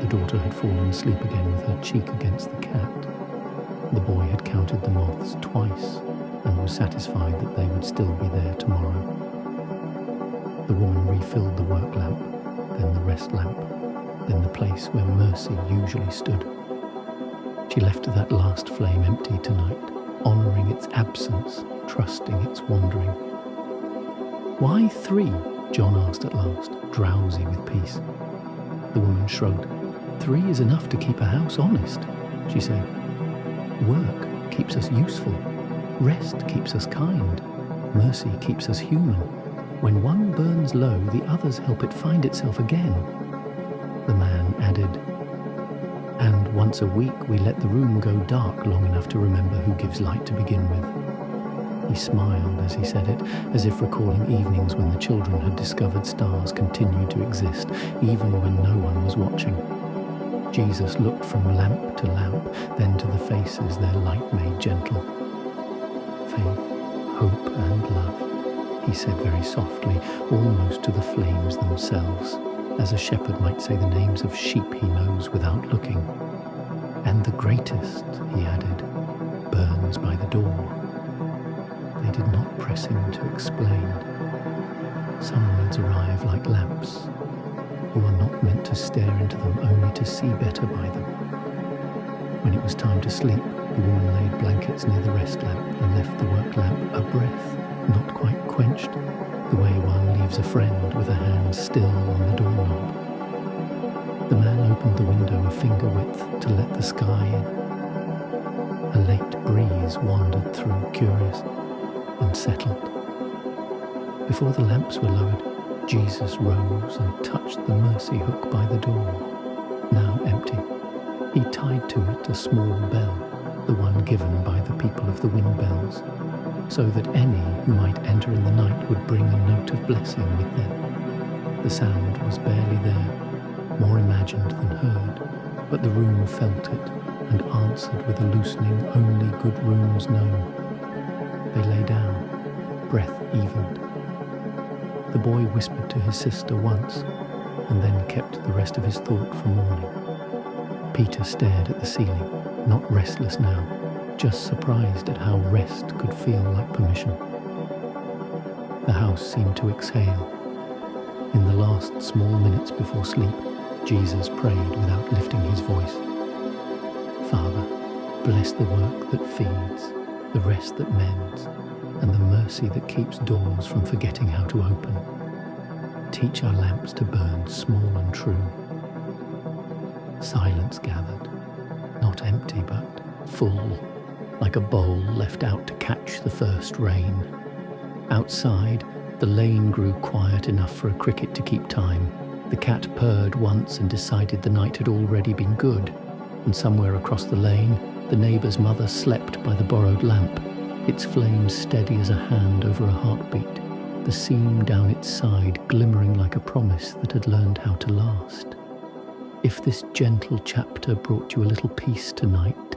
The daughter had fallen asleep again with her cheek against the cat. The boy had counted the moths twice and was satisfied that they would still be there tomorrow. The woman refilled the work lamp, then the rest lamp, then the place where mercy usually stood. She left that last flame empty tonight, honouring its absence, trusting its wandering. "Why 3?" John asked at last, drowsy with peace. The woman shrugged. 3 is enough to keep a house honest," she said. "Work keeps us useful. Rest keeps us kind. Mercy keeps us human. When one burns low, the others help it find itself again." The man added, "And once a week we let the room go dark long enough to remember who gives light to begin with." He smiled as he said it, as if recalling evenings when the children had discovered stars continued to exist, even when no one was watching. Jesus looked from lamp to lamp, then to the faces their light made gentle. "Faith, hope and love," he said very softly, almost to the flames themselves, as a shepherd might say the names of sheep he knows without looking. "And the greatest," he added, "burns by the door." They did not press him to explain. Some words arrive like lamps, who are not meant to stare into them only to see better by them. When it was time to sleep, the woman laid blankets near the rest lamp and left the work lamp a breath, not quite quenched, the way one leaves a friend with a hand still on the doorknob. The man opened the window a finger width to let the sky in. A late breeze wandered through, curious, and settled. Before the lamps were lowered, Jesus rose and touched the mercy hook by the door, now empty. He tied to it a small bell, the one given by the people of the wind bells, so that any who might enter in the night would bring a note of blessing with them. The sound was barely there, more imagined than heard, but the room felt it and answered with a loosening only good rooms know. They lay down, breath evened. The boy whispered to his sister once, and then kept the rest of his thought for morning. Peter stared at the ceiling, not restless now, just surprised at how rest could feel like permission. The house seemed to exhale. In the last small minutes before sleep, Jesus prayed without lifting his voice. "Father, bless the work that feeds, the rest that mends, and the mercy that keeps doors from forgetting how to open. Teach our lamps to burn small and true." Silence gathered, not empty but full, like a bowl left out to catch the first rain. Outside, the lane grew quiet enough for a cricket to keep time. The cat purred once and decided the night had already been good, and somewhere across the lane, the neighbour's mother slept by the borrowed lamp, its flame steady as a hand over a heartbeat, the seam down its side glimmering like a promise that had learned how to last. If this gentle chapter brought you a little peace tonight,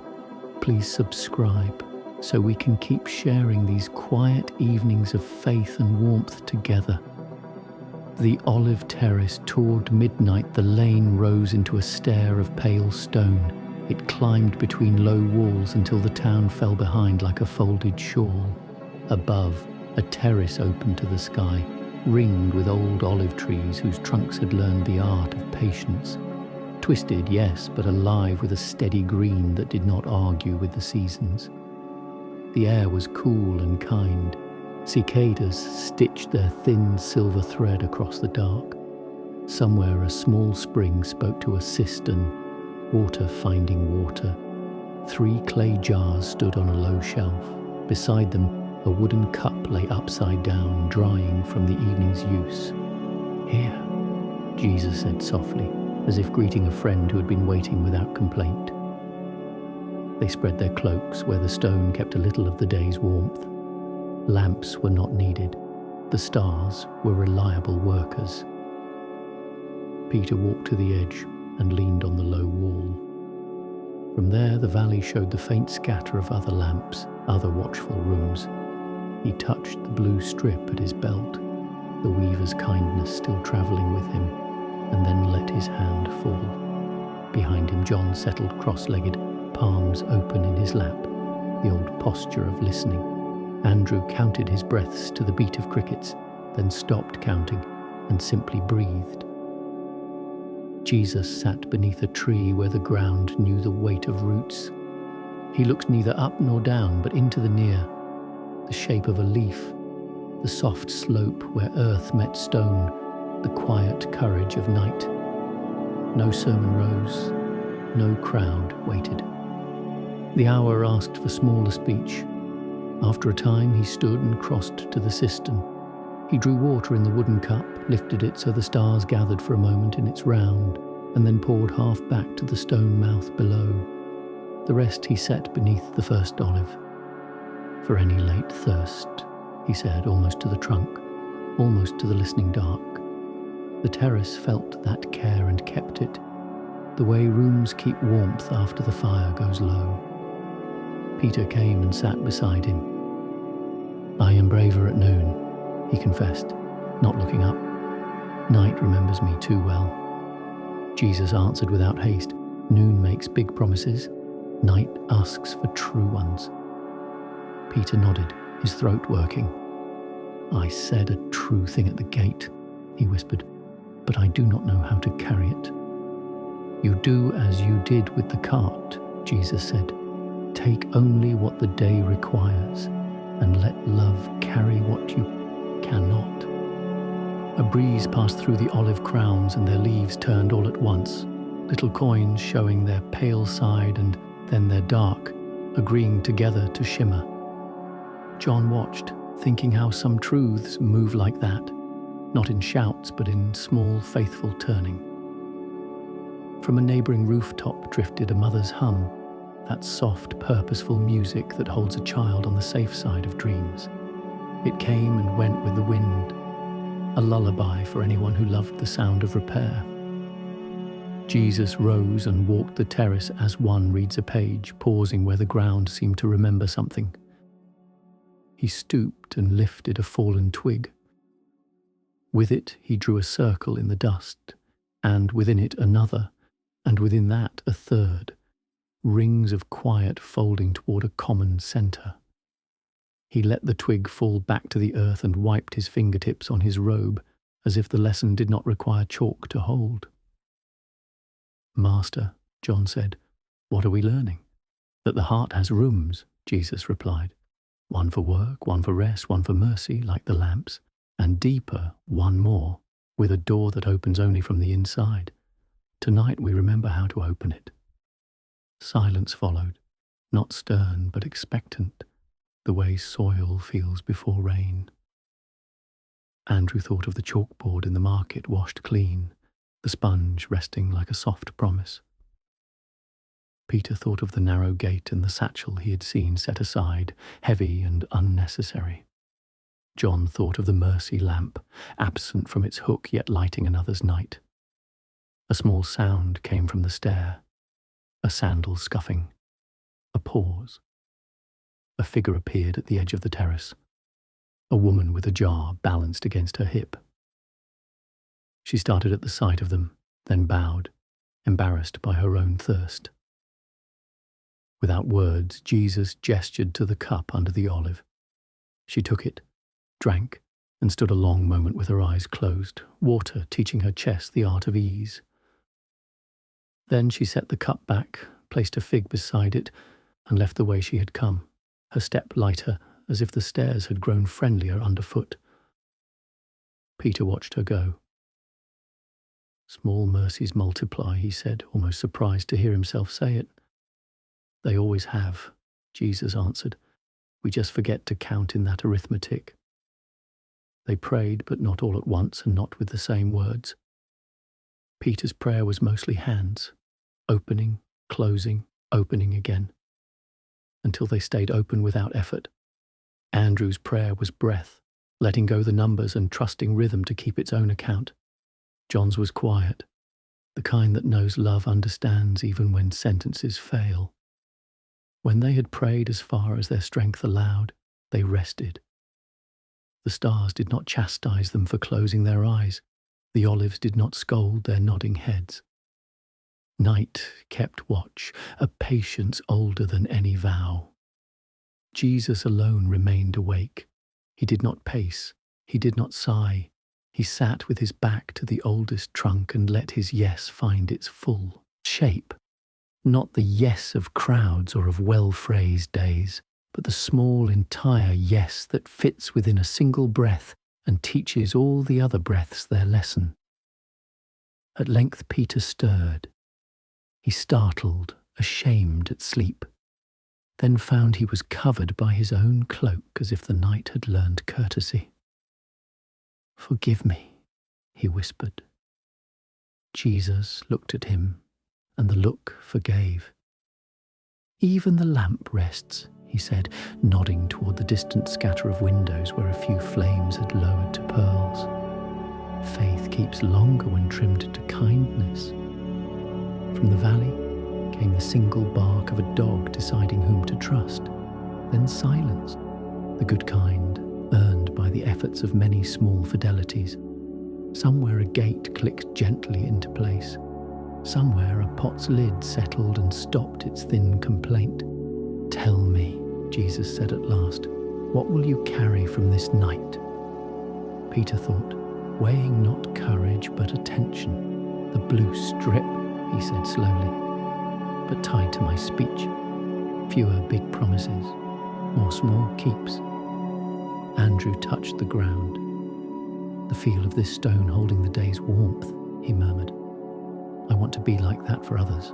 please subscribe so we can keep sharing these quiet evenings of faith and warmth together. The olive terrace toward midnight, the lane rose into a stair of pale stone. It climbed between low walls until the town fell behind like a folded shawl. Above, a terrace opened to the sky, ringed with old olive trees whose trunks had learned the art of patience. Twisted, yes, but alive with a steady green that did not argue with the seasons. The air was cool and kind, Cicadas stitched their thin silver thread across the dark. Somewhere a small spring spoke to a cistern, water finding water. 3 clay jars stood on a low shelf. Beside them, a wooden cup lay upside down, drying from the evening's use. "Here," Jesus said softly, as if greeting a friend who had been waiting without complaint. They spread their cloaks where the stone kept a little of the day's warmth. Lamps were not needed. The stars were reliable workers. Peter walked to the edge and leaned on the low wall. From there, the valley showed the faint scatter of other lamps, other watchful rooms. He touched the blue strip at his belt, the weaver's kindness still travelling with him, and then let his hand fall. Behind him, John settled cross-legged, palms open in his lap, the old posture of listening. Andrew counted his breaths to the beat of crickets, then stopped counting and simply breathed. Jesus sat beneath a tree where the ground knew the weight of roots. He looked neither up nor down, but into the near, the shape of a leaf, the soft slope where earth met stone, the quiet courage of night. No sermon rose, no crowd waited. The hour asked for smaller speech. After a time, he stood and crossed to the cistern. He drew water in the wooden cup, lifted it so the stars gathered for a moment in its round, and then poured half back to the stone mouth below. The rest he set beneath the first olive. "For any late thirst," he said, almost to the trunk, almost to the listening dark. The terrace felt that care and kept it, the way rooms keep warmth after the fire goes low. Peter came and sat beside him. "I am braver at noon," he confessed, not looking up. "Night remembers me too well." Jesus answered without haste. "Noon makes big promises. Night asks for true ones." Peter nodded, his throat working. "I said a true thing at the gate," he whispered, "but I do not know how to carry it." "You do as you did with the cart," Jesus said. "Take only what the day requires, and let love carry what you cannot." A breeze passed through the olive crowns and their leaves turned all at once, little coins showing their pale side and then their dark, agreeing together to shimmer. John watched, thinking how some truths move like that, not in shouts but in small, faithful turning. From a neighbouring rooftop drifted a mother's hum, that soft, purposeful music that holds a child on the safe side of dreams. It came and went with the wind, a lullaby for anyone who loved the sound of repair. Jesus rose and walked the terrace as one reads a page, pausing where the ground seemed to remember something. He stooped and lifted a fallen twig. With it, he drew a circle in the dust, and within it another, and within that a third, rings of quiet folding toward a common centre. He let the twig fall back to the earth and wiped his fingertips on his robe, as if the lesson did not require chalk to hold. "Master," John said, "what are we learning?" "That the heart has rooms," Jesus replied. "One for work, one for rest, one for mercy, like the lamps, and deeper, one more, with a door that opens only from the inside. Tonight we remember how to open it." Silence followed, not stern but expectant, the way soil feels before rain. Andrew thought of the chalkboard in the market washed clean, the sponge resting like a soft promise. Peter thought of the narrow gate and the satchel he had seen set aside, heavy and unnecessary. John thought of the mercy lamp, absent from its hook yet lighting another's night. A small sound came from the stair, a sandal scuffing, a pause. A figure appeared at the edge of the terrace, a woman with a jar balanced against her hip. She started at the sight of them, then bowed, embarrassed by her own thirst. Without words, Jesus gestured to the cup under the olive. She took it, drank, and stood a long moment with her eyes closed, water teaching her chest the art of ease. Then she set the cup back, placed a fig beside it, and left the way she had come, her step lighter, as if the stairs had grown friendlier underfoot. Peter watched her go. "Small mercies multiply," he said, almost surprised to hear himself say it. "They always have," Jesus answered. "We just forget to count in that arithmetic." They prayed, but not all at once and not with the same words. Peter's prayer was mostly hands, opening, closing, opening again, until they stayed open without effort. Andrew's prayer was breath, letting go the numbers and trusting rhythm to keep its own account. John's was quiet, the kind that knows love understands even when sentences fail. When they had prayed as far as their strength allowed, they rested. The stars did not chastise them for closing their eyes. The olives did not scold their nodding heads. Night kept watch, a patience older than any vow. Jesus alone remained awake. He did not pace, he did not sigh. He sat with his back to the oldest trunk and let his yes find its full shape. Not the yes of crowds or of well-phrased days, but the small entire yes that fits within a single breath and teaches all the other breaths their lesson. At length Peter stirred. He startled, ashamed at sleep, then found he was covered by his own cloak as if the night had learned courtesy. "Forgive me," he whispered. Jesus looked at him, and the look forgave. "Even the lamp rests," he said, nodding toward the distant scatter of windows where a few flames had lowered to pearls. "Faith keeps longer when trimmed to kindness." From the valley came the single bark of a dog deciding whom to trust, then silence, the good kind, earned by the efforts of many small fidelities. Somewhere a gate clicked gently into place. Somewhere a pot's lid settled and stopped its thin complaint. "Tell me," Jesus said at last, "what will you carry from this night?" Peter thought, weighing not courage but attention. "The blue strip," he said slowly, "but tied to my speech. Fewer big promises, more small keeps." Andrew touched the ground. "The feel of this stone holding the day's warmth," he murmured. "I want to be like that for others."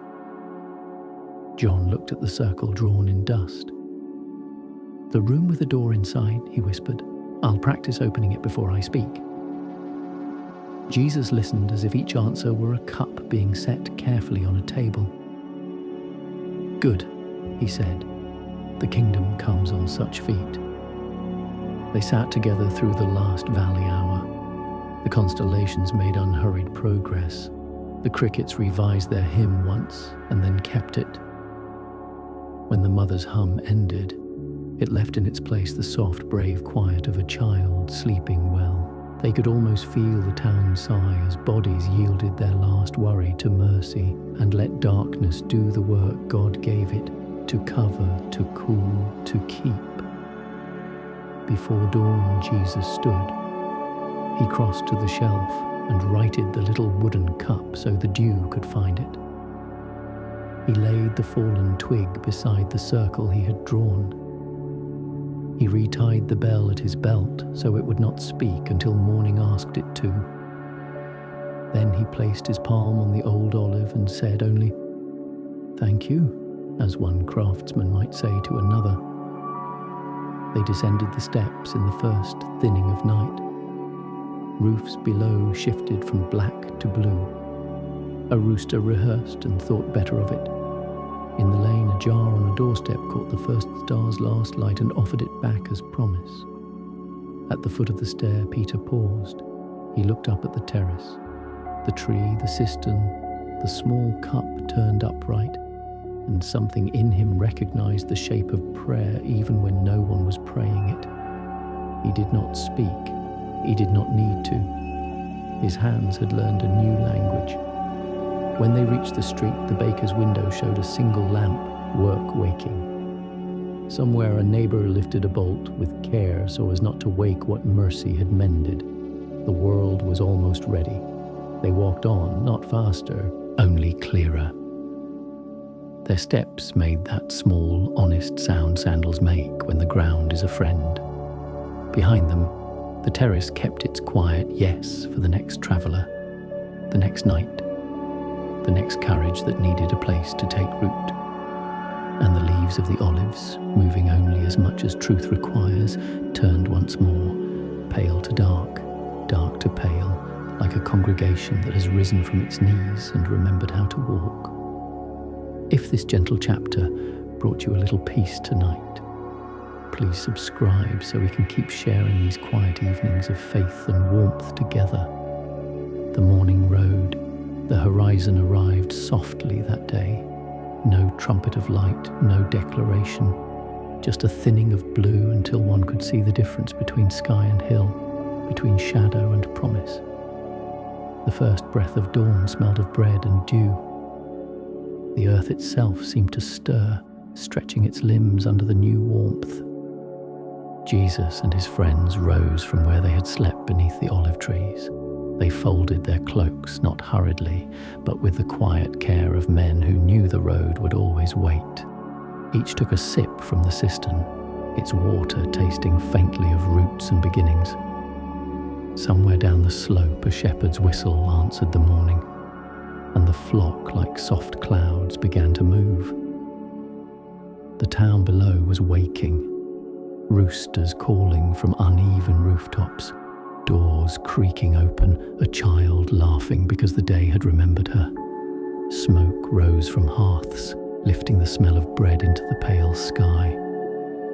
John looked at the circle drawn in dust. "The room with the door inside," he whispered. "I'll practice opening it before I speak." Jesus listened as if each answer were a cup being set carefully on a table. "Good," he said. "The kingdom comes on such feet." They sat together through the last valley hour. The constellations made unhurried progress. The crickets revised their hymn once and then kept it. When the mother's hum ended, it left in its place the soft, brave quiet of a child sleeping well. They could almost feel the town sigh as bodies yielded their last worry to mercy and let darkness do the work God gave it, to cover, to cool, to keep. Before dawn, Jesus stood. He crossed to the shelf and righted the little wooden cup so the dew could find it. He laid the fallen twig beside the circle he had drawn. He retied the bell at his belt so it would not speak until morning asked it to. Then he placed his palm on the old olive and said only, "Thank you," as one craftsman might say to another. They descended the steps in the first thinning of night. Roofs below shifted from black to blue. A rooster rehearsed and thought better of it. In the lane, a jar on a doorstep caught the first star's last light and offered it back as promise. At the foot of the stair, Peter paused. He looked up at the terrace. The tree, the cistern, the small cup turned upright, and something in him recognized the shape of prayer even when no one was praying it. He did not speak. He did not need to. His hands had learned a new language. When they reached the street, the baker's window showed a single lamp, work waking. Somewhere a neighbor lifted a bolt with care so as not to wake what mercy had mended. The world was almost ready. They walked on, not faster, only clearer. Their steps made that small, honest sound sandals make when the ground is a friend. Behind them, the terrace kept its quiet yes for the next traveller, the next night, the next courage that needed a place to take root. And the leaves of the olives, moving only as much as truth requires, turned once more, pale to dark, dark to pale, like a congregation that has risen from its knees and remembered how to walk. If this gentle chapter brought you a little peace tonight, please subscribe so we can keep sharing these quiet evenings of faith and warmth together. The morning rode, the horizon arrived softly that day. No trumpet of light, no declaration, just a thinning of blue until one could see the difference between sky and hill, between shadow and promise. The first breath of dawn smelled of bread and dew. The earth itself seemed to stir, stretching its limbs under the new warmth. Jesus and his friends rose from where they had slept beneath the olive trees. They folded their cloaks, not hurriedly, but with the quiet care of men who knew the road would always wait. Each took a sip from the cistern, its water tasting faintly of roots and beginnings. Somewhere down the slope a shepherd's whistle answered the morning, and the flock, like soft clouds, began to move. The town below was waking, roosters calling from uneven rooftops, doors creaking open, a child laughing because the day had remembered her. Smoke rose from hearths, lifting the smell of bread into the pale sky.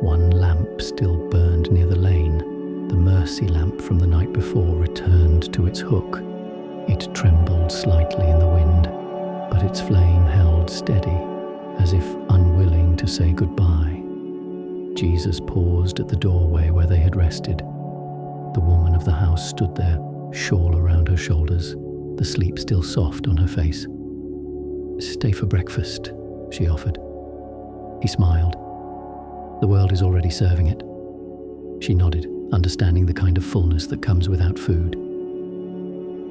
One lamp still burned near the lane. The mercy lamp from the night before returned to its hook. It trembled slightly in the wind, but its flame held steady, as if unwilling to say goodbye. Jesus paused at the doorway where they had rested. The woman of the house stood there, shawl around her shoulders, the sleep still soft on her face. "Stay for breakfast," she offered. He smiled. "The world is already serving it." She nodded, understanding the kind of fullness that comes without food.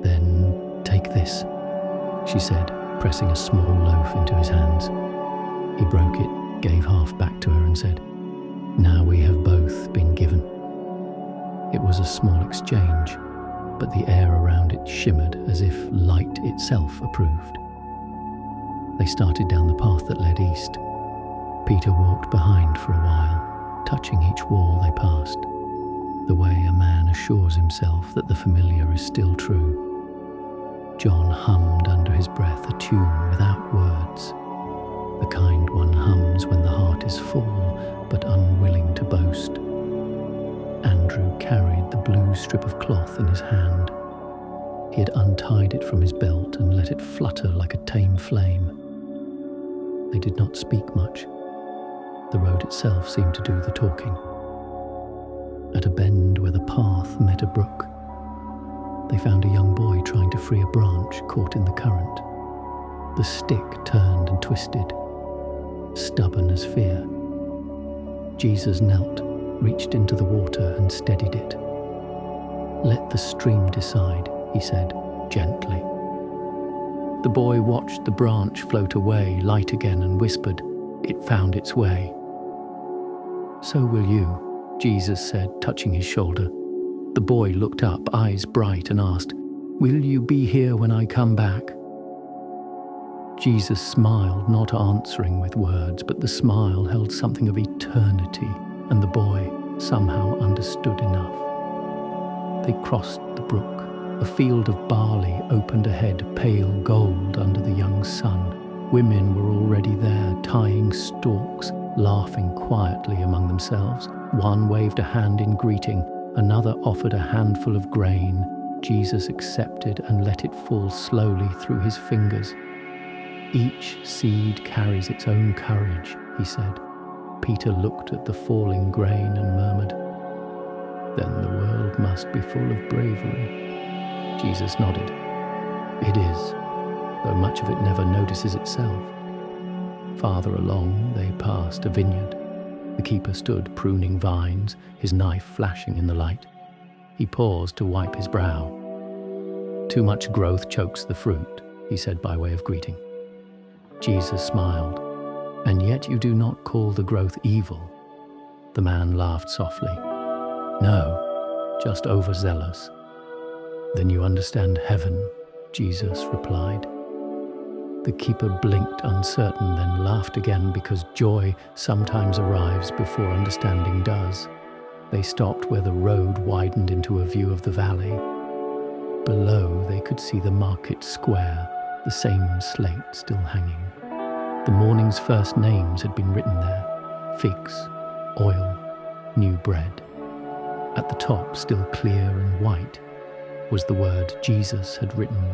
"Then take this," she said, pressing a small loaf into his hands. He broke it, gave half back to her and said, "Now we have both been given." It was a small exchange, but the air around it shimmered as if light itself approved. They started down the path that led east. Peter walked behind for a while, touching each wall they passed, the way a man assures himself that the familiar is still true. John hummed under his breath a tune without words, the kind one hums when the heart is full but unwilling to boast. Andrew carried the blue strip of cloth in his hand. He had untied it from his belt and let it flutter like a tame flame. They did not speak much. The road itself seemed to do the talking. At a bend where the path met a brook, they found a young boy trying to free a branch caught in the current. The stick turned and twisted, stubborn as fear. Jesus knelt, reached into the water and steadied it. "Let the stream decide," he said, gently. The boy watched the branch float away, light again, and whispered, "It found its way." "So will you," Jesus said, touching his shoulder. The boy looked up, eyes bright, and asked, "Will you be here when I come back?" Jesus smiled, not answering with words, but the smile held something of eternity, and the boy somehow understood enough. They crossed the brook. A field of barley opened ahead, pale gold under the young sun. Women were already there, tying stalks, laughing quietly among themselves. One waved a hand in greeting, another offered a handful of grain. Jesus accepted and let it fall slowly through his fingers. "Each seed carries its own courage," he said. Peter looked at the falling grain and murmured, "Then the world must be full of bravery." Jesus nodded. "It is, though much of it never notices itself." Farther along, they passed a vineyard. The keeper stood pruning vines, his knife flashing in the light. He paused to wipe his brow. "Too much growth chokes the fruit," he said by way of greeting. Jesus smiled. And yet you do not call the growth evil." The man laughed softly. "No, just overzealous." "Then you understand heaven," Jesus replied. The keeper blinked uncertain, then laughed again, because joy sometimes arrives before understanding does. They stopped where the road widened into a view of the valley. Below they could see the market square, the same slate still hanging. The morning's first names had been written there: figs, oil, new bread. At the top, still clear and white, was the word Jesus had written,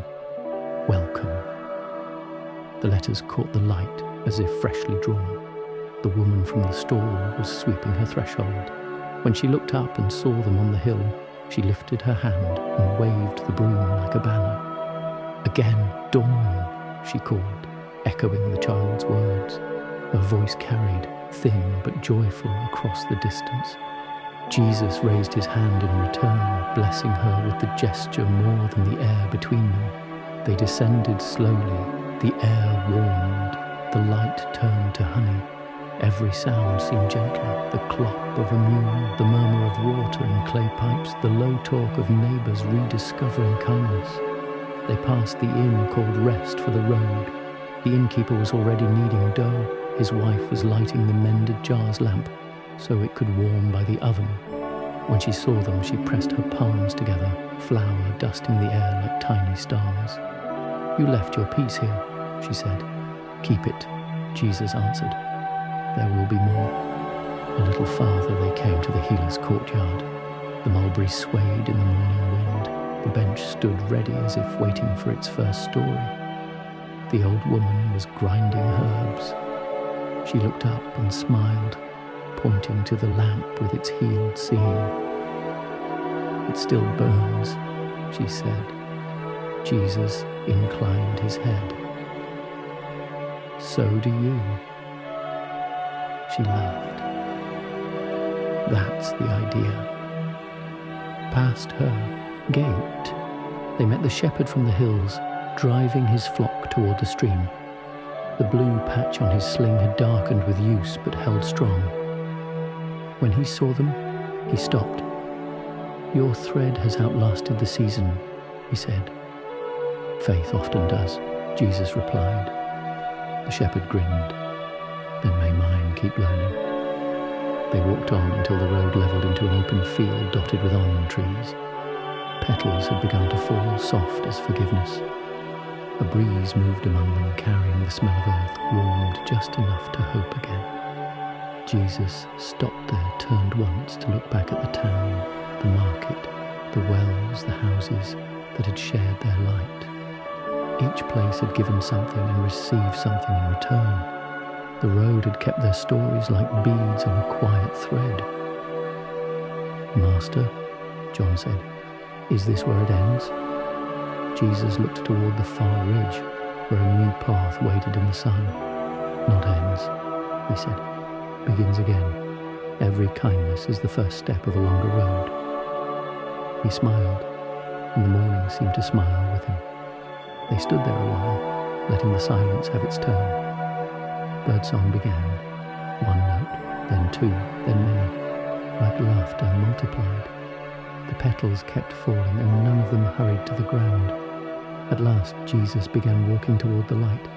"Welcome." The letters caught the light as if freshly drawn. The woman from the stall was sweeping her threshold. When she looked up and saw them on the hill, she lifted her hand and waved the broom like a banner. "Again, dawn," she called, echoing the child's words. Her voice carried, thin but joyful, across the distance. Jesus raised his hand in return, blessing her with the gesture more than the air between them. They descended slowly. The air warmed. The light turned to honey. Every sound seemed gentler: the clop of a mule, the murmur of water in clay pipes, the low talk of neighbours rediscovering kindness. They passed the inn called Rest for the road. The innkeeper was already kneading dough. His wife was lighting the mended jar's lamp so it could warm by the oven. When she saw them, she pressed her palms together, flour dusting the air like tiny stars. "You left your piece here," she said. "Keep it," Jesus answered. "There will be more." A little farther they came to the healer's courtyard. The mulberry swayed in the morning wind. The bench stood ready as if waiting for its first story. The old woman was grinding herbs. She looked up and smiled, pointing to the lamp with its healed seam. "It still burns," she said. Jesus inclined his head. "So do you." She laughed. "That's the idea." Past her gate, they met the shepherd from the hills, driving his flock toward the stream. The blue patch on his sling had darkened with use, but held strong. When he saw them, he stopped. "Your thread has outlasted the season," he said. "Faith often does," Jesus replied. The shepherd grinned. "Then may mine keep learning." They walked on until the road levelled into an open field dotted with almond trees. Petals had begun to fall, soft as forgiveness. A breeze moved among them, carrying the smell of earth, warmed just enough to hope again. Jesus stopped there, turned once to look back at the town, the market, the wells, the houses that had shared their light. Each place had given something and received something in return. The road had kept their stories like beads on a quiet thread. "Master," John said, "is this where it ends?" Jesus looked toward the far ridge, where a new path waited in the sun. "Not ends," he said. "Begins again. Every kindness is the first step of a longer road." He smiled, and the morning seemed to smile with him. They stood there a while, letting the silence have its turn. Birdsong began, one note, then two, then many, like laughter multiplied. The petals kept falling, and none of them hurried to the ground. At last, Jesus began walking toward the light.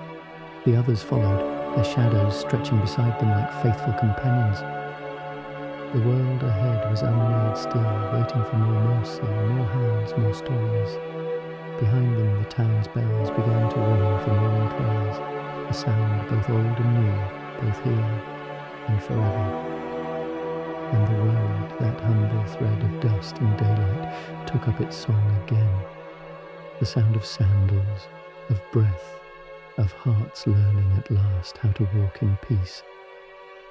The others followed, their shadows stretching beside them like faithful companions. The world ahead was unmade still, waiting for more mercy, more hands, more stories. Behind them, the town's bells began to ring for morning prayers, a sound both old and new, both here and forever. And the road, that humble thread of dust and daylight, took up its song again. The sound of sandals, of breath, of hearts learning at last how to walk in peace.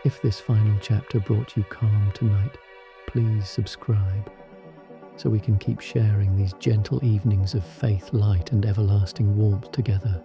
If this final chapter brought you calm tonight, please subscribe, so we can keep sharing these gentle evenings of faith, light, and everlasting warmth together.